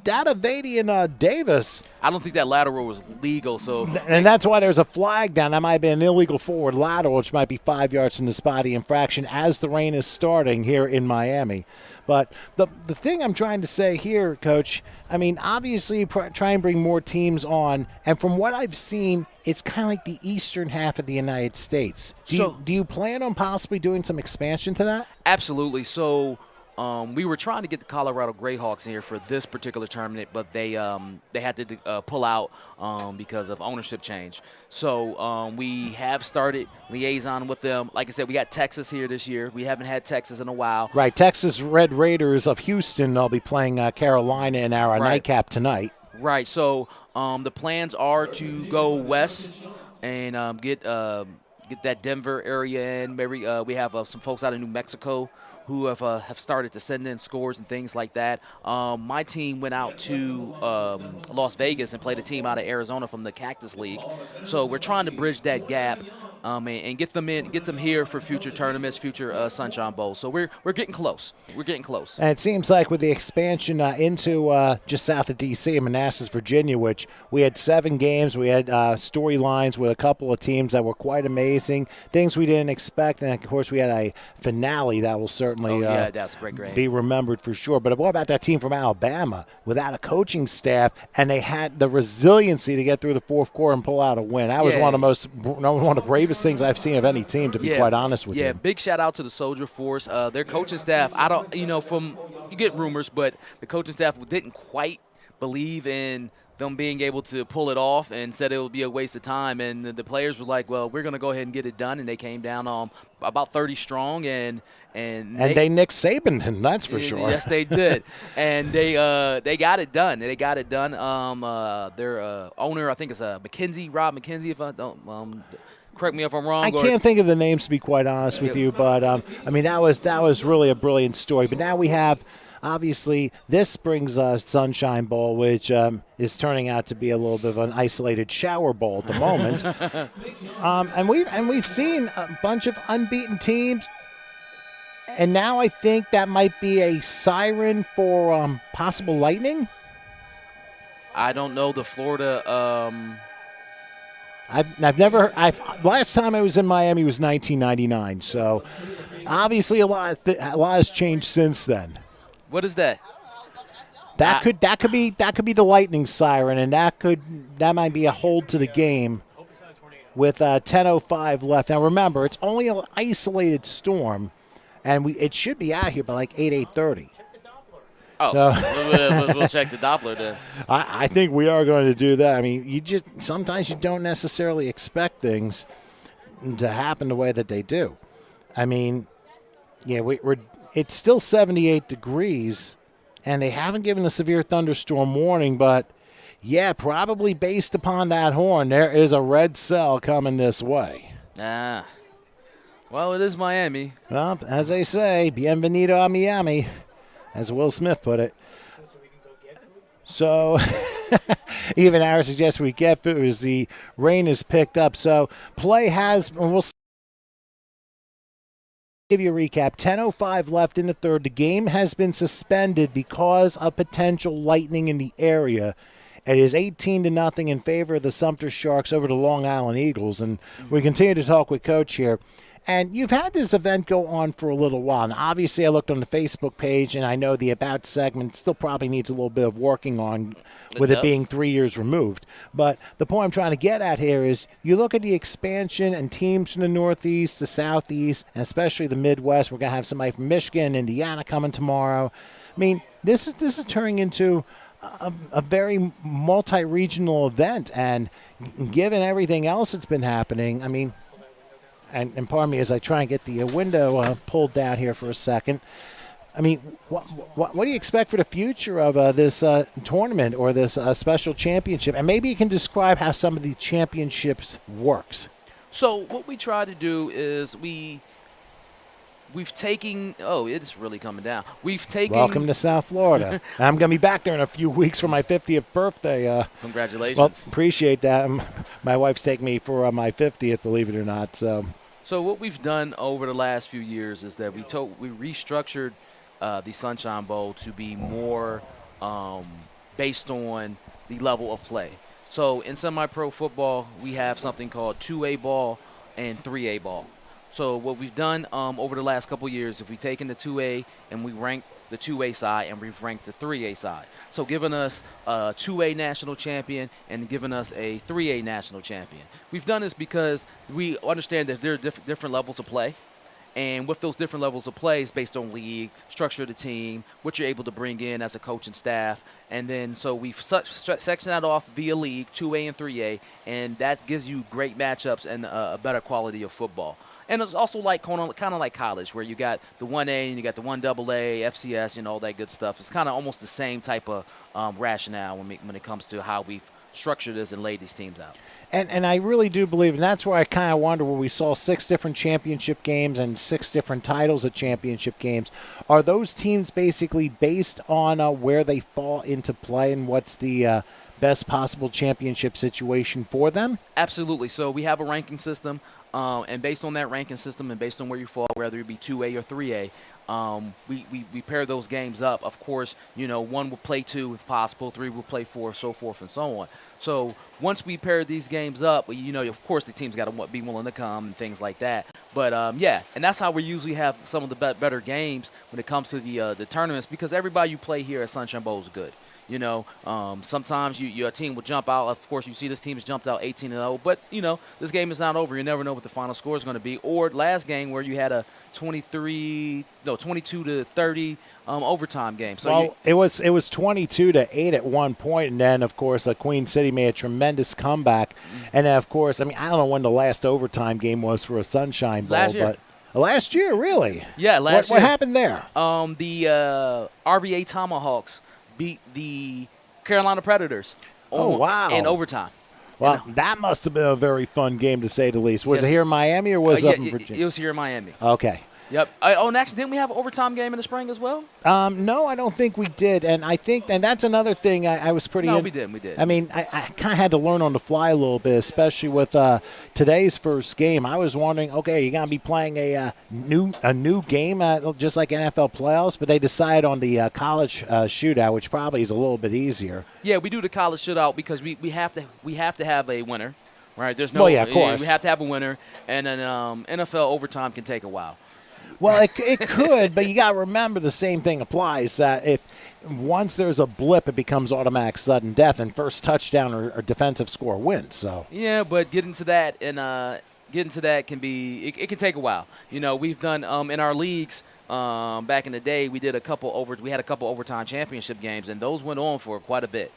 Dadavadian Davis. I don't think that lateral was legal. So And that's why there's a flag down. That might be an illegal forward lateral, which might be 5 yards from the spotty infraction as the rain is starting here in Miami. But the thing I'm trying to say here, Coach, I mean, obviously you try and bring more teams on, and from what I've seen, it's kind of like the eastern half of the United States. Do you plan on possibly doing some expansion to that? absolutely. So we were trying to get the Colorado Greyhawks in here for this particular tournament, but they had to pull out because of ownership change. So we have started liaison with them. Like I said, we got Texas here this year. We haven't had Texas in a while. Right, Texas Red Raiders of Houston. They'll be playing Carolina in our nightcap tonight. Right. So the plans are to go west and get that Denver area in. Maybe we have some folks out of New Mexico who have started to send in scores and things like that. My team went out to Las Vegas and played a team out of Arizona from the Cactus League. So we're trying to bridge that gap and get them here for future tournaments, future Sunshine Bowls. So we're getting close. We're getting close. And it seems like with the expansion into just south of D.C. in Manassas, Virginia, which we had 7 games, we had storylines with a couple of teams that were quite amazing, things we didn't expect, and of course we had a finale that will certainly that's great. be remembered for sure. But what about that team from Alabama without a coaching staff, and they had the resiliency to get through the fourth quarter and pull out a win? That was one of the bravest things I've seen of any team, to be quite honest with you. Yeah, big shout out to the Soldier Force. Their coaching staff, you get rumors, but the coaching staff didn't quite believe in them being able to pull it off and said it would be a waste of time. And the players were like, well, we're going to go ahead and get it done. And they came down about 30 strong. And they Nick Saban, that's for sure. Yes, they did. And they got it done. They got it done. Their owner, I think, is Rob McKenzie, if I don't correct me if I'm wrong. I can't think of the names, to be quite honest with you, but I mean that was really a brilliant story. But now we have, obviously, this spring's Sunshine Bowl, which is turning out to be a little bit of an isolated shower bowl at the moment. and we've seen a bunch of unbeaten teams, and now I think that might be a siren for possible lightning. I don't know the Florida. Last time I was in Miami was 1999, so obviously a lot has changed since then. What is that? That could be the lightning siren, and that might be a hold to the game with 10:05 left. Now remember, it's only an isolated storm, and it should be out here by like 8:30. Oh, so, we'll check the Doppler then. I think we are going to do that. I mean, sometimes you don't necessarily expect things to happen the way that they do. I mean, yeah, it's still 78 degrees, and they haven't given a severe thunderstorm warning, but yeah, probably based upon that horn, there is a red cell coming this way. Well, it is Miami. Well, as they say, bienvenido a Miami, as Will Smith put it. So even Aaron suggests we get food as the rain is picked up. So play we'll give you a recap. 10:05 left in the third. The game has been suspended because of potential lightning in the area. It is 18-0 in favor of the Sumter Sharks over the Long Island Eagles. And we continue to talk with Coach here. And you've had this event go on for a little while. And obviously I looked on the Facebook page, and I know the About segment still probably needs a little bit of working on with it being 3 years removed. But the point I'm trying to get at here is you look at the expansion and teams from the Northeast, the Southeast, and especially the Midwest. We're going to have somebody from Michigan, Indiana coming tomorrow. I mean, this is turning into a very multi-regional event. And given everything else that's been happening, I mean, and pardon me as I try and get the window pulled down here for a second. I mean, what do you expect for the future of this tournament or this special championship? And maybe you can describe how some of the championships works. So what we try to do is we've taken. Oh, it's really coming down. We've taken. Welcome to South Florida. I'm going to be back there in a few weeks for my 50th birthday. Congratulations. Well, appreciate that. My wife's taking me for my 50th, believe it or not. So what we've done over the last few years is that we restructured the Sunshine Bowl to be more based on the level of play. So in semi-pro football, we have something called 2A ball and 3A ball. So what we've done over the last couple of years, if we've taken the 2A and we rank the 2A side and we've ranked the 3A side. So giving us a 2A national champion and giving us a 3A national champion. We've done this because we understand that there are different levels of play. And with those different levels of plays based on league, structure of the team, what you're able to bring in as a coach and staff. And then so we've sectioned that off via league, 2A and 3A, and that gives you great matchups and a better quality of football. And it's also like kind of like college, where you got the 1A and you got the 1AA, FCS, and all that good stuff. It's kind of almost the same type of rationale when it comes to how we've structured this and laid these teams out. And I really do believe, and that's where I kind of wonder, where we saw 6 different championship games and 6 different titles of championship games. Are those teams basically based on where they fall into play and what's the best possible championship situation for them? Absolutely. So we have a ranking system, and based on that ranking system and based on where you fall, whether it be 2A or 3A, we pair those games up. Of course, 1 will play 2 if possible, 3 will play 4, so forth and so on. So once we pair these games up, of course the team's got to be willing to come and things like that. But and that's how we usually have some of the better games when it comes to the tournaments, because everybody you play here at Sunshine Bowl is good. Sometimes your team will jump out. Of course, you see this team has jumped out 18-0, but this game is not over. You never know what the final score is going to be. Or last game where you had a 22-30 overtime game. So it was 22-8 at one point, and then of course Queen City made a tremendous comeback. And then of course, I don't know when the last overtime game was for a Sunshine Bowl, last year. But last year, really? Yeah, last year. What happened there? The RVA Tomahawks beat the Carolina Predators. In overtime. Well, that must have been a very fun game, to say the least. Was it here in Miami or was it up in Virginia? It was here in Miami. Okay. Yep. And actually, didn't we have an overtime game in the spring as well? No, I don't think we did. And I think, and that's another thing I was pretty... No, we did. I mean, I kind of had to learn on the fly a little bit, especially with today's first game. I was wondering, okay, you're going to be playing a new game, just like NFL playoffs, but they decided on the college shootout, which probably is a little bit easier. Yeah, we do the college shootout because we have to have a winner, right? There's no... Well, yeah, of course. We have to have a winner, and then NFL overtime can take a while. Well, it could, but you got to remember the same thing applies. That if once there's a blip, it becomes automatic sudden death, and first touchdown or defensive score wins. So yeah, but getting to that can be it can take a while. We've done in our leagues back in the day. We had a couple overtime championship games, and those went on for quite a bit.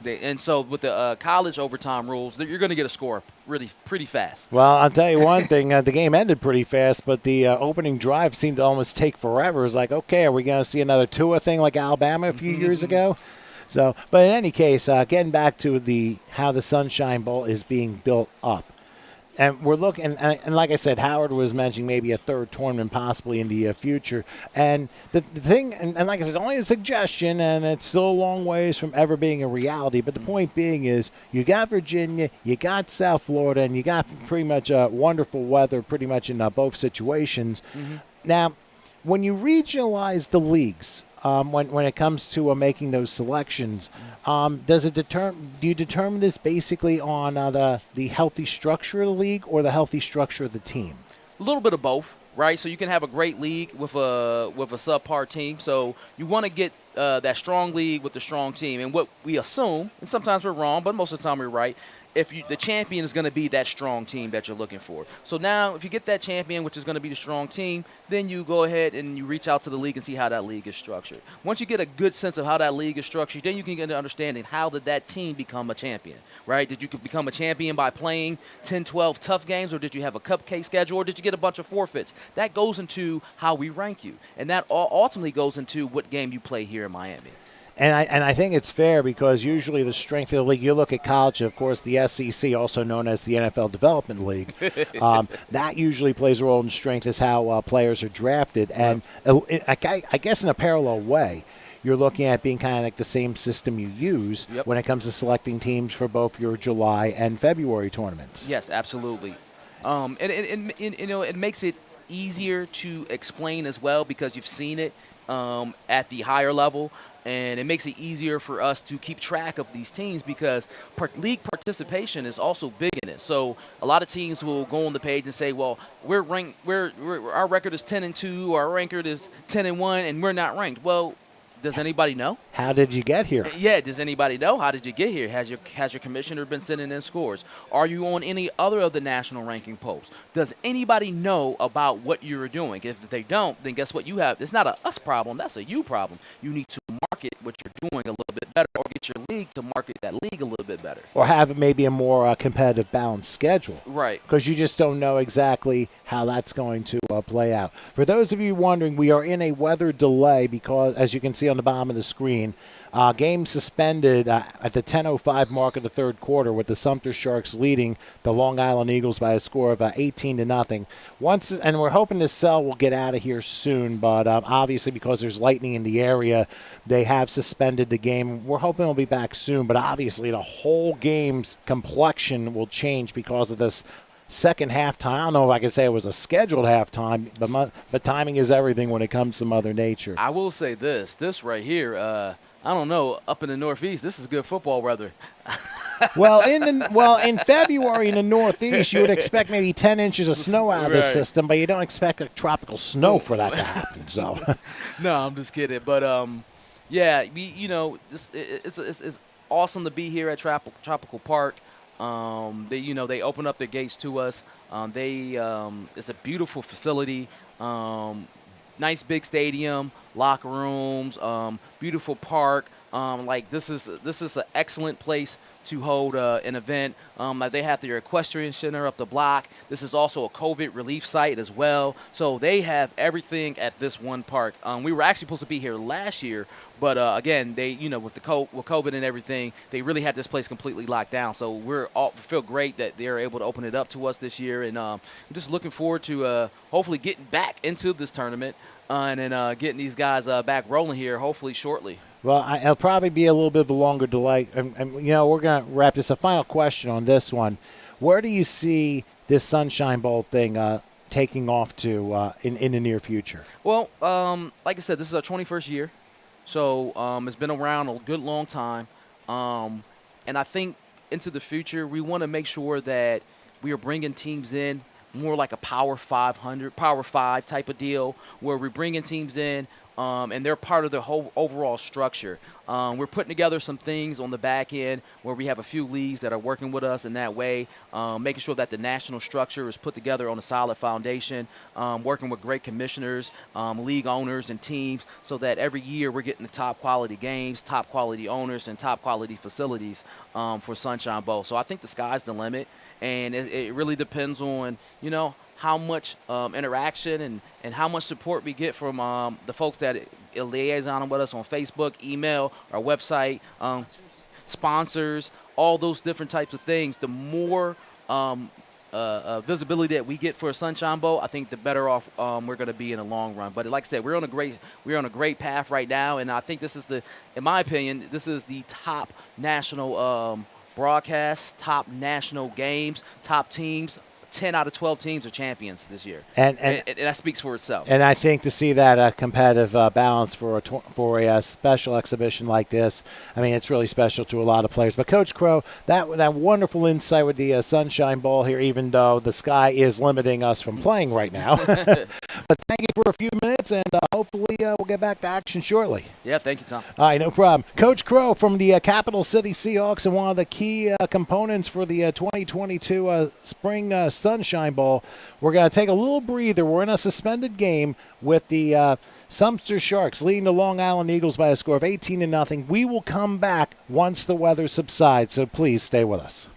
And so with the college overtime rules, you're going to get a score really pretty fast. Well, I'll tell you one thing. The game ended pretty fast, but the opening drive seemed to almost take forever. It was like, okay, are we going to see another Tua thing like Alabama a few years ago? So, but in any case, getting back to how the Sunshine Bowl is being built up. And we're looking, and like I said, Howard was mentioning maybe a third tournament possibly in the future. And the thing, and like I said, it's only a suggestion, and it's still a long ways from ever being a reality. But the point being is, you got Virginia, you got South Florida, and you got pretty much wonderful weather pretty much in both situations. Mm-hmm. Now, when you regionalize the leagues, when it comes to making those selections, do you determine this basically on the healthy structure of the league or the healthy structure of the team? A little bit of both, right? So you can have a great league with a subpar team. So you want to get that strong league with the strong team. And what we assume, and sometimes we're wrong, but most of the time we're right, the champion is going to be that strong team that you're looking for. So now if you get that champion, which is going to be the strong team, then you go ahead and you reach out to the league and see how that league is structured. Once you get a good sense of how that league is structured, then you can get an understanding how did that team become a champion, right? Did you become a champion by playing 10, 12 tough games, or did you have a cupcake schedule, or did you get a bunch of forfeits? That goes into how we rank you, and that ultimately goes into what game you play here in Miami. And I think it's fair because usually the strength of the league, you look at college, of course, the SEC, also known as the NFL Development League, that usually plays a role in strength as how players are drafted. And I guess in a parallel way, you're looking at being kind of like the same system you use when it comes to selecting teams for both your July and February tournaments. Yes, absolutely. And it makes it easier to explain as well because you've seen it at the higher level, and it makes it easier for us to keep track of these teams because league participation is also big in it. So a lot of teams will go on the page and say, "Well, we're ranked. Our record is 10-2, our record is 10-1, and we're not ranked." Well, does anybody know? How did you get here? Yeah, does anybody know? How did you get here? Has your commissioner been sending in scores? Are you on any other of the national ranking polls? Does anybody know about what you're doing? If they don't, then guess what you have? It's not a us problem. That's a you problem. You need to market what you're doing a little bit better or get your league to market that league a little bit better. Or have maybe a more competitive, balanced schedule. Right. Because you just don't know exactly how that's going to play out. For those of you wondering, we are in a weather delay because, as you can see on the bottom of the screen, game suspended at the 10:05 mark of the third quarter with the Sumter Sharks leading the Long Island Eagles by a score of 18-0. And we're hoping this cell will get out of here soon, but obviously because there's lightning in the area, they have suspended the game. We're hoping it'll be back soon, but obviously the whole game's complexion will change because of this second halftime. I don't know if I can say it was a scheduled halftime, but timing is everything when it comes to Mother Nature. I will say this right here, I don't know, up in the Northeast, this is good football weather. Well, in February in the Northeast, you would expect maybe 10 inches of snow out of this system, but you don't expect a tropical snow for that to happen. So, no, I'm just kidding. But yeah, it's awesome to be here at Tropical Park. They open up their gates to us. It's a beautiful facility. Nice big stadium, locker rooms, beautiful park. This is an excellent place to hold an event. They have their equestrian center up the block. This is also a COVID relief site as well. So they have everything at this one park. We were actually supposed to be here last year, but again, they with COVID and everything, they really had this place completely locked down. So we feel great that they're able to open it up to us this year, and I'm just looking forward to hopefully getting back into this tournament and then getting these guys back rolling here hopefully shortly. Well, it'll probably be a little bit of a longer delay. And we're going to wrap this. A final question on this one. Where do you see this Sunshine Bowl thing taking off to in the near future? Well, like I said, this is our 21st year. So it's been around a good long time. And I think into the future, we want to make sure that we are bringing teams in more like a Power 5 type of deal where we're bringing teams in and they're part of the whole overall structure. We're putting together some things on the back end where we have a few leagues that are working with us in that way, making sure that the national structure is put together on a solid foundation, working with great commissioners, league owners, and teams so that every year we're getting the top quality games, top quality owners, and top quality facilities for Sunshine Bowl. So I think the sky's the limit, and it really depends on, how much interaction and how much support we get from the folks that liaison with us on Facebook, email, our website, sponsors, all those different types of things. The more visibility that we get for a Sunshine Bowl, I think the better off we're going to be in the long run. But like I said, we're on a great path right now, and I think this is in my opinion, this is the top national broadcasts, top national games, top teams. 10 out of 12 teams are champions this year, and that speaks for itself. And I think to see that competitive balance for a special exhibition like this, I mean, it's really special to a lot of players. But Coach Crow, that wonderful insight with the Sunshine Bowl here, even though the sky is limiting us from playing right now. But thank you for a few minutes, and hopefully we'll get back to action shortly. Yeah, thank you, Tom. All right, no problem. Coach Crow from the Capital City Seahawks and one of the key components for the 2022 Spring Sunshine Bowl. We're going to take a little breather. We're in a suspended game with the Sumter Sharks leading the Long Island Eagles by a score of 18-0. We will come back once the weather subsides, so please stay with us.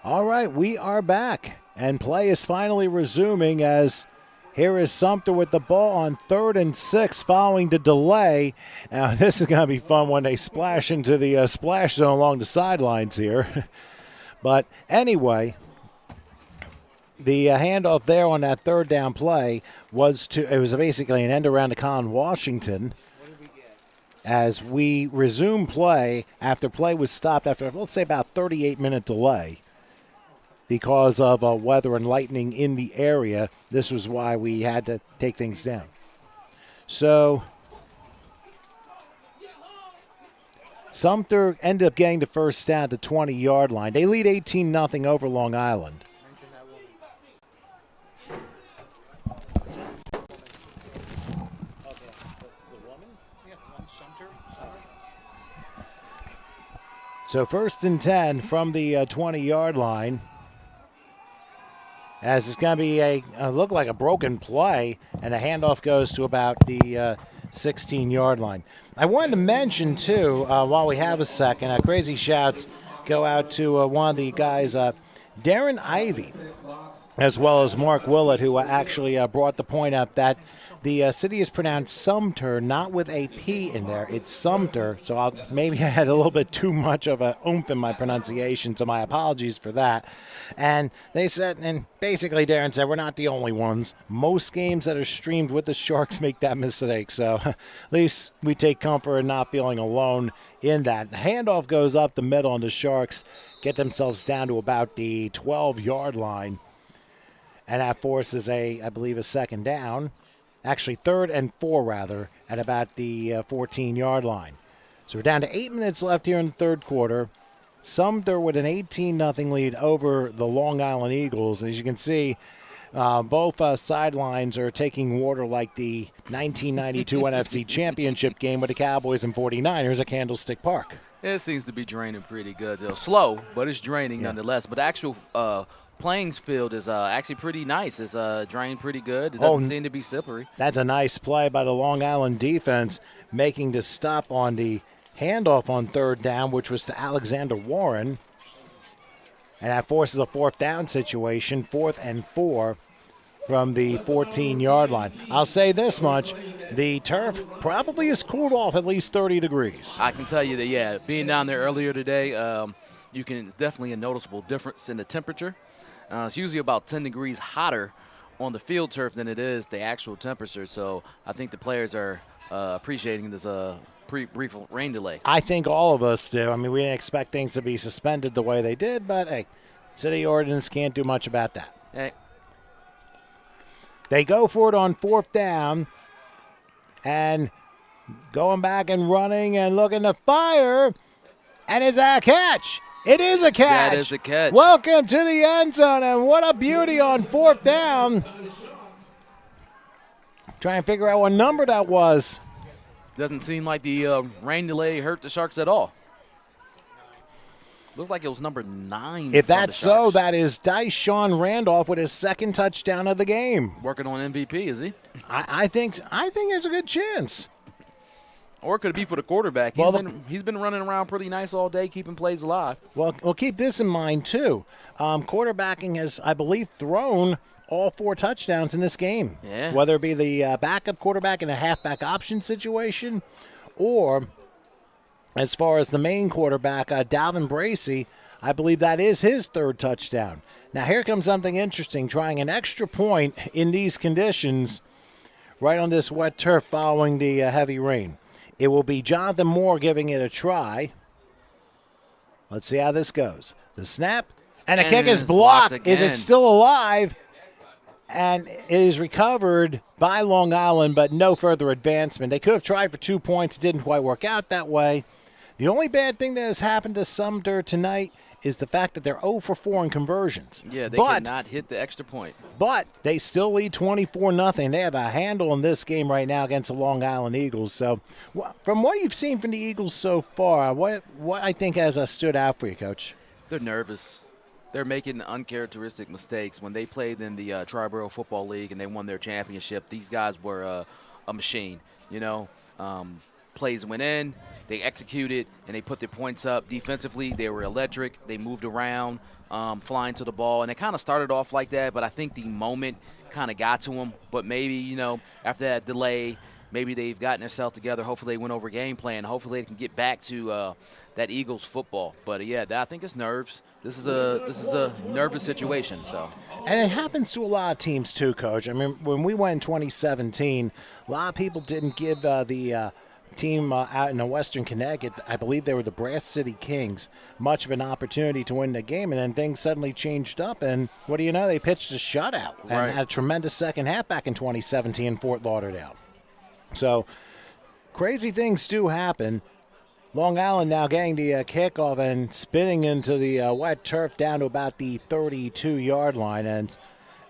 All right, we are back, and play is finally resuming as here is Sumter with the ball on 3rd and 6 following the delay. Now, this is going to be fun when they splash into the splash zone along the sidelines here. But anyway, the handoff there on that 3rd down play was basically an end around to Colin Washington. As we resume play after play was stopped after, let's say, about 38-minute delay. Because of weather and lightning in the area, this was why we had to take things down. So Sumter ended up getting the first down at the 20-yard line. They lead 18-0 over Long Island. So 1st and 10 from the 20-yard line. As it's going to be look like a broken play, and a handoff goes to about the 16-yard line. I wanted to mention, too, while we have a second, crazy shouts go out to one of the guys, Darren Ivey, as well as Mark Willett, who actually brought the point up that the city is pronounced Sumter, not with a P in there. It's Sumter, so maybe I had a little bit too much of an oomph in my pronunciation, so my apologies for that. And they said, and basically Darren said, we're not the only ones. Most games that are streamed with the Sharks make that mistake, so at least we take comfort in not feeling alone in that. The handoff goes up the middle, and the Sharks get themselves down to about the 12-yard line. And that forces I believe, a 2nd down. Actually, 3rd and 4, rather, at about the 14-yard line. So we're down to 8 minutes left here in the 3rd quarter. Sumter with an 18-0 lead over the Long Island Eagles. As you can see, both sidelines are taking water like the 1992 NFC Championship game with the Cowboys and 49ers at Candlestick Park. It seems to be draining pretty good. They're slow, but it's draining nonetheless. But the actual playing field is actually pretty nice. It's drained pretty good. It doesn't seem to be slippery. That's a nice play by the Long Island defense, making the stop on the handoff on 3rd down, which was to Alexander Warren. And that forces a 4th down situation, 4th and 4 from the 14-yard line. I'll say this much. The turf probably has cooled off at least 30 degrees. I can tell you that, yeah, being down there earlier today, it's definitely a noticeable difference in the temperature. It's usually about 10 degrees hotter on the field turf than it is the actual temperature. So I think the players are appreciating this brief rain delay. I think all of us do. I mean, we didn't expect things to be suspended the way they did, but, hey, city ordinance can't do much about that. Hey. They go for it on 4th down, and going back and running and looking to fire, and it's a catch. It is a catch. That is a catch. Welcome to the end zone, and what a beauty on 4th down. Try and figure out what number that was. Doesn't seem like the rain delay hurt the Sharks at all. Looked like it was number 9. If that's so, that is Dyshon Randolph with his 2nd touchdown of the game. Working on MVP, is he? I think there's a good chance. Or could it be for the quarterback? He's been running around pretty nice all day, keeping plays alive. Well, keep this in mind, too. Quarterbacking has, I believe, thrown all 4 touchdowns in this game. Yeah. Whether it be the backup quarterback in a halfback option situation, or as far as the main quarterback, Dalvin Bracey, I believe that is his 3rd touchdown. Now, here comes something interesting. Trying an extra point in these conditions right on this wet turf following the heavy rain. It will be Jonathan Moore giving it a try. Let's see how this goes. The snap, and the kick is blocked. Is it still alive? And it is recovered by Long Island, but no further advancement. They could have tried for 2 points. Didn't quite work out that way. The only bad thing that has happened to Sumter tonight is the fact that they're 0 for 4 in conversions. Yeah, they could not hit the extra point. But they still lead 24-0. They have a handle in this game right now against the Long Island Eagles. So from what you've seen from the Eagles so far, what I think has stood out for you, Coach? They're nervous. They're making uncharacteristic mistakes. When they played in the Triborough Football League and they won their championship, these guys were a machine, Plays went in, they executed and they put their points up. Defensively, they were electric. They moved around, flying to the ball, and it kind of started off like that. But I think the moment kind of got to them. But maybe after that delay, maybe they've gotten themselves together. Hopefully, they went over game plan. Hopefully, they can get back to that Eagles football. But yeah, I think it's nerves. This is a nervous situation. So. And it happens to a lot of teams too, Coach. I mean, when we went in 2017, a lot of people didn't give the team out in Western Connecticut, I believe they were the Brass City Kings, much of an opportunity to win the game, and then things suddenly changed up, and what do you know, they pitched a shutout and had a tremendous second half back in 2017 in Fort Lauderdale. So crazy things do happen. Long Island now getting the kickoff and spinning into the wet turf down to about the 32-yard line, and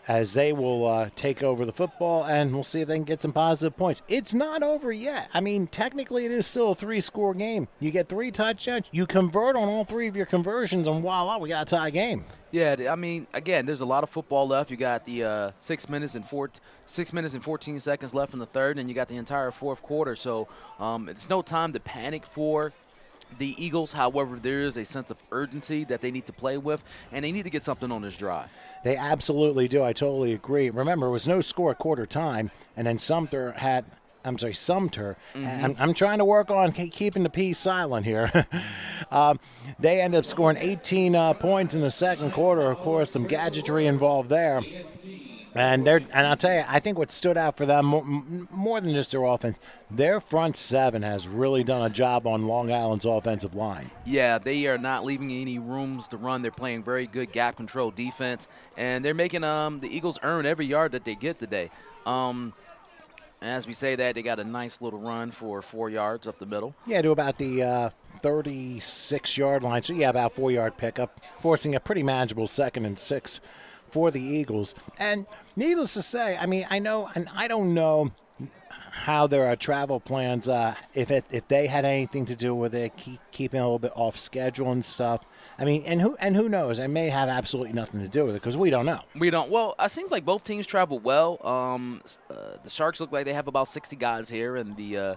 as they will take over the football, and we'll see if they can get some positive points. It's not over yet. I mean, technically it is still a 3-score game. You get 3 touchdowns, you convert on all 3 of your conversions, and voila, we got a tie game. Yeah, I mean, again, there's a lot of football left. You got the 6 minutes and 14 seconds left in the third, and you got the entire fourth quarter. So it's no time to panic for the Eagles. However, there is a sense of urgency that they need to play with, and they need to get something on this drive. They absolutely do. I totally agree. Remember, it was no score at quarter time, and then Sumter. And I'm trying to work on keeping the P silent here. They ended up scoring 18 points in the second quarter. Of course, some gadgetry involved there. And I'll tell you, I think what stood out for them more than just their offense, their front seven has really done a job on Long Island's offensive line. Yeah, they are not leaving any rooms to run. They're playing very good gap control defense, and they're making the Eagles earn every yard that they get today. As we say that, they got a nice little run for 4 yards up the middle. Yeah, to about the 36-yard line. So, yeah, about 4-yard pickup, forcing a pretty manageable 2nd and 6 for the Eagles. And needless to say, I mean, I know, and I don't know how their travel plans, if they had anything to do with it, keeping a little bit off schedule and stuff. I mean, and who knows? It may have absolutely nothing to do with it because we don't know. We don't. Well, it seems like both teams travel well. The Sharks look like they have about 60 guys here, and the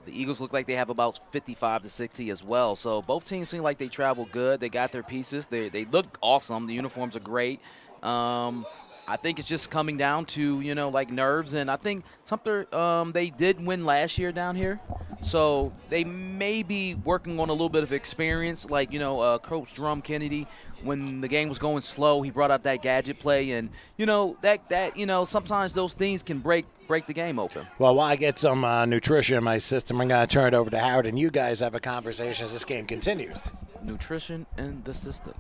Eagles look like they have about 55 to 60 as well. So both teams seem like they travel good. They got their pieces. They look awesome. The uniforms are great. I think it's just coming down to, like nerves. And I think Sumter, they did win last year down here. So they may be working on a little bit of experience. Like, Coach Drum Kennedy, when the game was going slow, he brought out that gadget play. And, sometimes those things can break the game open. Well, while I get some nutrition in my system, I'm going to turn it over to Howard, and you guys have a conversation as this game continues. Nutrition in the system.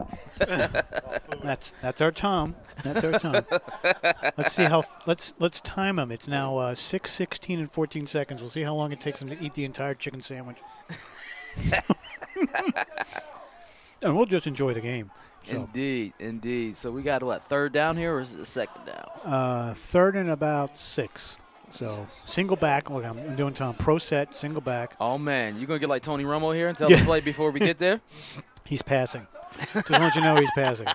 That's our Tom. That's our Tom. Let's see how. Let's time him. It's now 6:16 and 14 seconds. We'll see how long it takes him to eat the entire chicken sandwich. And we'll just enjoy the game. So. Indeed. So we got what, third down here, or is it a second down? Third and about 6. So single back. Look, I'm doing Tom pro set single back. Oh man, you gonna get like Tony Romo here and tell him to play before we get there? He's passing. Just want you to know he's passing.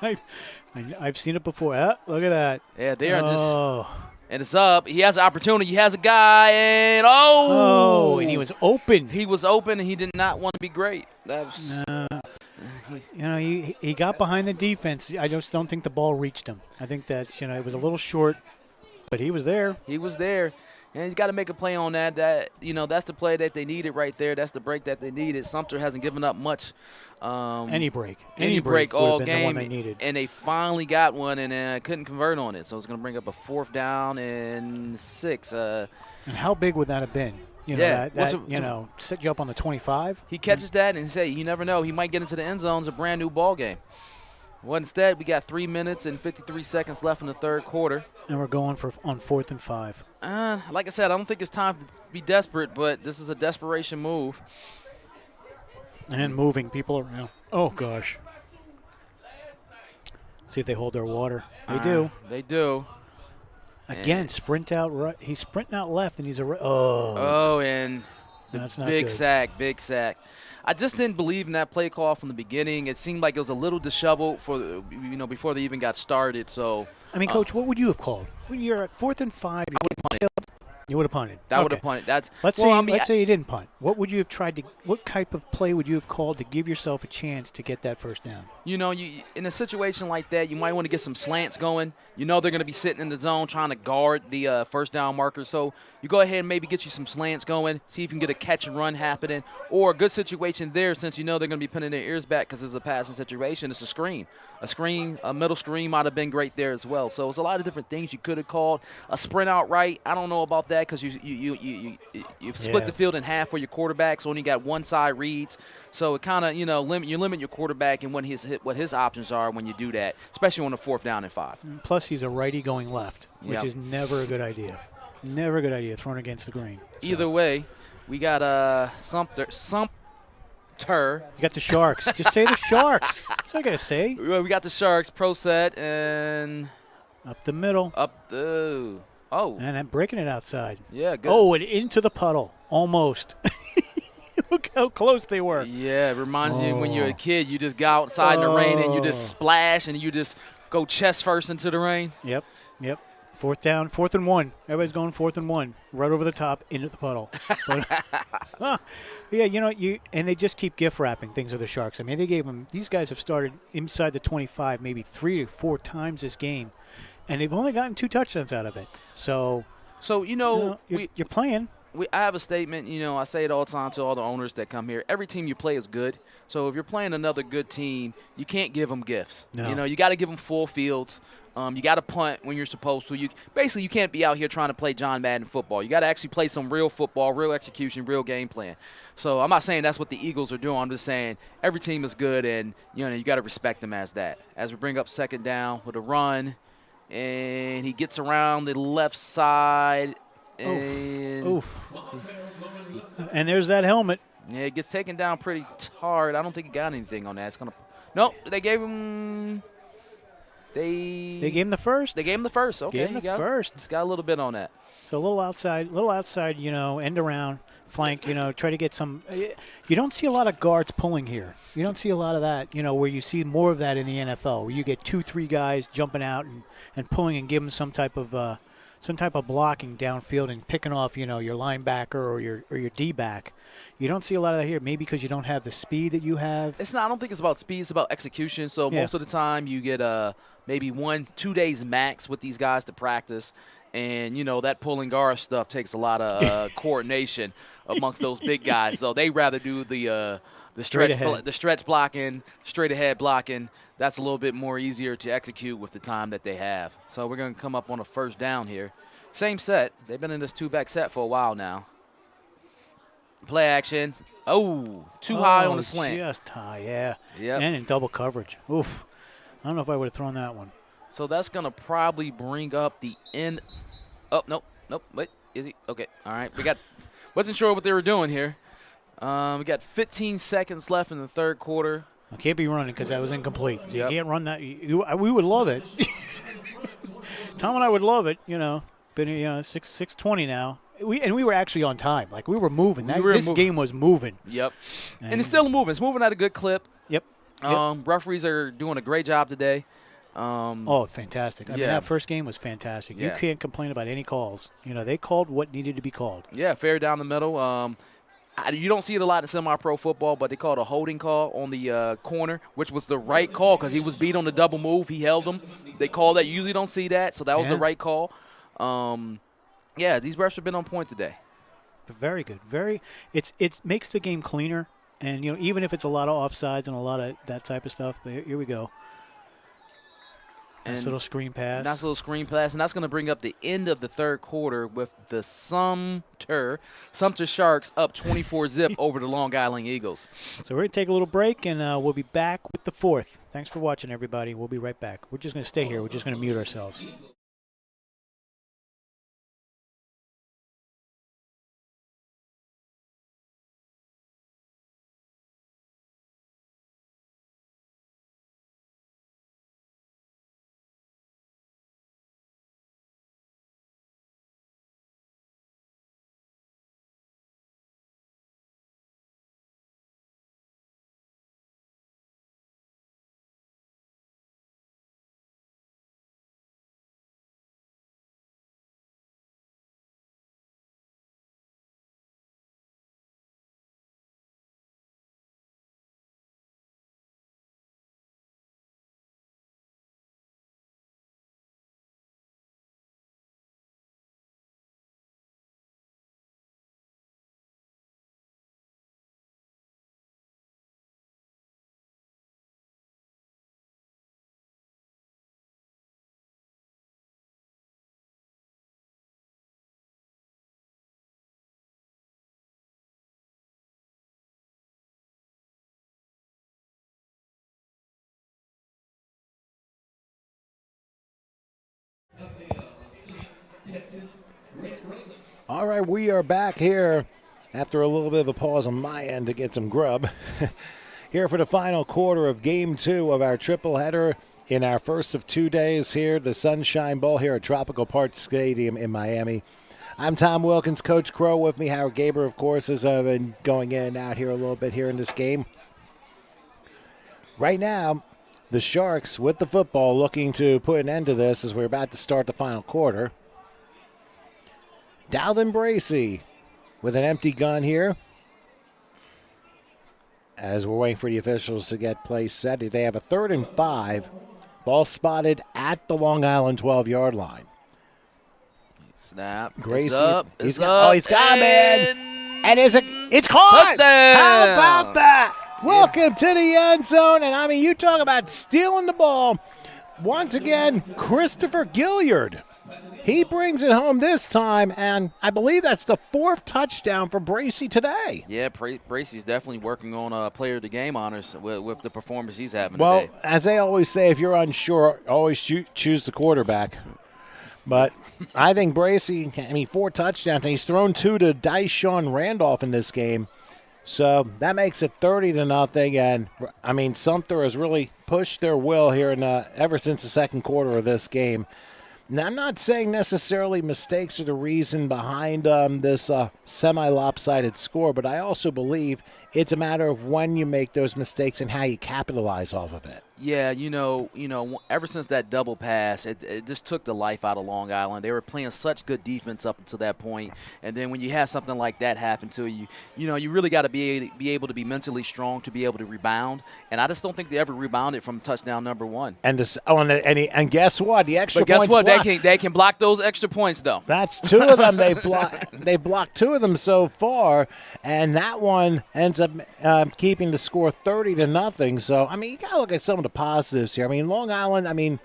I've seen it before. Look at that. Yeah, they are just. And it's up. He has an opportunity. He has a guy, and and he was open. He was open, and he did not want to be great. That was. He got behind the defense. I just don't think the ball reached him. I think that it was a little short. But he was there. He was there. And he's got to make a play on that. That's the play that they needed right there. That's the break that they needed. Sumter hasn't given up much. Any break all game. The one they needed. And they finally got one and couldn't convert on it. So it's going to bring up a 4th down and 6. And how big would that have been? Set you up on the 25. He catches that and say, you never know. He might get into the end zone. It's a brand new ball game. Well, instead, we got 3 minutes and 53 seconds left in the third quarter. And we're going on 4th and 5. Like I said, I don't think it's time to be desperate, but this is a desperation move. And moving people around. Oh, gosh. See if they hold their water. They do. They do. Again, sprint out right. He's sprinting out left, and he's and that's not big good. Big sack. I just didn't believe in that play call from the beginning. It seemed like it was a little disheveled before they even got started. So I mean, Coach, what would you have called when you're at 4th and 5? You would have punted. That would Okay. have punted. That's Let's well, say you didn't punt. What would you have tried to? What type of play would you have called to give yourself a chance to get that first down? You know, you in a situation like that, you might want to get some slants going. You know they're going to be sitting in the zone trying to guard the first down marker. So you go ahead and maybe get you some slants going, see if you can get a catch and run happening. Or a good situation there, since you know they're going to be putting their ears back because it's a passing situation, it's a screen. A middle screen might have been great there as well. So it's a lot of different things you could have called. A sprint out right, I don't know about that because you split the field in half for your quarterback, so only got one side reads. So it kind of, you limit your quarterback and what his options are when you do that, especially on the 4th down and 5. Plus, he's a righty going left, which Yep. is never a good idea. Never a good idea thrown against the grain. So. Either way, we got Sumter. You got the Sharks. Just say the Sharks. That's all I got to say. We got the Sharks, pro set, and Up the middle. up the. Oh, And then breaking it outside. yeah, good. Oh, and into the puddle. Almost. Look how close they were. Yeah, it reminds you when you're a kid, you just go outside in the rain and you just splash and you just go chest first into the rain. Yep. 4th down, 4th and 1. Everybody's going 4th and 1, right over the top into the puddle. Yeah, and they just keep gift wrapping things with the Sharks. I mean, these guys have started inside the 25 maybe 3 or 4 times this game, and they've only gotten 2 touchdowns out of it. So you're playing. I have a statement, I say it all the time to all the owners that come here. Every team you play is good. So if you're playing another good team, you can't give them gifts. No. You got to give them full fields. You got to punt when you're supposed to. You can't be out here trying to play John Madden football. You got to actually play some real football, real execution, real game plan. So I'm not saying that's what the Eagles are doing. I'm just saying every team is good, and you got to respect them as that. As we bring up 2nd down with a run, and he gets around the left side. Oof. And there's that helmet. Yeah, it gets taken down pretty hard. I don't think he got anything on that. It's gonna. Nope, they gave him. They gave him the first. They gave him the first. Okay, Gave him the first. It's got a little bit on that. So a little outside, end around, flank, try to get some. You don't see a lot of guards pulling here. You don't see a lot of that, where you see more of that in the NFL, where you get 2-3 guys jumping out and pulling and giving some type of blocking downfield and picking off, your linebacker or your D-back. You don't see a lot of that here, maybe because you don't have the speed that you have. I don't think it's about speed. It's about execution. So most of the time you get maybe 1-2 days max with these guys to practice. And, that pulling guard stuff takes a lot of coordination amongst those big guys. So they rather do the stretch blocking, straight ahead blocking. That's a little bit more easier to execute with the time that they have. So we're going to come up on a 1st down here. Same set. They've been in this 2-back set for a while now. Play action. Oh, too high on the slant. Just high, yeah. Yep. And in double coverage. Oof. I don't know if I would have thrown that one. So that's going to probably bring up the end. Oh, nope. Wait, is he? Okay, all right. Wasn't sure what they were doing here. We got 15 seconds left in the 3rd quarter. I can't be running because that was incomplete. So Yep. You can't run that. We would love it. Tom and I would love it, But 6:20 now. We were actually on time. Like we were moving. This game was moving. Yep. And it's still moving. It's moving at a good clip. Yep. Referees are doing a great job today. Fantastic. I mean, yeah. that first game was fantastic. Yeah. You can't complain about any calls. They called what needed to be called. Yeah, fair down the middle. You don't see it a lot in semi-pro football, but they called a holding call on the corner, which was the right call because he was beat on the double move. He held him. They call that. You usually don't see that, so that was the right call. These refs have been on point today. Very good. It makes the game cleaner, and even if it's a lot of offsides and a lot of that type of stuff. But here we go. Nice little screen pass. And that's going to bring up the end of the 3rd quarter with the Sumter Sharks up 24-0 over the Long Island Eagles. So we're going to take a little break, and we'll be back with the 4th. Thanks for watching, everybody. We'll be right back. We're just going to stay here. We're just going to mute ourselves. All right, we are back here after a little bit of a pause on my end to get some grub. Here for the final quarter of Game 2 of our triple header in our first of 2 days here, the Sunshine Bowl here at Tropical Park Stadium in Miami. I'm Tom Wilkins, Coach Crow with me. Howard Gaber, of course, has been going in and out here a little bit here in this game. Right now, the Sharks with the football looking to put an end to this as we're about to start the final quarter. Dalvin Bracey with an empty gun here. As we're waiting for the officials to get plays set, they have a 3rd and 5. Ball spotted at the Long Island 12-yard line. Snap. Gracie, It's up. he's It's got, up. oh, he's got him, man. And it's caught. Touchdown. How about that? Welcome to the end zone. And, I mean, you talk about stealing the ball. Once again, Christopher Gilliard. He brings it home this time, and I believe that's the 4th touchdown for Bracey today. Yeah, Bracey's definitely working on player of the game honors with the performance he's having Well, today. as they always say, if you're unsure, always choose the quarterback. But I think Bracey, 4 touchdowns, and he's thrown 2 to Dyshawn Randolph in this game. So that makes it 30-0, and, Sumter has really pushed their will here ever since the second quarter of this game. Now, I'm not saying necessarily mistakes are the reason behind this semi-lopsided score, but I also believe it's a matter of when you make those mistakes and how you capitalize off of it. Yeah, ever since that double pass, it just took the life out of Long Island. They were playing such good defense up until that point, and then when you have something like that happen to you, you really got to be able to be mentally strong to be able to rebound. And I just don't think they ever rebounded from touchdown number 1. And guess what? The extra But guess points what? blocked. They can block those extra points though. That's 2 of them. They blocked 2 of them so far, and that one ends up keeping the score 30-0. So you got to look at some of the positives here. Long Island,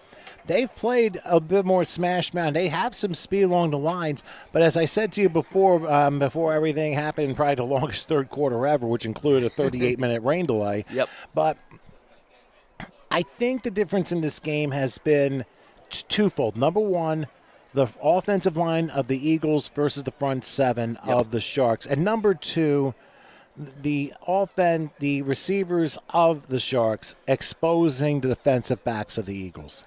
they've played a bit more smash mouth. They have some speed along the lines, but as I said to you before everything happened, probably the longest third quarter ever, which included a 38-minute rain delay. Yep. But I think the difference in this game has been twofold. Number one, the offensive line of the Eagles versus the front 7 of the Sharks, and number 2, the receivers of the Sharks exposing the defensive backs of the Eagles.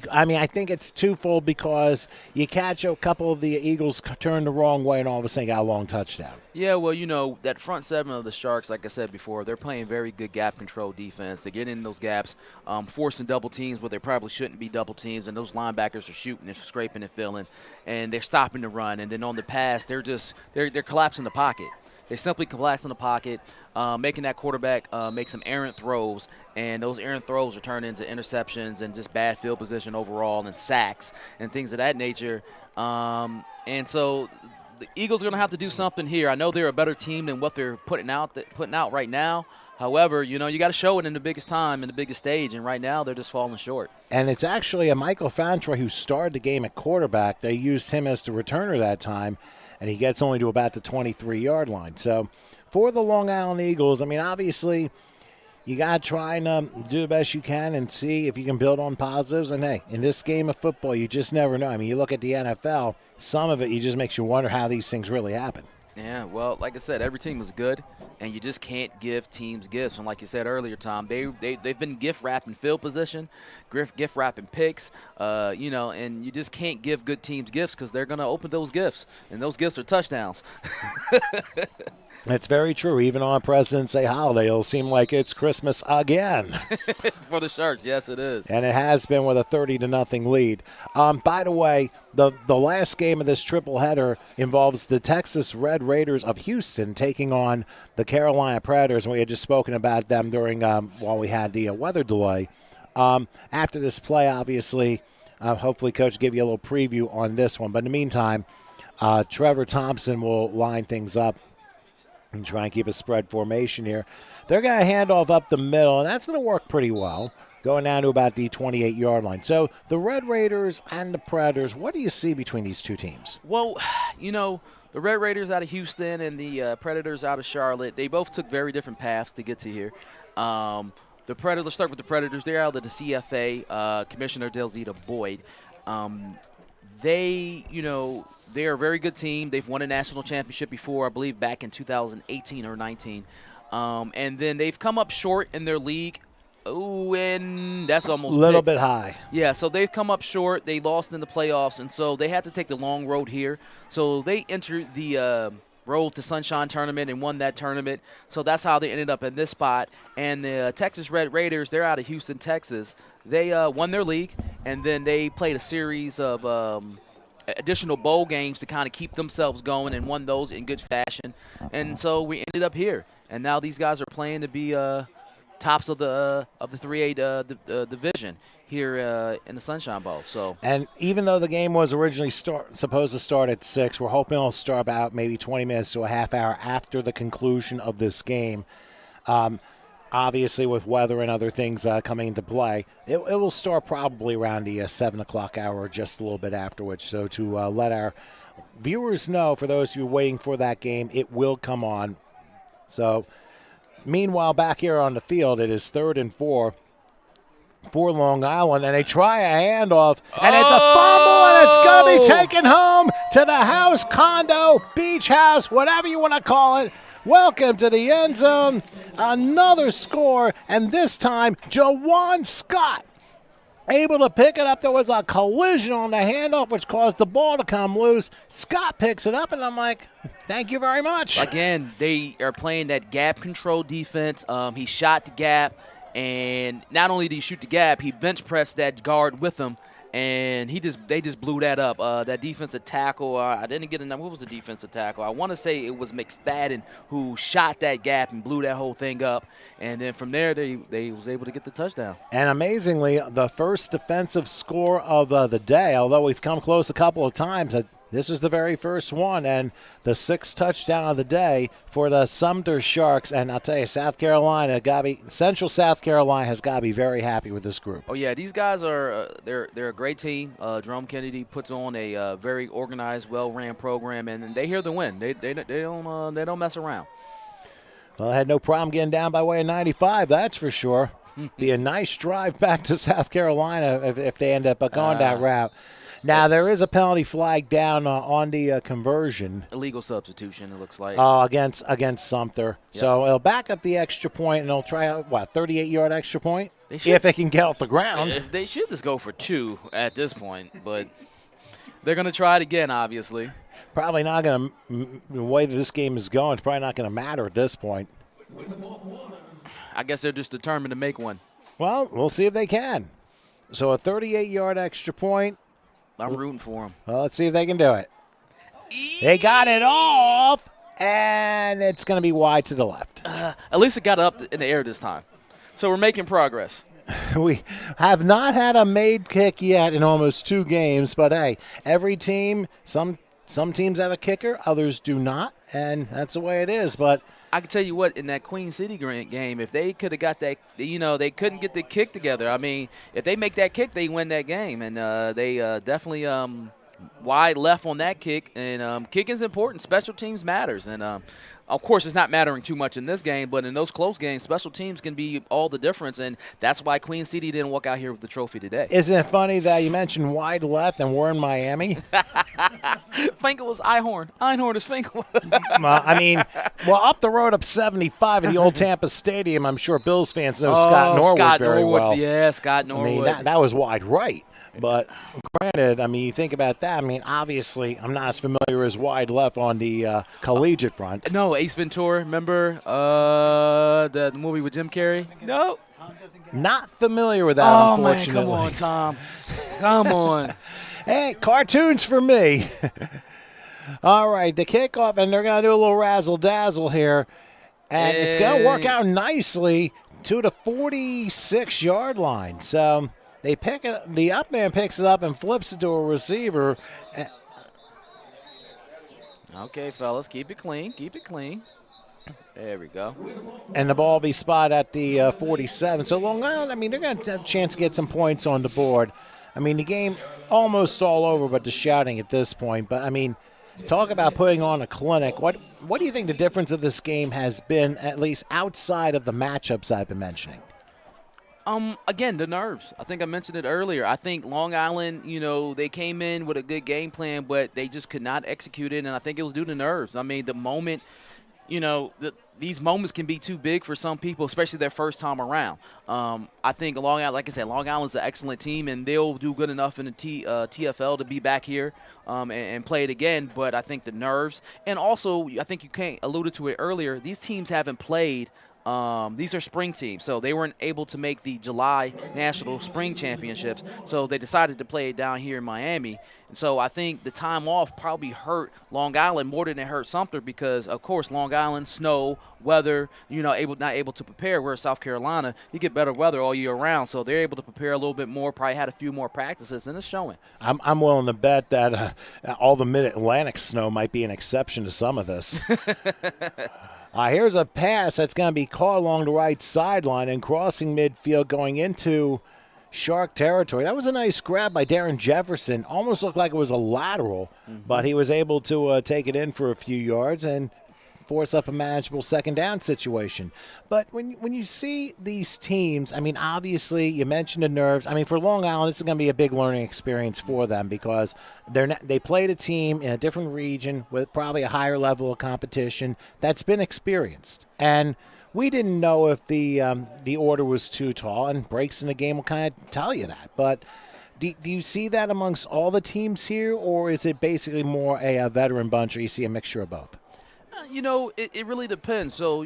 I think it's twofold because you catch a couple of the Eagles turn the wrong way and all of a sudden got a long touchdown. Yeah, well, that front 7 of the Sharks, like I said before, they're playing very good gap control defense. They get in those gaps, forcing double teams where they probably shouldn't be double teams, and those linebackers are shooting and scraping and filling, and they're stopping the run. And then on the pass, they're collapsing the pocket. They simply collapse in the pocket, making that quarterback make some errant throws, and those errant throws are turned into interceptions and just bad field position overall and sacks and things of that nature. And so the Eagles are going to have to do something here. I know they're a better team than what they're putting out right now. However, you got to show it in the biggest time, in the biggest stage, and right now they're just falling short. And it's actually a Michael Fantroy who started the game at quarterback. They used him as the returner that time, and he gets only to about the 23-yard line. So for the Long Island Eagles, obviously you got to try and do the best you can and see if you can build on positives. And, hey, in this game of football, you just never know. You look at the NFL, some of it just makes you wonder how these things really happen. Yeah, well, like I said, every team is good, and you just can't give teams gifts. And like you said earlier, Tom, they've been gift wrapping field position, gift wrapping picks, and you just can't give good teams gifts because they're going to open those gifts, and those gifts are touchdowns. That's very true. Even on President's Day holiday, it'll seem like it's Christmas again. For the Sharks, yes, it is. And it has been with a 30-0 lead. By the way, the last game of this triple header involves the Texas Red Raiders of Houston taking on the Carolina Predators. We had just spoken about them during while we had the weather delay. After this play, obviously, hopefully Coach give you a little preview on this one. But in the meantime, Trevor Thompson will line things up and try and keep a spread formation here. They're going to hand off up the middle, and that's going to work pretty well, going down to about the 28-yard line. So the Red Raiders and the Predators, what do you see between these two teams? Well, the Red Raiders out of Houston and the Predators out of Charlotte, they both took very different paths to get to here. The Predators, let's start with the Predators. They're out of the CFA, Commissioner Delzita Boyd. they, they're a very good team. They've won a national championship before, I believe, back in 2018 or 19. And then they've come up short in their league. Oh, and that's almost a little picked. bit high. Yeah, so they've come up short. They lost in the playoffs, and so they had to take the long road here. So they entered the Road to Sunshine tournament and won that tournament. So that's how they ended up in this spot. And the Texas Red Raiders, they're out of Houston, Texas. They won their league, and then they played a series of additional bowl games to kind of keep themselves going and won those in good fashion. And so we ended up here. And now these guys are playing to be tops of the 3A division here in the Sunshine Bowl. So, and even though the game was originally supposed to start at 6, we're hoping it'll start about maybe 20 minutes to a half hour after the conclusion of this game. Obviously, with weather and other things coming into play, it will start probably around the 7 o'clock hour, or just a little bit afterwards. So to let our viewers know, for those of you waiting for that game, it will come on. So, meanwhile, back here on the field, it is 3rd and 4 for Long Island, and they try a handoff, and it's a fumble, and it's going to be taken home to the house, condo, beach house, whatever you want to call it. Welcome to the end zone. Another score, and this time, Jawan Scott able to pick it up. There was a collision on the handoff, which caused the ball to come loose. Scott picks it up, and I'm like, thank you very much. Again, they are playing that gap control defense. He shot the gap, and not only did he shoot the gap, he bench pressed that guard with him, and they just blew that up. That defensive tackle, I didn't get a number. What was the defensive tackle? I want to say it was McFadden who shot that gap and blew that whole thing up, and then from there they was able to get the touchdown. And amazingly, the first defensive score of the day, although we've come close a couple of times, this is the very first one, and the 6th touchdown of the day for the Sumter Sharks. And I'll tell you, Central South Carolina has got to be very happy with this group. Oh yeah, these guys are they're a great team. Jerome Kennedy puts on a very organized, well-ran program, and they here to win. They don't mess around. Well, I had no problem getting down by way of 95, that's for sure. Be a nice drive back to South Carolina if they end up going that route. Now, there is a penalty flag down on the conversion. Illegal substitution, it looks like. Against Sumter. Yep. So it'll back up the extra point, and they'll try out, 38-yard extra point? If they can get off the ground. If they should just go for 2 at this point, but they're going to try it again, obviously. Probably not going to, the way that this game is going, it's probably not going to matter at this point. I guess they're just determined to make one. Well, we'll see if they can. So a 38-yard extra point. I'm rooting for them. Well, let's see if they can do it. They got it off, and it's going to be wide to the left. At least it got up in the air this time. So we're making progress. We have not had a made kick yet in almost 2 games, but hey, every team, some teams have a kicker, others do not, and that's the way it is. But I can tell you what, in that Queen City game, if they could have got that, they couldn't get the kick together. I mean, if they make that kick, they win that game. And they definitely wide left on that kick. And kicking is important. Special teams matters. And, of course, it's not mattering too much in this game, but in those close games, special teams can be all the difference. And that's why Queen City didn't walk out here with the trophy today. Isn't it funny that you mentioned wide left and we're in Miami? Finkel is Einhorn. Einhorn is Finkel. Up the road up 75 at the old Tampa Stadium, I'm sure Bills fans know Scott Norwood very well. Yeah, Scott Norwood. I mean, that was wide right. But granted, I mean, you think about that. I mean, obviously, I'm not as familiar as wide left on the collegiate front. No, Ace Ventura, remember the movie with Jim Carrey? No. Not familiar with that, unfortunately. Man, come on, Tom. Come on. Hey, cartoons for me. All right, the kickoff, and they're going to do a little razzle-dazzle here. And it's going to work out nicely to the 46-yard line. So they pick it. The up man picks it up and flips it to a receiver. Okay, fellas, keep it clean. Keep it clean. There we go. And the ball will be spotted at the 47. So Long Island, I mean, they're going to have a chance to get some points on the board. I mean, the game almost all over but the shouting at this point. But, I mean, talk about putting on a clinic. What do you think the difference of this game has been, at least outside of the matchups I've been mentioning? Again, the nerves. I think I mentioned it earlier. I think Long Island, they came in with a good game plan, but they just could not execute it, and I think it was due to nerves. I mean, the moment, these moments can be too big for some people, especially their first time around. I think Long Island, like I said, Long Island's an excellent team, and they'll do good enough in the TFL to be back here and play it again. But I think the nerves, and also I think you alluded to it earlier, these teams haven't played. These are spring teams, so they weren't able to make the July National Spring Championships, so they decided to play it down here in Miami. And so I think the time off probably hurt Long Island more than it hurt Sumter because, of course, Long Island, snow, weather, not able to prepare, whereas South Carolina, you get better weather all year round, so they're able to prepare a little bit more, probably had a few more practices, and it's showing. I'm willing to bet that all the mid-Atlantic snow might be an exception to some of this. Here's a pass that's going to be caught along the right sideline and crossing midfield going into Shark territory. That was a nice grab by Darren Jefferson. Almost looked like it was a lateral, but he was able to take it in for a few yards and force up a manageable second down situation. But when you see these teams, I mean, obviously you mentioned the nerves. I mean, for Long Island, this is going to be a big learning experience for them because they played a team in a different region with probably a higher level of competition that's been experienced. And we didn't know if the order was too tall, and breaks in the game will kind of tell you that. But do you see that amongst all the teams here, or is it basically more a veteran bunch, or you see a mixture of both? It really depends. So,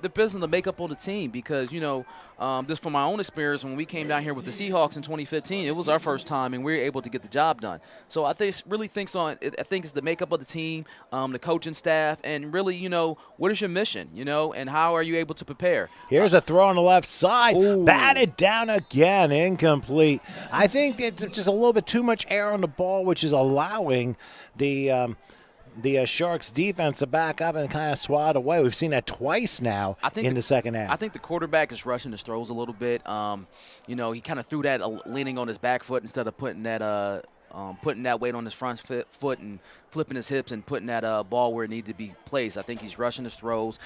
depends on the makeup of the team because, just from my own experience, when we came down here with the Seahawks in 2015, it was our first time and we were able to get the job done. So I think it's the makeup of the team, the coaching staff, and really, what is your mission, and how are you able to prepare? Here's a throw on the left side. Ooh. Batted down again, incomplete. I think it's just a little bit too much air on the ball, which is allowing the Sharks defense to back up and kind of swat away. We've seen that twice now in the second half. I think the quarterback is rushing his throws a little bit. He kind of threw that leaning on his back foot instead of putting that weight on his front foot and flipping his hips and putting that ball where it needed to be placed. I think he's rushing his throws.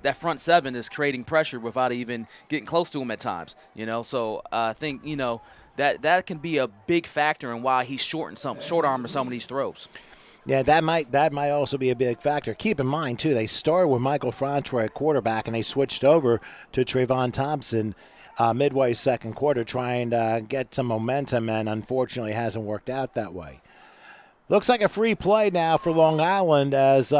That front seven is creating pressure without even getting close to him at times. So I think that can be a big factor in why he's short arming some of these throws. Yeah, that might also be a big factor. Keep in mind, too, they started with Michael Frantroy at quarterback, and they switched over to Trayvon Thompson midway second quarter, trying to get some momentum, and unfortunately hasn't worked out that way. Looks like a free play now for Long Island as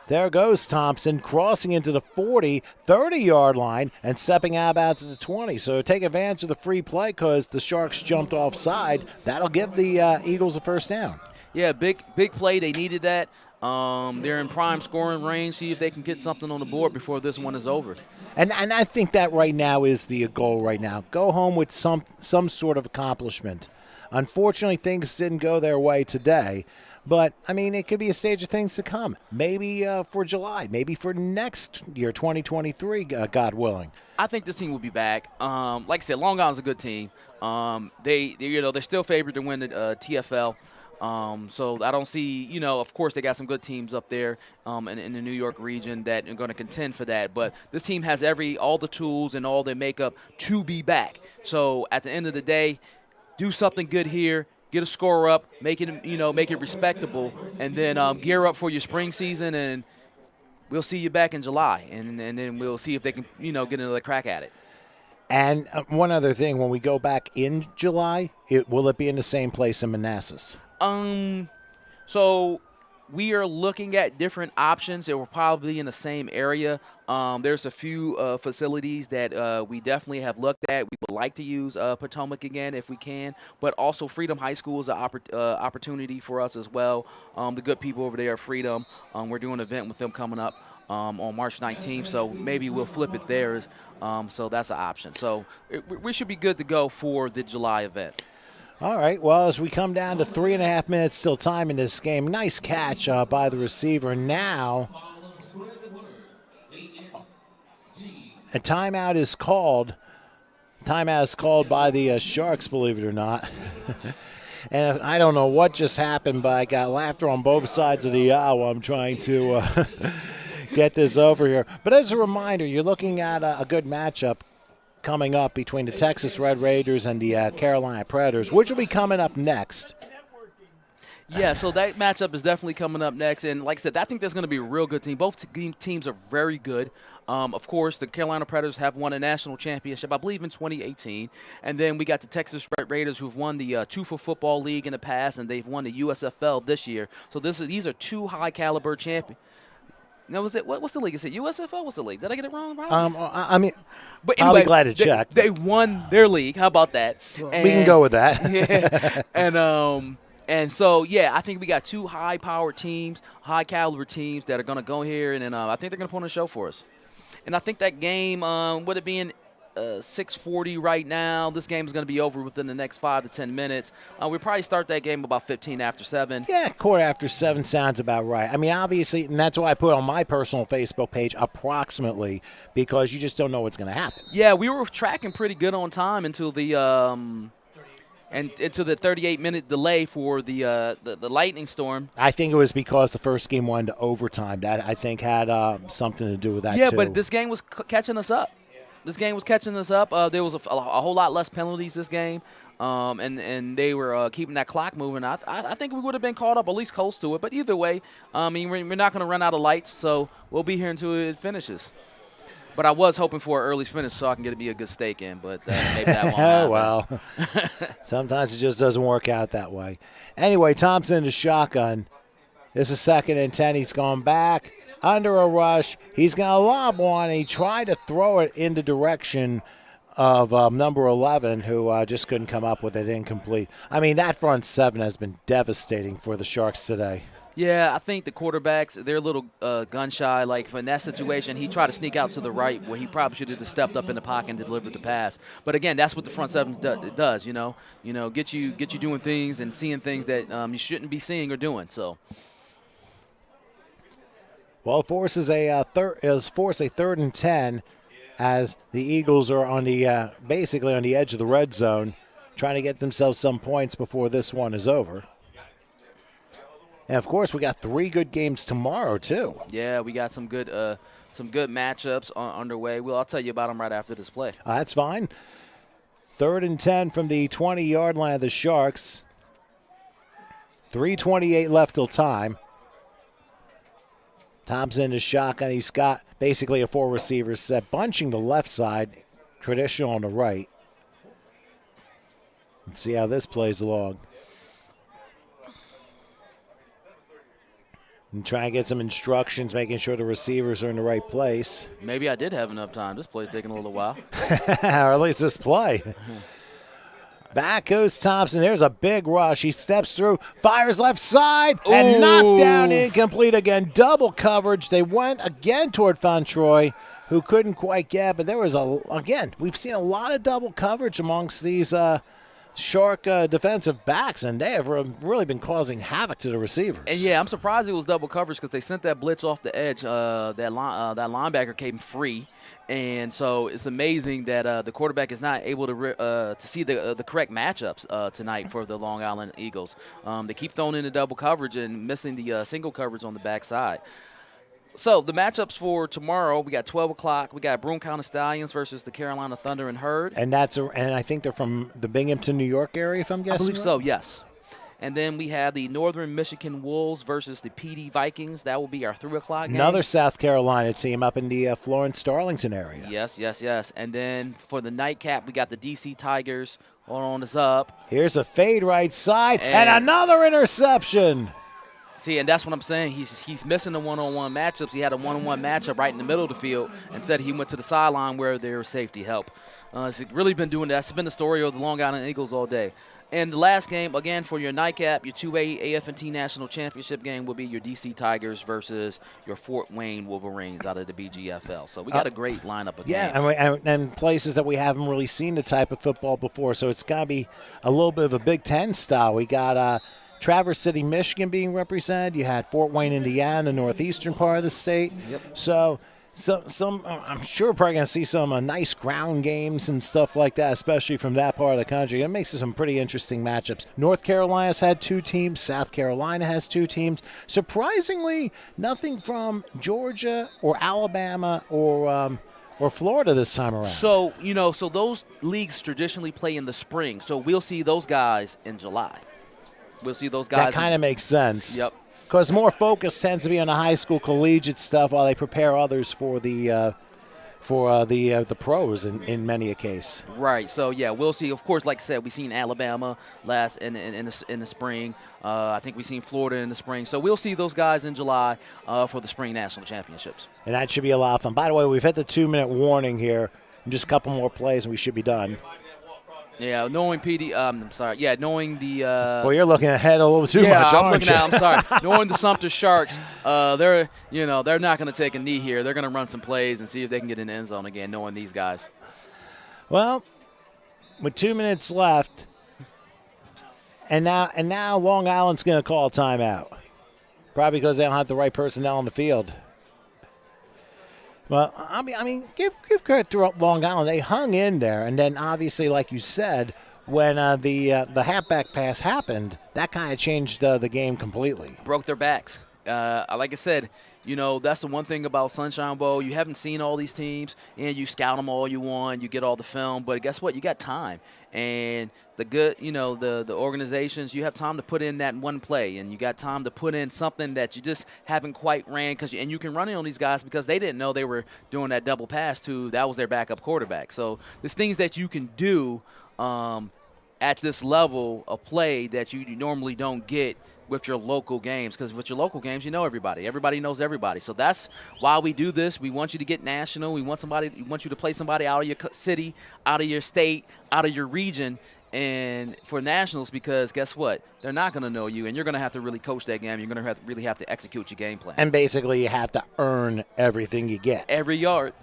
there goes Thompson crossing into the 40, 30-yard line and stepping out of bounds to the 20. So take advantage of the free play because the Sharks jumped offside. That'll give the Eagles a first down. Yeah, big play. They needed that. They're in prime scoring range. See if they can get something on the board before this one is over. And I think that right now is the goal right now. Go home with some sort of accomplishment. Unfortunately, things didn't go their way today. But, I mean, it could be a stage of things to come. Maybe for July. Maybe for next year, 2023, God willing. I think this team will be back. Like I said, Long Island's a good team. They're still favored to win the TFL. So I don't see, of course they got some good teams up there in the New York region that are going to contend for that. But this team has all the tools and all their makeup to be back. So at the end of the day, do something good here, get a score up, make it respectable, and then gear up for your spring season. And we'll see you back in July, and then we'll see if they can, get another crack at it. And one other thing, when we go back in July, will it be in the same place in Manassas? So we are looking at different options that were probably in the same area. There's a few facilities that we definitely have looked at. We would like to use Potomac again if we can, but also Freedom High School is an opportunity for us as well. The good people over there at Freedom, we're doing an event with them coming up on March 19th, so maybe we'll flip it there. So that's an option. So we should be good to go for the July event. All right, well, as we come down to 3.5 minutes still time in this game, nice catch by the receiver. Now, a timeout is called. Timeout is called by the Sharks, believe it or not. And I don't know what just happened, but I got laughter on both sides of the aisle while I'm trying to get this over here. But as a reminder, you're looking at a good matchup. coming up between the Texas Red Raiders and the Carolina Predators, which will be coming up next. Yeah, so that matchup is definitely coming up next. And like I said, I think that's going to be a real good team. Both teams are very good. Of course, the Carolina Predators have won a national championship, I believe, in 2018. And then we got the Texas Red Raiders, who've won the Two for Football League in the past, and they've won the USFL this year. So these are two high-caliber champions. Now, what's the league? Is it USFL? What's the league? Did I get it wrong? I mean, but anyway, I'll be glad to check. They won their league. How about that? We can go with that. Yeah, and so, yeah, I think we got two high-powered teams, high-caliber teams that are going to go here, and I think they're going to put on a show for us. And I think that game, with it being 6:40 right now, this game is going to be over within the next 5 to 10 minutes. We'll probably start that game about 15 after 7. Yeah, quarter after 7 sounds about right. I mean, obviously, and that's why I put on my personal Facebook page approximately, because you just don't know what's going to happen. Yeah, we were tracking pretty good on time until the and into the 38-minute delay for the lightning storm. I think it was because the first game went to overtime. That, I think, had something to do with that, Yeah, too. but this game was catching us up. There was a whole lot less penalties this game, and they were keeping that clock moving. I think we would have been caught up, at least close to it. But either way, I mean, we're not going to run out of lights, so we'll be here until it finishes. But I was hoping for an early finish so I can be a good steak in, but maybe that won't happen. Well, sometimes it just doesn't work out that way. Anyway, Thompson into shotgun. This is 2nd and 10. He's gone back under a rush. He's going to lob one. He tried to throw it in the direction of number 11, who just couldn't come up with it, incomplete. I mean, that front 7 has been devastating for the Sharks today. Yeah, I think the quarterbacks, they're a little gun-shy. Like, in that situation, he tried to sneak out to the right where he probably should have just stepped up in the pocket and delivered the pass. But, again, that's what the front 7 does, get you doing things and seeing things that you shouldn't be seeing or doing. So, well, it forces a 3rd and 10 as the Eagles are on the basically on the edge of the red zone, trying to get themselves some points before this one is over. And, of course, we got 3 good games tomorrow, too. Yeah, we got some good matchups underway. I'll tell you about them right after this play. That's fine. 3rd and 10 from the 20-yard line of the Sharks. 3:28 left till time. Thompson is shotgun. He's got basically a 4-receiver set, bunching the left side, traditional on the right. Let's see how this plays along. And try and get some instructions, making sure the receivers are in the right place. Maybe I did have enough time. This play's taking a little while. Or at least this play. Back goes Thompson. There's a big rush. He steps through, fires left side, and knocked down, incomplete again. Double coverage. They went again toward Fontroy, who couldn't quite get. But there was, again, we've seen a lot of double coverage amongst these Shark defensive backs, and they have really been causing havoc to the receivers. And, yeah, I'm surprised it was double coverage because they sent that blitz off the edge. That linebacker came free. And so it's amazing that the quarterback is not able to see the correct matchups tonight for the Long Island Eagles. They keep throwing in the double coverage and missing the single coverage on the backside. So the matchups for tomorrow, we got 12 o'clock. We got Broome County Stallions versus the Carolina Thunder and Herd. And and I think they're from the Binghamton, New York area, if I'm guessing. I believe so, yes. And then we have the Northern Michigan Wolves versus the PD Vikings. That will be our 3 o'clock game. Another South Carolina team up in the Florence-Darlington area. Yes. And then for the nightcap, we got the DC Tigers. Hold on, it's up. Here's a fade right side and another interception. See, and that's what I'm saying. He's missing the one-on-one matchups. He had a one-on-one matchup right in the middle of the field. Instead, he went to the sideline where there's safety help. It's really been doing that. That's been the story of the Long Island Eagles all day. And the last game, again, for your nightcap, your 2A AF&T National Championship game will be your DC Tigers versus your Fort Wayne Wolverines out of the BGFL. So we got a great lineup of games. Yeah, and places that we haven't really seen the type of football before. So it's got to be a little bit of a Big Ten style. We got Traverse City, Michigan being represented. You had Fort Wayne, Indiana, the northeastern part of the state. Yep. So some I'm sure we're probably going to see some nice ground games and stuff like that, especially from that part of the country. It makes it some pretty interesting matchups. North Carolina's had 2 teams. South Carolina has 2 teams. Surprisingly, nothing from Georgia or Alabama or or Florida this time around. So, so those leagues traditionally play in the spring. So we'll see those guys in July. We'll see those guys. That kind of makes sense. Yep. Because more focus tends to be on the high school collegiate stuff while they prepare others for the pros in many a case. Right. So yeah, we'll see. Of course, like I said, we seen Alabama last in the spring. I think we seen Florida in the spring. So we'll see those guys in July for the spring national championships. And that should be a lot of fun. By the way, we've hit the 2-minute warning here. Just a couple more plays and we should be done. Yeah, knowing PD. I'm sorry. Yeah, knowing the. Well, you're looking ahead a little too Yeah, much, I'm aren't looking you? at. I'm sorry. Knowing the Sumter Sharks, they're not going to take a knee here. They're going to run some plays and see if they can get in the end zone again. Knowing these guys. Well, with 2 minutes left, and now Long Island's going to call a timeout, probably because they don't have the right personnel on the field. Well, I mean, give credit to Long Island. They hung in there, and then obviously, like you said, when the halfback pass happened, that kind of changed the game completely. Broke their backs. Like I said, that's the one thing about Sunshine Bowl. You haven't seen all these teams, and you scout them all you want. You get all the film, but guess what? You got time. And the good, the organizations, you have time to put in that one play, and you got time to put in something that you just haven't quite ran. And you can run it on these guys because they didn't know they were doing that double pass that was their backup quarterback. So there's things that you can do at this level of play that you normally don't get with your local games, because with your local games, you know everybody. Everybody knows everybody. So that's why we do this. We want you to get national. We want you to play somebody out of your city, out of your state, out of your region, and for nationals, because guess what? They're not going to know you, and you're going to have to really coach that game. You're going to really have to execute your game plan. And basically, you have to earn everything you get. Every yard.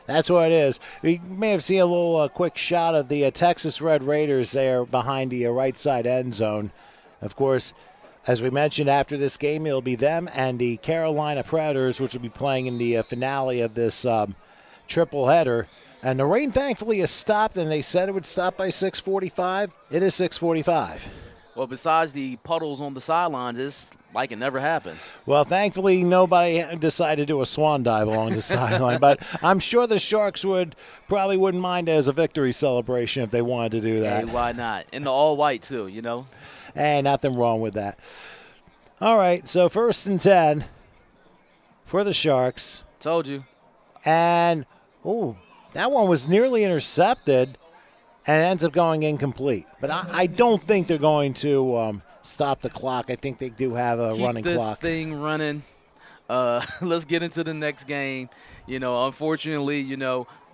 That's what it is. We may have seen a little quick shot of the Texas Red Raiders there behind the right side end zone. Of course, as we mentioned, after this game, it'll be them and the Carolina Predators, which will be playing in the finale of this triple header. And the rain, thankfully, has stopped, and they said it would stop by 6:45. It is 6:45. Well, besides the puddles on the sidelines, it's like it never happened. Well, thankfully, nobody decided to do a swan dive along the sideline. But I'm sure the Sharks probably wouldn't mind as a victory celebration if they wanted to do that. Hey, why not? In the all-white, too, Hey, nothing wrong with that. All right, so 1st and 10 for the Sharks. Told you. And, that one was nearly intercepted and ends up going incomplete. But I don't think they're going to stop the clock. I think they do have a running clock. Keep this thing running. Let's get into the next game. Unfortunately,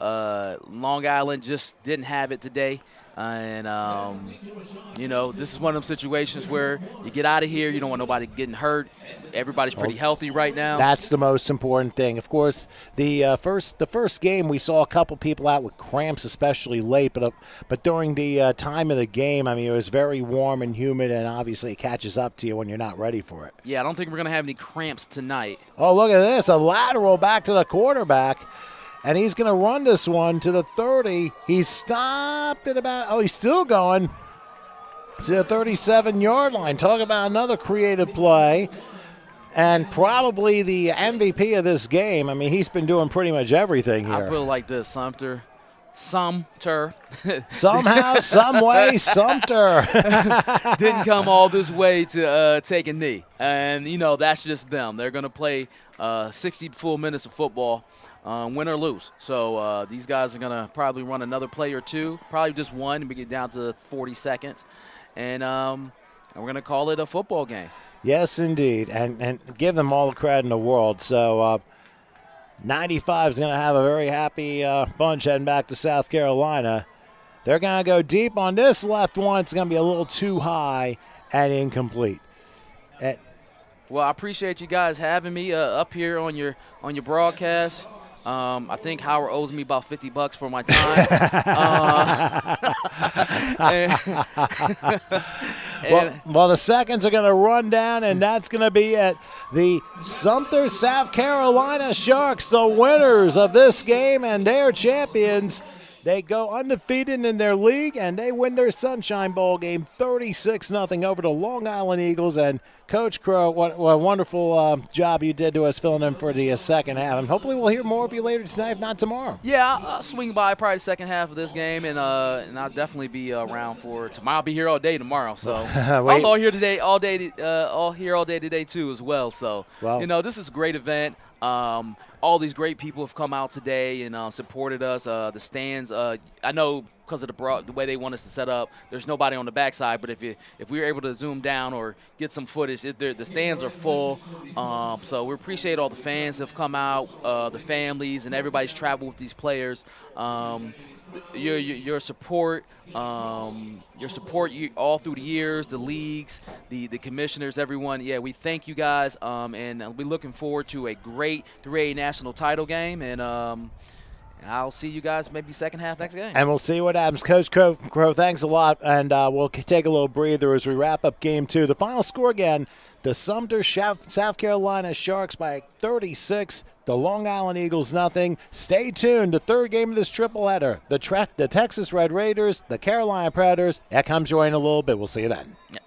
Long Island just didn't have it today. And, this is one of them situations where you get out of here. You don't want nobody getting hurt. Everybody's pretty healthy right now. That's the most important thing. Of course, the first game we saw a couple people out with cramps, especially late. But during the time of the game, it was very warm and humid, and obviously it catches up to you when you're not ready for it. Yeah, I don't think we're going to have any cramps tonight. Oh, look at this. A lateral back to the quarterback. And he's going to run this one to the 30. He's stopped at he's still going to the 37-yard line. Talk about another creative play. And probably the MVP of this game. He's been doing pretty much everything here. I put it like this, Sumter. Somehow, some way, Sumter. Didn't come all this way to take a knee. And, that's just them. They're going to play 60 full minutes of football. Win or lose. So these guys are going to probably run another play or two, probably just one, and we get down to 40 seconds. And we're going to call it a football game. Yes, indeed, and give them all the credit in the world. So 95 is going to have a very happy bunch heading back to South Carolina. They're going to go deep on this left one. It's going to be a little too high and incomplete. Well, I appreciate you guys having me up here on your broadcast. I think Howard owes me about $50 for my time. Well, the seconds are going to run down, and that's going to be it. The Sumter, South Carolina Sharks, the winners of this game and their champions, They go undefeated in their league, and they win their Sunshine Bowl game 36-0 over the Long Island Eagles. And Coach Crow, what a wonderful job you did to us filling in for the second half. And hopefully we'll hear more of you later tonight, if not tomorrow. Yeah, I'll swing by probably the second half of this game, and I'll definitely be around for tomorrow. I'll be here all day tomorrow, so I was all here today, all day today too as well. So this is a great event. All these great people have come out today and supported us. The stands, I know because of the way they want us to set up, there's nobody on the backside. But if we were able to zoom down or get some footage, the stands are full. So we appreciate all the fans that have come out, the families, and everybody's traveled with these players. Your support, all through the years, the leagues, the commissioners, everyone. Yeah, we thank you guys, and we're looking forward to a great 3A national title game, and I'll see you guys maybe second half next game. And we'll see what happens. Coach Crow, thanks a lot, and we'll take a little breather as we wrap up game 2. The final score again, the Sumter South Carolina Sharks by 36. The Long Island Eagles, nothing. Stay tuned. The third game of this tripleheader. The Texas Red Raiders, the Carolina Predators. That comes your way in a little bit. We'll see you then. Yeah.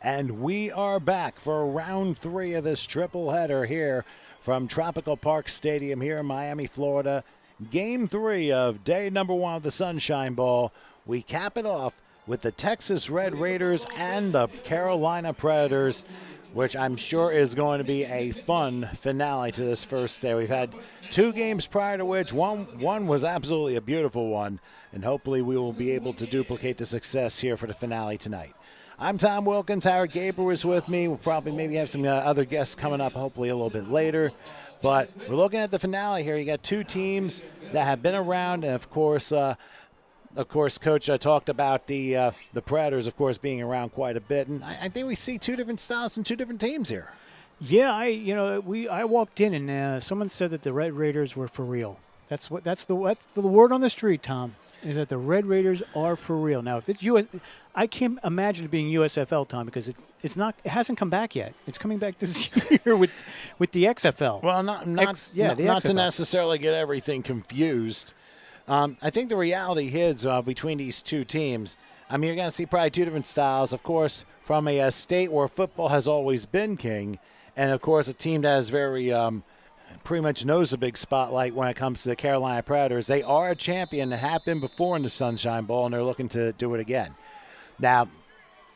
And we are back for round 3 of this triple header here from Tropical Park Stadium here in Miami, Florida. Game 3 of day number 1 of the Sunshine Bowl. We cap it off with the Texas Red Raiders and the Carolina Predators, which I'm sure is going to be a fun finale to this first day. We've had 2 games prior to which one was absolutely a beautiful one, and hopefully we will be able to duplicate the success here for the finale tonight. I'm Tom Wilkins. Howard Gaber is with me. We'll probably maybe have some other guests coming up hopefully a little bit later. But we're looking at the finale here. You got 2 teams that have been around, and of course, Coach talked about the Predators, of course, being around quite a bit. And I think we see 2 different styles and 2 different teams here. Yeah, I walked in and someone said that the Red Raiders were for real. That's the word on the street, Tom, is that the Red Raiders are for real. Now, if it's US, I can't imagine it being USFL, Tom, because it hasn't come back yet. It's coming back this year with the XFL. Well, not to necessarily get everything confused. I think the reality is between these 2 teams, I mean, you're going to see probably 2 different styles. Of course, from a state where football has always been king, and of course a team that is very pretty much knows the big spotlight when it comes to the Carolina Predators. They are a champion and have been before in the Sunshine Bowl, and they're looking to do it again. Now,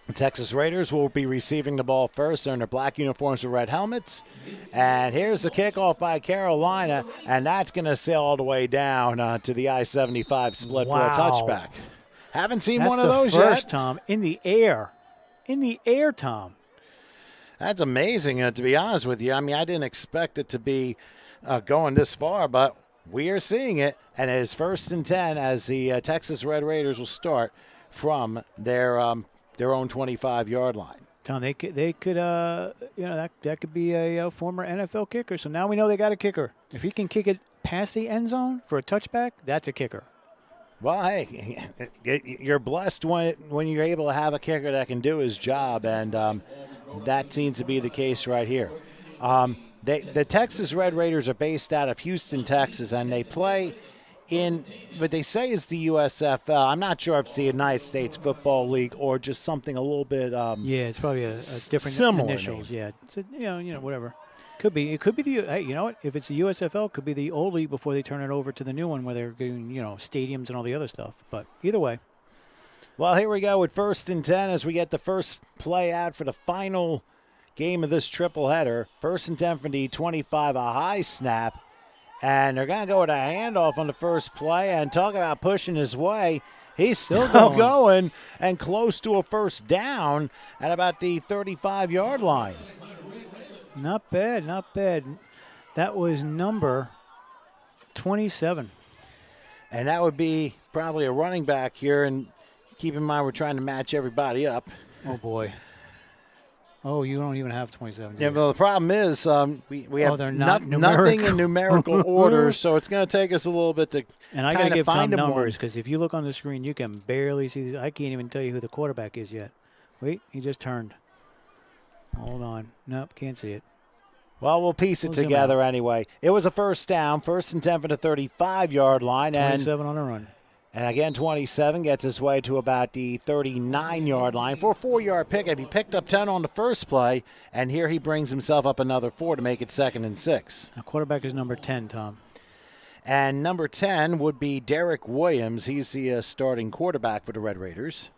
the Texas Raiders will be receiving the ball first. They're in their black uniforms with red helmets. And here's the kickoff by Carolina, and that's going to sail all the way down to the I-75 split for a touchback. Haven't seen one of those first, yet. Tom, in the air. In the air, Tom. That's amazing, to be honest with you. I mean, I didn't expect it to be going this far, but we are seeing it. And it is 1st and 10 as the Texas Red Raiders will start from their own 25-yard line. Tom, they could that could be a former NFL kicker. So now we know they got a kicker. If he can kick it past the end zone for a touchback, that's a kicker. Well, hey, you're blessed when you're able to have a kicker that can do his job, and that seems to be the case right here. The Texas Red Raiders are based out of Houston, Texas, and they play in what they say is the USFL. I'm not sure if it's the United States Football League or just something a little bit it's probably a different similar initials. name. Yeah, it's whatever. Could be. It could be the. Hey, you know what? If it's the USFL, it could be the old league before they turn it over to the new one where they're doing stadiums and all the other stuff. But either way. Well, here we go with 1st and 10 as we get the first play out for the final game of this triple header. 1st and 10 for the 25, a high snap. And they're going to go with a handoff on the first play. And talk about pushing his way. He's still going and close to a first down at about the 35-yard line. Not bad, not bad. That was number 27. And that would be probably a running back here. And keep in mind, we're trying to match everybody up. Oh, boy. Oh, you don't even have 27. Yeah, well, the problem is we have nothing in numerical order, so it's going to take us a little bit to and I got to give Tom find numbers because if you look on the screen, you can barely see these. I can't even tell you who the quarterback is yet. Wait, he just turned. Hold on. Nope, can't see it. Well, we'll piece it together anyway. It was a first down, 1st and 10 for the 35-yard line. 27 on the run. And again, 27 gets his way to about the 39-yard line for a 4-yard pickup. He picked up 10 on the first play, and here he brings himself up another 4 to make it 2nd and 6. Now, quarterback is number 10, Tom. And number 10 would be Derek Williams. He's the starting quarterback for the Red Raiders.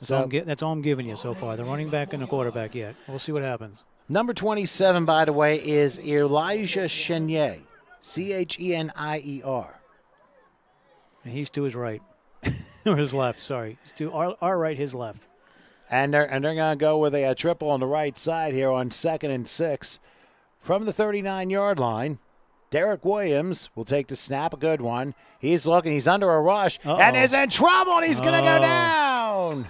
That's all I'm giving you so far, the running back and the quarterback yet. We'll see what happens. Number 27, by the way, is Elijah Chenier, Chenier. And he's to his right. Or his left, sorry. He's to our right, his left. And they're going to go with a triple on the right side here on 2nd and 6. From the 39-yard line, Derek Williams will take the snap, a good one. He's looking, he's under a rush, and is in trouble, and he's going to go down.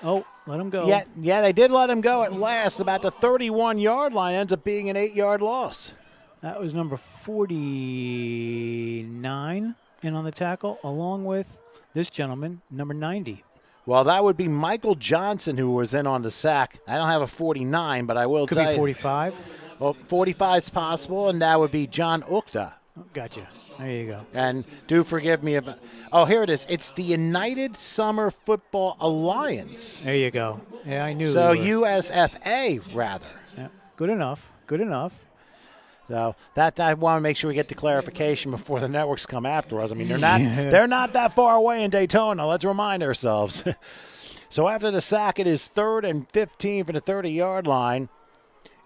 Oh, let him go. Yeah, they did let him go at last. About the 31-yard line, ends up being an 8-yard loss. That was number 49 in on the tackle, along with this gentleman, number 90. Well, that would be Michael Johnson who was in on the sack. I don't have a 49, but I will tell you. Could be 45. Well, 45 is possible, and that would be John Ukta. Oh, gotcha. There you go. And do forgive me if. Oh, here it is. It's the United Summer Football Alliance. There you go. Yeah, I knew. So you were. USFA, rather. Yeah. Good enough. Good enough. So that I want to make sure we get the clarification before the networks come after us. I mean, they're not that far away in Daytona. Let's remind ourselves. So after the sack, it is 3rd and 15 from the 30-yard line.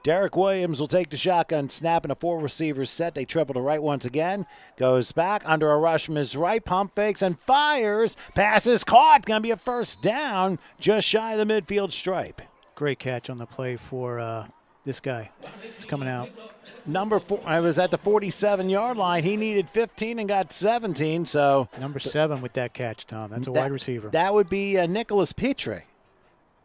Derek Williams will take the shotgun snap in a 4-receiver set. They triple to right once again. Goes back under a rush from his right. Pump fakes and fires. Pass is caught. Going to be a first down just shy of the midfield stripe. Great catch on the play for this guy. It's coming out. Number 4, I was at the 47-yard line. He needed 15 and got 17. So Number 7 with that catch, Tom. That's a wide receiver. That would be Nicholas Petrie.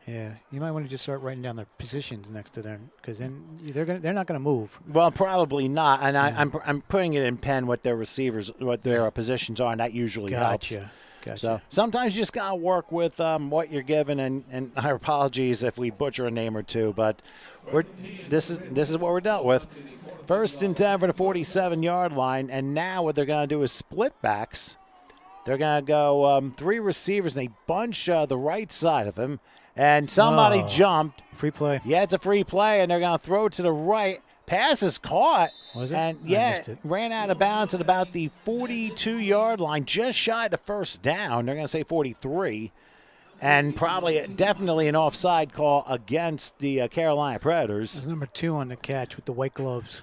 Yeah, you might want to just start writing down their positions next to them, because then they're not going to move. Well, probably not. And I'm putting it in pen what their receivers, what their positions are, and that usually helps. Gotcha. So sometimes you just gotta work with what you're given, and our apologies if we butcher a name or two, but this is what we're dealt with. 1st and 10 for the 47-yard line, and now what they're gonna do is split backs. They're gonna go 3 receivers, and they bunch the right side of him. And somebody jumped. Free play. Yeah, it's a free play, and they're going to throw to the right. Pass is caught. Was it? And, I yeah, missed it. Ran out of bounds at about the 42-yard line, just shy of the first down. They're going to say 43. And definitely an offside call against the Carolina Predators. There's number 2 on the catch with the white gloves.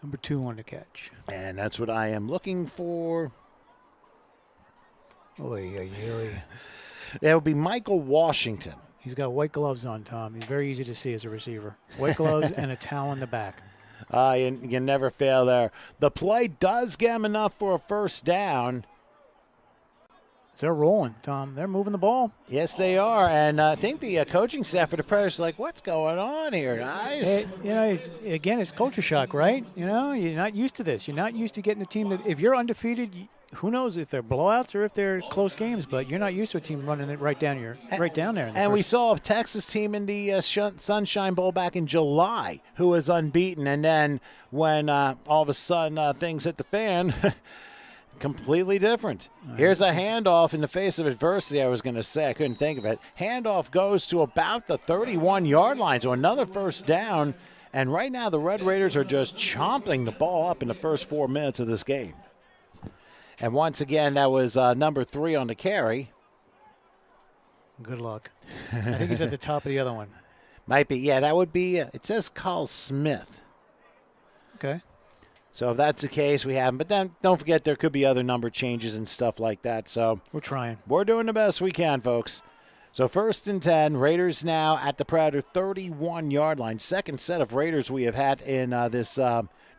Number 2 on the catch. And that's what I am looking for. Oy. That would be Michael Washington. He's got white gloves on, Tom. He's very easy to see as a receiver. White gloves and a towel in the back. You never fail there. The play does get him enough for a first down. They're rolling, Tom. They're moving the ball. Yes, they are. And I think the coaching staff for the Predators are like, what's going on here, guys? It's culture shock, right? You're not used to this. You're not used to getting a team that, if you're undefeated, who knows if they're blowouts or if they're close games, but you're not used to a team running it right down there. And we saw a Texas team in the Sunshine Bowl back in July who was unbeaten. And then when all of a sudden things hit the fan, completely different. Here's a handoff in the face of adversity, I was going to say. I couldn't think of it. Handoff goes to about the 31-yard line, so another first down. And right now the Red Raiders are just chomping the ball up in the first 4 minutes of this game. And once again, that was number 3 on the carry. Good luck. I think he's at the top of the other one. Might be. Yeah, that would be. It says Carl Smith. Okay. So if that's the case, we have him. But then don't forget there could be other number changes and stuff like that. So we're trying. We're doing the best we can, folks. So 1st and 10, Raiders now at the Predator 31-yard line. Second set of Raiders we have had in this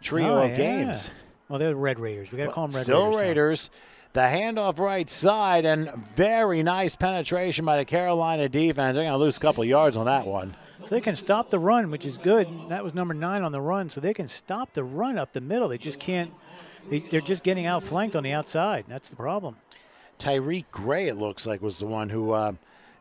trio of games. Well, they're the Red Raiders. We got to call them Red Raiders. Still Raiders. The handoff right side, and very nice penetration by the Carolina defense. They're going to lose a couple of yards on that one. So they can stop the run, which is good. That was number 9 on the run, so they can stop the run up the middle. They just can't. They're just getting outflanked on the outside. That's the problem. Tyreek Gray, it looks like, was the one who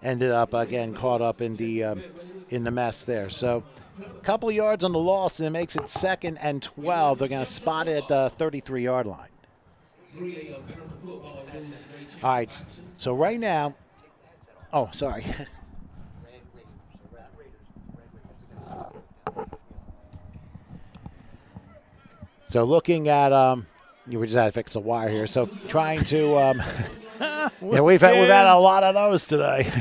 ended up, again, caught up in the mess there. So a couple of yards on the loss, and it makes it 2nd and 12. They're going to spot it at the 33-yard line. All right, so right now, sorry. So looking at, we just had to fix the wire here. So trying to, we've had a lot of those today.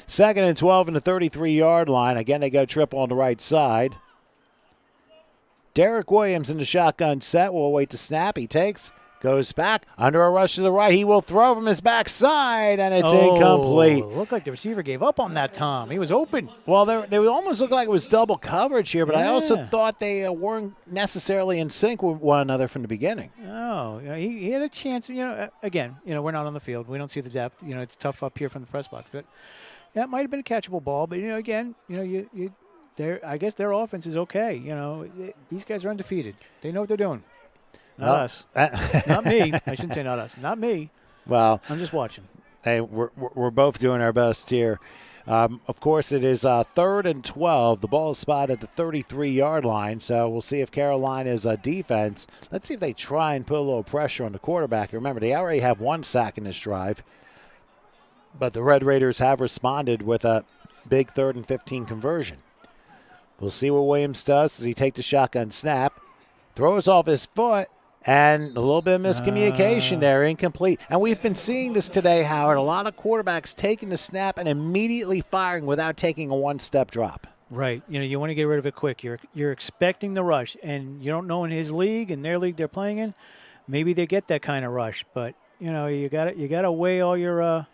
2nd and 12 in the 33-yard line. Again, they go triple on the right side. Derek Williams in the shotgun set. We'll wait to snap. He takes, goes back, under a rush to the right. He will throw from his backside, and it's incomplete. It looked like the receiver gave up on that, Tom. He was open. Well, they almost looked like it was double coverage here, but I also thought they weren't necessarily in sync with one another from the beginning. Oh, he had a chance. Again, we're not on the field. We don't see the depth. It's tough up here from the press box, but that might have been a catchable ball. But again, I guess their offense is okay. These guys are undefeated. They know what they're doing. Not us. Not me. I shouldn't say not us. Not me. Well, I'm just watching. Hey, we're both doing our best here. Of course, it is 3rd and 12. The ball is spotted at the 33-yard line, so we'll see if Carolina's defense, let's see if they try and put a little pressure on the quarterback. Remember, they already have 1 sack in this drive, but the Red Raiders have responded with a big 3rd and 15 conversion. We'll see what Williams does as he takes the shotgun snap, throws off his foot, and a little bit of miscommunication there, incomplete. And we've been seeing this today, Howard, a lot of quarterbacks taking the snap and immediately firing without taking a 1-step drop. Right. You want to get rid of it quick. You're expecting the rush, and you don't know in his league and their league they're playing in, maybe they get that kind of rush. But you got to weigh all your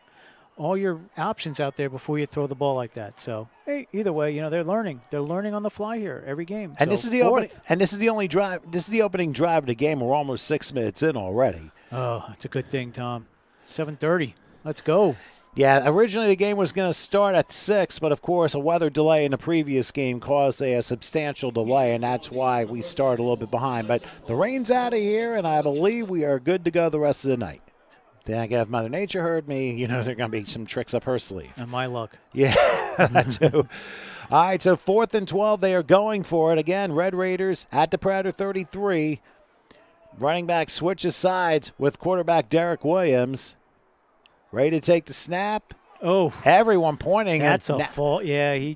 options out there before you throw the ball like that. So hey, either way, they're learning. They're learning on the fly here every game. And so this is the opening. And this is the only drive. This is the opening drive of the game. We're almost 6 minutes in already. Oh, it's a good thing, Tom. 7:30. Let's go. Yeah, originally the game was going to start at 6, but of course a weather delay in the previous game caused a substantial delay, and that's why we started a little bit behind. But the rain's out of here, and I believe we are good to go the rest of the night. Then if Mother Nature heard me, there are going to be some tricks up her sleeve. And my luck. Yeah, that too. All right, so 4th and 12, they are going for it. Again, Red Raiders at the Predator 33. Running back switches sides with quarterback Derek Williams. Ready to take the snap. Oh. Everyone pointing. That's a fault. Yeah, he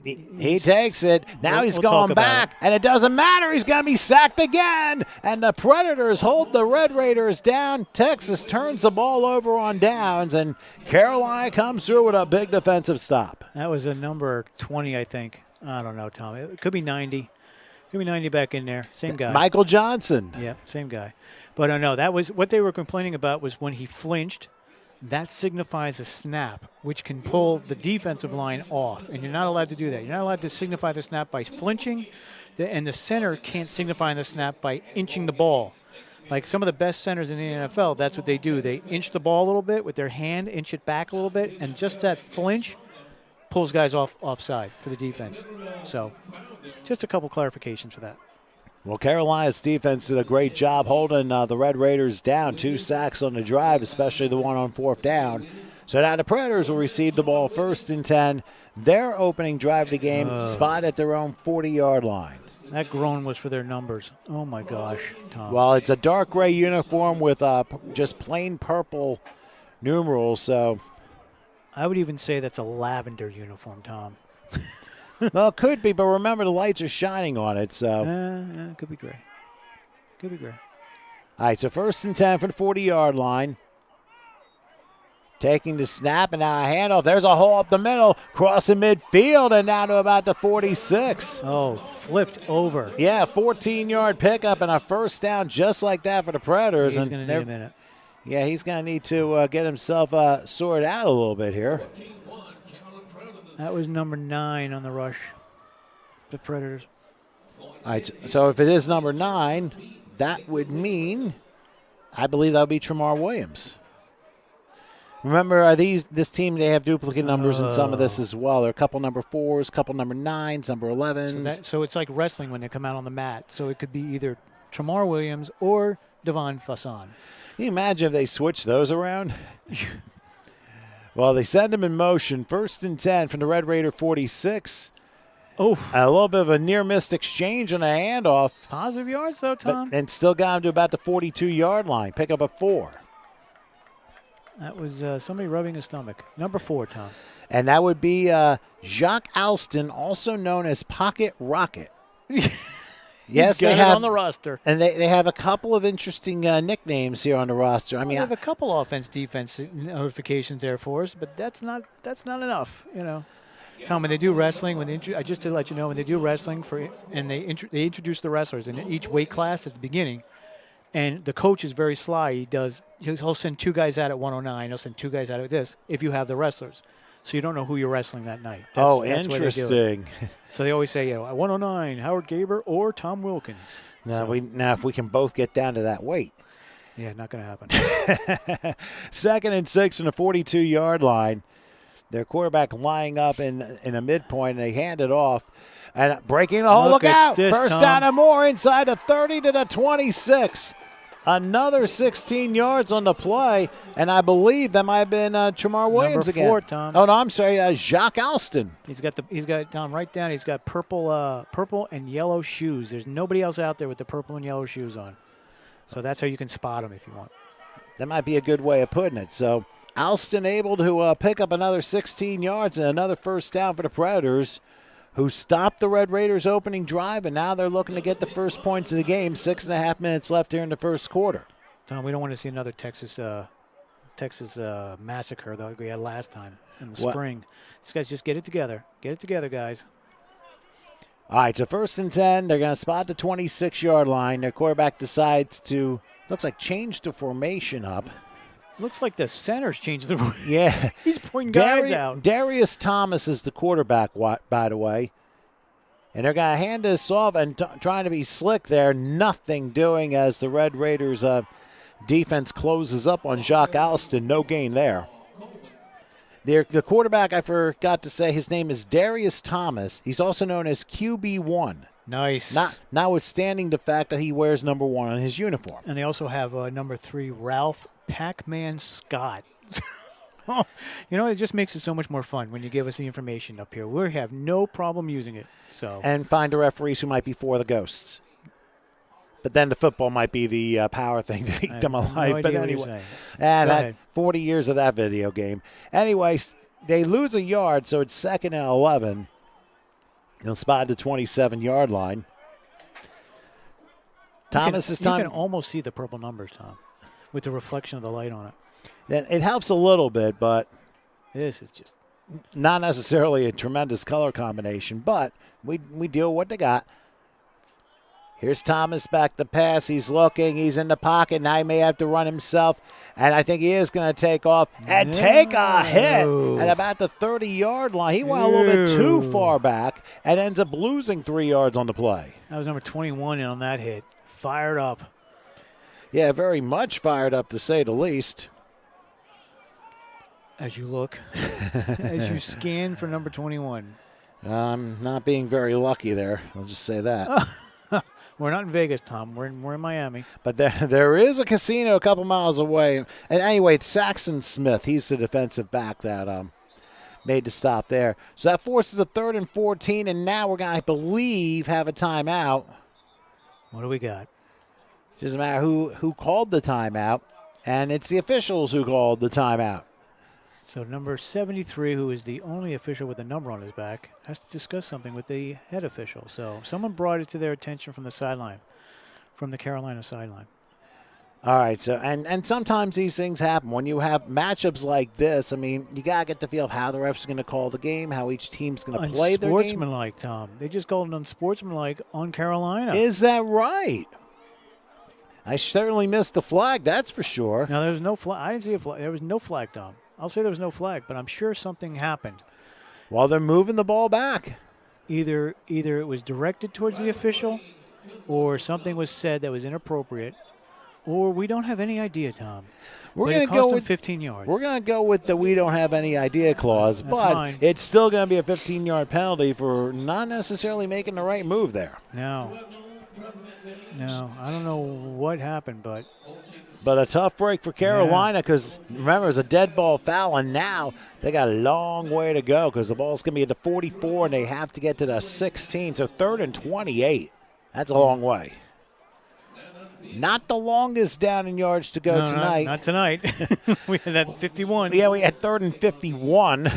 takes it. Now he's going back, and it doesn't matter. He's going to be sacked again. And the Predators hold the Red Raiders down. Texas turns the ball over on downs, and Carolina comes through with a big defensive stop. That was a number 20, I think. I don't know, Tom. It could be 90. Could be 90 back in there. Same guy. Michael Johnson. Yeah, same guy. But no, that was what they were complaining about was when he flinched. That signifies a snap, which can pull the defensive line off, and you're not allowed to do that. You're not allowed to signify the snap by flinching, and the center can't signify the snap by inching the ball. Like some of the best centers in the NFL, that's what they do. They inch the ball a little bit with their hand, inch it back a little bit, and just that flinch pulls guys offside for the defense. So just a couple clarifications for that. Well, Carolina's defense did a great job holding the Red Raiders down. 2 sacks on the drive, especially the one on 4th down. So now the Predators will receive the ball 1st and 10. Their opening drive of the game, spot at their own 40-yard line. That groan was for their numbers. Oh, my gosh, Tom. Well, it's a dark gray uniform with just plain purple numerals. So I would even say that's a lavender uniform, Tom. Well, it could be, but remember the lights are shining on it. So it could be gray. Could be gray. All right, so 1st and 10 from the 40-yard line. Taking the snap, and now a handoff. There's a hole up the middle, crossing midfield, and down to about the 46. Oh, flipped over. Yeah, 14-yard pickup and a 1st down just like that for the Predators. He's going to need a minute. Yeah, he's going to need to get himself sorted out a little bit here. That was number 9 on the rush, the Predators. All right, so if it is number 9, that would mean, I believe that would be Tramar Williams. Remember, this team, they have duplicate numbers in some of this as well. There are a couple number 4s, couple number 9s, number 11s. So it's like wrestling when they come out on the mat. So it could be either Tramar Williams or Devon Fasson. Can you imagine if they switch those around? Well, they send him in motion. 1st and 10 from the Red Raider 46. Oh. A little bit of a near-missed exchange on a handoff. Positive yards, though, Tom. And still got him to about the 42-yard line. Pick up a 4. That was somebody rubbing his stomach. Number 4, Tom. And that would be Jacques Alston, also known as Pocket Rocket. Yes, they have on the roster, and they have a couple of interesting nicknames here on the roster. I mean, they have a couple offense-defense notifications there for us, but that's not enough, Tom, when they do wrestling, I just to let you know, when they do wrestling they introduce the wrestlers in each weight class at the beginning, and the coach is very sly. He'll send 2 guys out at 109. He'll send 2 guys out at this if you have the wrestlers. So you don't know who you're wrestling that night. That's interesting. So they always say, at 109, Howard Gaber or Tom Wilkins. Now if we can both get down to that weight. Yeah, not going to happen. 2nd and 6 from the 42-yard line. Their quarterback lying up in a midpoint, and they hand it off. And breaking the hole, look out. This, 1st Tom. down and more inside the 30 to the 26. Another 16 yards on the play, and I believe that might have been Tramar Williams Number again. 4, Tom. Oh, no, I'm sorry, Jacques Alston. He's got Tom right down. He's got purple and yellow shoes. There's nobody else out there with the purple and yellow shoes on. So that's how you can spot him if you want. That might be a good way of putting it. So Alston able to pick up another 16 yards and another first down for the Predators, who stopped the Red Raiders' opening drive, and now they're looking to get the first points of the game. 6.5 minutes left here in the first quarter. Tom, we don't want to see another Texas massacre like we had last time in the spring. These guys just get it together. Get it together, guys. All right, so 1st and 10. They're going to spot the 26-yard line. Their quarterback decides to, looks like, change the formation up. Looks like the center's changed the. Yeah. He's putting guys out. Darius Thomas is the quarterback, by the way. And they're going to hand this off and trying to be slick there. Nothing doing as the Red Raiders defense closes up on Jacques Alston. No gain there. The quarterback, I forgot to say, his name is Darius Thomas. He's also known as QB1. Nice. Notwithstanding the fact that he wears number 1 on his uniform. And they also have number 3, Ralph Pac-Man Scott. You know, it just makes it so much more fun when you give us the information up here. We have no problem using it. So. And find the referees who might be for the ghosts. But then the football might be the power thing that eat them alive. No but idea what anyway, you're saying. 40 years of that video game. Anyways, they lose a yard, so it's 2nd and 11. They'll spot the 27-yard line. Thomas's time. You can almost see the purple numbers, Tom, with the reflection of the light on it. It helps a little bit, but this is just not necessarily a tremendous color combination. But we deal with what they got. Here's Thomas back to pass. He's looking. He's in the pocket. Now he may have to run himself. And I think he is going to take off and take a hit at about the 30-yard line. He went a little bit too far back and ends up losing 3 yards on the play. That was number 21 on that hit. Fired up. Yeah, very much fired up, to say the least. As you look, as you scan for number 21. I'm not being very lucky there. I'll just say that. We're not in Vegas, Tom. We're in Miami. But there is a casino a couple miles away. And anyway, it's Saxon Smith. He's the defensive back that made the stop there. So that forces a 3rd and 14, and now we're going to, I believe, have a timeout. What do we got? Doesn't matter who called the timeout, and it's the officials who called the timeout. So number 73, who is the only official with a number on his back, has to discuss something with the head official. So someone brought it to their attention from the sideline, from the Carolina sideline. All right, so and sometimes these things happen. When you have matchups like this, I mean, you got to get the feel of how the refs are going to call the game, how each team's going to play their game. Unsportsmanlike, Tom. They just called it unsportsmanlike on Carolina. Is that right? I certainly missed the flag, that's for sure. No, there was no flag. I didn't see a flag. There was no flag, Tom. I'll say there was no flag, but I'm sure something happened. While they're moving the ball back. Either it was directed towards the official, or something was said that was inappropriate, or we don't have any idea, Tom. We're going to go with 15 yards. We're going to go with the we don't have any idea clause, but fine. It's still going to be a 15-yard penalty for not necessarily making the right move there. No, I don't know what happened, but a tough break for Carolina because, remember, it was a dead ball foul, and now they got a long way to go because the ball's going to be at the 44, and they have to get to the 16, so 3rd and 28. That's a long way. Not the longest down in yards to go tonight. Not tonight. We had that 51. Yeah, we had 3rd and 51.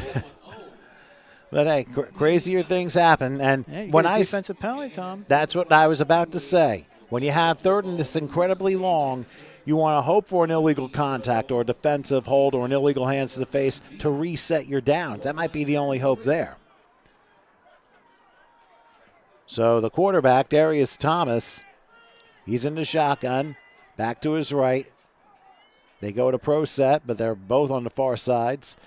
But, hey, crazier things happen. And you when get a defensive penalty, Tom. That's what I was about to say. When you have 3rd and this incredibly long, you want to hope for an illegal contact or a defensive hold or an illegal hands to the face to reset your downs. That might be the only hope there. So the quarterback, Darius Thomas, he's in the shotgun, back to his right. They go to pro set, but they're both on the far sides.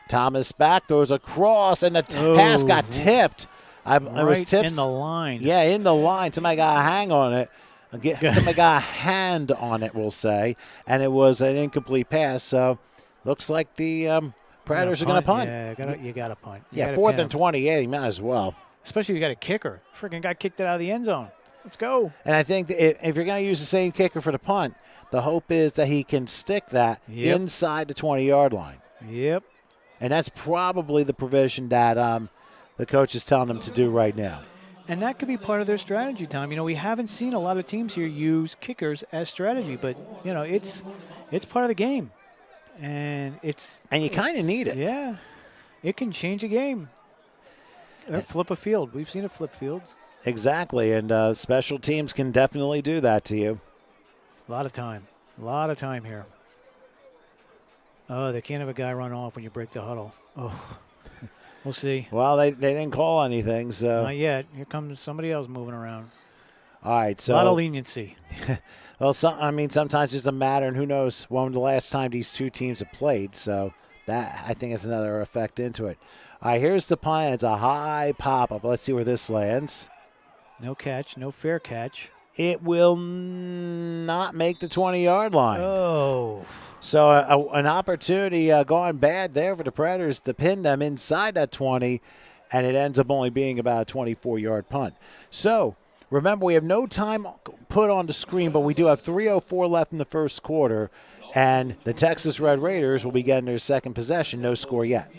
Thomas back, throws a cross, and the pass got tipped. It was tipped in the line. Yeah, in the line. Somebody got a hang on it. Somebody got a hand on it, we'll say, and it was an incomplete pass. So looks like the Predators are going to punt. Yeah, you got to punt. Yeah, 4th and 28, you might as well. Especially if you got a kicker. Freaking guy kicked it out of the end zone. Let's go. And I think that if you're going to use the same kicker for the punt, the hope is that he can stick that inside the 20-yard line. Yep. And that's probably the provision that the coach is telling them to do right now. And that could be part of their strategy, Tom. You know, we haven't seen a lot of teams here use kickers as strategy, but, you know, it's part of the game. And you kind of need it. Yeah. It can change a game. Or flip a field. We've seen it flip fields. Exactly, and special teams can definitely do that to you. A lot of time. A lot of time here. Oh, they can't have a guy run off when you break the huddle. Oh, we'll see. Well, they didn't call anything, so. Not yet. Here comes somebody else moving around. All right, so. A lot of leniency. Well, sometimes it's a matter, and who knows when the last time these two teams have played, so that, I think, is another effect into it. All right, here's the punt. It's a high pop-up. Let's see where this lands. No catch, no fair catch. It will not make the 20-yard line. Oh. So an opportunity gone bad there for the Predators to pin them inside that 20, and it ends up only being about a 24-yard punt. So remember, we have no time put on the screen, but we do have 3:04 left in the first quarter, and the Texas Red Raiders will be getting their second possession. No score yet.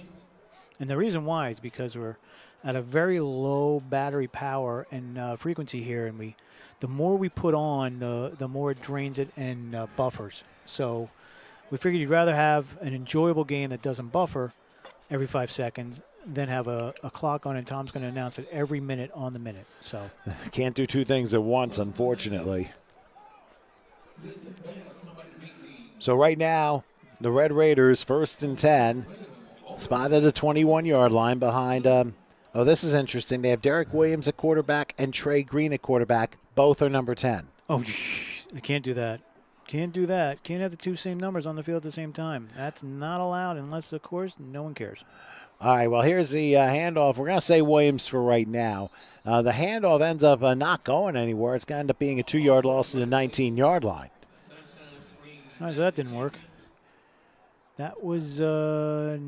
And the reason why is because we're at a very low battery power and frequency here, and the more we put on, the more it drains it and buffers. So we figured you'd rather have an enjoyable game that doesn't buffer every 5 seconds than have a clock on, and Tom's going to announce it every minute on the minute. So can't do two things at once, unfortunately. So right now, the Red Raiders, 1st and 10, spotted at the 21-yard line behind. This is interesting. They have Derek Williams at quarterback and Trey Green at quarterback. Both are number 10. Oh, they can't do that. Can't do that. Can't have the two same numbers on the field at the same time. That's not allowed unless, of course, no one cares. All right, well, here's the handoff. We're going to say Williams for right now. The handoff ends up not going anywhere. It's going to end up being a 2-yard loss to the 19-yard line. All right, so that didn't work. That was Tom,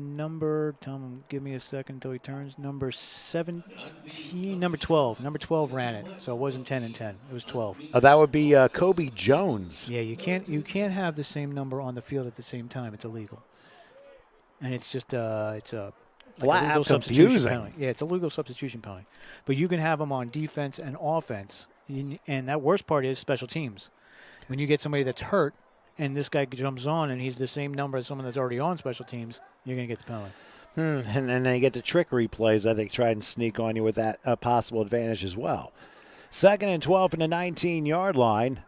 give me a second until he turns. Number 17, number 12. Number 12 ran it, so it wasn't 10 and 10. It was 12. That would be Kobe Jones. Yeah, you can't have the same number on the field at the same time. It's illegal, and it's just it's a flat legal out substitution confusing. penalty. Yeah, it's a legal substitution penalty. But you can have them on defense and offense, and that worst part is special teams. When you get somebody that's hurt, and this guy jumps on, and he's the same number as someone that's already on special teams, you're going to get the penalty. And then you get the trickery plays that they try and sneak on you with that possible advantage as well. 2nd and 12 from the 19-yard line.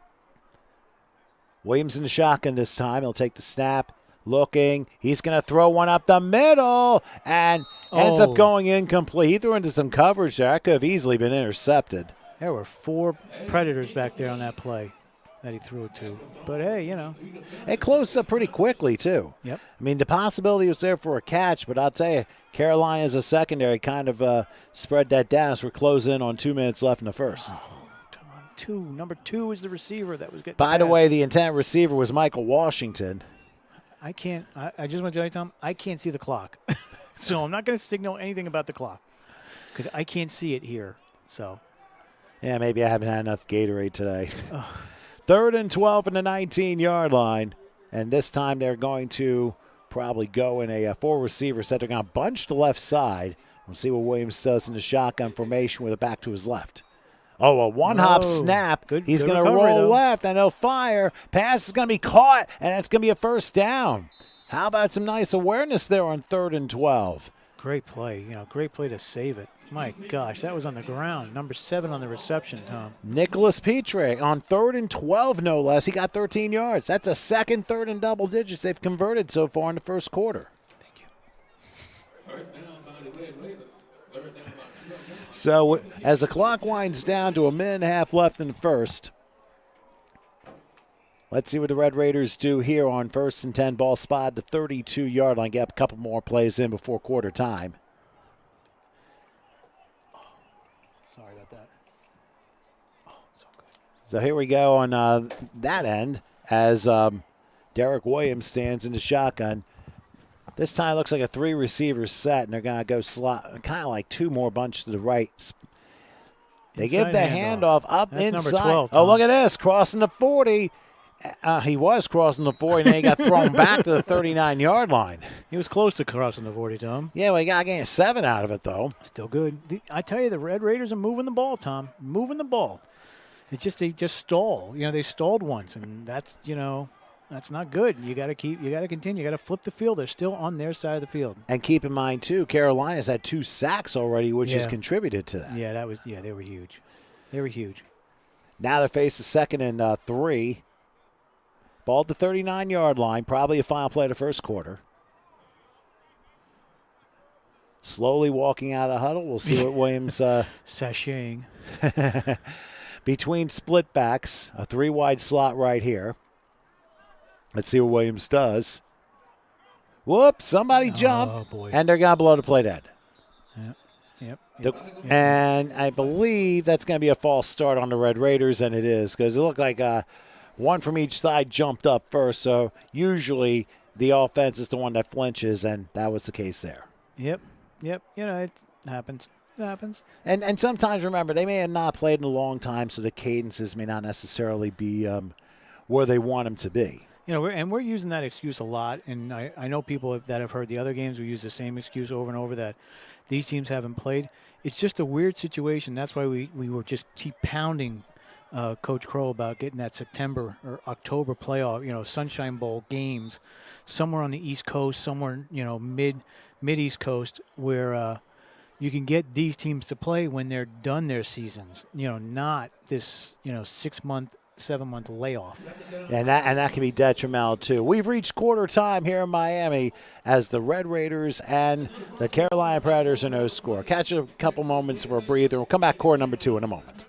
Williams in the shotgun this time. He'll take the snap, looking. He's going to throw one up the middle, and ends up going incomplete. He threw into some coverage there. That could have easily been intercepted. There were 4 Predators back there on that play that he threw it to. But, hey, you know. It closed up pretty quickly, too. Yep. I mean, the possibility was there for a catch, but I'll tell you, Carolina's a secondary kind of spread that down as we're closing in on 2 minutes left in the first. Number 2 is the receiver that was getting By the passed. way, the intent receiver was Michael Washington. I just want to tell you, Tom, I can't see the clock. So I'm not going to signal anything about the clock because I can't see it here. So. Yeah, maybe I haven't had enough Gatorade today. 3rd and 12 in the 19-yard line. And this time they're going to probably go in a 4-receiver set. They're going to bunch the left side. We'll see what Williams does in the shotgun formation with it back to his left. Oh, a one-hop snap. He's going to roll left, and he'll fire. Pass is going to be caught, and it's going to be a first down. How about some nice awareness there on 3rd and 12? Great play. Great play to save it. My gosh, that was on the ground. Number 7 on the reception, Tom. Nicholas Petre on 3rd and 12, no less. He got 13 yards. That's a second, third, and double digits they've converted so far in the first quarter. Thank you. So as the clock winds down to a minute and a half left in the first, let's see what the Red Raiders do here on 1st and 10. Ball spotted the 32-yard line. Get a couple more plays in before quarter time. Sorry about that. So good. So here we go on that end as Derek Williams stands in the shotgun. This time it looks like a 3-receiver set, and they're going to go slot, kind of like 2 more bunch to the right. They give the handoff up That's inside. number 12, oh, look Tom. at this. Crossing the 40. He was crossing the 40, and then he got thrown back to the 39-yard line. He was close to crossing the 40, Tom. Yeah, well, he got getting 7 out of it, though. Still good. I tell you, the Red Raiders are moving the ball, Tom. Moving the ball. It's just they just stall. They stalled once, and that's that's not good. You got to continue. You got to flip the field. They're still on their side of the field. And keep in mind too, Carolina's had 2 sacks already, which has contributed to that. Yeah, they were huge. They were huge. Now they face a 2nd and 3. Ball at the 39-yard line, probably a final play of the first quarter. Slowly walking out of huddle. We'll see what Williams sashaying. Between split backs, a 3-wide slot right here. Let's see what Williams does. Whoops, somebody jumped, and they're going to blow the play dead. Yep. And I believe that's going to be a false start on the Red Raiders, and it is, because it looked like one from each side jumped up first, so usually the offense is the one that flinches, and that was the case there. Yep. It happens. It happens. And sometimes, remember, they may have not played in a long time, so the cadences may not necessarily be where they want them to be. We're using that excuse a lot, and I know people that have heard the other games, we use the same excuse over and over that these teams haven't played. It's just a weird situation. That's why we were just keep pounding Coach Crow about getting that September or October playoff, Sunshine Bowl games somewhere on the East Coast, somewhere, mid East Coast, where you can get these teams to play when they're done their seasons, not this, 6-month, 7-month layoff. And that can be detrimental, too. We've reached quarter time here in Miami as the Red Raiders and the Carolina Predators are no score. Catch a couple moments for a breather. We'll come back quarter number 2 in a moment.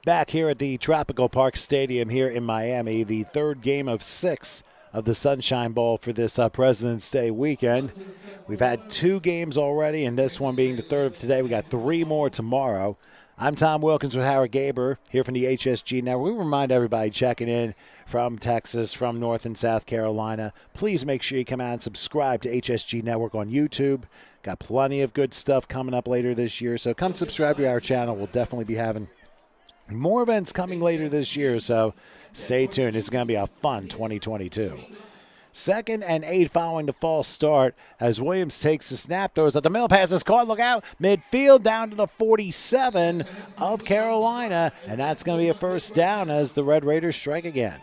Back here at the Tropical Park Stadium here in Miami, the 3rd game of 6 of the Sunshine Bowl for this President's Day weekend. We've had 2 games already, and this one being the 3rd of today. We got 3 more tomorrow. I'm Tom Wilkins with Howard Gaber here from the HSG Network. We remind everybody checking in from Texas, from North and South Carolina, please make sure you come out and subscribe to HSG Network on YouTube. Got plenty of good stuff coming up later this year, so come subscribe to our channel. We'll definitely be having more events coming later this year, so stay tuned. It's going to be a fun 2022. 2nd and 8 following the false start as Williams takes the snap, throws at the middle, pass is caught, look out, midfield down to the 47 of Carolina, and that's going to be a first down as the Red Raiders strike again.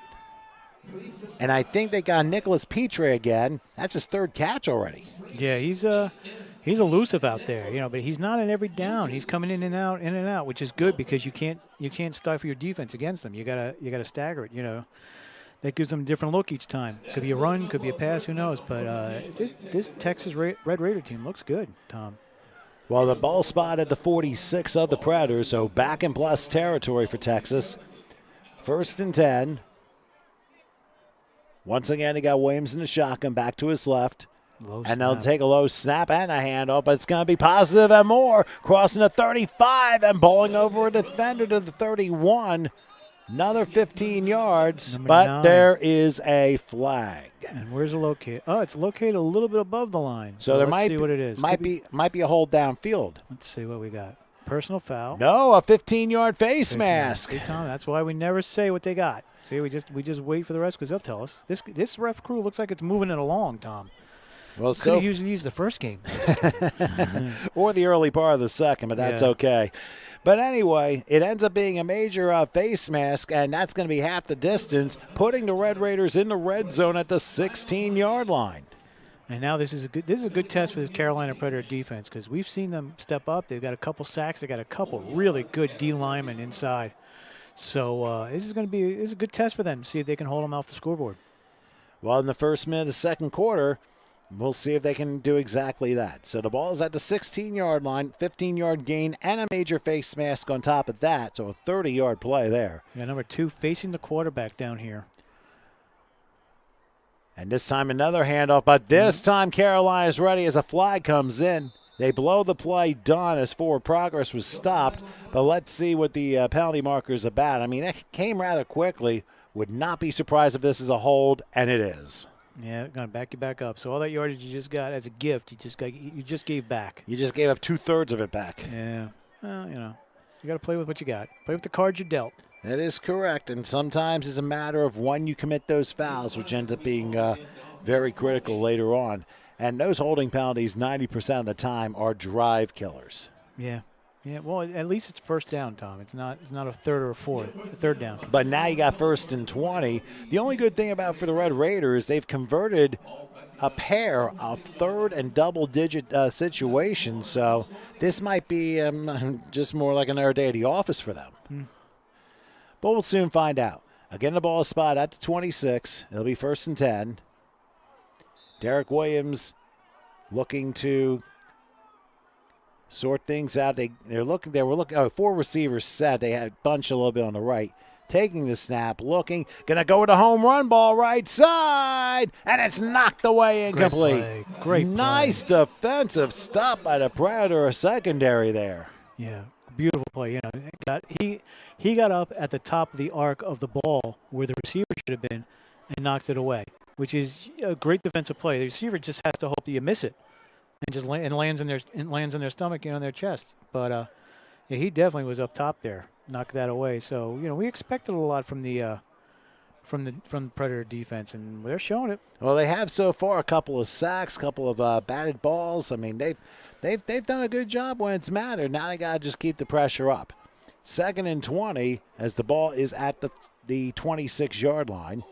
And I think they got Nicholas Petrie again. That's his 3rd catch already. Yeah, he's elusive out there, but he's not in every down. He's coming in and out, which is good because you can't stifle your defense against them. You gotta stagger it, That gives them a different look each time. Could be a run, could be a pass, who knows? But this Texas Red Raider team looks good, Tom. Well, the ball spot at the 46 of the Predators, so back in plus territory for Texas. 1st and 10. Once again, he got Williams in the shotgun, back to his left. And they'll take a low snap and a handoff, but it's going to be positive and more. Crossing the 35 and bowling over a defender to the 31. Another 15 yards, but 9. there is a flag. And where's it located? Oh, it's located a little bit above the line. So there let's see what it is. Might be a hold downfield. Let's see what we got. Personal foul. No, a 15-yard face mask. See, Tom, that's why we never say what they got. See, we just wait for the rest because they'll tell us. This ref crew looks like it's moving it along, Tom. Well, Could so have used the first game. or the early part of the second, but that's Yeah. okay. But anyway, it ends up being a major face mask, and that's going to be half the distance, putting the Red Raiders in the red zone at the 16-yard line. And now this is a good test for the Carolina Predator defense because we've seen them step up. They've got a couple sacks. They got a couple really good D linemen inside. So this is a good test for them to see if they can hold them off the scoreboard. Well, in the first minute of the second quarter, we'll see if they can do exactly that. So the ball is at the 16-yard line, 15-yard gain, and a major face mask on top of that. So a 30-yard play there. Yeah, number 2 facing the quarterback down here. And this time another handoff, but this time Carolina's ready as a flag comes in. They blow the play done as forward progress was stopped. But let's see what the penalty marker is about. I mean, it came rather quickly. Would not be surprised if this is a hold, and it is. Yeah, going to back you back up. So all that yardage you just got as a gift, you just gave back. You just gave up 2/3 of it back. Yeah. Well, you got to play with what you got. Play with the cards you dealt. That is correct, and sometimes it's a matter of when you commit those fouls, which ends up being very critical later on. And those holding penalties 90% of the time are drive killers. Yeah. Yeah, well, at least it's first down, Tom. It's not a third or a fourth. A third down. But now you got 1st and 20. The only good thing about for the Red Raiders, they've converted a pair of third and double-digit situations. So this might be just more like another day at the office for them. But we'll soon find out. Again, the ball is spotted at the 26. It'll be 1st and 10. Derek Williams looking to sort things out. They were looking. 4 receivers set. They had bunch a little bit on the right. Taking the snap, looking, gonna go with a home run ball right side, and it's knocked away incomplete. Great play. Nice defensive stop by the Predator secondary there. Yeah, beautiful play. He got up at the top of the arc of the ball where the receiver should have been, and knocked it away, which is a great defensive play. The receiver just has to hope that you miss it. And just lands in their stomach, in their chest. But yeah, he definitely was up top there, knocked that away. So we expected a lot from the Predator defense, and they're showing it. Well, they have so far a couple of sacks, a couple of batted balls. I mean, they've done a good job when it's mattered. Now they got to just keep the pressure up. 2nd and 20 as the ball is at the 26-yard line.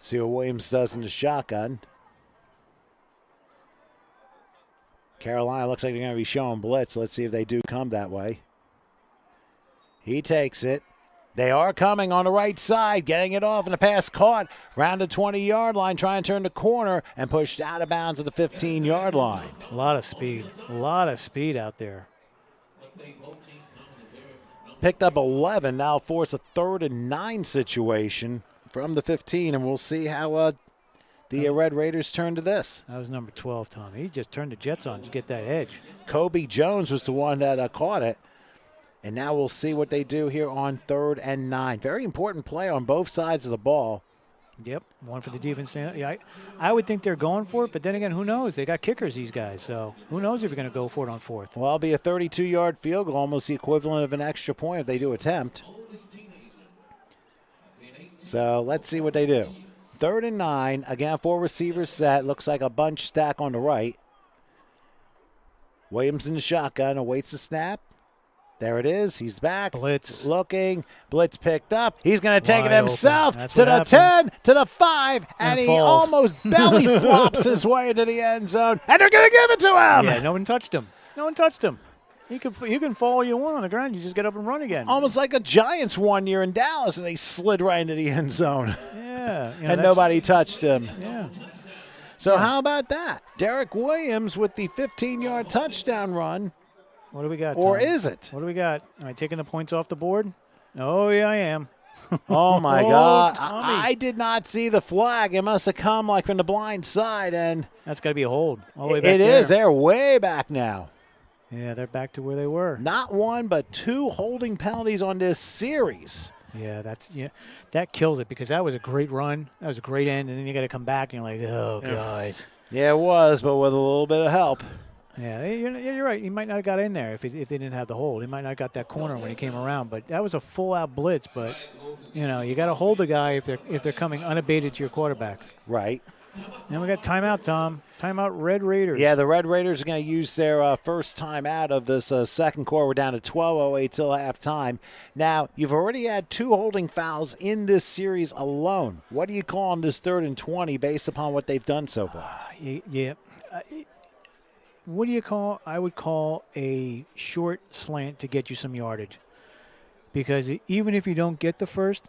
See what Williams does in the shotgun. Carolina looks like they're going to be showing blitz. Let's see if they do come that way. He takes it. They are coming on the right side, getting it off, and the pass caught. Round the 20-yard line, trying to turn the corner, and pushed out of bounds at the 15-yard line. A lot of speed out there. Picked up 11, now force a 3rd and 9 situation from the 15, and we'll see how the Red Raiders turn to this. That was number 12, Tom. He just turned the Jets on to get that edge. Kobe Jones was the one that caught it. And now we'll see what they do here on 3rd and 9. Very important play on both sides of the ball. Yep, one for the defense. Yeah, I would think they're going for it, but then again, who knows? They got kickers, these guys, so who knows if you're going to go for it on 4th. Well, it'll be a 32-yard field goal, almost the equivalent of an extra point if they do attempt. So let's see what they do. 3rd and 9. Again, 4 receivers set. Looks like a bunch stack on the right. Williams in the shotgun awaits the snap. There it is. He's back. Blitz. Looking. Blitz picked up. He's going to take Wide it himself open. to the That's 10, to the 5, and he falls. almost belly flops his way into the end zone, and they're going to give it to him. Yeah, no one touched him. You can fall all you want on the ground. You just get up and run again. Almost like the Giants one year in Dallas, and they slid right into the end zone, Yeah. and nobody touched him. Yeah. So how about that? Derek Williams with the 15-yard touchdown run. What do we got, Or Tom? is it? What do we got? Am I taking the points off the board? Oh, yeah, I am. Oh, my Oh, God. Tommy. I did not see the flag. It must have come like from the blind side, and That's got to be a hold. All the way back it there. is. They're way back now. Yeah, they're back to where they were. Not 1, but 2 holding penalties on this series. Yeah, that kills it because that was a great run. That was a great end, and then you got to come back and you're like, oh, guys. Yeah, it was, but with a little bit of help. Yeah, you're right. He might not have got in there if they didn't have the hold. He might not have got that corner when he came around. But that was a full-out blitz. But you got to hold the guy if they're coming unabated to your quarterback. Right. Then we got timeout, Tom. Timeout, Red Raiders. Yeah, the Red Raiders are going to use their first time out of this second quarter. We're down to 12:08 till halftime. Now, you've already had 2 holding fouls in this series alone. What do you call on this 3rd and 20 based upon what they've done so far? Yeah. What do you call? I would call a short slant to get you some yardage. Because even if you don't get the first,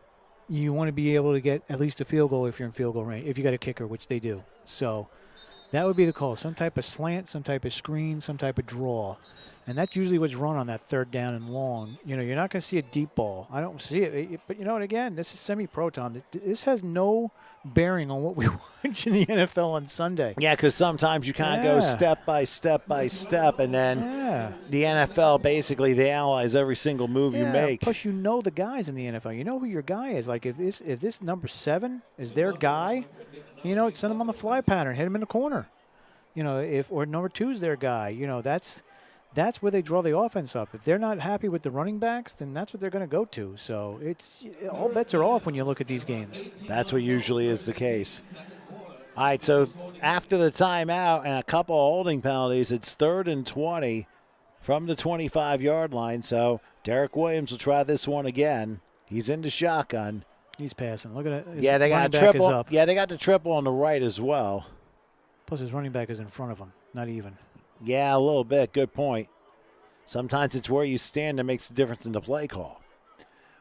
you want to be able to get at least a field goal if you're in field goal range, if you got a kicker, which they do. So that would be the call. Some type of slant, some type of screen, some type of draw. And that's usually what's run on that 3rd down and long. You know, you're not going to see a deep ball. I don't see it. But you know what, again, this is semi-pro, Tom. This has no bearing on what we watch in the NFL on Sunday. Yeah, because sometimes you kind of go step by step by step, and then the NFL, basically, they analyze every single move you make. Plus, you know the guys in the NFL. You know who your guy is. Like, if this number 7 is their guy, you know, send him on the fly pattern, hit him in the corner. You know, or number 2 is their guy. You know, that's where they draw the offense up. If they're not happy with the running backs, then that's what they're going to go to. So it's all bets are off when you look at these games. That's what usually is the case. All right, so after the timeout and a couple of holding penalties, it's 3rd and 20 from the 25-yard line. So Derek Williams will try this one again. He's into shotgun. He's passing. Look at it. Yeah, they got a triple. Yeah, they got the triple on the right as well. Plus his running back is in front of him, not even. Yeah, a little bit. Good point. Sometimes it's where you stand that makes the difference in the play call.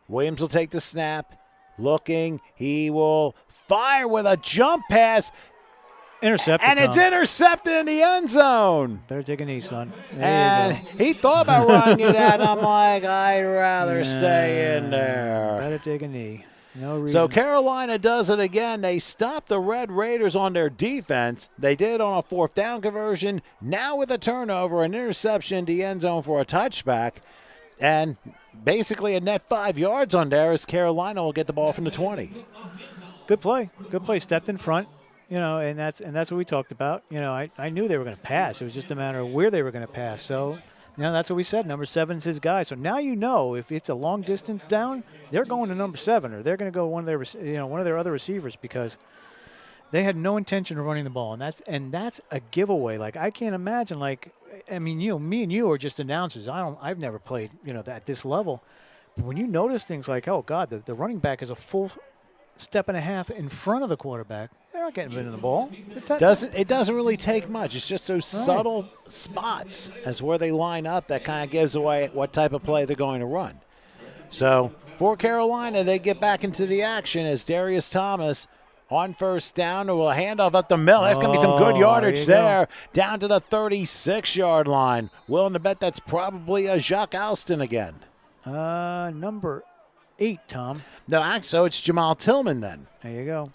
Williams will take the snap. Looking. He will fire with a jump pass. Intercepted, and it's intercepted in the end zone. Better take a knee, son. And he thought about running it out. I'm like, I'd rather stay in there. Better take a knee. No reason. So Carolina does it again. They stop the Red Raiders on their defense. They did on a 4th down conversion. Now with a turnover, an interception in the end zone for a touchback. And basically a net 5 yards on there as Carolina will get the ball from the 20. Good play. Good play. Stepped in front. You know, and that's what we talked about. You know, I knew they were going to pass. It was just a matter of where they were going to pass. So, you know, that's what we said. Number 7's his guy. So now you know if it's a long distance down, they're going to number 7, or they're going to go one of their other receivers, because they had no intention of running the ball, and that's a giveaway. Like, I can't imagine. Like, I mean, me and you are just announcers. I've never played, you know, at this level. But when you notice things like, oh God, the running back is a full step and a half in front of the quarterback. They're not getting rid of the ball. It doesn't really take much. It's just those subtle spots as where they line up that kind of gives away what type of play they're going to run. So for Carolina, they get back into the action as Darius Thomas on 1st down will handoff up the middle. That's going to be some good yardage there. Down to the 36-yard line. Willing to bet that's probably a Jacques Alston again. Number 8, Tom. No, so it's Jamal Tillman then. There you go.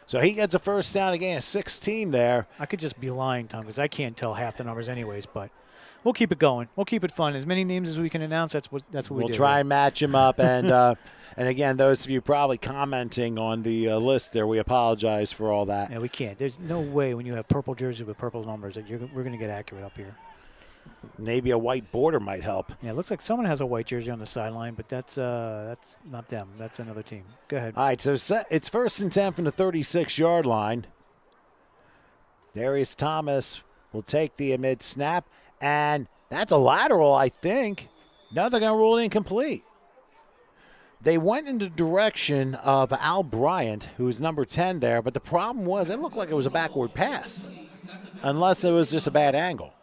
So he gets a 1st down again, a 16 there. I could just be lying, Tom, because I can't tell half the numbers anyways, but we'll keep it going. We'll keep it fun. As many names as we can announce, that's what we do. We'll try and match them up. And and again, those of you probably commenting on the list there, we apologize for all that. Yeah, we can't. There's no way when you have purple jersey with purple numbers that we're going to get accurate up here. Maybe a white border might help. Yeah, it looks like someone has a white jersey on the sideline, but that's not them. That's another team. Go ahead. All right, so it's 1st and 10 from the 36-yard line. Darius Thomas will take the mid snap, and that's a lateral, I think. Now they're going to rule it incomplete. They went in the direction of Al Bryant, who is number 10 there, but the problem was it looked like it was a backward pass, unless it was just a bad angle.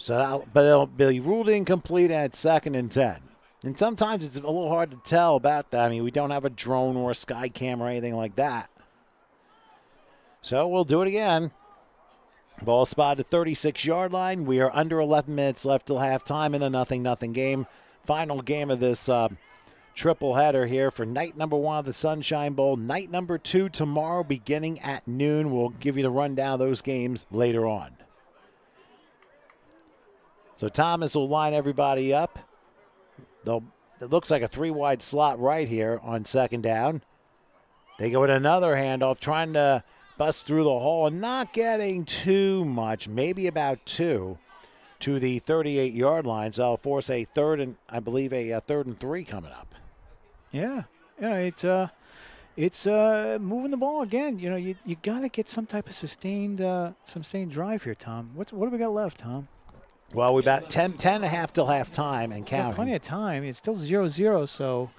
So, but it'll be ruled incomplete at 2nd and 10. And sometimes it's a little hard to tell about that. I mean, we don't have a drone or a sky cam or anything like that. So we'll do it again. Ball spotted 36-yard line. We are under 11 minutes left till halftime in a 0-0 game. Final game of this triple header here for night number 1 of the Sunshine Bowl. Night number 2 tomorrow beginning at noon. We'll give you the rundown of those games later on. So Thomas will line everybody up. It looks like a 3-wide slot right here on 2nd down. They go with another handoff, trying to bust through the hole and not getting too much, maybe about 2 to the 38-yard line. So I'll force a 3rd and 3 coming up. Yeah, it's moving the ball again. You know, you got to get some type of sustained drive here, Tom. What do we got left, Tom? Well, we about 10 and a half till halftime and counting. Plenty of time. It's still 0-0, so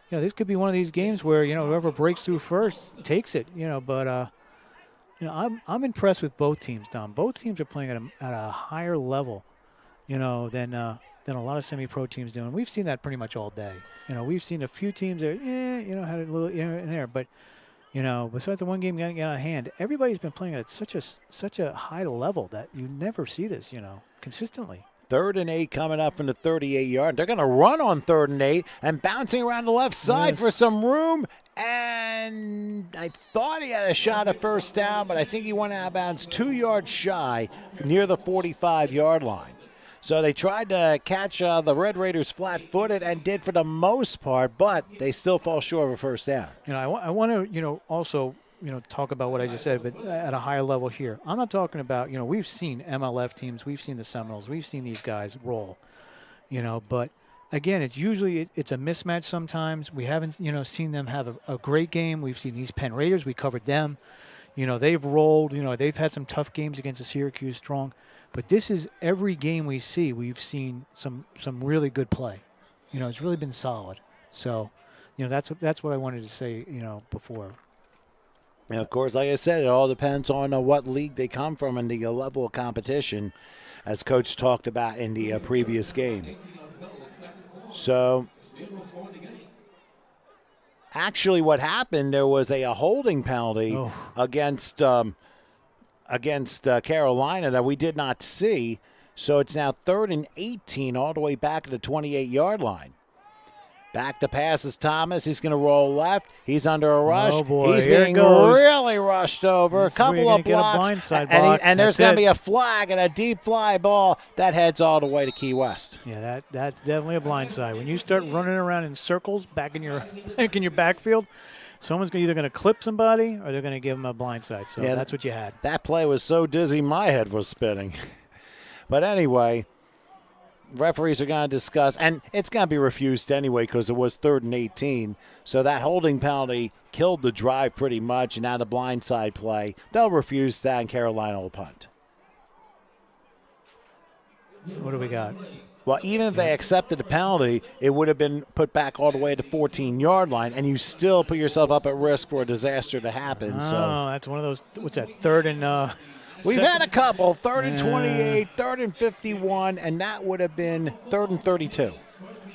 you know this could be one of these games where whoever breaks through first takes it. But I'm impressed with both teams, Tom. Both teams are playing at a higher level, than a lot of semi-pro teams do. And we've seen that pretty much all day. We've seen a few teams that had a little in there, but besides the one game getting out of hand, everybody's been playing at such a high level that you never see this, consistently. 3rd and 8 coming up from the 38-yard. They're going to run on 3rd and 8 and bouncing around the left side for some room. And I thought he had a shot at first down, but I think he went out of bounds 2 yards shy near the 45-yard line. So they tried to catch the Red Raiders flat-footed and did for the most part, but they still fall short of a first down. I want to, also, talk about what I just said, but at a higher level here. I'm not talking about, we've seen MLF teams, we've seen the Seminoles, we've seen these guys roll, but again, it's usually it's a mismatch sometimes. We haven't, seen them have a great game. We've seen these Penn Raiders. We covered them. They've rolled. They've had some tough games against the Syracuse Strong. But this is every game we see. We've seen some really good play. It's really been solid. So, that's what I wanted to say, before. And of course, like I said, it all depends on what league they come from and the level of competition, as Coach talked about in the previous game. So, actually what happened, there was a holding penalty against Carolina that we did not see. So it's now 3rd and 18 all the way back at the 28-yard line. Back to passes Thomas. He's going to roll left. He's under a rush. Oh, boy. He's Here being it goes. really rushed over. That's a couple where of you're blocks. gonna get a blindside block. And there's That's going to it. be a flag and a deep fly ball that heads all the way to Key West. Yeah, that's definitely a blindside. When you start running around in circles back in your backfield, someone's either going to clip somebody or they're going to give them a blindside. So Yeah, that's what you had. That play was so dizzy my head was spinning. But anyway, referees are going to discuss, and it's going to be refused anyway because it was 3rd and 18. So that holding penalty killed the drive pretty much, and now the blindside play. They'll refuse that, and Carolina will punt. So what do we got? Well, even if they accepted the penalty, it would have been put back all the way to the 14-yard line, and you still put yourself up at risk for a disaster to happen. So That's one of those, what's that, 3rd and we've had a couple, 3rd and 28, 3rd and 51, and that would have been 3rd and 32.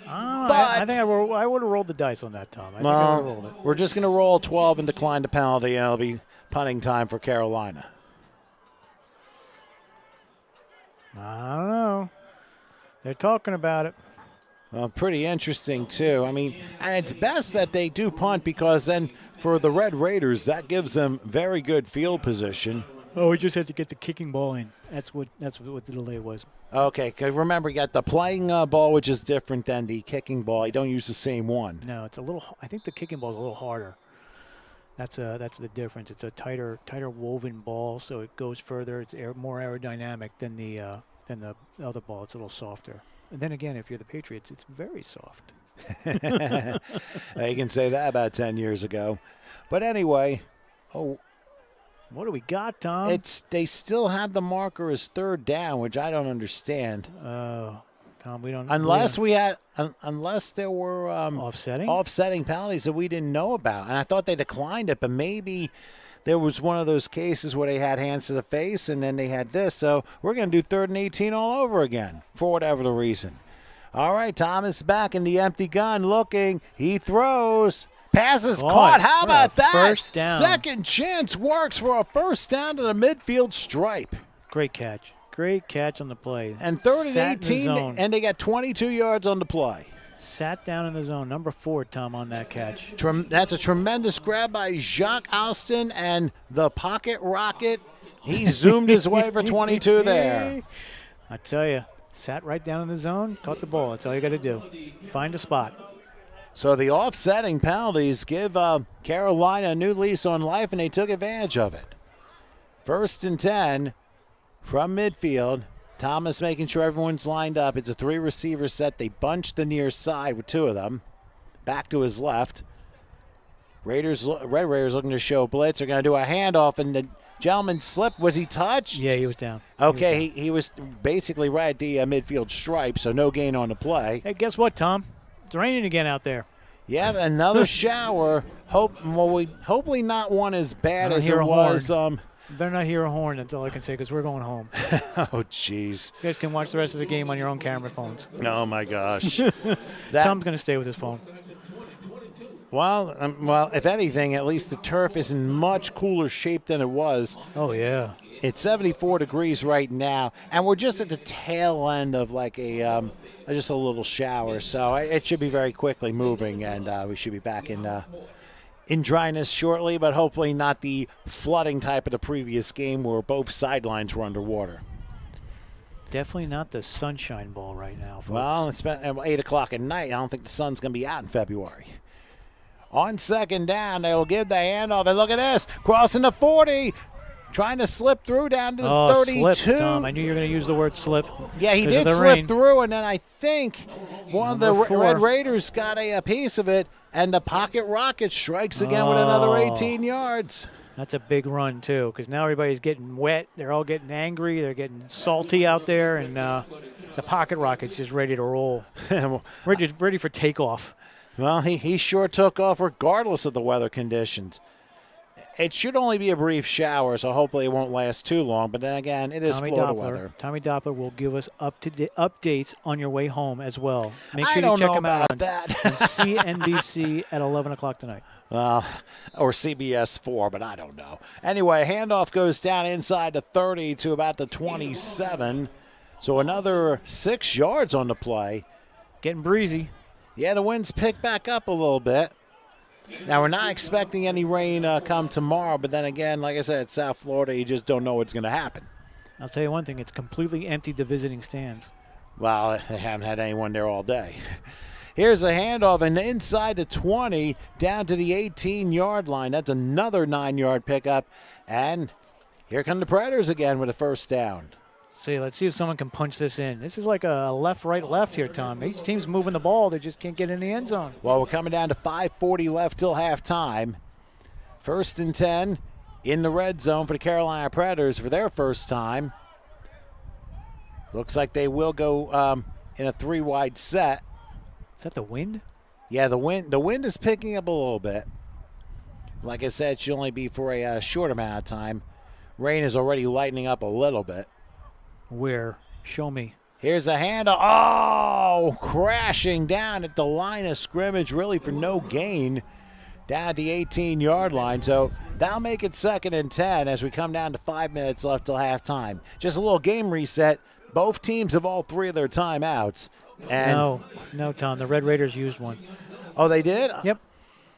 I think I would have rolled the dice on that, Tom. I think I would have rolled it. We're just going to roll 12 and decline the penalty, and it'll be punting time for Carolina. I don't know. They're talking about it. Well, pretty interesting, too. I mean, and it's best that they do punt because then for the Red Raiders, that gives them very good field position. Oh, we just had to get the kicking ball in. That's what the delay was. Okay, because remember, you got the playing ball, which is different than the kicking ball. You don't use the same one. No, it's a little. I think the kicking ball is a little harder. That's the difference. It's a tighter woven ball, so it goes further. It's more aerodynamic than the other ball. It's a little softer. And then again, if you're the Patriots, it's very soft. You can say that about 10 years ago. But anyway, what do we got, Tom? they still have the marker as 3rd down, which I don't understand. Tom, we don't. Unless there were offsetting penalties that we didn't know about, and I thought they declined it, but maybe there was one of those cases where they had hands to the face and then they had this. So we're going to do 3rd and 18 all over again for whatever the reason. All right, Thomas back in the empty gun looking. He throws. Passes caught. How about that? First down. Second chance works for a first down to the midfield stripe. Great catch. Great catch on the play. And 3rd Sat and in the 18, zone. and they got 22 yards on the play. Sat down in the zone. Number 4, Tom, on that catch. That's a tremendous grab by Jacques Alston and the pocket rocket. He zoomed his way for 22 there. I tell you, sat right down in the zone, caught the ball. That's all you got to do. Find a spot. So the offsetting penalties give Carolina a new lease on life, and they took advantage of it. 1st and 10 from midfield. Thomas making sure everyone's lined up. It's a 3-receiver set. They bunch the near side with 2 of them. Back to his left. Red Raiders looking to show blitz. They're going to do a handoff, and the gentleman slipped. Was he touched? Yeah, he was down. Okay, he was basically right at the midfield stripe, so no gain on the play. Hey, guess what, Tom? It's raining again out there. Yeah, another shower. Hopefully not one as bad as it was. You better not hear a horn. That's all I can say, because we're going home. Oh, jeez. You guys can watch the rest of the game on your own camera phones. Oh, my gosh. Tom's going to stay with his phone. Well, if anything, at least the turf is in much cooler shape than it was. Oh, yeah. It's 74 degrees right now, and we're just at the tail end of like just a little shower, so it should be very quickly moving, and we should be back in dryness shortly, but hopefully not the flooding type of the previous game where both sidelines were underwater. Definitely not the sunshine ball right now, folks. Well, it's been 8 o'clock at night. I don't think the sun's going to be out in February. On second down, they will give the handoff, and look at this, crossing the 40, trying to slip through down to the 32. Slip, Tom. I knew you were going to use the word slip. Yeah, he did slip through, and then I think one of the Red Raiders got a piece of it, and the pocket rocket strikes again with another 18 yards. That's a big run, too, because now everybody's getting wet. They're all getting angry. They're getting salty out there, and the pocket rocket's just ready to roll. ready for takeoff. Well, he sure took off regardless of the weather conditions. It should only be a brief shower, so hopefully it won't last too long. But then again, it is Florida weather. Tommy Doppler will give us up-to-date updates on your way home as well. Make sure you check him out on CNBC at 11 o'clock tonight. Or CBS 4, but I don't know. Anyway, handoff goes down inside the 30 to about the 27. So another 6 yards on the play. Getting breezy. Yeah, the winds pick back up a little bit. Now, we're not expecting any rain come tomorrow, but then again, like I said, it's South Florida. You just don't know what's going to happen. I'll tell you one thing. It's completely emptied the visiting stands. Well, they haven't had anyone there all day. Here's a handoff, and inside the 20, down to the 18-yard line. That's another 9-yard pickup. And here come the Predators again with a first down. Let's see if someone can punch this in. This is like a left, right, left here, Tom. Each team's moving the ball. They just can't get in the end zone. Well, we're coming down to 5:40 left till halftime. 1st and 10 in the red zone for the Carolina Predators for their first time. Looks like they will go in a 3-wide set. Is that the wind? Yeah, the wind is picking up a little bit. Like I said, it should only be for a short amount of time. Rain is already lightening up a little bit. Where? Show me. Here's a handoff. Oh, crashing down at the line of scrimmage, really for no gain, down at the 18-yard line. So that'll make it 2nd and 10 as we come down to 5 minutes left till halftime. Just a little game reset. Both teams have all 3 of their timeouts. And no, Tom. The Red Raiders used one. Oh, they did? Yep.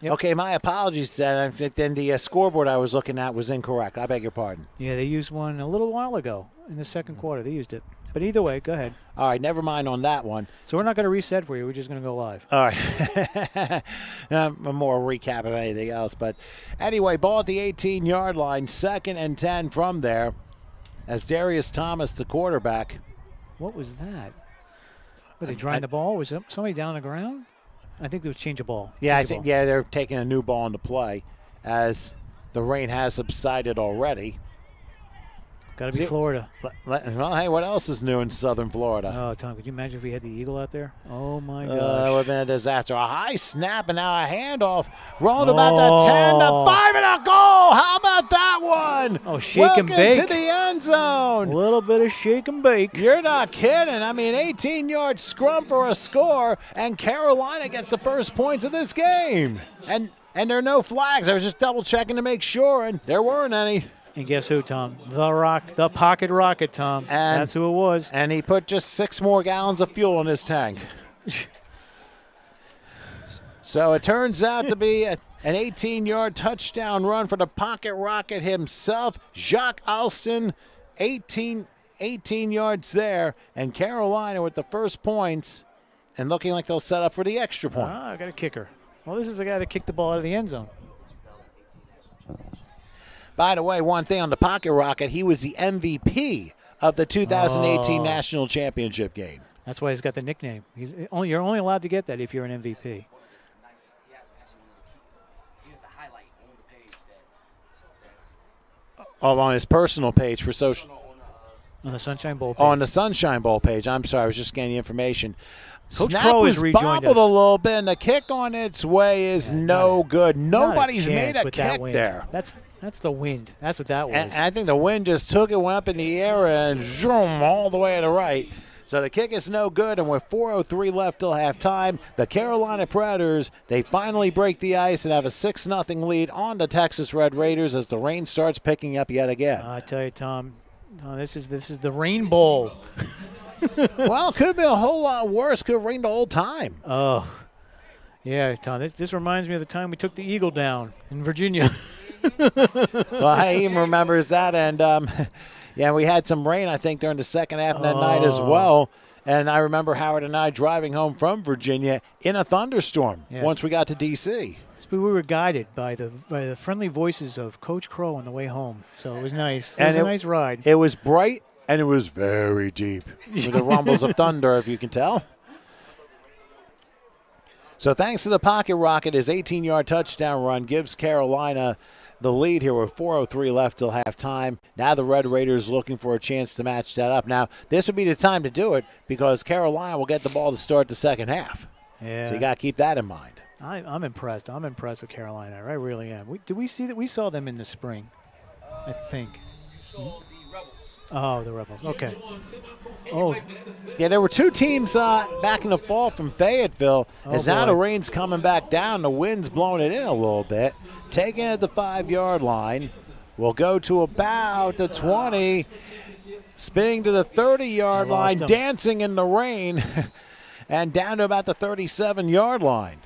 Okay, my apologies then. Then the scoreboard I was looking at was incorrect. I beg your pardon. Yeah, they used one a little while ago in the second quarter. They used it. But either way, go ahead. All right, never mind on that one. So we're not going to reset for you. We're just going to go live. All right. More recap of anything else. But anyway, ball at the 18-yard line, 2nd and 10 from there as Darius Thomas, the quarterback. What was that? Were they drying the ball? Was somebody down on the ground? I think they would change a ball. Yeah, they're taking a new ball into play as the rain has subsided already. Got to be Florida. Well, hey, what else is new in southern Florida? Oh, Tom, could you imagine if we had the Eagle out there? Oh, my gosh. It would have been a disaster. A high snap and now a handoff. Rolled about the 10 to 5 and a goal. How about that one? Oh, shake and bake. Welcome to the end zone. A little bit of shake and bake. You're not kidding. I mean, 18-yard scrum for a score, and Carolina gets the first points of this game. And there are no flags. I was just double-checking to make sure, and there weren't any. And guess who, Tom? The pocket rocket, Tom. And that's who it was. And he put just 6 more gallons of fuel in his tank. So it turns out to be an 18-yard touchdown run for the pocket rocket himself, Jacques Alston, 18 yards there, and Carolina with the first points and looking like they'll set up for the extra point. I got a kicker. Well, this is the guy that kicked the ball out of the end zone. By the way, one thing on the pocket rocket, he was the MVP of the 2018 National Championship game. That's why he's got the nickname. You're only allowed to get that if you're an MVP. on his personal page for social. On the Sunshine Bowl page. On the Sunshine Bowl page. I'm sorry, I was just getting the information. Coach Snap Crow was has rejoined bobbled us. a little bit, and the kick on its way is no good. Nobody's made a with kick that wind. there. That's the wind. That's what that was. And I think the wind just took it, went up in the air, and zoom all the way to the right. So the kick is no good, and with 4:03 left till halftime, the Carolina Predators, they finally break the ice and have a 6-0 lead on the Texas Red Raiders as the rain starts picking up yet again. I tell you, Tom, this is the Rain Bowl. Well, it could have been a whole lot worse. Could have rained the whole time. Oh, yeah, Tom. This reminds me of the time we took the Eagle down in Virginia. Well, I even remembers that, and yeah, we had some rain, I think, during the second half of that night as well. And I remember Howard and I driving home from Virginia in a thunderstorm once we got to D.C. We were guided by the friendly voices of Coach Crow on the way home, so it was nice. It was a nice ride. It was bright, and it was very deep with the rumbles of thunder, if you can tell. So thanks to the pocket rocket, his 18-yard touchdown run gives Carolina the lead here with 4:03 left till halftime. Now the Red Raiders looking for a chance to match that up. Now, this would be the time to do it because Carolina will get the ball to start the second half. Yeah. So you got to keep that in mind. I'm impressed. I'm impressed with Carolina. I really am. Did we see that? We saw them in the spring, I think. Oh, the Rebels. Okay. Oh, Yeah, there were two teams back in the fall from Fayetteville. As now the boy. rain's coming back down, the wind's blowing it in a little bit. Taking it at the 5-yard line. We'll go to about the 20. Spinning to the 30-yard line, him. dancing in the rain. And down to about the 37-yard line.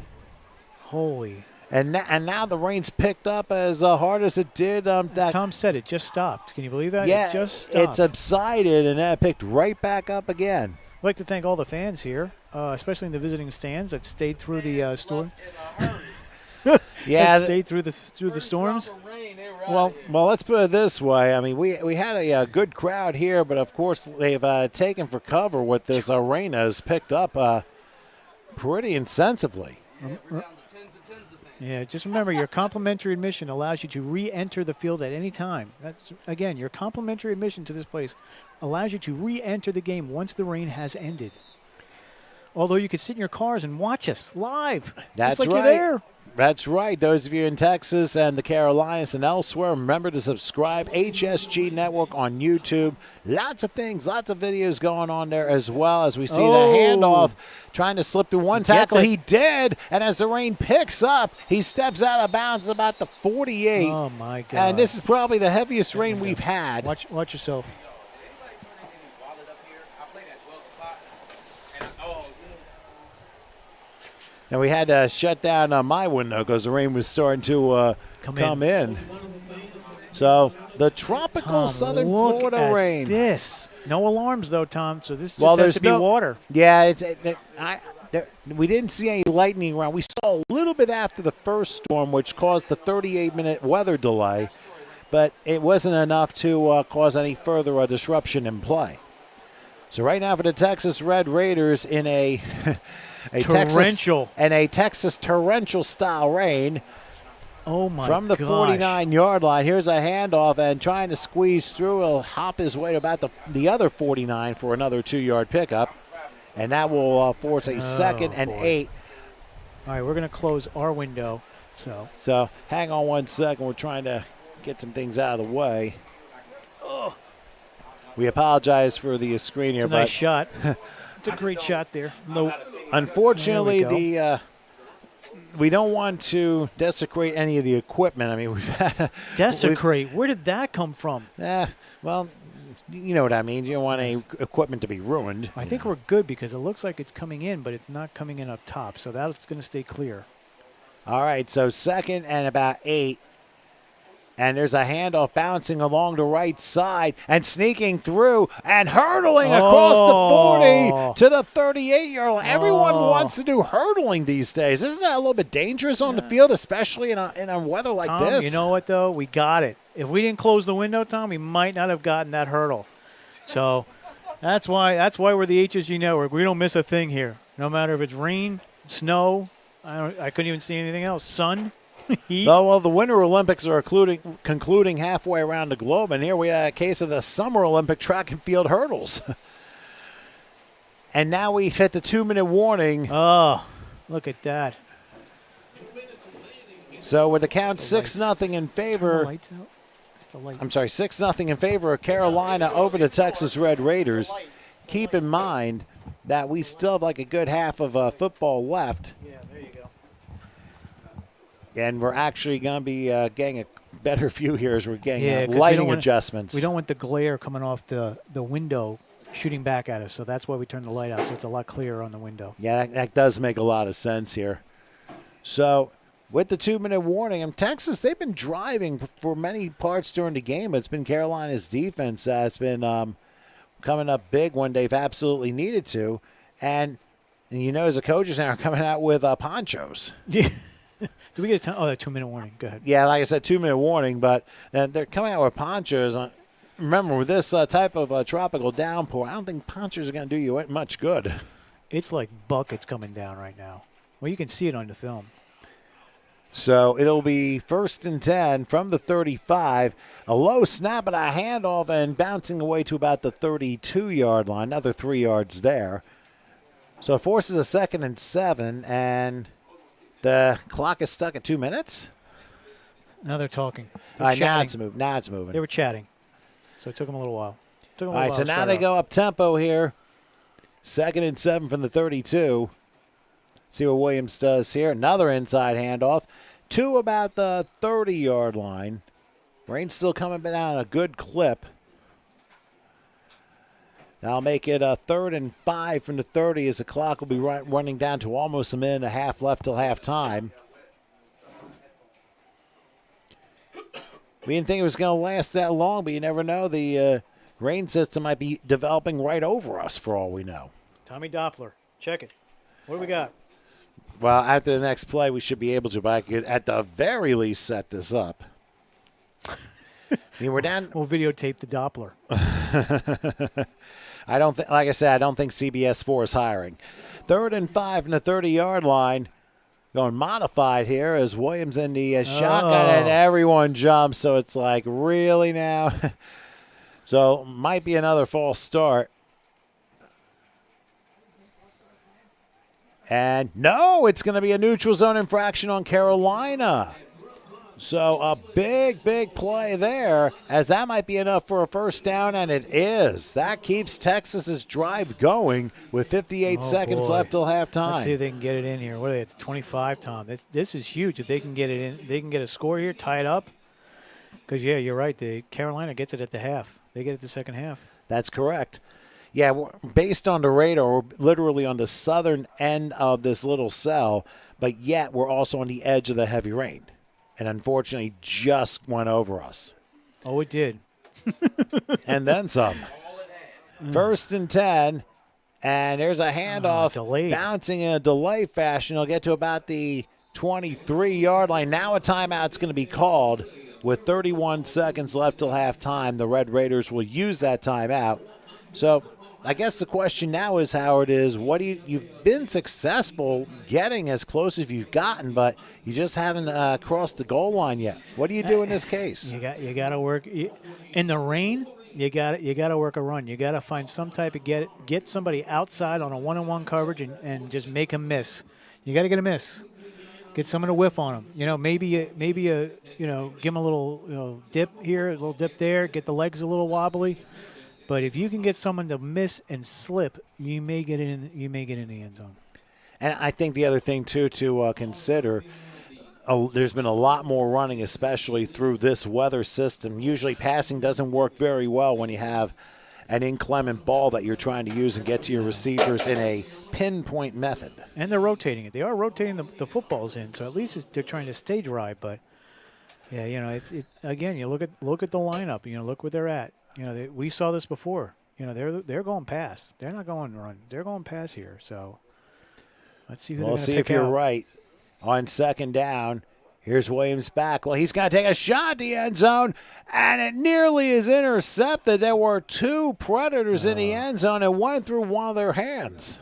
holy. And now the rain's picked up as hard as it did. As Tom said, it just stopped. Can you believe that? Yeah, it just it stopped. subsided, and then it picked right back up again. I'd like to thank all the fans here, especially in the visiting stands that stayed through the storm. Yeah, That stayed through the storms. well, let's put it this way. I mean, we had a good crowd here, but of course they've taken for cover what this arena has picked up pretty insensibly. Yeah, just remember your complimentary admission allows you to re-enter the field at any time. That's again, your complimentary admission to this place allows you to re-enter the game once the rain has ended. Although you could sit in your cars and watch us live, That's just like right. you're there. That's right. Those of you in Texas and the Carolinas and elsewhere, remember to subscribe. HSG Network on YouTube. Lots of things, lots of videos going on there as well as we see the handoff trying to slip through one tackle. He did, and as the rain picks up, he steps out of bounds about the 48. Oh, my God. And this is probably the heaviest rain we've had. Watch yourself. And we had to shut down my window because the rain was starting to come in. So the tropical southern look Florida at rain. This. No alarms, though, Tom, so this just has to be water. Yeah, we didn't see any lightning around. We saw a little bit after the first storm, which caused the 38-minute weather delay, but it wasn't enough to cause any further disruption in play. So right now for the Texas Red Raiders in a Texas torrential style rain. Oh, my From the 49-yard line, here's a handoff, and trying to squeeze through. He'll hop his way to about the other 49 for another 2-yard pickup, and that will force a 2nd and 8. All right, we're going to close our window. So hang on 1 second. We're trying to get some things out of the way. Oh. We apologize for the screen here. It's a nice shot. It's a great shot there. Unfortunately, we don't want to desecrate any of the equipment. I mean, we've had desecrate. Where did that come from? Well, you know what I mean. You don't want any equipment to be ruined. I think we're good because it looks like it's coming in, but it's not coming in up top. So that's going to stay clear. All right, so 2nd and about 8. And there's a handoff bouncing along the right side and sneaking through and hurdling across the 40 to the 38-yard line. Everyone wants to do hurdling these days. Isn't that a little bit dangerous on the field, especially in a weather like Tom, this? You know what, though? We got it. If we didn't close the window, Tom, we might not have gotten that hurdle. So that's why we're the HSG Network. We don't miss a thing here. No matter if it's rain, snow, I couldn't even see anything else. Sun. Oh, well, the Winter Olympics are concluding halfway around the globe, and here we have a case of the Summer Olympic track and field hurdles. And now we've hit the 2-minute warning. Oh, look at that. So with the count 6-0 in favor. Lights out. The light. I'm sorry, 6-0 in favor of Carolina over the Texas Red Raiders. Keep in mind that we still have like a good half of football left. Yeah, there you go. And we're actually going to be getting a better view here as we're getting 'cause lighting adjustments. We don't want the glare coming off the window shooting back at us, so that's why we turn the light out, so it's a lot clearer on the window. Yeah, that does make a lot of sense here. So with the 2-minute warning, Texas, they've been driving for many parts during the game. It's been Carolina's defense that's been coming up big when they've absolutely needed to. And you know, as the coaches now are coming out with ponchos. Yeah. Do we get a time? Oh, that 2-minute warning. Go ahead. Yeah, like I said, 2-minute warning, but they're coming out with ponchos. Remember, with this type of tropical downpour, I don't think ponchos are going to do you much good. It's like buckets coming down right now. Well, you can see it on the film. So it'll be 1st and 10 from the 35. A low snap and a handoff and bouncing away to about the 32-yard line. Another 3 yards there. So it forces a 2nd and 7, and the clock is stuck at 2 minutes. Now they're talking. All right, now it's moving. Now it's moving. They were chatting, so it took them a little while. All right, so now they go up tempo here. 2nd and 7 from the 32. See what Williams does here. Another inside handoff to about the 30-yard line. Rain's still coming down a good clip. That'll make it a 3rd and 5 from the 30 as the clock will be running down to almost a minute and a half left till halftime. We didn't think it was going to last that long, but you never know. The rain system might be developing right over us for all we know. Tommy Doppler, check it. What do we got? Well, after the next play, we should be able to, but I could at the very least set this up. I mean, we're down. We'll videotape the Doppler. I don't think, like I said, I don't think CBS 4 is hiring. 3rd and 5 from the 30-yard line. Going modified here as Williams in the shotgun, and everyone jumps. So it's like, really now? So might be another false start. And no, it's going to be a neutral zone infraction on Carolina. So a big, big play there, as that might be enough for a 1st down, and it is. That keeps Texas's drive going with 58 seconds left till halftime. Let's see if they can get it in here. What are they at the 25, Tom? This is huge. If they can get it in, they can get a score here, tie it up. Because, yeah, you're right. Carolina gets it at the half. They get it the second half. That's correct. Yeah, based on the radar, we're literally on the southern end of this little cell, but yet we're also on the edge of the heavy rain. And unfortunately just went over us. Oh, it did. And then some. 1st and 10, and there's a handoff bouncing in a delay fashion. It'll get to about the 23-yard line. Now a timeout's going to be called with 31 seconds left till halftime. The Red Raiders will use that timeout. So I guess the question now is, Howard, is what do you've been successful getting as close as you've gotten, but you just haven't crossed the goal line yet. What do you do in this case? You got to work in the rain. You got to work a run. You got to find some type of get somebody outside on a one-on-one coverage and just make them miss. You got to get a miss. Get someone to whiff on them. You know, maybe give them a little dip here, a little dip there. Get the legs a little wobbly. But if you can get someone to miss and slip, you may get in the end zone. And I think the other thing too to consider, there's been a lot more running, especially through this weather system. Usually, passing doesn't work very well when you have an inclement ball that you're trying to use and get to your receivers in a pinpoint method. And they're rotating it. They are rotating the footballs in, so at least they're trying to stay dry. But yeah, it's again, you look at the lineup. Look where they're at. We saw this before. They're going pass. They're not going run. They're going pass here. So let's see who they're going to pick out. We'll see if you're right. On 2nd down, here's Williams back. Well, he's going to take a shot at the end zone, and it nearly is intercepted. There were 2 Predators in the end zone, and one through one of their hands.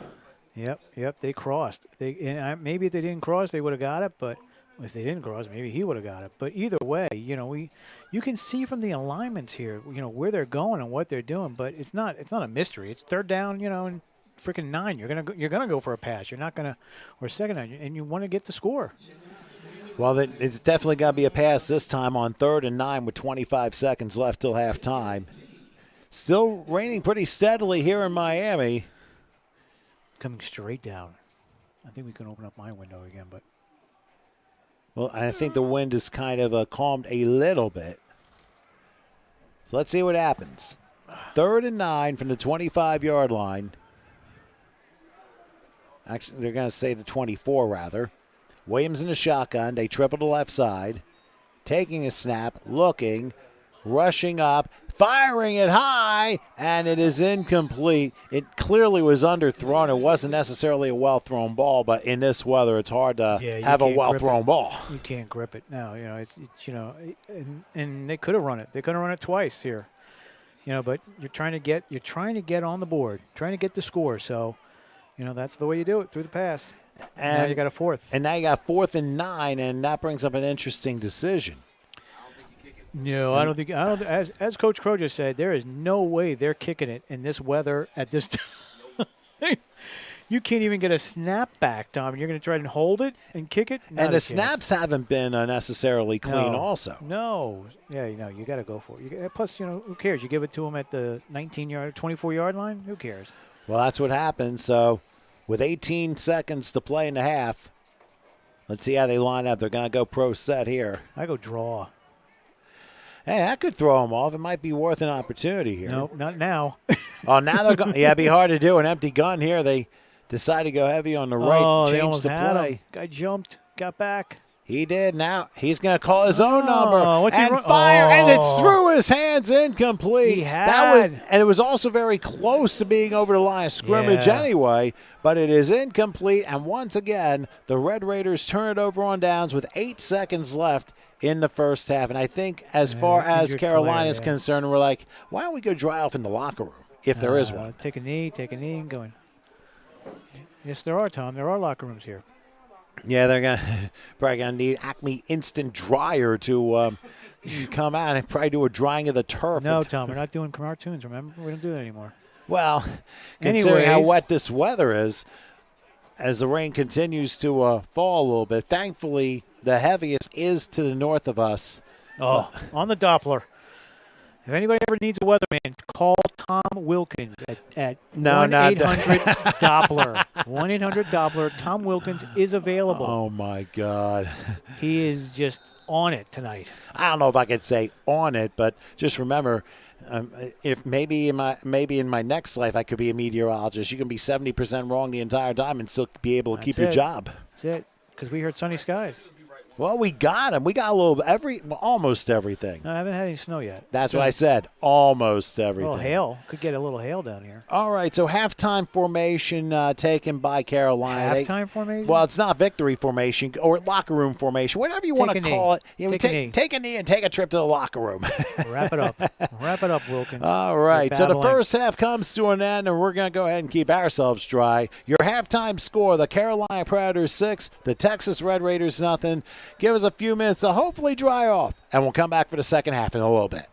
Yep. They crossed. Maybe if they didn't cross, they would have got it. But If they didn't cross, maybe he would have got it. But either way, you can see from the alignments here, where they're going and what they're doing. But it's not a mystery. It's third down, and freaking 9. You're gonna go for a pass. You're not gonna, or second down, and you want to get the score. Well, it's definitely got to be a pass this time on 3rd and 9 with 25 seconds left till halftime. Still raining pretty steadily here in Miami. Coming straight down. I think we can open up my window again, but. Well, I think the wind has kind of calmed a little bit. So let's see what happens. 3rd and 9 from the 25-yard line. Actually, they're going to say the 24, rather. Williams in the shotgun. They triple the left side. Taking a snap, looking, rushing up, firing it high, and it is incomplete. It clearly was underthrown. It wasn't necessarily a well-thrown ball, but in this weather, it's hard to have a well-thrown ball. You can't grip it. No, and they could have run it. They could have run it twice here. But you're trying to get on the board, trying to get the score. So, that's the way you do it, through the pass. And now you got a 4th. And now you got 4th and 9, and that brings up an interesting decision. No, I don't think. As Coach Crow just said, there is no way they're kicking it in this weather at this time. You can't even get a snap back, Tom. You're going to try and hold it and kick it. And the snaps haven't been necessarily clean. Also, no, yeah, you got to go for it. Plus, who cares? You give it to them at the 19-yard, 24-yard line. Who cares? Well, that's what happened. So, with 18 seconds to play in the half, let's see how they line up. They're going to go pro set here. I go draw. Hey, I could throw them off. It might be worth an opportunity here. Nope, not now. Oh, now they're going. Yeah, it'd be hard to do. An empty gun here. They decide to go heavy on the right. They Change almost the had play. him. Guy jumped, got back. He did. Now he's going to call his own number and fire, and it's through his hands, incomplete. He had. And it was also very close to being over the line of scrimmage anyway. But it is incomplete, and once again, the Red Raiders turn it over on downs with 8 seconds left in the first half. And I think as far as Carolina is concerned, we're like, why don't we go dry off in the locker room if there is one? Take a knee, and going. Yes, there are, Tom. There are locker rooms here. Yeah, they're probably gonna need Acme Instant Dryer to come out and probably do a drying of the turf. No, Tom, we're not doing cartoons. Remember, we don't do that anymore. Well, considering how wet this weather is, as the rain continues to fall a little bit, thankfully the heaviest is to the north of us. Oh, on the Doppler. If anybody ever needs a weatherman, call Tom Wilkins at 1-800-Doppler. 1-800-Doppler. Tom Wilkins is available. Oh, my God. He is just on it tonight. I don't know if I could say on it, but just remember, if maybe in my next life I could be a meteorologist, you can be 70% wrong the entire time and still be able to keep your job. That's it, because we heard sunny skies. Well, we got him. We got almost everything. No, I haven't had any snow yet. That's what I said. Almost everything. Oh, hail. Could get a little hail down here. All right, so halftime formation taken by Carolina. Halftime formation? Well, it's not victory formation or locker room formation, whatever you want to call it. Take a knee and take a trip to the locker room. Wrap it up. Wrap it up, Wilkins. All right, so the first half comes to an end, and we're going to go ahead and keep ourselves dry. Your halftime score, the Carolina Predators 6, the Texas Red Raiders nothing. Give us a few minutes to hopefully dry off, and we'll come back for the second half in a little bit.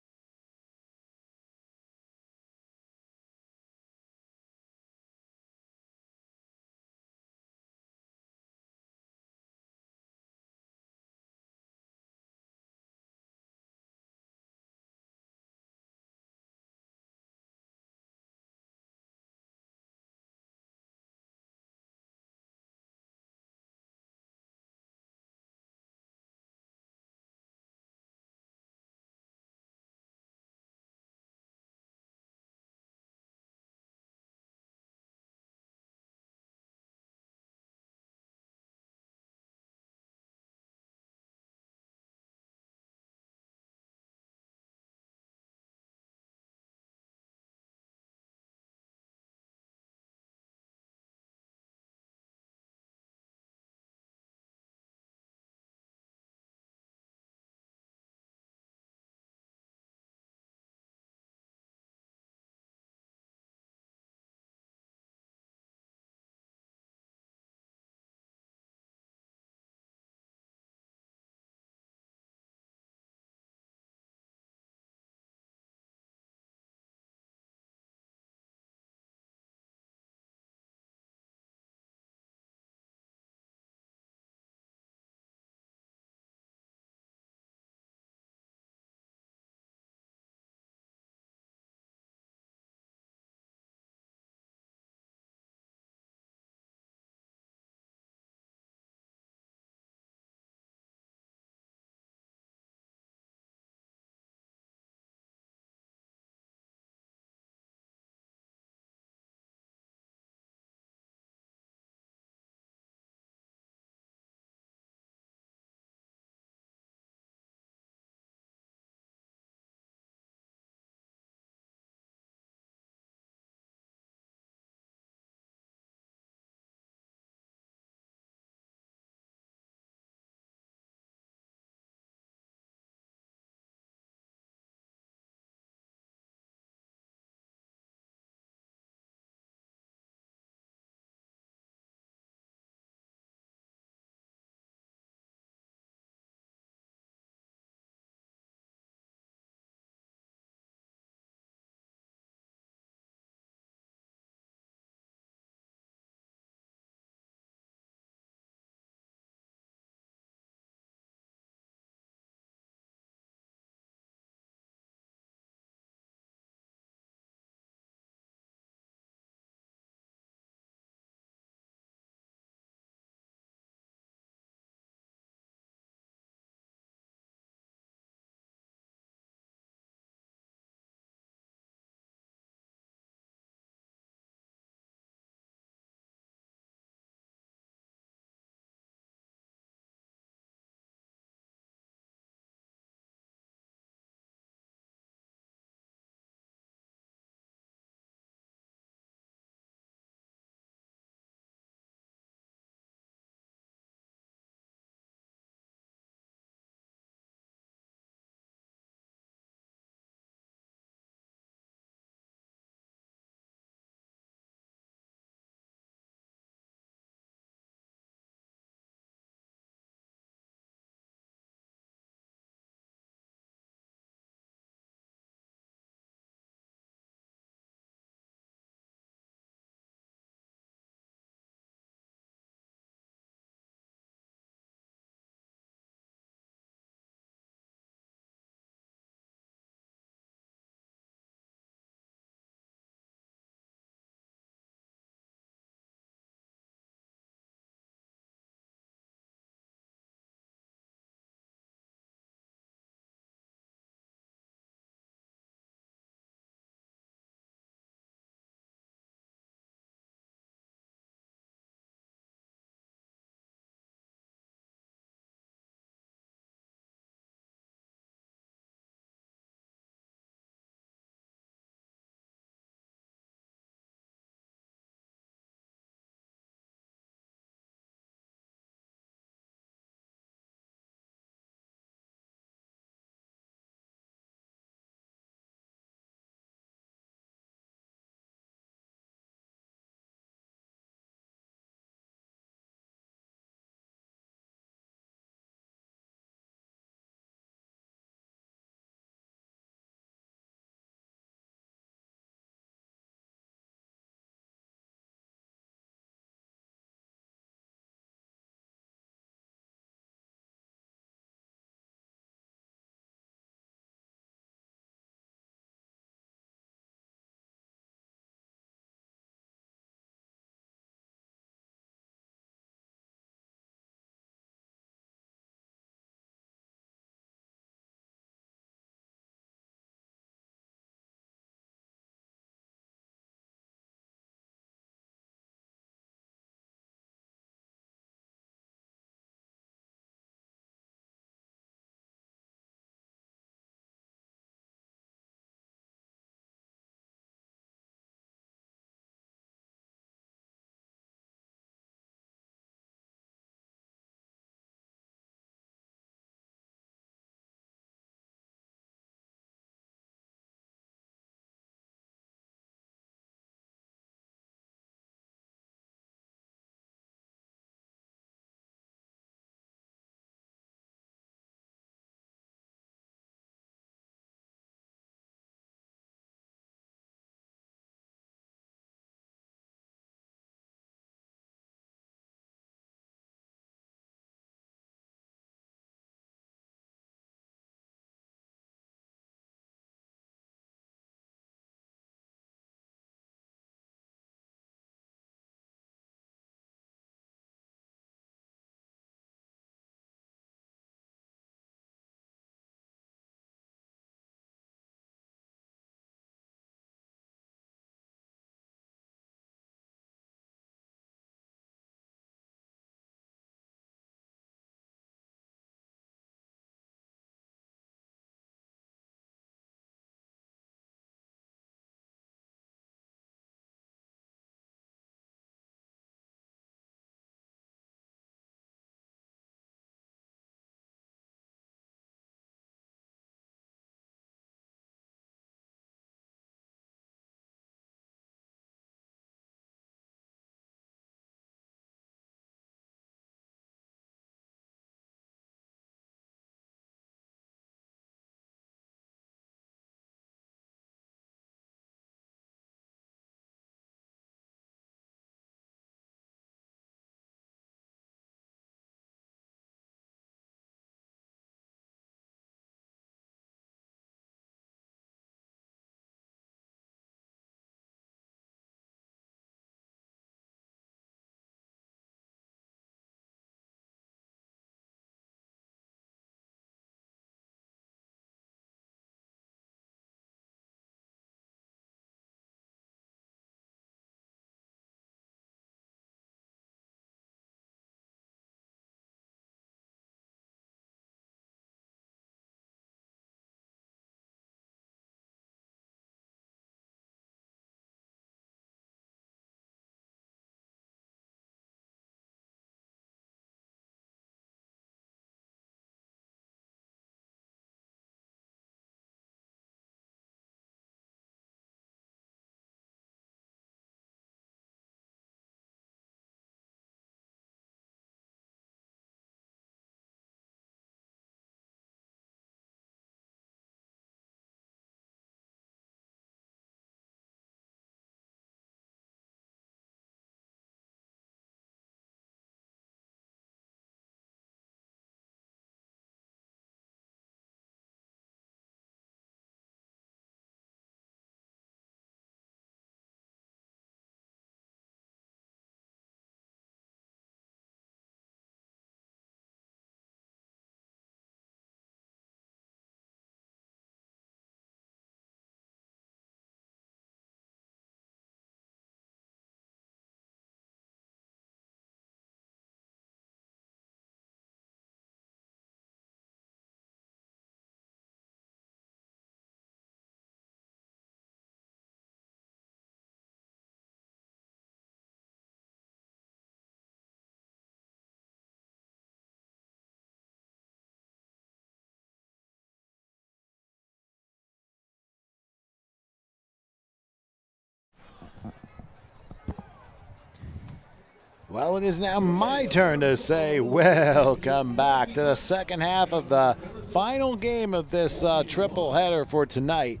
Well, it is now my turn to say welcome back to the second half of the final game of this triple header for tonight.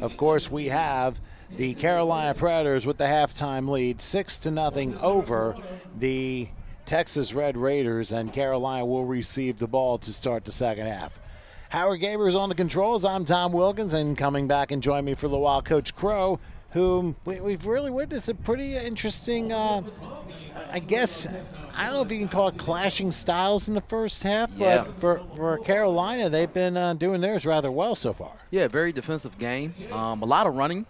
Of course, we have the Carolina Predators with the halftime lead, 6-0 over the Texas Red Raiders, and Carolina will receive the ball to start the second half. Howard Gaber's on the controls. I'm Tom Wilkins, and coming back and join me for a little while, Coach Crow, whom we've really witnessed a pretty interesting, I guess, I don't know if you can call it clashing styles in the first half, but for Carolina, they've been doing theirs rather well so far. Yeah, very defensive game. A lot of running.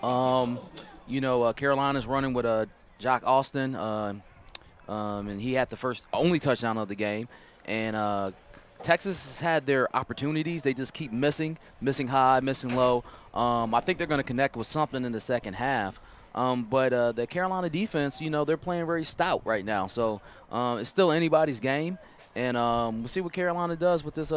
Carolina's running with Jock Austin, and he had the only touchdown of the game. And Texas has had their opportunities. They just keep missing high, missing low. I think they're going to connect with something in the second half. But the Carolina defense, they're playing very stout right now. So it's still anybody's game. And we'll see what Carolina does with this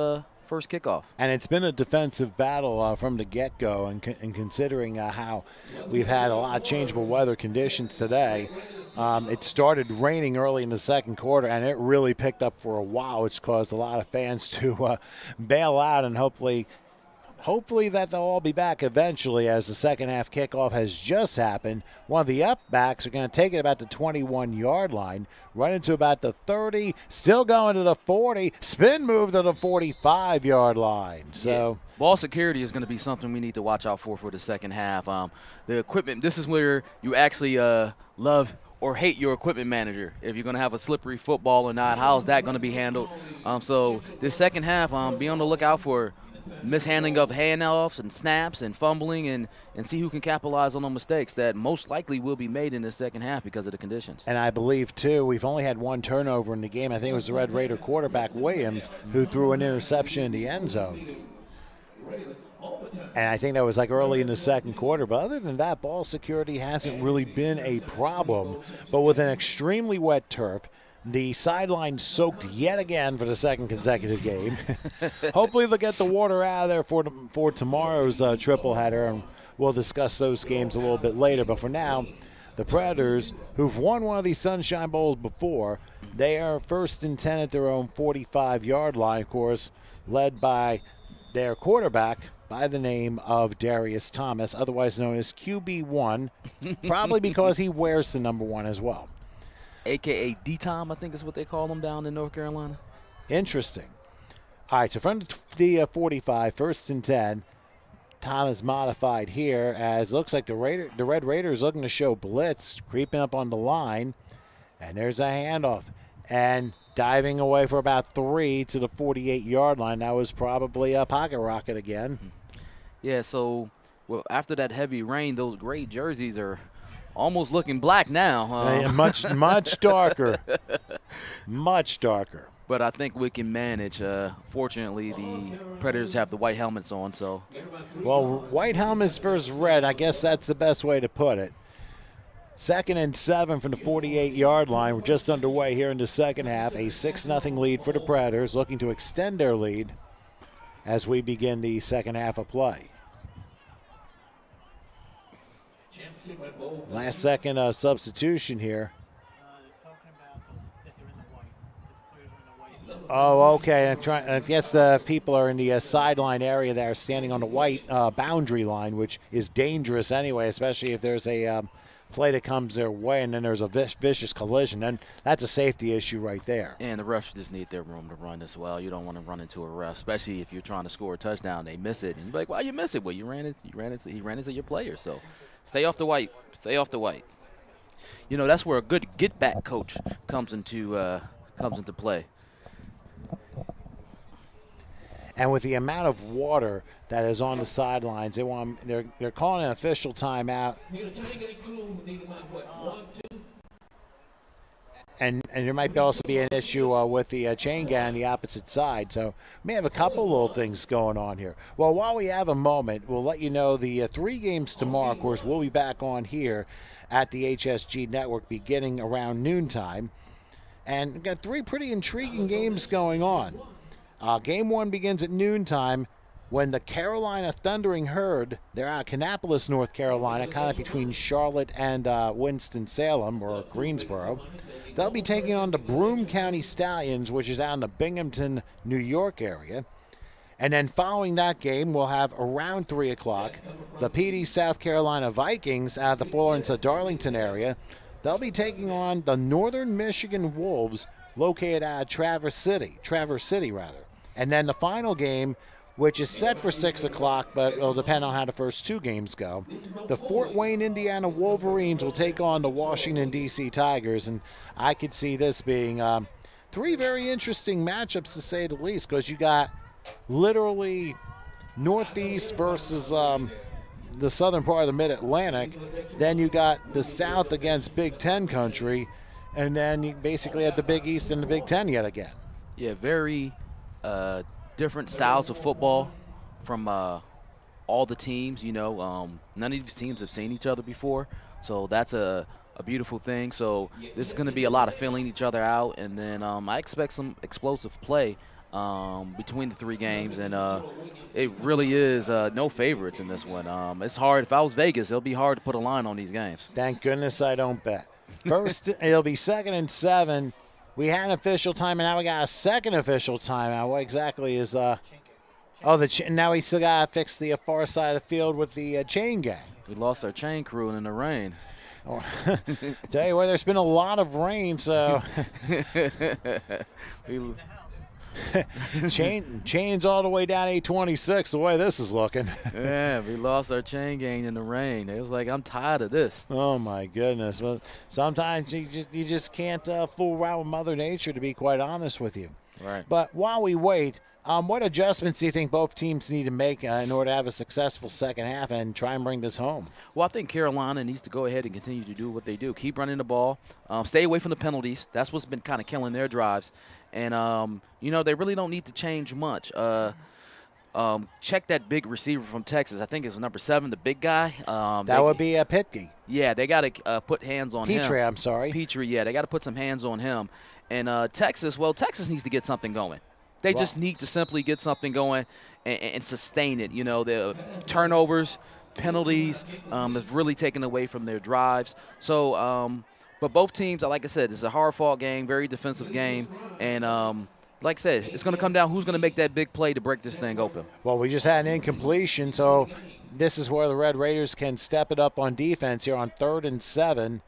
first kickoff. And it's been a defensive battle from the get-go. And considering how we've had a lot of changeable weather conditions today, it started raining early in the second quarter, and it really picked up for a while, which caused a lot of fans to bail out, and hopefully that they'll all be back eventually, as the second half kickoff has just happened. One of the up backs are going to take it about the 21-yard line, run into about the 30, still going to the 40, spin move to the 45-yard line. So yeah. Ball security is going to be something we need to watch out for the second half. The equipment, this is where you actually love or hate your equipment manager. If you're going to have a slippery football or not, how is that going to be handled? So this second half, be on the lookout for mishandling of handoffs and snaps and fumbling, and see who can capitalize on the mistakes that most likely will be made in the second half because of the conditions. And I believe, too, we've only had one turnover in the game. I think it was the Red Raider quarterback, Williams, who threw an interception in the end zone. And I think that was like early in the second quarter. But other than that, ball security hasn't really been a problem. But with an extremely wet turf, the sideline soaked yet again for the second consecutive game. Hopefully they'll get the water out of there for tomorrow's triple header, and we'll discuss those games a little bit later. But for now, the Predators, who've won one of these Sunshine Bowls before, they are 1st and 10 at their own 45-yard line, of course, led by their quarterback by the name of Darius Thomas, otherwise known as QB1, probably because he wears the number 1 as well. A.K.A. D-Tom, I think is what they call him down in North Carolina. Interesting. All right, so from the 45, 1st and 10, Tom is modified here, as looks like the Red Raiders looking to show blitz, creeping up on the line, and there's a handoff. And diving away for about 3 to the 48-yard line. That was probably a pocket rocket again. Yeah, so after that heavy rain, those gray jerseys are almost looking black now. Much darker. Much darker. But I think we can manage. Fortunately, the Predators have the white helmets on. So, well, white helmets versus red, I guess that's the best way to put it. 2nd and 7 from the 48-yard line. We're just underway here in the second half. A 6-0 lead for the Predators, looking to extend their lead as we begin the second half of play. Last second substitution here. Oh, okay. I guess the people are in the sideline area there, standing on the white boundary line, which is dangerous anyway, especially if there's a play that comes their way and then there's a vicious collision. And that's a safety issue right there. And the refs just need their room to run as well. You don't want to run into a ref, especially if you're trying to score a touchdown. They miss it, and you're like, "Why you miss it?" Well, he ran into your player. So stay off the white. Stay off the white. That's where a good get-back coach comes into play. And with the amount of water that is on the sidelines, they're calling an official timeout. And there might also be an issue with the chain gang on the opposite side. So we may have a couple little things going on here. Well, while we have a moment, we'll let you know the 3 games tomorrow. Of course, we'll be back on here at the HSG Network beginning around noontime. And we've got 3 pretty intriguing games going on. Game 1 begins at noontime when the Carolina Thundering Herd, they're out of Kannapolis, North Carolina, kind of between Charlotte and Winston-Salem or Greensboro. They'll be taking on the Broome County Stallions, which is out in the Binghamton, New York area. And then following that game, we'll have around 3 o'clock the PD South Carolina Vikings out of the Florence-Darlington area. They'll be taking on the Northern Michigan Wolves located at Traverse City. And then the final game, which is set for 6 o'clock, but it'll depend on how the first 2 games go. The Fort Wayne, Indiana Wolverines will take on the Washington, D.C. Tigers, and I could see this being 3 very interesting matchups, to say the least, because you got literally Northeast versus the southern part of the Mid-Atlantic. Then you got the South against Big Ten country, and then you basically have the Big East and the Big Ten yet again. Yeah, very different styles of football from all the teams. None of these teams have seen each other before, so that's a beautiful thing. So this is going to be a lot of filling each other out, and then I expect some explosive play between the 3 games, and it really is no favorites in this one. It's hard. If I was Vegas, it'll be hard to put a line on these games. Thank goodness I don't bet. First, it'll be 2nd and 7. We had an official timeout, and now we got a second official timeout. What exactly is now we still got to fix the far side of the field with the chain gang. We lost our chain crew in the rain. Oh, tell you what, there's been a lot of rain, so chains all the way down 826 the way this is looking. Yeah, we lost our chain gang in the rain. It was like, I'm tired of this. Oh my goodness. Well, sometimes you just can't fool around with Mother Nature, to be quite honest with you. Right. But while we wait, what adjustments do you think both teams need to make in order to have a successful second half and try and bring this home? Well, I think Carolina needs to go ahead and continue to do what they do. Keep running the ball. Stay away from the penalties. That's what's been kind of killing their drives. And, they really don't need to change much. Check that big receiver from Texas. I think it's number 7, the big guy. That would be Pitke. Yeah, they got to put hands on him. Petrie, I'm sorry. Petrie, yeah. They got to put some hands on him. And Texas needs to get something going. They just need to simply get something going and sustain it. The turnovers, penalties have really taken away from their drives. So, but both teams, like I said, it's a hard-fought game, very defensive game. And like I said, it's going to come down who's going to make that big play to break this thing open. Well, we just had an incompletion, so this is where the Red Raiders can step it up on defense here on 3rd and 7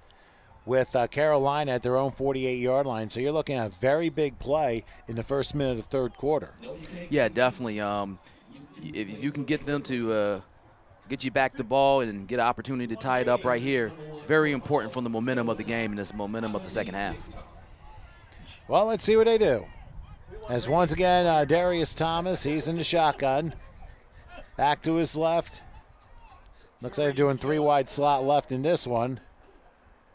with Carolina at their own 48-yard line. So you're looking at a very big play in the first minute of the 3rd quarter. Yeah, definitely. If you can get them to get you back the ball and get an opportunity to tie it up right here, very important from the momentum of the game and this momentum of the second half. Well, let's see what they do. As once again, Darius Thomas, he's in the shotgun. Back to his left. Looks like they're doing 3 wide slot left in this one.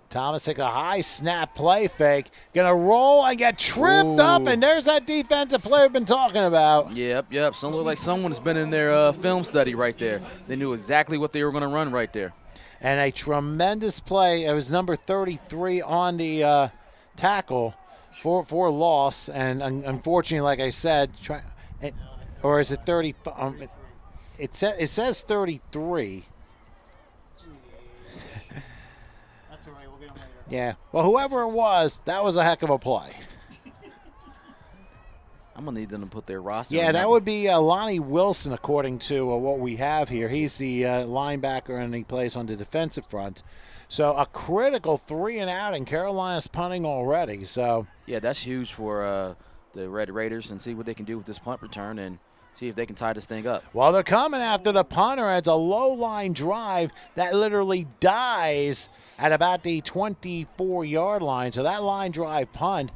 Thomas take a high snap play fake. Gonna roll and get tripped up, and there's that defensive player we've been talking about. Yep. Some look like someone's been in their film study right there. They knew exactly what they were going to run right there. And a tremendous play. It was number 33 on the tackle for loss, and unfortunately, like I said, or is it 30? It says 33. Yeah, well, whoever it was, that was a heck of a play. I'm going to need them to put their roster. Yeah, that would be Lonnie Wilson, according to what we have here. He's the linebacker, and he plays on the defensive front. So a critical 3 and out, and Carolina's punting already. So yeah, that's huge for the Red Raiders, and see what they can do with this punt return and see if they can tie this thing up. Well, they're coming after the punter. It's a low-line drive that literally dies at about the 24-yard line. So that line drive punt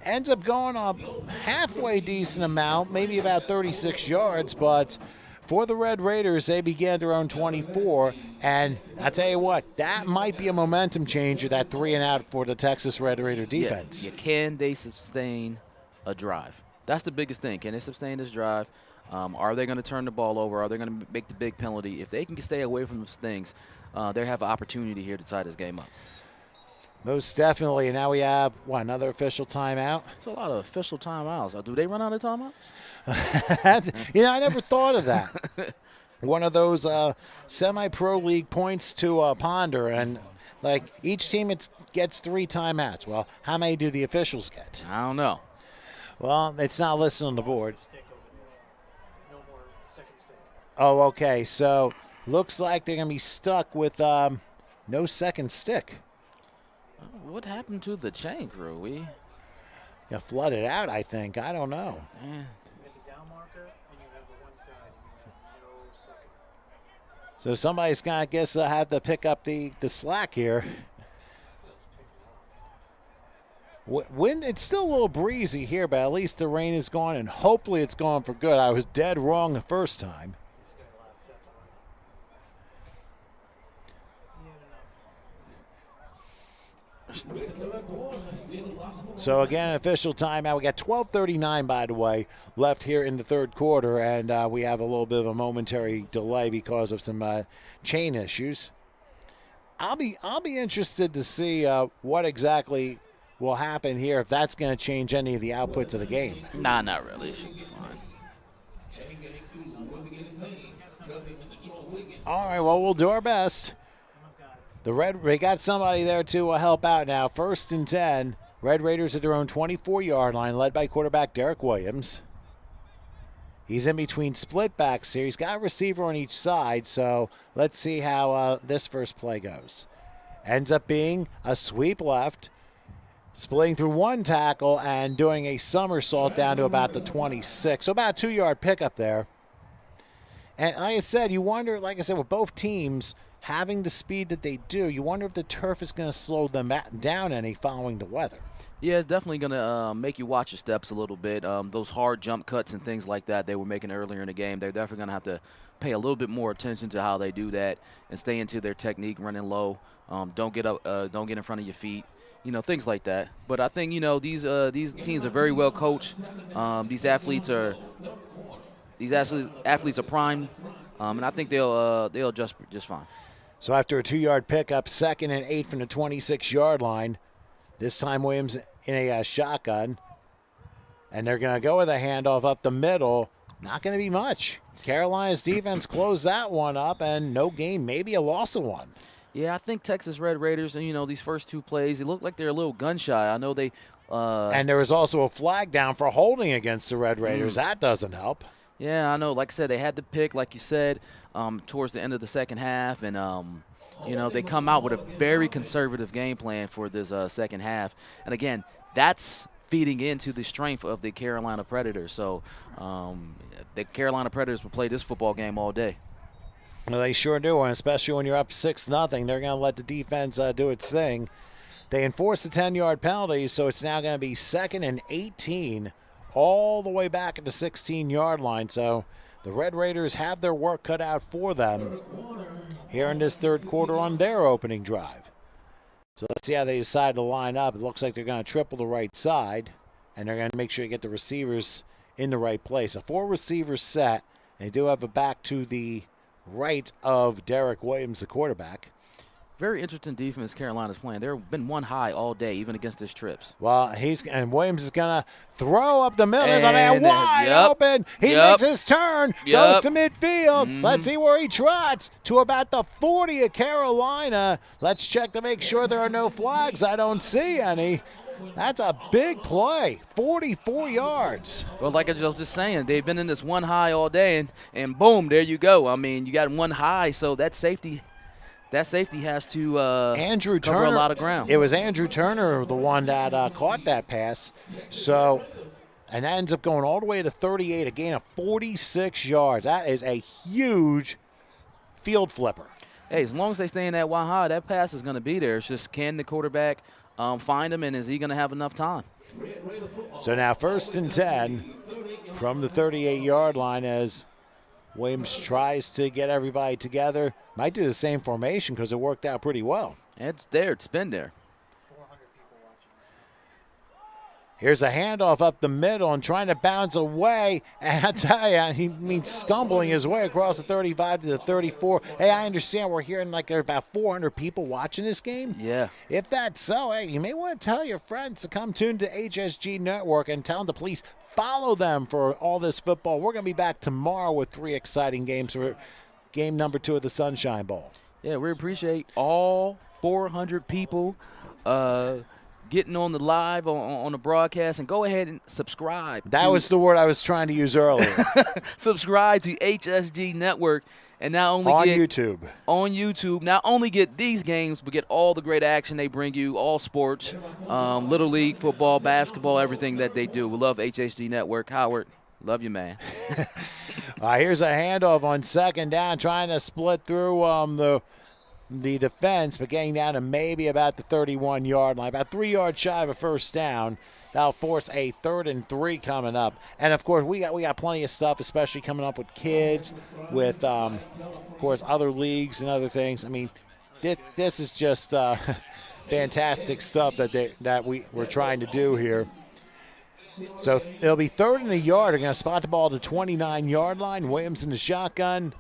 ends up going up halfway decent amount, maybe about 36 yards. But for the Red Raiders, they began their own 24. And I tell you what, that might be a momentum changer, that 3 and out for the Texas Red Raider defense. Yeah. Can they sustain a drive? That's the biggest thing. Can they sustain this drive? Are they going to turn the ball over? Are they going to make the big penalty? If they can stay away from those things, they have an opportunity here to tie this game up. Most definitely. And now we have, another official timeout? It's a lot of official timeouts. Do they run out of timeouts? I never thought of that. One of those semi-pro league points to ponder. And Like, each team gets 3 timeouts. Well, how many do the officials get? I don't know. Well, it's not listed on the board. No more second stick. Oh, okay. So, looks like they're going to be stuck with no second stick. What happened to the chain crew? We Flooded out, I think. I don't know. You have the down marker, and you have the one side, and you have no second. So somebody's going to, have to pick up the slack here. Wind, it's still a little breezy here, but at least the rain is gone, and hopefully it's gone for good. I was dead wrong the first time. So again, official timeout. We got 12:39, by the way, left here in the third quarter, and we have a little bit of a momentary delay because of some chain issues. I'll be interested to see what exactly will happen here, if that's going to change any of the outputs of the game. Nah, not really. It should be fine. All right, well, we'll do our best. We got somebody there to help out now. 1st and 10. Red Raiders at their own 24-yard line, led by quarterback Derek Williams. He's in between split backs here. He's got a receiver on each side, so let's see how this first play goes. Ends up being a sweep left, splitting through one tackle and doing a somersault down to about the 26. So about a 2-yard pickup there. And like I said, you wonder, like I said, with both teams having the speed that they do, you wonder if the turf is going to slow them down any following the weather. Yeah, it's definitely going to make you watch your steps a little bit. Those hard jump cuts and things like that they were making earlier in the game, they're definitely going to have to pay a little bit more attention to how they do that and stay into their technique, running low. Don't get in front of your feet. Things like that. But I think these teams are very well coached. These athletes are primed, and I think they'll adjust just fine. So after a 2-yard pickup, 2nd and 8 from the 26-yard line. This time Williams in a shotgun, and they're going to go with a handoff up the middle. Not going to be much. Carolina's defense closed that one up, and no gain, maybe a loss of 1. Yeah, I think Texas Red Raiders, and these first 2 plays, they look like they're a little gun shy. I know they. And there was also a flag down for holding against the Red Raiders. That doesn't help. Yeah, I know. Like I said, they had the pick, like you said, towards the end of the second half, and they come out with a very conservative game plan for this second half. And again, that's feeding into the strength of the Carolina Predators. So the Carolina Predators will play this football game all day. Well, they sure do, and especially when you're up 6-0, they're going to let the defense do its thing. They enforce the 10-yard penalty, so it's now going to be 2nd and 18, all the way back at the 16-yard line. So the Red Raiders have their work cut out for them here in this third quarter on their opening drive. So let's see how they decide to line up. It looks like they're going to triple the right side, and they're going to make sure you get the receivers in the right place. A 4-receiver set, and they do have a back to the right of Derek Williams, the quarterback. Very interesting defense Carolina's playing. They've been one high all day, even against his trips. Well, Williams is going to throw up the middle. There's a man wide open. He makes his turn, goes to midfield. Let's see where he trots to about the 40 of Carolina. Let's check to make sure there are no flags. I don't see any. That's a big play, 44 yards. Well, like I was just saying, they've been in this one high all day, and boom, there you go. I mean, you got one high, so that safety has to cover a lot of ground. It was Andrew Turner, the one that caught that pass. So, and that ends up going all the way to 38, a gain of 46 yards. That is a huge field flipper. Hey, as long as they stay in that one high, that pass is going to be there. It's just, can the quarterback find him, and is he going to have enough time? So now 1st and 10 from the 38-yard line as Williams tries to get everybody together. Might do the same formation because it worked out pretty well. It's there. It's been there. Here's a handoff up the middle and trying to bounce away. And I tell you, he means stumbling his way across the 35 to the 34. Hey, I understand we're hearing like there are about 400 people watching this game. Yeah. If that's so, hey, you may want to tell your friends to come tune to HSG Network and tell them to please follow them for all this football. We're going to be back tomorrow with 3 exciting games for game number 2 of the Sunshine Bowl. Yeah, we appreciate all 400 people getting on the live on the broadcast. And go ahead and subscribe. That was the word I was trying to use earlier. Subscribe to HSG Network. And not only on get YouTube, not only get these games, but get all the great action they bring you, all sports, Little League, football, basketball, everything that they do. We love HHD Network. Howard, love you, man. Here's a handoff on second down, trying to split through the defense, but getting down to maybe about the 31-yard line, about 3 yards shy of a first down. That'll force a 3rd and 3 coming up. And, of course, we got plenty of stuff, especially coming up with kids, with, of course, other leagues and other things. I mean, this is just fantastic stuff that we're trying to do here. So it'll be 3rd and a yard. They're going to spot the ball at the 29-yard line. Williams in the shotgun.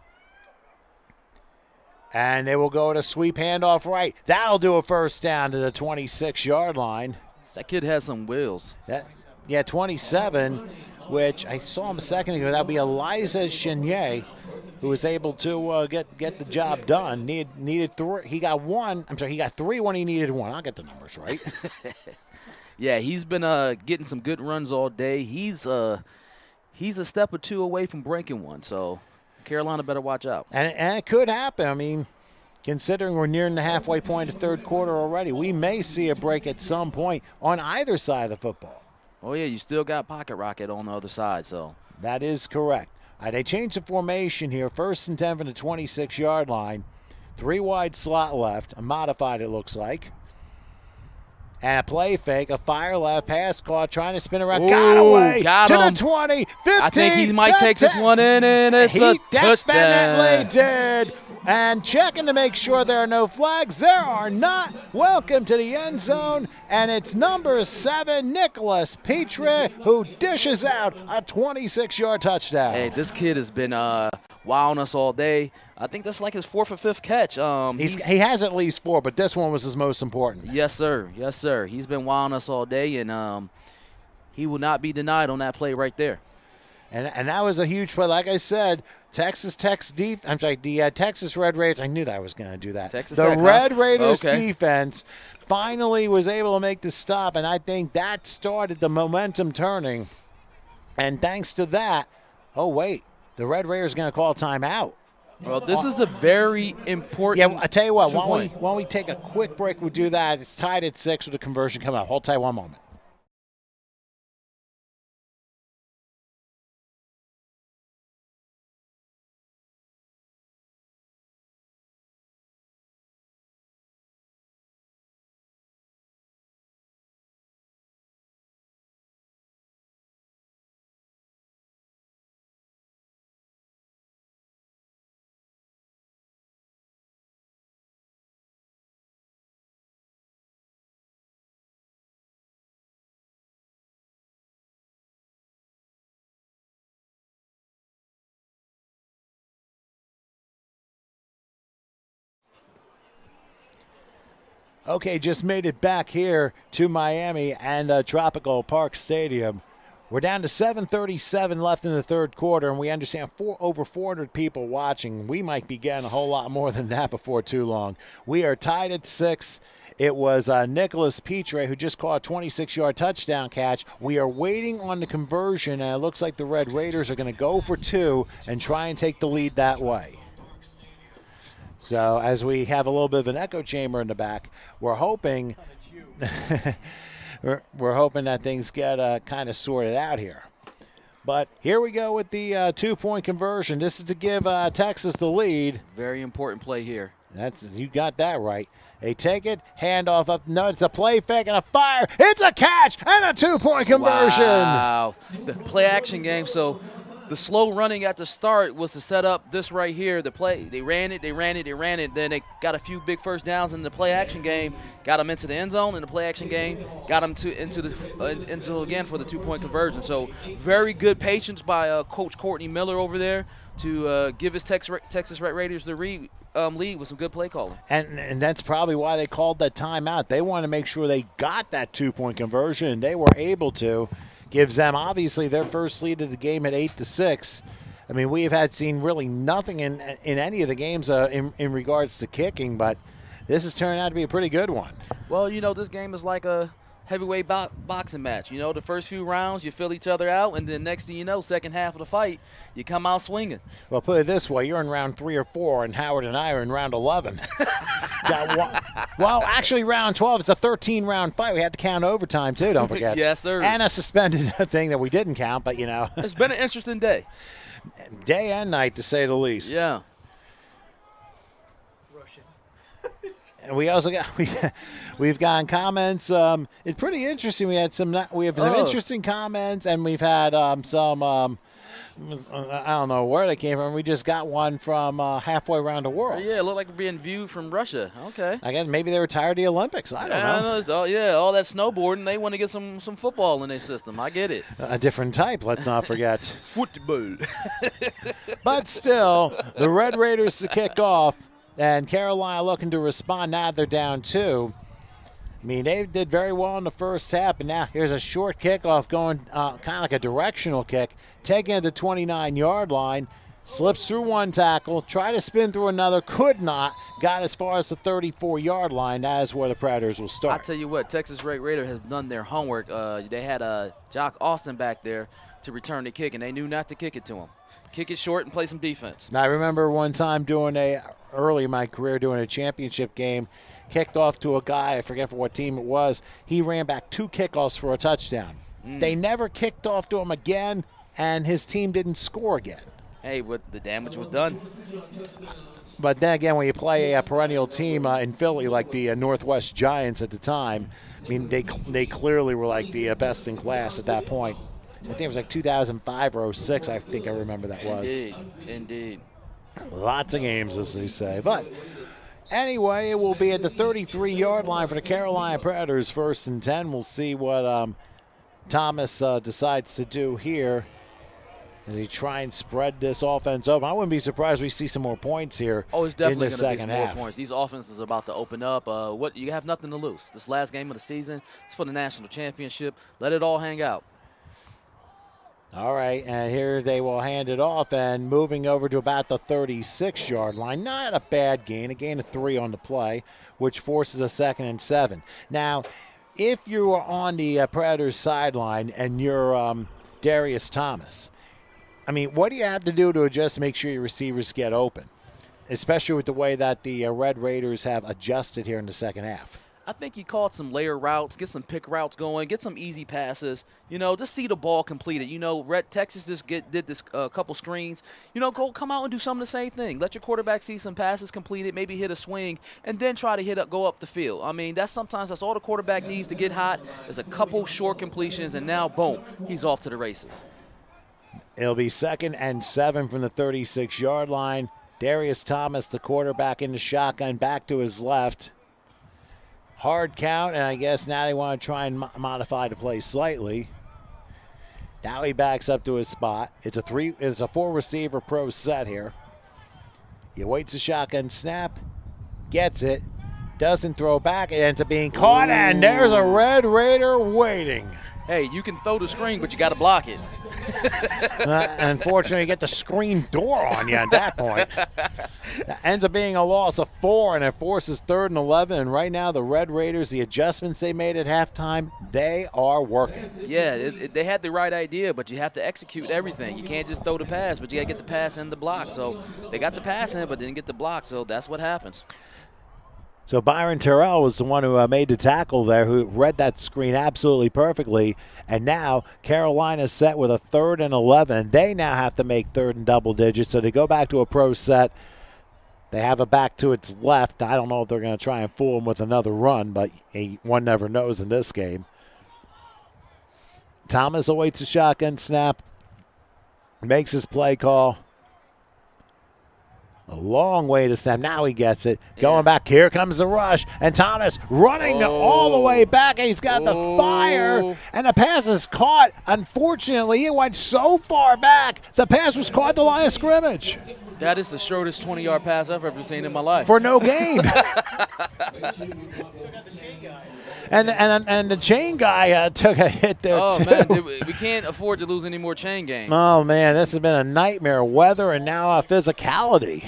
And they will go to sweep handoff right. That'll do a first down to the 26-yard line. That kid has some wheels. 27, which I saw him a second ago. That would be Eliza Chenier, who was able to get the job done. Needed 3. He got 1. I'm sorry, he got 3 when he needed 1. I'll get the numbers right. Yeah, he's been getting some good runs all day. He's a step or 2 away from breaking one, so Carolina better watch out. And it could happen. I mean, considering we're nearing the halfway point of third quarter already, we may see a break at some point on either side of the football. Oh, yeah, you still got Pocket Rocket on the other side. So that is correct. All right, they changed the formation here. 1st and 10 from the 26-yard line. 3 wide slot left, a modified it looks like. And a play fake, a fire left, pass caught, trying to spin around. Got away to the 20, 15. I think he might take this one in, and it's a touchdown. Definitely did. And checking to make sure there are no flags. There are not. Welcome to the end zone. And it's number 7, Nicholas Petre, who dishes out a 26-yard touchdown. Hey, this kid has been wowing us all day. I think that's like his 4th or 5th catch. He has at least 4, but this one was his most important. Yes, sir. Yes, sir. He's been wowing us all day, and he will not be denied on that play right there. And that was a huge play. Like I said, Texas Red Raiders. I knew that I was going to do that. Red Raiders defense finally was able to make the stop, and I think that started the momentum turning. And thanks to that, the Red Raiders are going to call timeout. Well, this is a very important. Yeah, I tell you what. Why don't we take a quick break? We'll do that. It's tied at 6 with the conversion coming up. Hold tight one moment. Okay, just made it back here to Miami and Tropical Park Stadium. We're down to 7:37 left in the third quarter, and we understand over 400 people watching. We might be getting a whole lot more than that before too long. We are tied at 6. It was Nicholas Petre who just caught a 26-yard touchdown catch. We are waiting on the conversion, and it looks like the Red Raiders are going to go for 2 and try and take the lead that way. So as we have a little bit of an echo chamber in the back, we're hoping we're hoping that things get kind of sorted out here. But here we go with the 2-point conversion. This is to give Texas the lead. Very important play here. You got that right. They take it, handoff up. No, it's a play fake and a fire. It's a catch and a 2-point conversion. Wow. The play action game. So the slow running at the start was to set up this right here. The play, they ran it. Then they got a few big first downs in the play action game. Got them into the end zone in the play action game. Got them into again for the 2-point conversion. So very good patience by Coach Courtney Miller over there to give his Texas Red Raiders the lead with some good play calling. And that's probably why they called that timeout. They want to make sure they got that 2-point conversion, and they were able to. Gives them obviously their first lead of the game at 8-6. I mean, we have seen really nothing in any of the games in regards to kicking, but this has turned out to be a pretty good one. Well, this game is like a heavyweight boxing match. The first few rounds, you fill each other out, and then next thing you know, second half of the fight, you come out swinging. Well, put it this way, you're in round 3 or 4, and Howard and I are in round 11. Well, actually, round 12, it's a 13-round fight. We had to count overtime, too, don't forget. Yes, sir. And a suspended thing that we didn't count, but, It's been an interesting day. Day and night, to say the least. Yeah. And we also got we've gotten comments. It's pretty interesting. We have some interesting comments, and we've had some. I don't know where they came from. We just got one from halfway around the world. Yeah, it looked like we're being viewed from Russia. Okay. I guess maybe they were tired of the Olympics. I don't know. All that snowboarding. They want to get some football in their system. I get it. A different type. Let's not forget. Football. But still, the Red Raiders to kick off. And Carolina looking to respond now they're down 2. I mean, they did very well in the first half, and now here's a short kickoff going kind of like a directional kick, taking it to the 29-yard line, slips through one tackle, tried to spin through another, could not, got as far as the 34-yard line. That is where the Predators will start. I tell you what, Texas Raiders has done their homework. They had Jock Austin back there to return the kick, and they knew not to kick it to him. Kick it short and play some defense. Now, I remember one time early in my career doing a championship game, kicked off to a guy, I forget for what team it was. He ran back 2 kickoffs for a touchdown. They never kicked off to him again, and his team didn't score again. Hey, but the damage was done. But then again, when you play a perennial team in Philly like the Northwest Giants at the time, I mean, they clearly were like the best in class at that point. I think it was like 2005 or 06, I think I remember that was. Indeed. Lots of games, as they say. But anyway, it will be at the 33-yard line for the Carolina Predators, 1st and 10. We'll see what Thomas decides to do here as he try and spread this offense open. I wouldn't be surprised if we see some more points here it's definitely in the going to be second some more half. points. These offenses are about to open up. You have nothing to lose. This last game of the season, it's for the national championship. Let it all hang out. All right, and here they will hand it off, and moving over to about the 36-yard line. Not a bad gain, a gain of 3 on the play, which forces a 2nd and 7. Now, if you are on the Predators sideline and you're Darius Thomas, I mean, what do you have to do to just make sure your receivers get open, especially with the way that the Red Raiders have adjusted here in the second half? I think he called some layer routes, get some pick routes going, get some easy passes. Just see the ball completed. Red Texas just did this couple screens. Go come out and do some of the same thing. Let your quarterback see some passes completed, maybe hit a swing, and then try to go up the field. I mean, that's all the quarterback needs to get hot is a couple short completions, and now, boom, he's off to the races. It'll be 2nd and 7 from the 36-yard line. Darius Thomas, the quarterback, in the shotgun, back to his left. Hard count, and I guess now they want to try and modify the play slightly. Now he backs up to his spot. It's a 4-receiver pro set here. He awaits the shotgun snap, gets it, doesn't throw back. It ends up being caught, and there's a Red Raider waiting. Hey, you can throw the screen, but you got to block it. Unfortunately, you get the screen door on you at that point. That ends up being a loss of 4, and it forces 3rd and 11. And right now, the Red Raiders, the adjustments they made at halftime, they are working. Yeah, they had the right idea, but you have to execute everything. You can't just throw the pass, but you got to get the pass and the block. So they got the pass in, but didn't get the block. So that's what happens. So Byron Terrell was the one who made the tackle there, who read that screen absolutely perfectly. And now Carolina's set with a 3rd and 11. They now have to make 3rd and double digits. So they go back to a pro set. They have it back to its left. I don't know if they're going to try and fool him with another run, but one never knows in this game. Thomas awaits a shotgun snap, makes his play call. A long way to snap. Now he gets it. Going back. Here comes the rush. And Thomas running all the way back. And he's got the fire. And the pass is caught. Unfortunately, it went so far back, the pass was caught at the line of scrimmage. That is the shortest 20-yard pass I've ever seen in my life. For no gain. And the chain guy took a hit there, too. Man, we can't afford to lose any more chain games. Oh, man, this has been a nightmare. Weather and now physicality.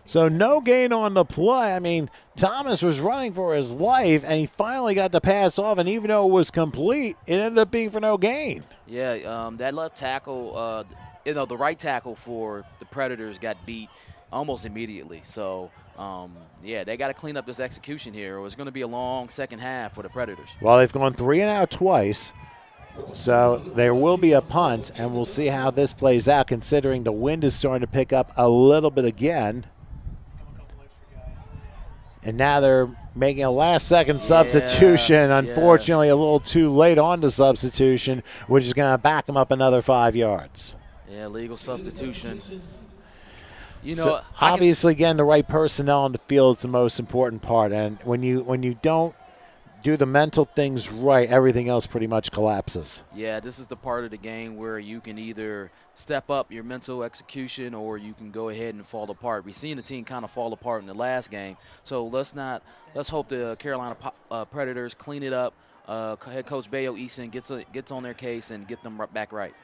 So no gain on the play. I mean, Thomas was running for his life, and he finally got the pass off, and even though it was complete, it ended up being for no gain. Yeah, that left tackle, the right tackle for the Predators got beat almost immediately. So, yeah, they got to clean up this execution here, or it's going to be a long second half for the Predators. Well, they've gone 3 and out twice, so there will be a punt, and we'll see how this plays out considering the wind is starting to pick up a little bit again. And now they're making a last-second substitution. Unfortunately, a little too late on the substitution, which is going to back them up another 5 yards. Yeah, legal substitution. So obviously, getting the right personnel on the field is the most important part. And when you don't do the mental things right, everything else pretty much collapses. Yeah, this is the part of the game where you can either step up your mental execution or you can go ahead and fall apart. We've seen the team kind of fall apart in the last game. So let's hope the Carolina Predators clean it up. Head coach Bayo Eason gets on their case and get them back right.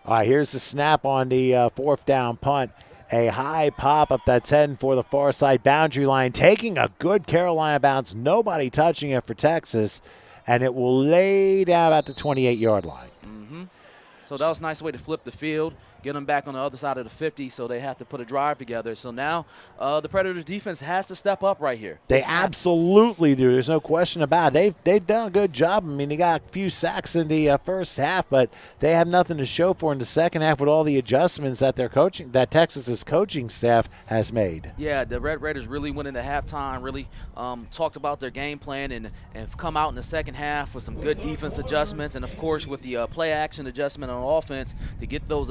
All right, here's the snap on the fourth down punt. A high pop-up that's heading for the far side boundary line, taking a good Carolina bounce. Nobody touching it for Texas, and it will lay down at the 28-yard line. So that was a nice way to flip the field, get them back on the other side of the 50, so they have to put a drive together. So now the Predators defense has to step up right here. They absolutely do. There's no question about it. They've done a good job. I mean, they got a few sacks in the first half, but they have nothing to show for in the second half with all the adjustments that Texas's coaching staff has made. Yeah, the Red Raiders really went into halftime, really talked about their game plan and come out in the second half with some good defense adjustments, and of course with the play action adjustment on offense to get those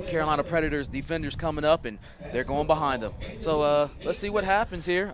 Carolina Predators defenders coming up, and they're going behind them. So let's see what happens here.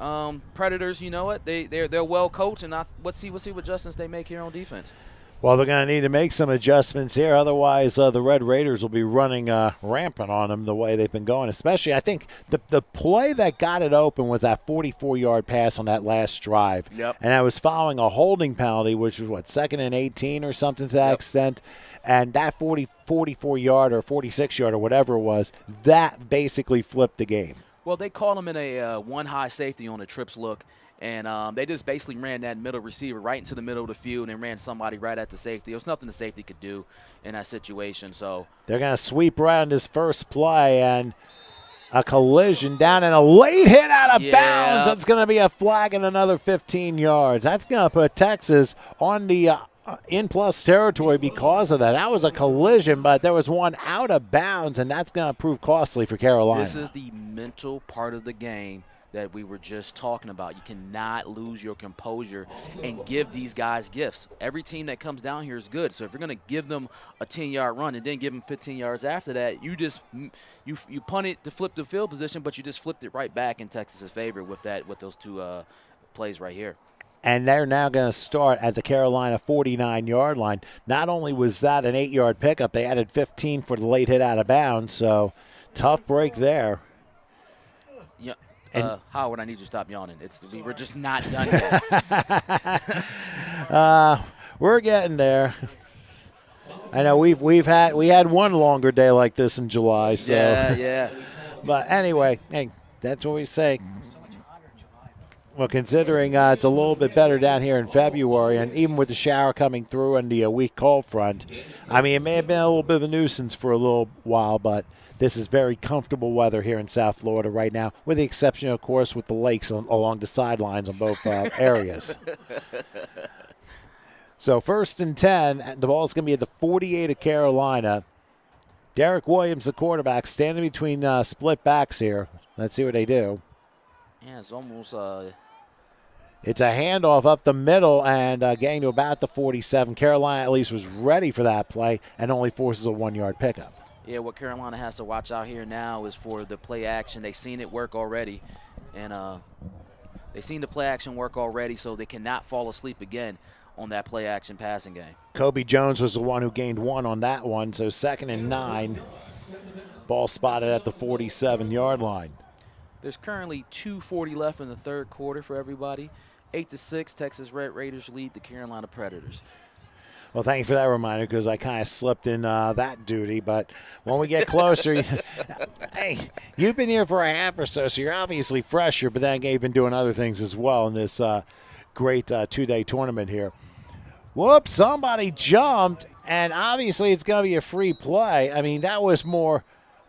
Predators, you know what? They're well coached, and let's see what adjustments they make here on defense. Well, they're going to need to make some adjustments here. Otherwise, the Red Raiders will be running rampant on them the way they've been going. Especially, I think the play that got it open was that 44-yard pass on that last drive. Yep. And that was following a holding penalty, which was, 2nd and 18 or something to that extent. And that 44-yard or 46-yard or whatever it was, that basically flipped the game. Well, they called him in a one-high safety on a trips look. And they just basically ran that middle receiver right into the middle of the field and ran somebody right at the safety. There was nothing the safety could do in that situation. So they're going to sweep around this first play, and a collision down and a late hit out of bounds. That's going to be a flag and another 15 yards. That's going to put Texas on the in-plus territory because of that. That was a collision, but there was one out of bounds, and that's going to prove costly for Carolina. This is the mental part of the game that we were just talking about. You cannot lose your composure and give these guys gifts. Every team that comes down here is good. So if you're going to give them a 10-yard run and then give them 15 yards after that, you punt it to flip the field position, but you just flipped it right back in Texas's favor with those two plays right here. And they're now going to start at the Carolina 49-yard line. Not only was that an 8-yard pickup, they added 15 for the late hit out of bounds. So tough break there. Yeah. Howard, I need you to stop yawning. We were just not done yet. We're getting there. I know we had one longer day like this in July. So. Yeah. But anyway, hey, that's what we say. Well, considering it's a little bit better down here in February, and even with the shower coming through and the weak cold front, I mean, it may have been a little bit of a nuisance for a little while, but this is very comfortable weather here in South Florida right now, with the exception, of course, with the lakes along the sidelines on both areas. So 1st and 10, the ball's going to be at the 48 of Carolina. Derek Williams, the quarterback, standing between split backs here. Let's see what they do. Yeah, it's almost It's a handoff up the middle and getting to about the 47. Carolina at least was ready for that play and only forces a 1-yard pickup. Yeah, what Carolina has to watch out here now is for the play action. They've seen it work already, and they've seen the play action work already, so they cannot fall asleep again on that play action passing game. Kobe Jones was the one who gained 1 on that one, so 2nd and 9. Ball spotted at the 47-yard line. There's currently 2:40 left in the third quarter for everybody. 8-6, Texas Red Raiders lead the Carolina Predators. Well, thank you for that reminder because I kind of slipped in that duty. But when we get closer, Hey, you've been here for a half or so you're obviously fresher, but then again, you've been doing other things as well in this great two-day tournament here. Whoops, somebody jumped, and obviously it's going to be a free play. I mean, that was more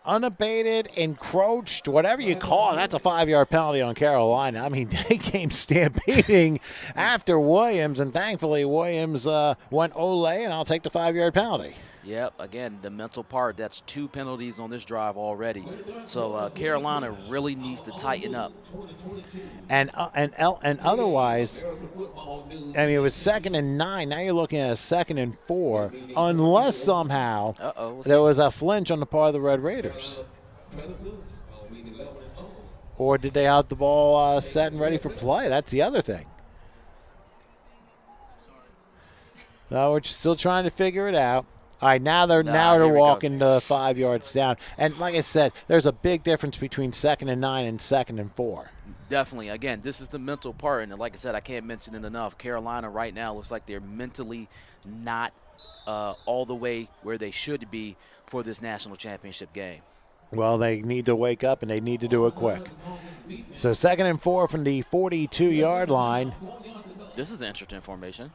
unabated, encroached, whatever you call it. That's a 5-yard penalty on Carolina. I mean, they came stampeding after Williams, and thankfully Williams went ole, and I'll take the 5-yard penalty. Yep, again, the mental part, that's 2 penalties on this drive already. So Carolina really needs to tighten up. And otherwise, I mean, it was 2nd and 9. Now you're looking at a 2nd and 4, unless somehow there was a flinch on the part of the Red Raiders. Or did they have the ball set and ready for play? That's the other thing. No, we're still trying to figure it out. All right, now they're walking 5 yards down. And like I said, there's a big difference between 2nd and 9 and 2nd and 4. Definitely. Again, this is the mental part. And like I said, I can't mention it enough. Carolina right now looks like they're mentally not all the way where they should be for this national championship game. Well, they need to wake up, and they need to do it quick. So 2nd and 4 from the 42-yard line. This is an interesting formation.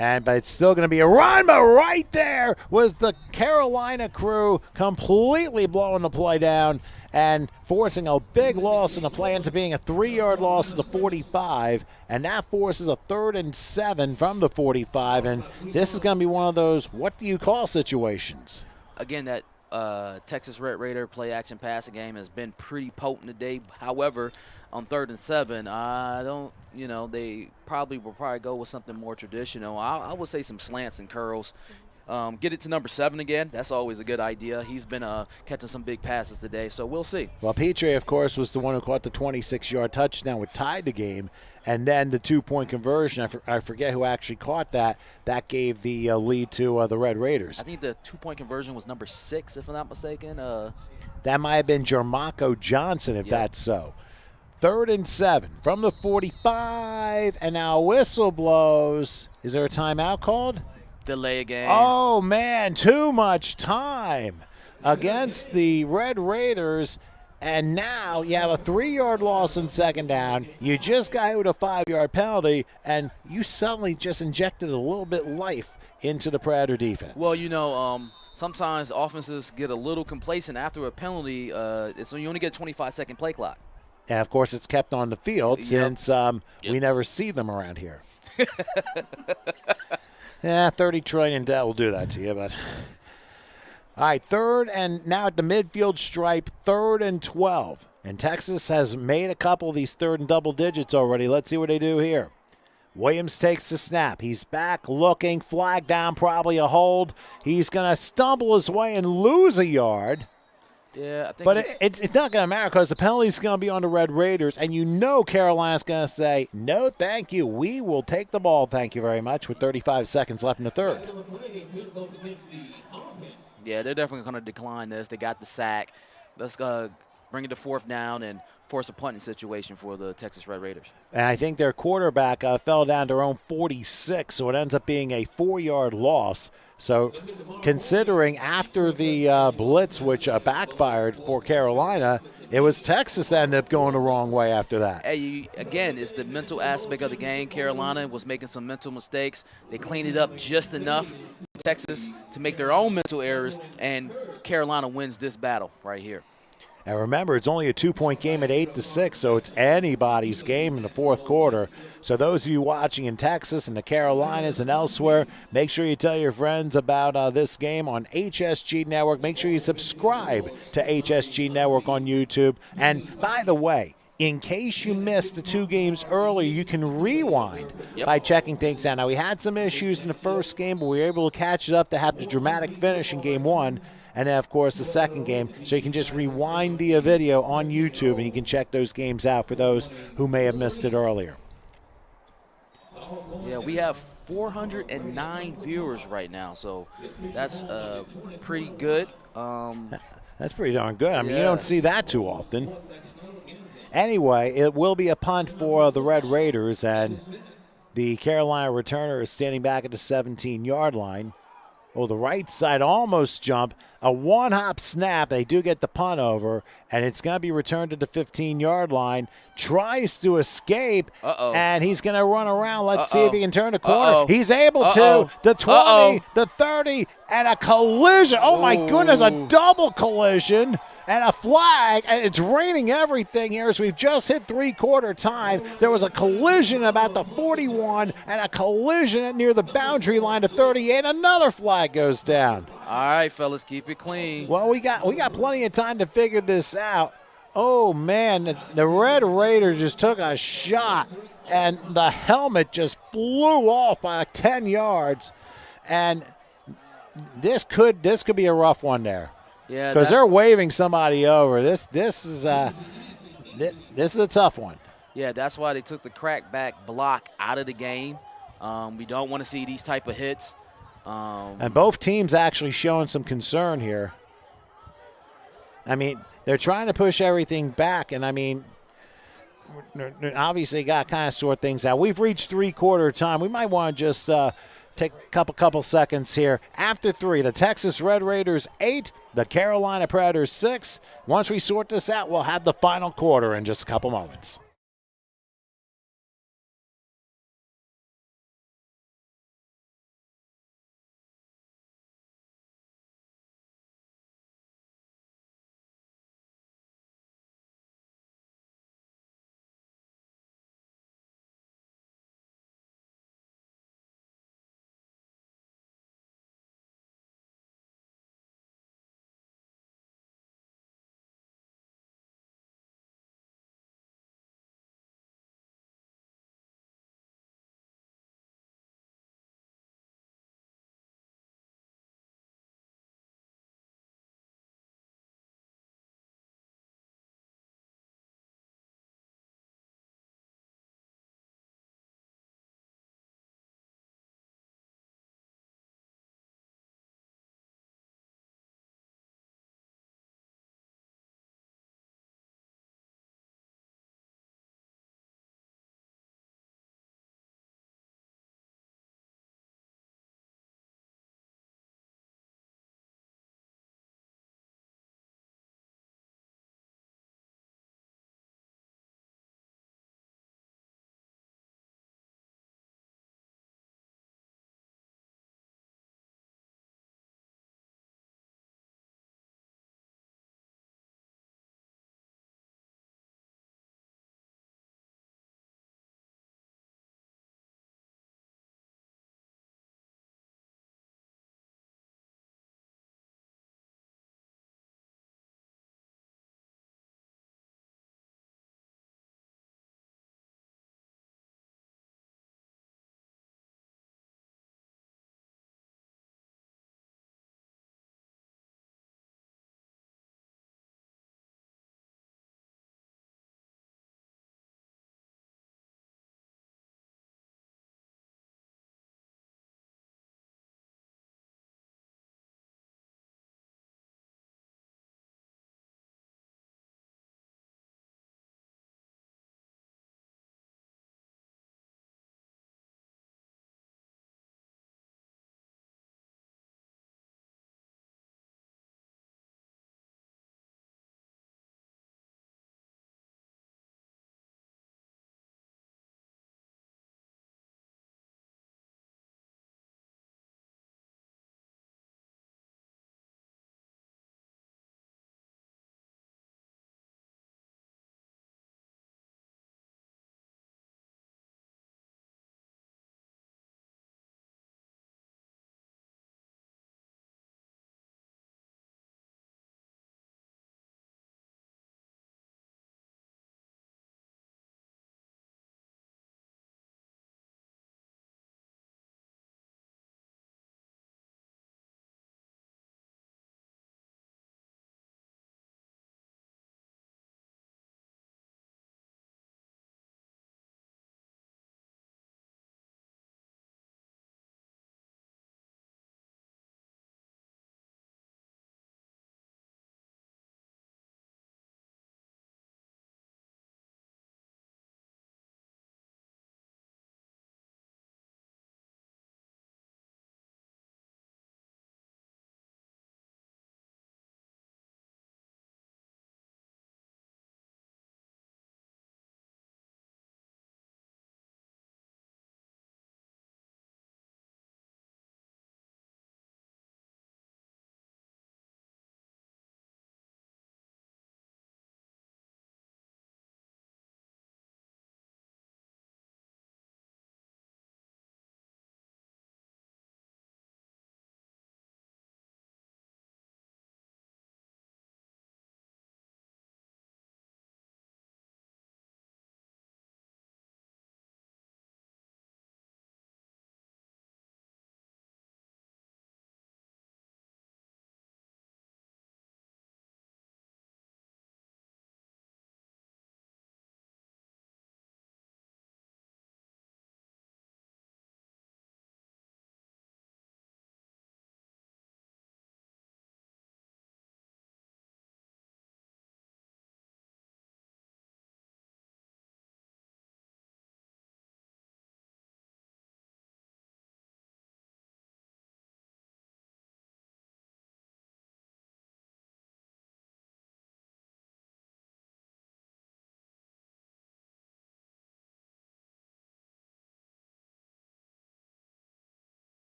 But it's still going to be a run, but right there was the Carolina crew completely blowing the play down and forcing a big loss in the play into being a 3-yard loss to the 45, and that forces a 3rd and 7 from the 45, and this is going to be one of those what do you call situations. Again, that Texas Red Raider play-action passing game has been pretty potent today. However, on 3rd and 7, I don't, they will probably go with something more traditional. I would say some slants and curls. Get it to number 7 again. That's always a good idea. He's been catching some big passes today, so we'll see. Well, Petrie, of course, was the one who caught the 26-yard touchdown, which tied the game. And then the 2-point conversion, I forget who actually caught that. That gave the lead to the Red Raiders. I think the 2-point conversion was number 6, if I'm not mistaken. That might have been Jermaco Johnson, if that's so. 3rd and 7 from the 45, and now a whistle blows. Is there a timeout called? Delay again. Oh, man, too much time against the Red Raiders. And now you have a 3-yard loss in 2nd down. You just got hit with a 5-yard penalty, and you suddenly just injected a little bit of life into the Predator defense. Well, sometimes offenses get a little complacent after a penalty. So you only get a 25-second play clock. And, of course, it's kept on the field since we never see them around here. 30 trillion debt will do that to you, but... All right, 3rd and now at the midfield stripe, 3rd and 12. And Texas has made a couple of these 3rd and double digits already. Let's see what they do here. Williams takes the snap. He's back looking, flag down, probably a hold. He's going to stumble his way and lose a yard. Yeah, I think. But it's not going to matter because the penalty's going to be on the Red Raiders, and Carolina's going to say, no, thank you. We will take the ball, thank you very much, with 35 seconds left in the 3rd. Yeah, they're definitely going to decline this. They got the sack. Let's bring it to 4th down and force a punting situation for the Texas Red Raiders. And I think their quarterback fell down to their own 46, so it ends up being a 4-yard loss. So considering after the blitz, which backfired for Carolina, it was Texas that ended up going the wrong way after that. Hey, again, it's the mental aspect of the game. Carolina was making some mental mistakes. They cleaned it up just enough, Texas, to make their own mental errors, and Carolina wins this battle right here. And remember, it's only a 2-point game at 8-6, so it's anybody's game in the 4th quarter. So those of you watching in Texas and the Carolinas and elsewhere, make sure you tell your friends about this game on HSG Network. Make sure you subscribe to HSG Network on YouTube. And by the way, in case you missed the 2 games earlier, you can rewind by checking things out. Now, we had some issues in the first game, but we were able to catch it up to have the dramatic finish in Game 1. And then, of course, the second game. So you can just rewind the video on YouTube, and you can check those games out for those who may have missed it earlier. Yeah, we have 409 viewers right now, so that's pretty good. That's pretty darn good. I mean, you don't see that too often. Anyway, it will be a punt for the Red Raiders, and the Carolina returner is standing back at the 17-yard line. Oh, the right side almost jump. A one-hop snap. They do get the punt over, and it's going to be returned to the 15-yard line. Tries to escape, and he's going to run around. Let's see if he can turn the corner. He's able to. The 20, the 30, and a collision. Oh, my goodness, a double collision. And a flag, and it's raining everything here as we've just hit three-quarter time. There was a collision about the 41 and a collision near the boundary line to 38. Another flag goes down. All right, fellas, keep it clean. Well, we got plenty of time to figure this out. Oh, man, the Red Raider just took a shot, and the helmet just flew off by like 10 yards. And this could be a rough one there. Yeah, because they're waving somebody over. This is a tough one. Yeah, that's why they took the crackback block out of the game. We don't want to see these type of hits. And both teams actually showing some concern here. I mean, they're trying to push everything back, and I mean, obviously got to kind of sort things out. We've reached three-quarter time. We might want to just take a couple seconds here. After three, the Texas Red Raiders 8, the Carolina Predators 6. Once we sort this out, we'll have the final quarter in just a couple moments.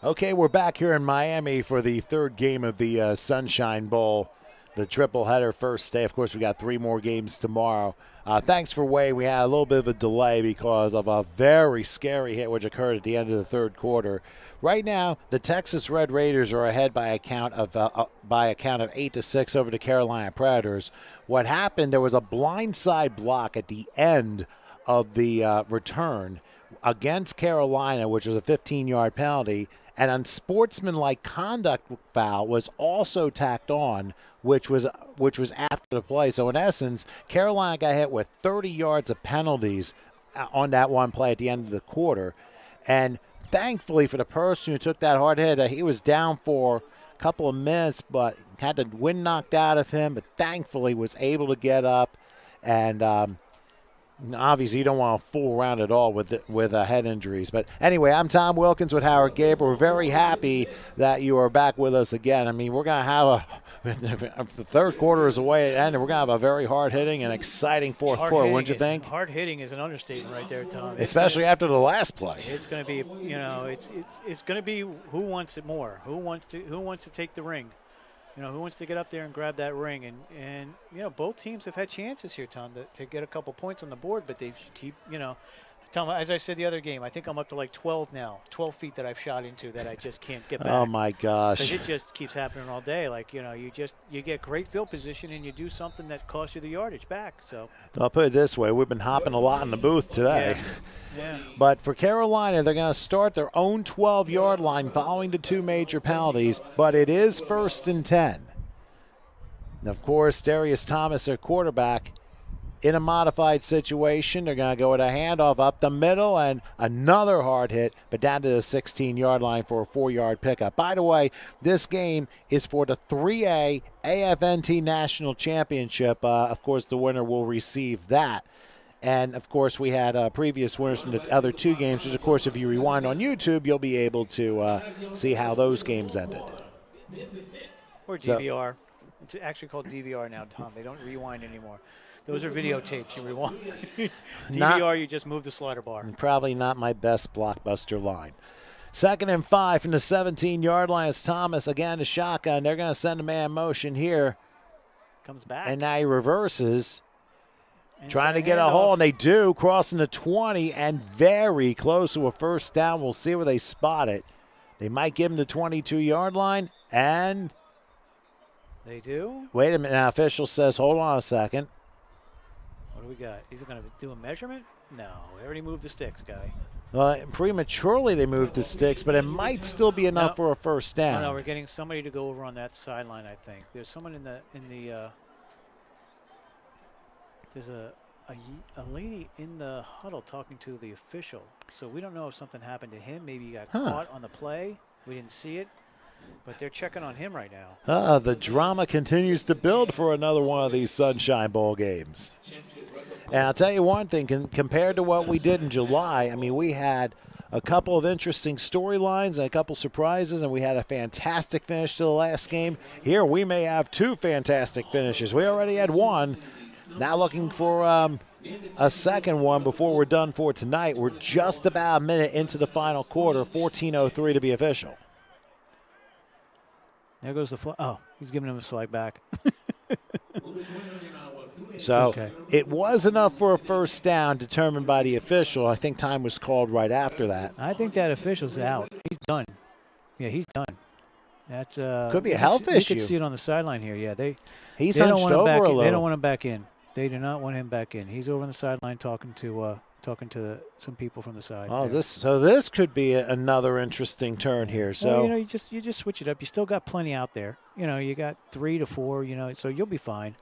Okay, we're back here in Miami for the third game of the Sunshine Bowl, the triple header first day. Of course, we got 3 more games tomorrow. Thanks for waiting. We had a little bit of a delay because of a very scary hit which occurred at the end of the third quarter. Right now, the Texas Red Raiders are ahead by a count of 8-6 over the Carolina Predators. What happened? There was a blindside block at the end of the return against Carolina, which was a 15-yard penalty. An unsportsmanlike conduct foul was also tacked on, which was after the play. So in essence, Carolina got hit with 30 yards of penalties on that one play at the end of the quarter. And thankfully for the person who took that hard hit, he was down for a couple of minutes, but had the wind knocked out of him, but thankfully was able to get up. And obviously, you don't want to fool around at all with head injuries. But anyway, I'm Tom Wilkins with Howard Gabriel. We're very happy that you are back with us again. I mean, we're going to have the third quarter is away at end, and we're going to have a very hard-hitting and exciting fourth quarter, wouldn't you think? Hard-hitting is an understatement right there, Tom. Especially after the last play. It's going to be, it's going to be who wants it more, who wants to take the ring. Who wants to get up there and grab that ring? And both teams have had chances here, Tom, to get a couple points on the board, but they keep, Tom, as I said the other game, I think I'm up to like 12 now, 12 feet that I've shot into that I just can't get back. Oh, my gosh. Because it just keeps happening all day. Like, you get great field position and you do something that costs you the yardage back. So I'll put it this way. We've been hopping a lot in the booth today. Yeah. But for Carolina, they're going to start their own 12-yard line following the 2 major penalties, but it is 1st and 10. And of course, Darius Thomas, their quarterback, in a modified situation. They're going to go with a handoff up the middle and another hard hit, but down to the 16-yard line for a 4-yard pickup. By the way, this game is for the 3A AFNT National Championship. Of course, the winner will receive that. And, of course, we had previous winners from the other 2 games, which, of course, if you rewind on YouTube, you'll be able to see how those games ended. Or DVR. It's actually called DVR now, Tom. They don't rewind anymore. Those are videotapes. You rewind. DVR, you just move the slider bar. Probably not my best blockbuster line. 2nd and 5 from the 17-yard line is Thomas. Again, a shotgun. They're going to send a man motion here. Comes back. And now he reverses. Trying to get a handoff. hole, and they do, crossing the 20 and very close to a first down. We'll see where they spot it. They might give him the 22-yard line, and they do? Wait a minute. Now, official says, hold on a second. What do we got? Is it going to do a measurement? No. We already moved the sticks, guy. Well, prematurely they moved the sticks, but it might still be enough for a first down. No, we're getting somebody to go over on that sideline, I think. There's someone in the there's a lady in the huddle talking to the official. So we don't know if something happened to him. Maybe he got caught on the play. We didn't see it. But they're checking on him right now. The drama continues to build for another one of these Sunshine Bowl games. And I'll tell you one thing, compared to what we did in July, I mean, we had a couple of interesting storylines and a couple surprises, and we had a fantastic finish to the last game. Here we may have 2 fantastic finishes. We already had one. Now looking for a second one before we're done for tonight. We're just about a minute into the final quarter, 14:03 to be official. There goes the flag. Oh, he's giving him a flag back. So it was enough for a first down determined by the official. I think time was called right after that. I think that official's out. He's done. Yeah, he's done. That's could be a health issue. You can see it on the sideline here. Yeah, he's hunched over a little. They don't want him back in. They do not want him back in. He's over on the sideline talking to some people from the side. Oh, this could be another interesting turn here. So well, you just switch it up. You still got plenty out there. You got 3 to 4. So you'll be fine.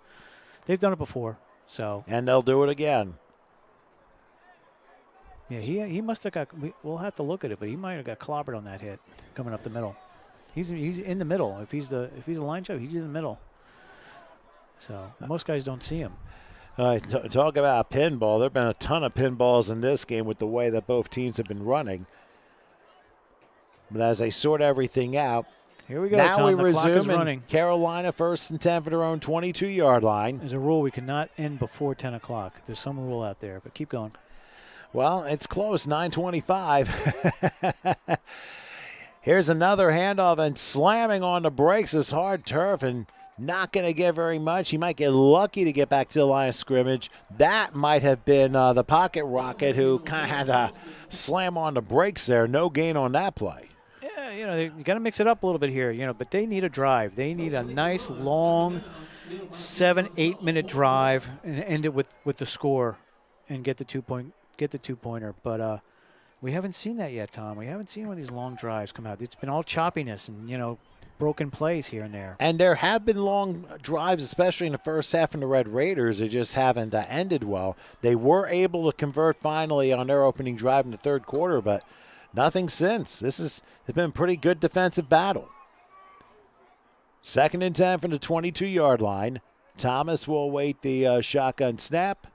They've done it before. So and they'll do it again. Yeah, he must have got. We'll have to look at it, but he might have got clobbered on that hit coming up the middle. He's in the middle. If he's a line shot, he's in the middle. So most guys don't see him. Talk about a pinball. There have been a ton of pinballs in this game with the way that both teams have been running. But as they sort everything out, here we go. Now Tom, we the resume clock is running. Carolina 1st and 10 for their own 22-yard line. There's a rule we cannot end before 10 o'clock. There's some rule out there, but keep going. Well, it's close, 9:25. Here's another handoff and slamming on the brakes is hard turf and not going to get very much. He might get lucky to get back to the line of scrimmage. That might have been the pocket rocket who kind of had to slam on the brakes there. No gain on that play. Yeah, you got to mix it up a little bit here, but they need a drive. They need a nice, long 7-8 minute drive and end it with the score and get the two-pointer. But we haven't seen that yet, Tom. We haven't seen one of these long drives come out. It's been all choppiness and, broken plays here and there. And there have been long drives, especially in the first half from the Red Raiders. They just haven't ended well. They were able to convert finally on their opening drive in the third quarter, but nothing since. It's been a pretty good defensive battle. 2nd and 10 from the 22-yard line. Thomas will await the shotgun snap.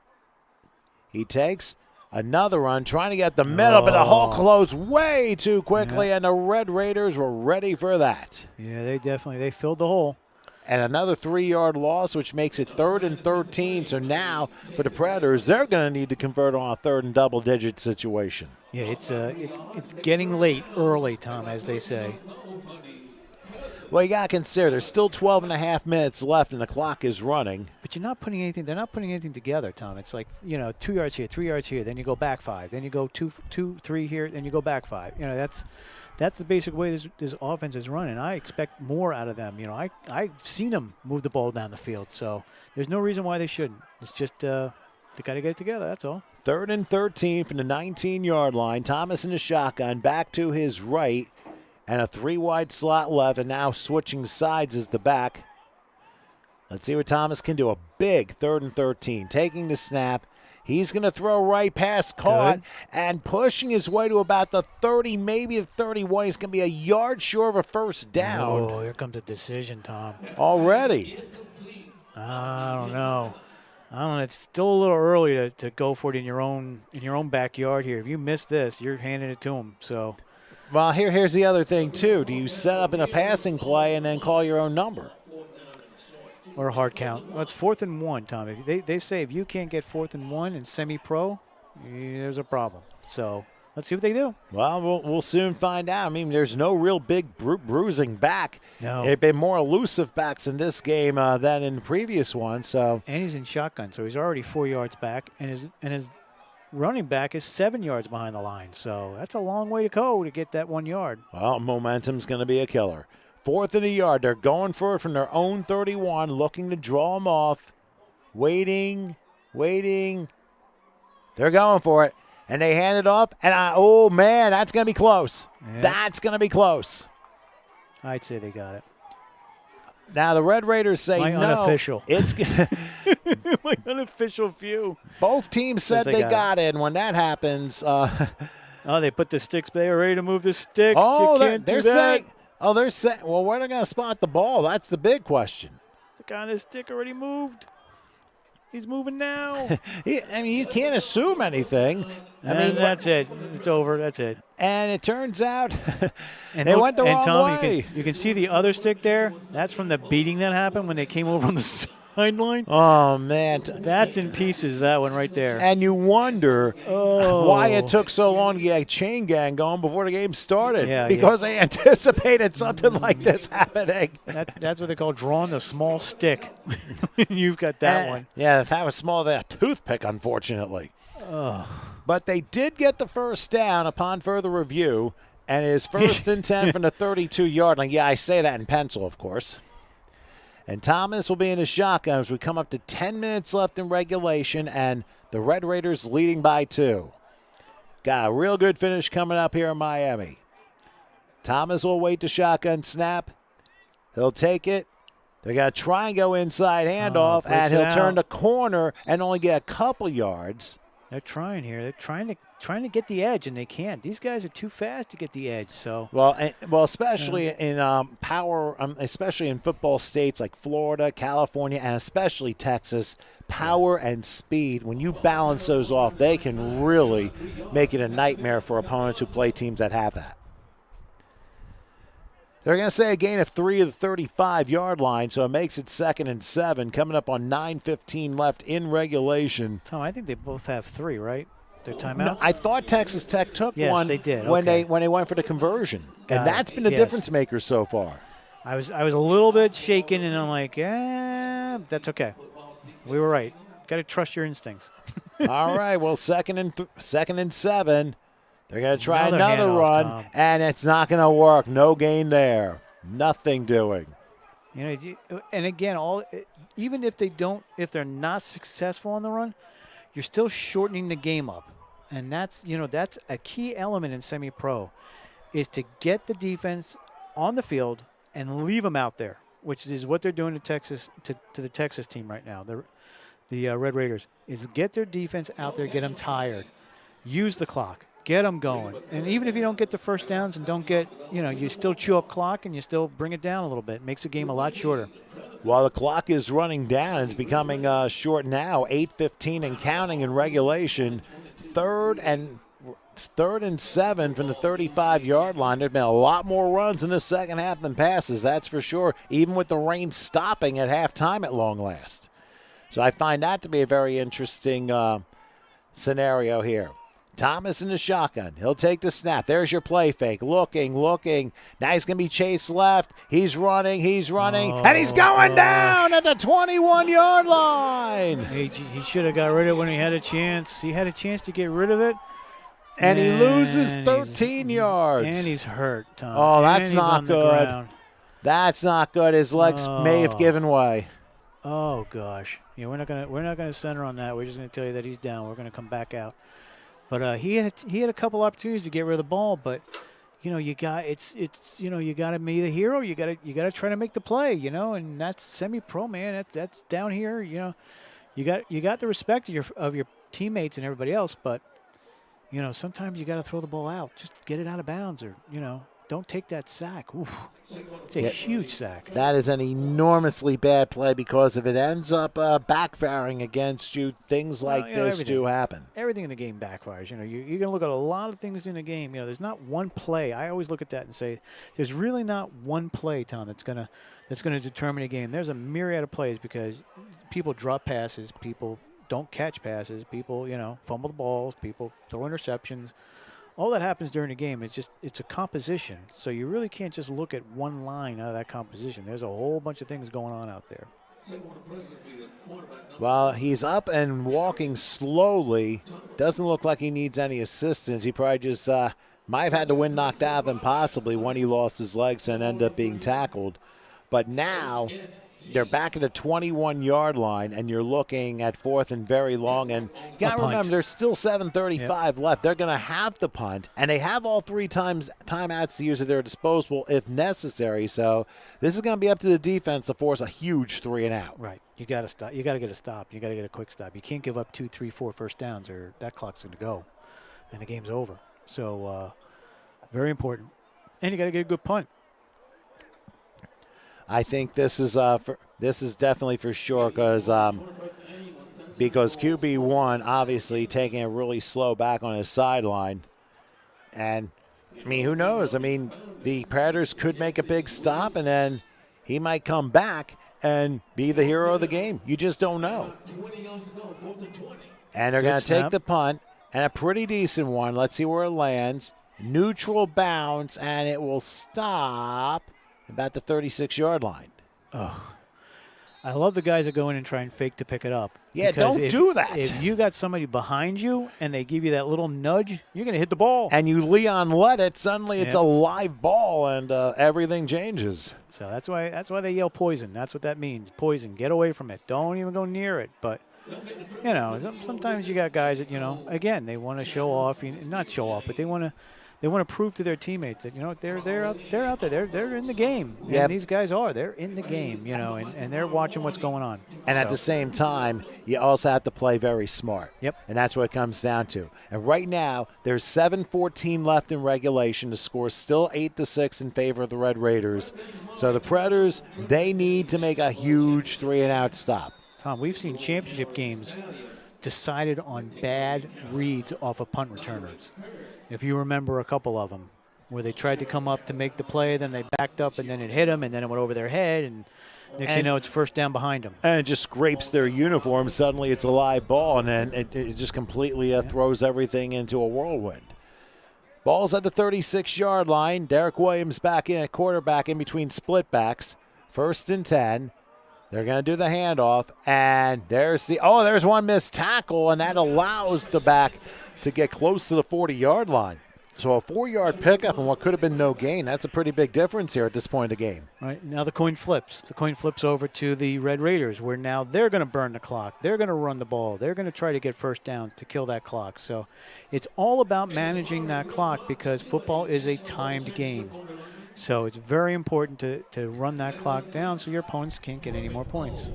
He takes another run, trying to get the middle, but the hole closed way too quickly, and the Red Raiders were ready for that. Yeah, they filled the hole. And another 3-yard loss, which makes it 3rd and 13. So now for the Predators, they're going to need to convert on a 3rd and double-digit situation. Yeah, it's getting late early, Tom, as they say. Well, you got to consider there's still 12 and a half minutes left and the clock is running. But they're not putting anything together, Tom. It's like, 2 yards here, 3 yards here, then you go back 5, then you go 2, 3 here, then you go back 5. That's the basic way this offense is running. I expect more out of them. I've seen them move the ball down the field, so there's no reason why they shouldn't. It's just they got to get it together, that's all. 3rd and 13 from the 19-yard line. Thomas in the shotgun, back to his right. And a 3-wide slot left, and now switching sides is the back. Let's see what Thomas can do. A big 3rd and 13. Taking the snap. He's going to throw right past caught and pushing his way to about the 30, maybe the 31. He's going to be a yard short of a first down. Oh, here comes a decision, Tom. Already. I don't know. It's still a little early to go for it in your own backyard here. If you miss this, you're handing it to him. So. Well, here's the other thing, too. Do you set up in a passing play and then call your own number? Or a hard count. Well, it's 4th and 1, Tom. If they say if you can't get 4th and 1 in semi-pro, there's a problem. So let's see what they do. Well, we'll soon find out. I mean, there's no real big bruising back. No. They've been more elusive backs in this game than in the previous one. So. And he's in shotgun, so he's already 4 yards back, and his running back is 7 yards behind the line. So that's a long way to go to get that 1 yard. Well, momentum's going to be a killer. 4th and a yard. They're going for it from their own 31, looking to draw them off. Waiting. They're going for it. And they hand it off. And oh, man, that's going to be close. Yeah. That's going to be close. I'd say they got it. Now, the Red Raiders say My no. unofficial. It's My unofficial view. Both teams said they got it. And when that happens. They put the sticks. They're ready to move the sticks. Oh, you can't they're do that. saying. Oh, they're saying. Well, where are they going to spot the ball? That's the big question. The guy on the stick already moved. He's moving now. You can't assume anything. That's it. It's over. That's it. And it turns out And they went the wrong Tom, way. You can see the other stick there. That's from the beating that happened when they came over on the sideline. Oh, man. That's in pieces, that one right there. And you wonder why it took so long to get a chain gang going before the game started. Yeah, because they anticipated something like this happening. That's what they call drawing the small stick. You've got that one. Yeah, that was smaller than a toothpick, unfortunately. But they did get the first down upon further review, and it is 1st and 10 from the 32-yard line. Yeah, I say that in pencil, of course. And Thomas will be in his shotgun as we come up to 10 minutes left in regulation, and the Red Raiders leading by 2. Got a real good finish coming up here in Miami. Thomas will wait the shotgun snap. He'll take it. They're going to try and go inside handoff, and he'll turn the corner and only get a couple yards. They're trying here. They're trying to get the edge, and they can't. These guys are too fast to get the edge. So especially in especially in football states like Florida, California, and especially Texas, power and speed. When you balance those off, they can really make it a nightmare for opponents who play teams that have that. They're going to say a gain of 3 of the 35-yard line, so it makes it 2nd and 7, coming up on 9:15 left in regulation. Tom, I think they both have 3, right? Their No, timeouts? I thought Texas Tech took Yes, one they did. when Okay. they went for the conversion, Got and it. that's been a Yes. difference maker so far. I was a little bit shaken, and I'm like, that's okay. We were right. Got to trust your instincts. All right, well, second and 7. They're going to try Another another handoff, run, Tom. and it's not going to work. No gain there. Nothing doing. And again, even if they're not successful on the run, you're still shortening the game up, and that's a key element in semi-pro, is to get the defense on the field and leave them out there, which is what they're doing to the Texas team right now. The Red Raiders is get their defense out there, get them tired, use the clock, get them going, and even if you don't get the first downs and don't get, you still chew up clock and you still bring it down a little bit. It makes the game a lot shorter. While the clock is running down, it's becoming short now. 8:15 and counting in regulation. Third and 7 from the 35-yard line. There's been a lot more runs in the second half than passes, that's for sure, even with the rain stopping at halftime at long last. So I find that to be a very interesting scenario here. Thomas in the shotgun. He'll take the snap. There's your play fake. Looking. Now he's going to be chased left. He's running, and he's going down at the 21-yard line. He should have got rid of it when he had a chance. He had a chance to get rid of it. And he loses And 13 yards. And he's hurt, Tom. Oh, And that's he's not on the good. ground. That's not good. His legs may have given way. Oh gosh. Yeah, we're not gonna center on that. We're just gonna tell you that he's down. We're gonna come back out. But he had a couple opportunities to get rid of the ball, but you got you got to be the hero. You got to try to make the play, and that's semi-pro, man. That's down here, You got the respect of your teammates and everybody else, but sometimes you got to throw the ball out. Just get it out of bounds, or don't take that sack. Oof. It's a huge sack. That is an enormously bad play because if it ends up backfiring against you, things like this do happen. Everything in the game backfires. You're going to look at a lot of things in the game. There's not one play. I always look at that and say, there's really not one play, Tom, that's going to determine a game. There's a myriad of plays because people drop passes, people don't catch passes, people fumble the balls, people throw interceptions. All that happens during the game. It's a composition. So you really can't just look at one line out of that composition. There's a whole bunch of things going on out there. Well, he's up and walking slowly. Doesn't look like he needs any assistance. He probably just might have had the wind knocked out of him possibly when he lost his legs and ended up being tackled. But now they're back at the 21-yard line, and you're looking at 4th and very long. And you got to remember, there's still 7:35 left. They're going to have to punt, and they have all 3 timeouts to use at their disposal if necessary. So this is going to be up to the defense to force a huge 3 and out. Right. You got to stop. You got to get a stop. You got to get a quick stop. You can't give up 2, 3, 4 first downs, or that clock's going to go, and the game's over. So very important. And you got to get a good punt. I think this is definitely for sure because QB1 obviously taking it really slow back on his sideline, and who knows? The Predators could make a big stop, and then he might come back and be the hero of the game. You just don't know. And they're going to take the punt, and a pretty decent one. Let's see where it lands. Neutral bounce, and it will stop about the 36-yard line. Oh, I love the guys that go in and try and fake to pick it up. Yeah, don't do that. If you got somebody behind you and they give you that little nudge, you're going to hit the ball. And you Leon let it, suddenly it's a live ball, and everything changes. So that's why they yell poison. That's what that means. Poison. Get away from it. Don't even go near it. But sometimes you got guys that again, they want to show off. Not show off, but they want to prove to their teammates that they're out there. They're in the game. Yep. And these guys they're in the game. And they're watching what's going on. And at the same time, you also have to play very smart. Yep. And that's what it comes down to. And right now, there's 7:14 left in regulation. The score is still 8-6 in favor of the Red Raiders. So the Predators, they need to make a huge 3-and-out stop. Tom, we've seen championship games decided on bad reads off of punt returners. If you remember a couple of them, where they tried to come up to make the play, then they backed up, and then it hit them, and then it went over their head, and Next thing you know, it's first down behind them. And it just scrapes their uniform. Suddenly it's a live ball, and then it just completely throws everything into a whirlwind. Ball's at the 36-yard line. Derek Williams back in at quarterback in between split backs. 1st and 10. They're going to do the handoff, and there's one missed tackle, and that allows the back to get close to the 40-yard line. So a 4-yard pickup and what could have been no gain. That's a pretty big difference here at this point of the game. Right, now the coin flips. The coin flips over to the Red Raiders, where now they're going to burn the clock. They're going to run the ball. They're going to try to get first downs to kill that clock. So it's all about managing that clock because football is a timed game. So it's very important to run that clock down so your opponents can't get any more points.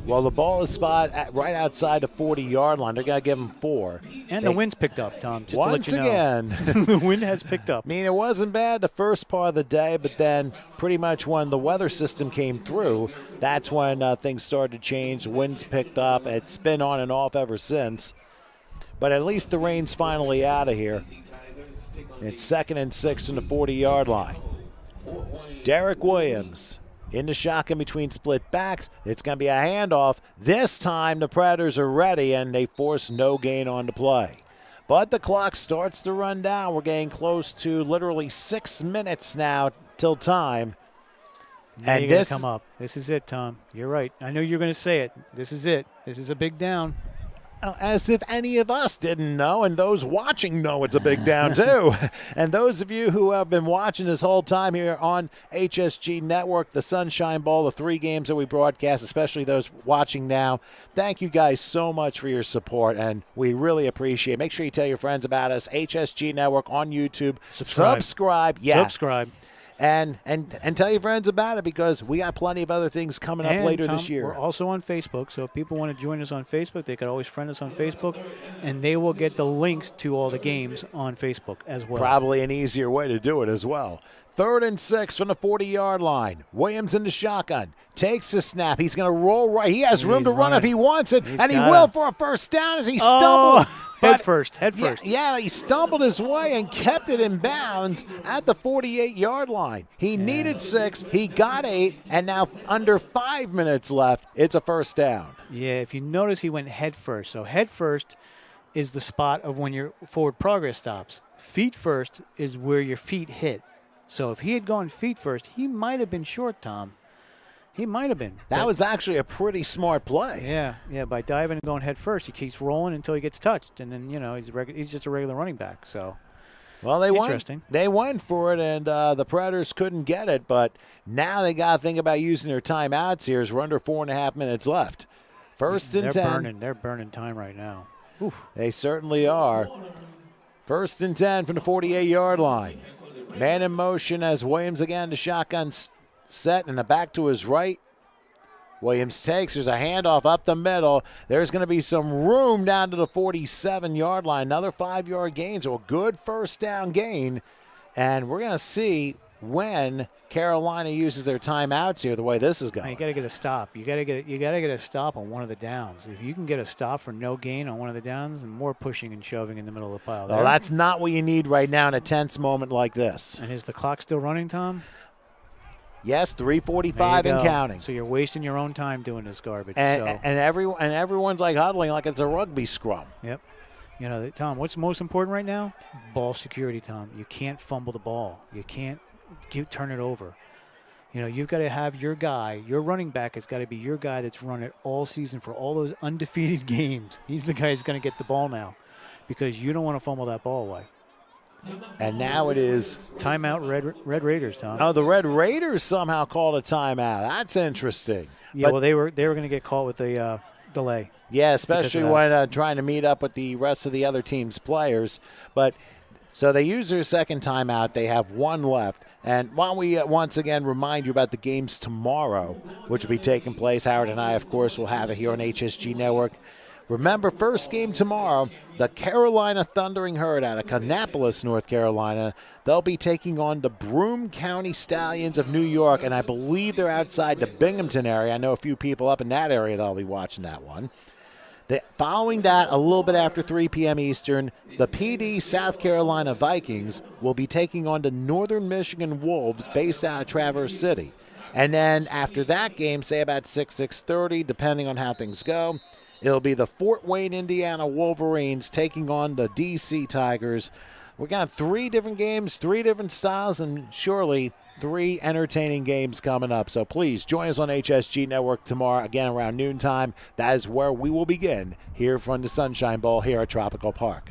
Well, the ball is spotted right outside the 40-yard line. They're going to give them 4. And the wind's picked up, Tom, just Once to let you know. again. The wind has picked up. I mean, it wasn't bad the first part of the day, but then pretty much when the weather system came through, that's when things started to change. Winds picked up. It's been on and off ever since. But at least the rain's finally out of here. It's 2nd and 6 from the 40-yard line. Derek Williams in the shotgun between split backs. It's going to be a handoff. This time the Predators are ready, and they force no gain on the play. But the clock starts to run down. We're getting close to literally 6 minutes now till time. And this come up. This is it, Tom. You're right. I know you're going to say it. This is it. This is a big down. As if any of us didn't know, and those watching know it's a big down too. And those of you who have been watching this whole time here on HSG Network, the Sunshine Bowl, the 3 games that we broadcast, especially those watching now, thank you guys so much for your support, and we really appreciate it. Make sure you tell your friends about us, HSG Network on YouTube. Subscribe. Yeah. Subscribe. And tell your friends about it because we got plenty of other things coming up later Tom, this year. We're also on Facebook, so if people want to join us on Facebook, they could always friend us on Facebook, and they will get the links to all the games on Facebook as well. Probably an easier way to do it as well. 3rd and 6 from the 40-yard line. Williams in the shotgun. Takes the snap. He's going to roll right. He has room to run if he wants it, and he will for a first down as he stumbled. Head first. Yeah, he stumbled his way and kept it in bounds at the 48-yard line. He needed 6. He got 8, and now under 5 minutes left, it's a first down. Yeah, if you notice, he went head first. So head first is the spot of when your forward progress stops. Feet first is where your feet hit. So if he had gone feet first, he might have been short, Tom. He might have been. That was actually a pretty smart play. Yeah. By diving and going head first, he keeps rolling until he gets touched, and then he's just a regular running back. So, well, they went for it, and the Predators couldn't get it. But now they got to think about using their timeouts here. As we're under 4.5 minutes left. 1st and 10. They're burning time right now. Oof. They certainly are. 1st and 10 from the 48-yard line. Man in motion as Williams again, the shotgun set and the back to his right. Williams takes. There's a handoff up the middle. There's going to be some room down to the 47-yard line. Another 5-yard gain, so a good first down gain. And we're going to see when Carolina uses their timeouts here, the way this is going. You got to get a stop. You got to get a stop on one of the downs. If you can get a stop for no gain on one of the downs, and more pushing and shoving in the middle of the pile. Well, that's not what you need right now in a tense moment like this. And is the clock still running, Tom? Yes, 3:45 and counting. So you're wasting your own time doing this garbage. And everyone's like huddling like it's a rugby scrum. Yep. Tom, what's most important right now? Ball security, Tom. You can't fumble the ball. You can't turn it over. You've got to have your guy, your running back has got to be your guy that's run it all season for all those undefeated games. He's the guy who's going to get the ball now because you don't want to fumble that ball away. And now it is timeout Red Raiders, Tom. Oh, the Red Raiders somehow called a timeout. That's interesting. Yeah, well, they were going to get caught with a delay. Yeah, especially when trying to meet up with the rest of the other team's players. But so they use their second timeout. They have one left. And why don't we once again remind you about the games tomorrow, which will be taking place. Howard and I, of course, will have it here on HSG Network. Remember, first game tomorrow, the Carolina Thundering Herd out of Kannapolis, North Carolina. They'll be taking on the Broome County Stallions of New York, and I believe they're outside the Binghamton area. I know a few people up in that area that'll be watching that one. Following that, a little bit after 3 p.m. Eastern, the PD South Carolina Vikings will be taking on the Northern Michigan Wolves based out of Traverse City. And then after that game, say about 6:30, depending on how things go, it'll be the Fort Wayne, Indiana Wolverines taking on the DC Tigers. We got 3 different games, 3 different styles, and surely 3 entertaining games coming up. So please join us on HSG Network tomorrow, again around noontime. That is where we will begin here from the Sunshine Bowl here at Tropical Park.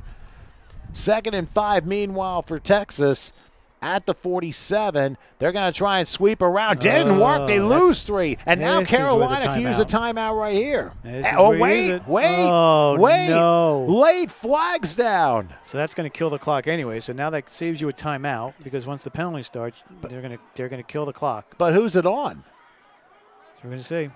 2nd and 5, meanwhile, for Texas. At the 47, they're going to try and sweep around. Didn't work. They lose 3. And now Carolina can use a timeout right here. Wait. No. Late flags down. So that's going to kill the clock anyway. So now that saves you a timeout because once the penalty starts, they're going to kill the clock. But who's it on? So we're going to see.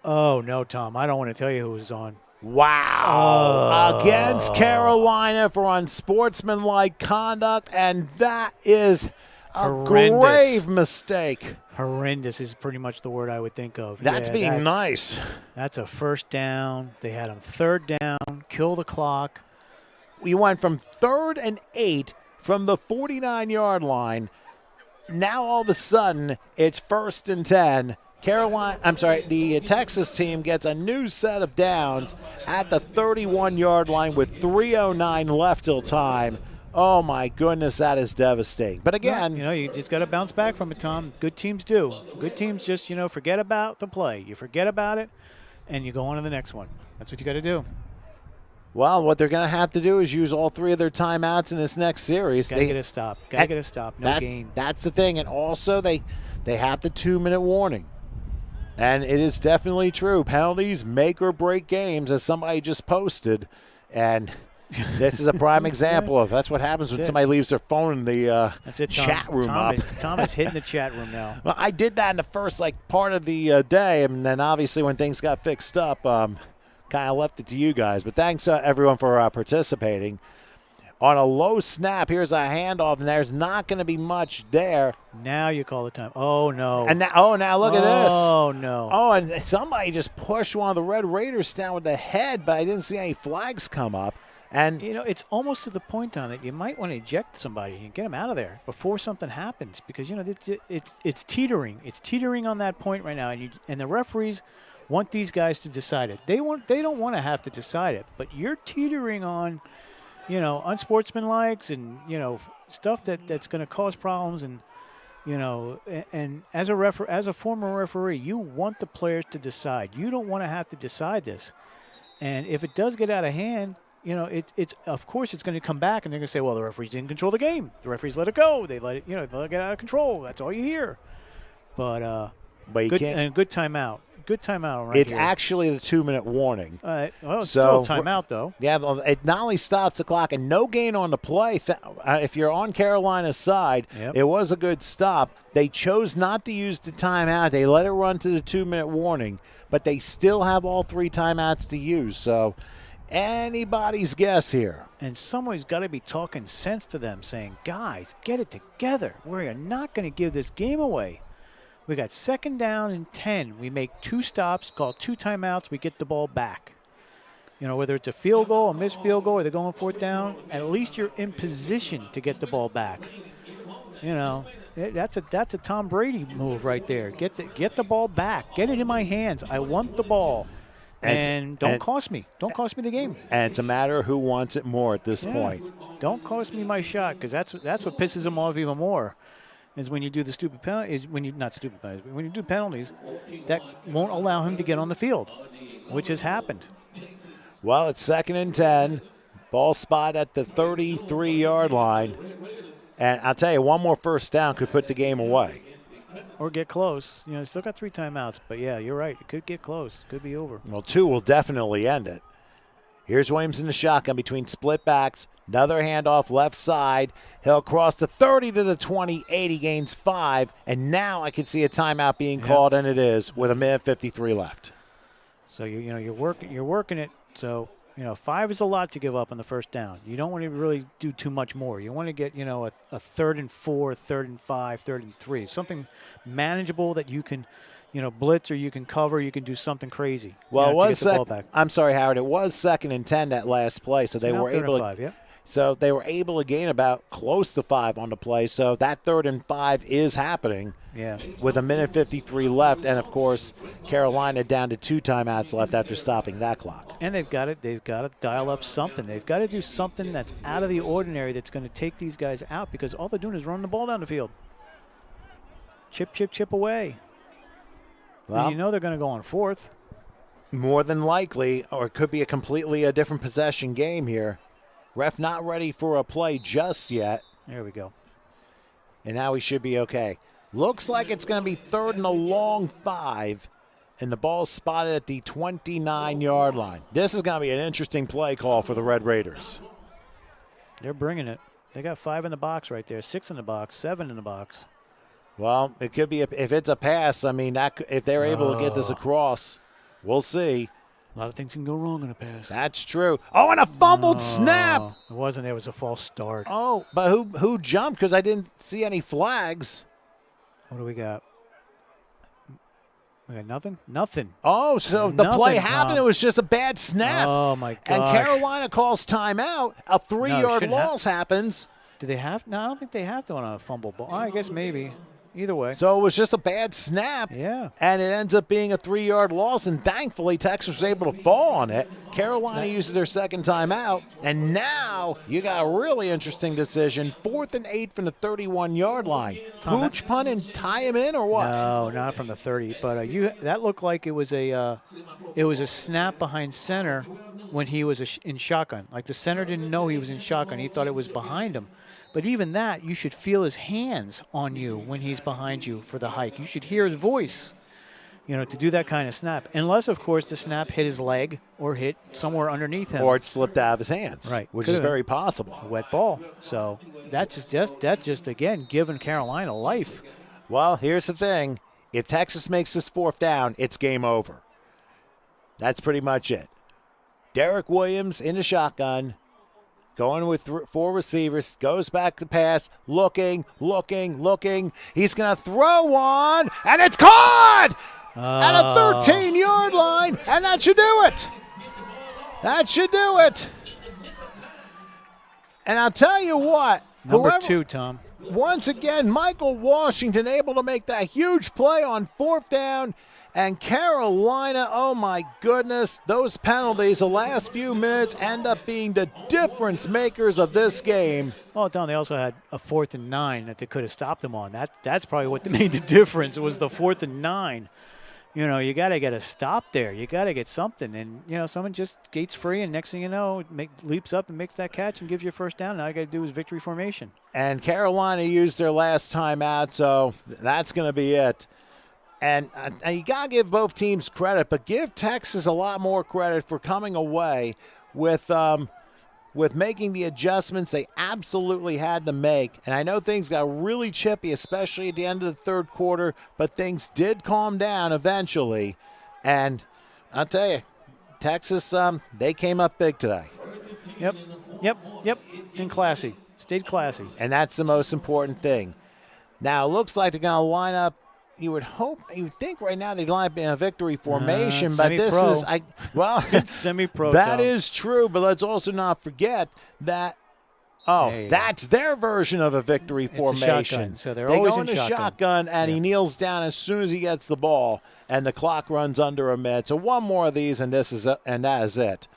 Oh, no, Tom. I don't want to tell you who was on. Wow. Against Carolina for unsportsmanlike conduct, and that is a Horrendous. grave mistake. Horrendous is pretty much the word I would think of. That's being nice. That's a first down. They had him 3rd down, kill the clock. We went from 3rd and 8 from the 49-yard line. Now all of a sudden it's 1st and 10. The Texas team gets a new set of downs at the 31-yard line with 3:09 left till time. Oh, my goodness, that is devastating. But again, you just got to bounce back from it, Tom. Good teams do. Good teams just, forget about the play. You forget about it, and you go on to the next one. That's what you got to do. Well, what they're going to have to do is use all 3 of their timeouts in this next series. Got to get a stop. Got to get a stop. No gain. That's the thing. And also, they have the 2-minute warning. And it is definitely true. Penalties make or break games, as somebody just posted. And this is a prime example of that's what happens when somebody leaves their phone in the chat room up. Tom is hitting the chat room now. Well, I did that in the first part of the day, and then obviously when things got fixed up, kind of left it to you guys. But thanks everyone for participating. On a low snap, here's a handoff, and there's not going to be much there. Now you call the time. Oh, no. And now look at this. Oh, no. Oh, and somebody just pushed one of the Red Raiders down with the head, but I didn't see any flags come up. And it's almost to the point, Tom, that you might want to eject somebody and get them out of there before something happens because, it's teetering. It's teetering on that point right now, and the referees want these guys to decide it. They don't want to have to decide it, but you're teetering on – unsportsmanlikes and, stuff that's going to cause problems. And, and as a former referee, you want the players to decide. You don't want to have to decide this. And if it does get out of hand, it's of course it's going to come back and they're going to say, well, the referees didn't control the game. The referees let it go. They let it, they let it get out of control. That's all you hear. But you good, can't. and good timeout. Good timeout right It's here. actually the 2-minute warning. Well, it's still a timeout, though. Yeah, well, it not only stops the clock and no gain on the play. If you're on Carolina's side, It was a good stop. They chose not to use the timeout. They let it run to the 2-minute warning, but they still have all 3 timeouts to use. So anybody's guess here. And somebody's got to be talking sense to them, saying, guys, get it together. We're not going to give this game away. We got 2nd down and 10. We make 2 stops, call 2 timeouts. We get the ball back. Whether it's a field goal, a missed field goal, or they're going 4th down, at least you're in position to get the ball back. That's a Tom Brady move right there. Get the ball back. Get it in my hands. I want the ball. And don't cost me. Don't cost me the game. And it's a matter of who wants it more at this point. Don't cost me my shot because that's what pisses them off even more. Is when you do the stupid penalties, when you do penalties, that won't allow him to get on the field, which has happened. Well, it's 2nd and 10. Ball spot at the 33-yard line. And I'll tell you, one more first down could put the game away. Or get close. Still got 3 timeouts. But, yeah, you're right. It could get close. Could be over. Well, 2 will definitely end it. Here's Williams in the shotgun between split backs. Another handoff left side. He'll cross the 30 to the 28. He gains 5. And now I can see a timeout being called, and it is, with 1:53 left. So, you're working it. So, 5 is a lot to give up on the first down. You don't want to really do too much more. You want to get, a 3rd and 4, 3rd and 5, 3rd and 3. Something manageable that you can – blitz or you can cover, you can do something crazy. Well, it was I'm sorry, Howard. It was 2nd and 10 that last play, so they were able to. So they were able to gain about close to 5 on the play. So that 3rd and 5 is happening. Yeah. With 1:53 left, and of course, Carolina down to 2 timeouts left after stopping that clock. And they've got to dial up something. They've got to do something that's out of the ordinary that's going to take these guys out, because all they're doing is running the ball down the field. Chip, chip, chip away. Well, And they're going to go on 4th. More than likely, or it could be a completely different possession game here. Ref not ready for a play just yet. There we go. And now we should be okay. Looks like it's going to be 3rd and a long 5, and the ball's spotted at the 29-yard line. This is going to be an interesting play call for the Red Raiders. They're bringing it. They got 5 in the box right there, 6 in the box, 7 in the box. Well, it could be, if it's a pass, I mean, if they're able to get this across, we'll see. A lot of things can go wrong in a pass. That's true. Oh, and a fumbled snap. It wasn't. There was a false start. Oh, but who jumped? Because I didn't see any flags. What do we got? We got nothing? Nothing. Oh, so the Nothing, play happened. Tom. It was just a bad snap. Oh, my gosh. And Carolina calls timeout. A 3-yard shouldn't loss happens. Do they have? No, I don't think they have to on a fumble ball. I guess maybe. Either way. So it was just a bad snap. Yeah. And it ends up being a 3-yard loss, and thankfully Texas was able to fall on it. Carolina uses their second timeout, and now you got a really interesting decision. 4th and 8 from the 31-yard line. Pooch punt and tie him in, or what? No, not from the 30. But that looked like it was a snap behind center when he was in shotgun. Like the center didn't know he was in shotgun. He thought it was behind him. But even that, you should feel his hands on you when he's behind you for the hike. You should hear his voice, to do that kind of snap. Unless, of course, the snap hit his leg or hit somewhere underneath him. Or it slipped out of his hands, Right. which Could've is very possible. a wet ball. So that's just again, giving Carolina life. Well, here's the thing. If Texas makes this 4th down, it's game over. That's pretty much it. Derek Williams in the shotgun. Going with 4 receivers, goes back to pass, looking. He's going to throw one, and it's caught at a 13-yard line, and that should do it. That should do it. And I'll tell you what. Number 2, Tom. Once again, Michael Washington able to make that huge play on 4th down. And Carolina, oh my goodness, those penalties the last few minutes end up being the difference makers of this game. Well, Tom, they also had a 4th and 9 that they could have stopped them on. That's probably what made the difference. It was the 4th and 9. You got to get a stop there. You got to get something. And, someone just gates free, and next thing you know, leaps up and makes that catch and gives you a first down. And all you got to do is victory formation. And Carolina used their last timeout, so that's going to be it. And you got to give both teams credit, but give Texas a lot more credit for coming away with making the adjustments they absolutely had to make. And I know things got really chippy, especially at the end of the 3rd quarter, but things did calm down eventually. And I'll tell you, Texas, they came up big today. Yep. And classy. Stayed classy. And that's the most important thing. Now, it looks like they're going to line up. You would think right now they'd line up in a victory formation, but this is, it's semi-pro. That is true, but let's also not forget that, that's their version of a victory formation. So they always go in into shotgun, and he kneels down as soon as he gets the ball, and the clock runs under a minute. So one more of these, and that is it.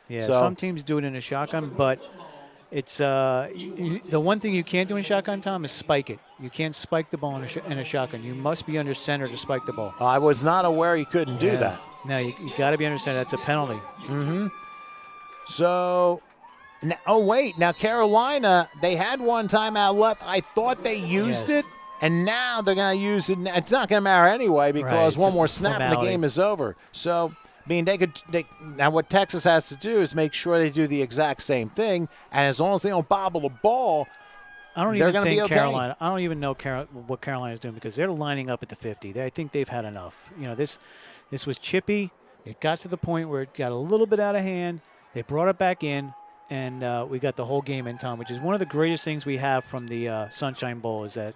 Yeah, so, some teams do it in a shotgun, but it's the one thing you can't do in shotgun, Tom, is spike it. You can't spike the ball in a shotgun. You must be under center to spike the ball. I was not aware you couldn't do that. No, you got to be under center. That's a penalty. Mm-hmm. So, now Carolina, they had one timeout left. I thought they used it, and now they're going to use it. It's not going to matter anyway because one more snap and the game is over. So, I mean, now what Texas has to do is make sure they do the exact same thing, and as long as they don't bobble the ball, I don't they're even think think okay. Carolina. I don't even know what Carolina's doing because they're lining up at the 50. I think they've had enough. This was chippy. It got to the point where it got a little bit out of hand. They brought it back in, and we got the whole game in, Tom, which is one of the greatest things we have from the Sunshine Bowl is that,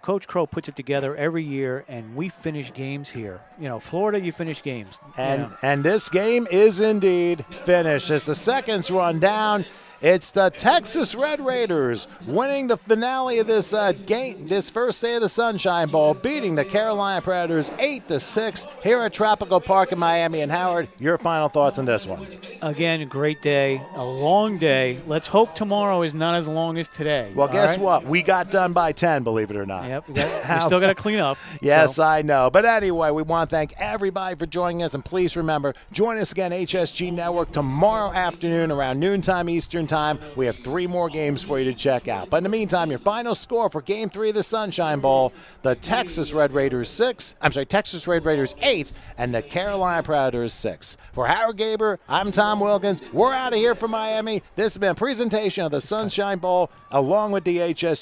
Coach Crow puts it together every year, and we finish games here. Florida, you finish games. And this game is indeed finished as the seconds run down. It's the Texas Red Raiders winning the finale of this game, this first day of the Sunshine Bowl, beating the Carolina Predators 8-6 here at Tropical Park in Miami. And Howard, your final thoughts on this one? Again, a great day, a long day. Let's hope tomorrow is not as long as today. Well, guess what? We got done by 10, believe it or not. Yep, we still got to clean up. Yes, so. I know. But anyway, we want to thank everybody for joining us. And please remember, join us again, HSG Network, tomorrow afternoon around noontime Eastern Time. We have 3 more games for you to check out. But in the meantime, your final score for Game 3 of the Sunshine Bowl, the Texas Red Raiders 8 and the Carolina Predators 6. For Howard Gaber, I'm Tom Wilkins. We're out of here from Miami. This has been a presentation of the Sunshine Bowl along with the HSG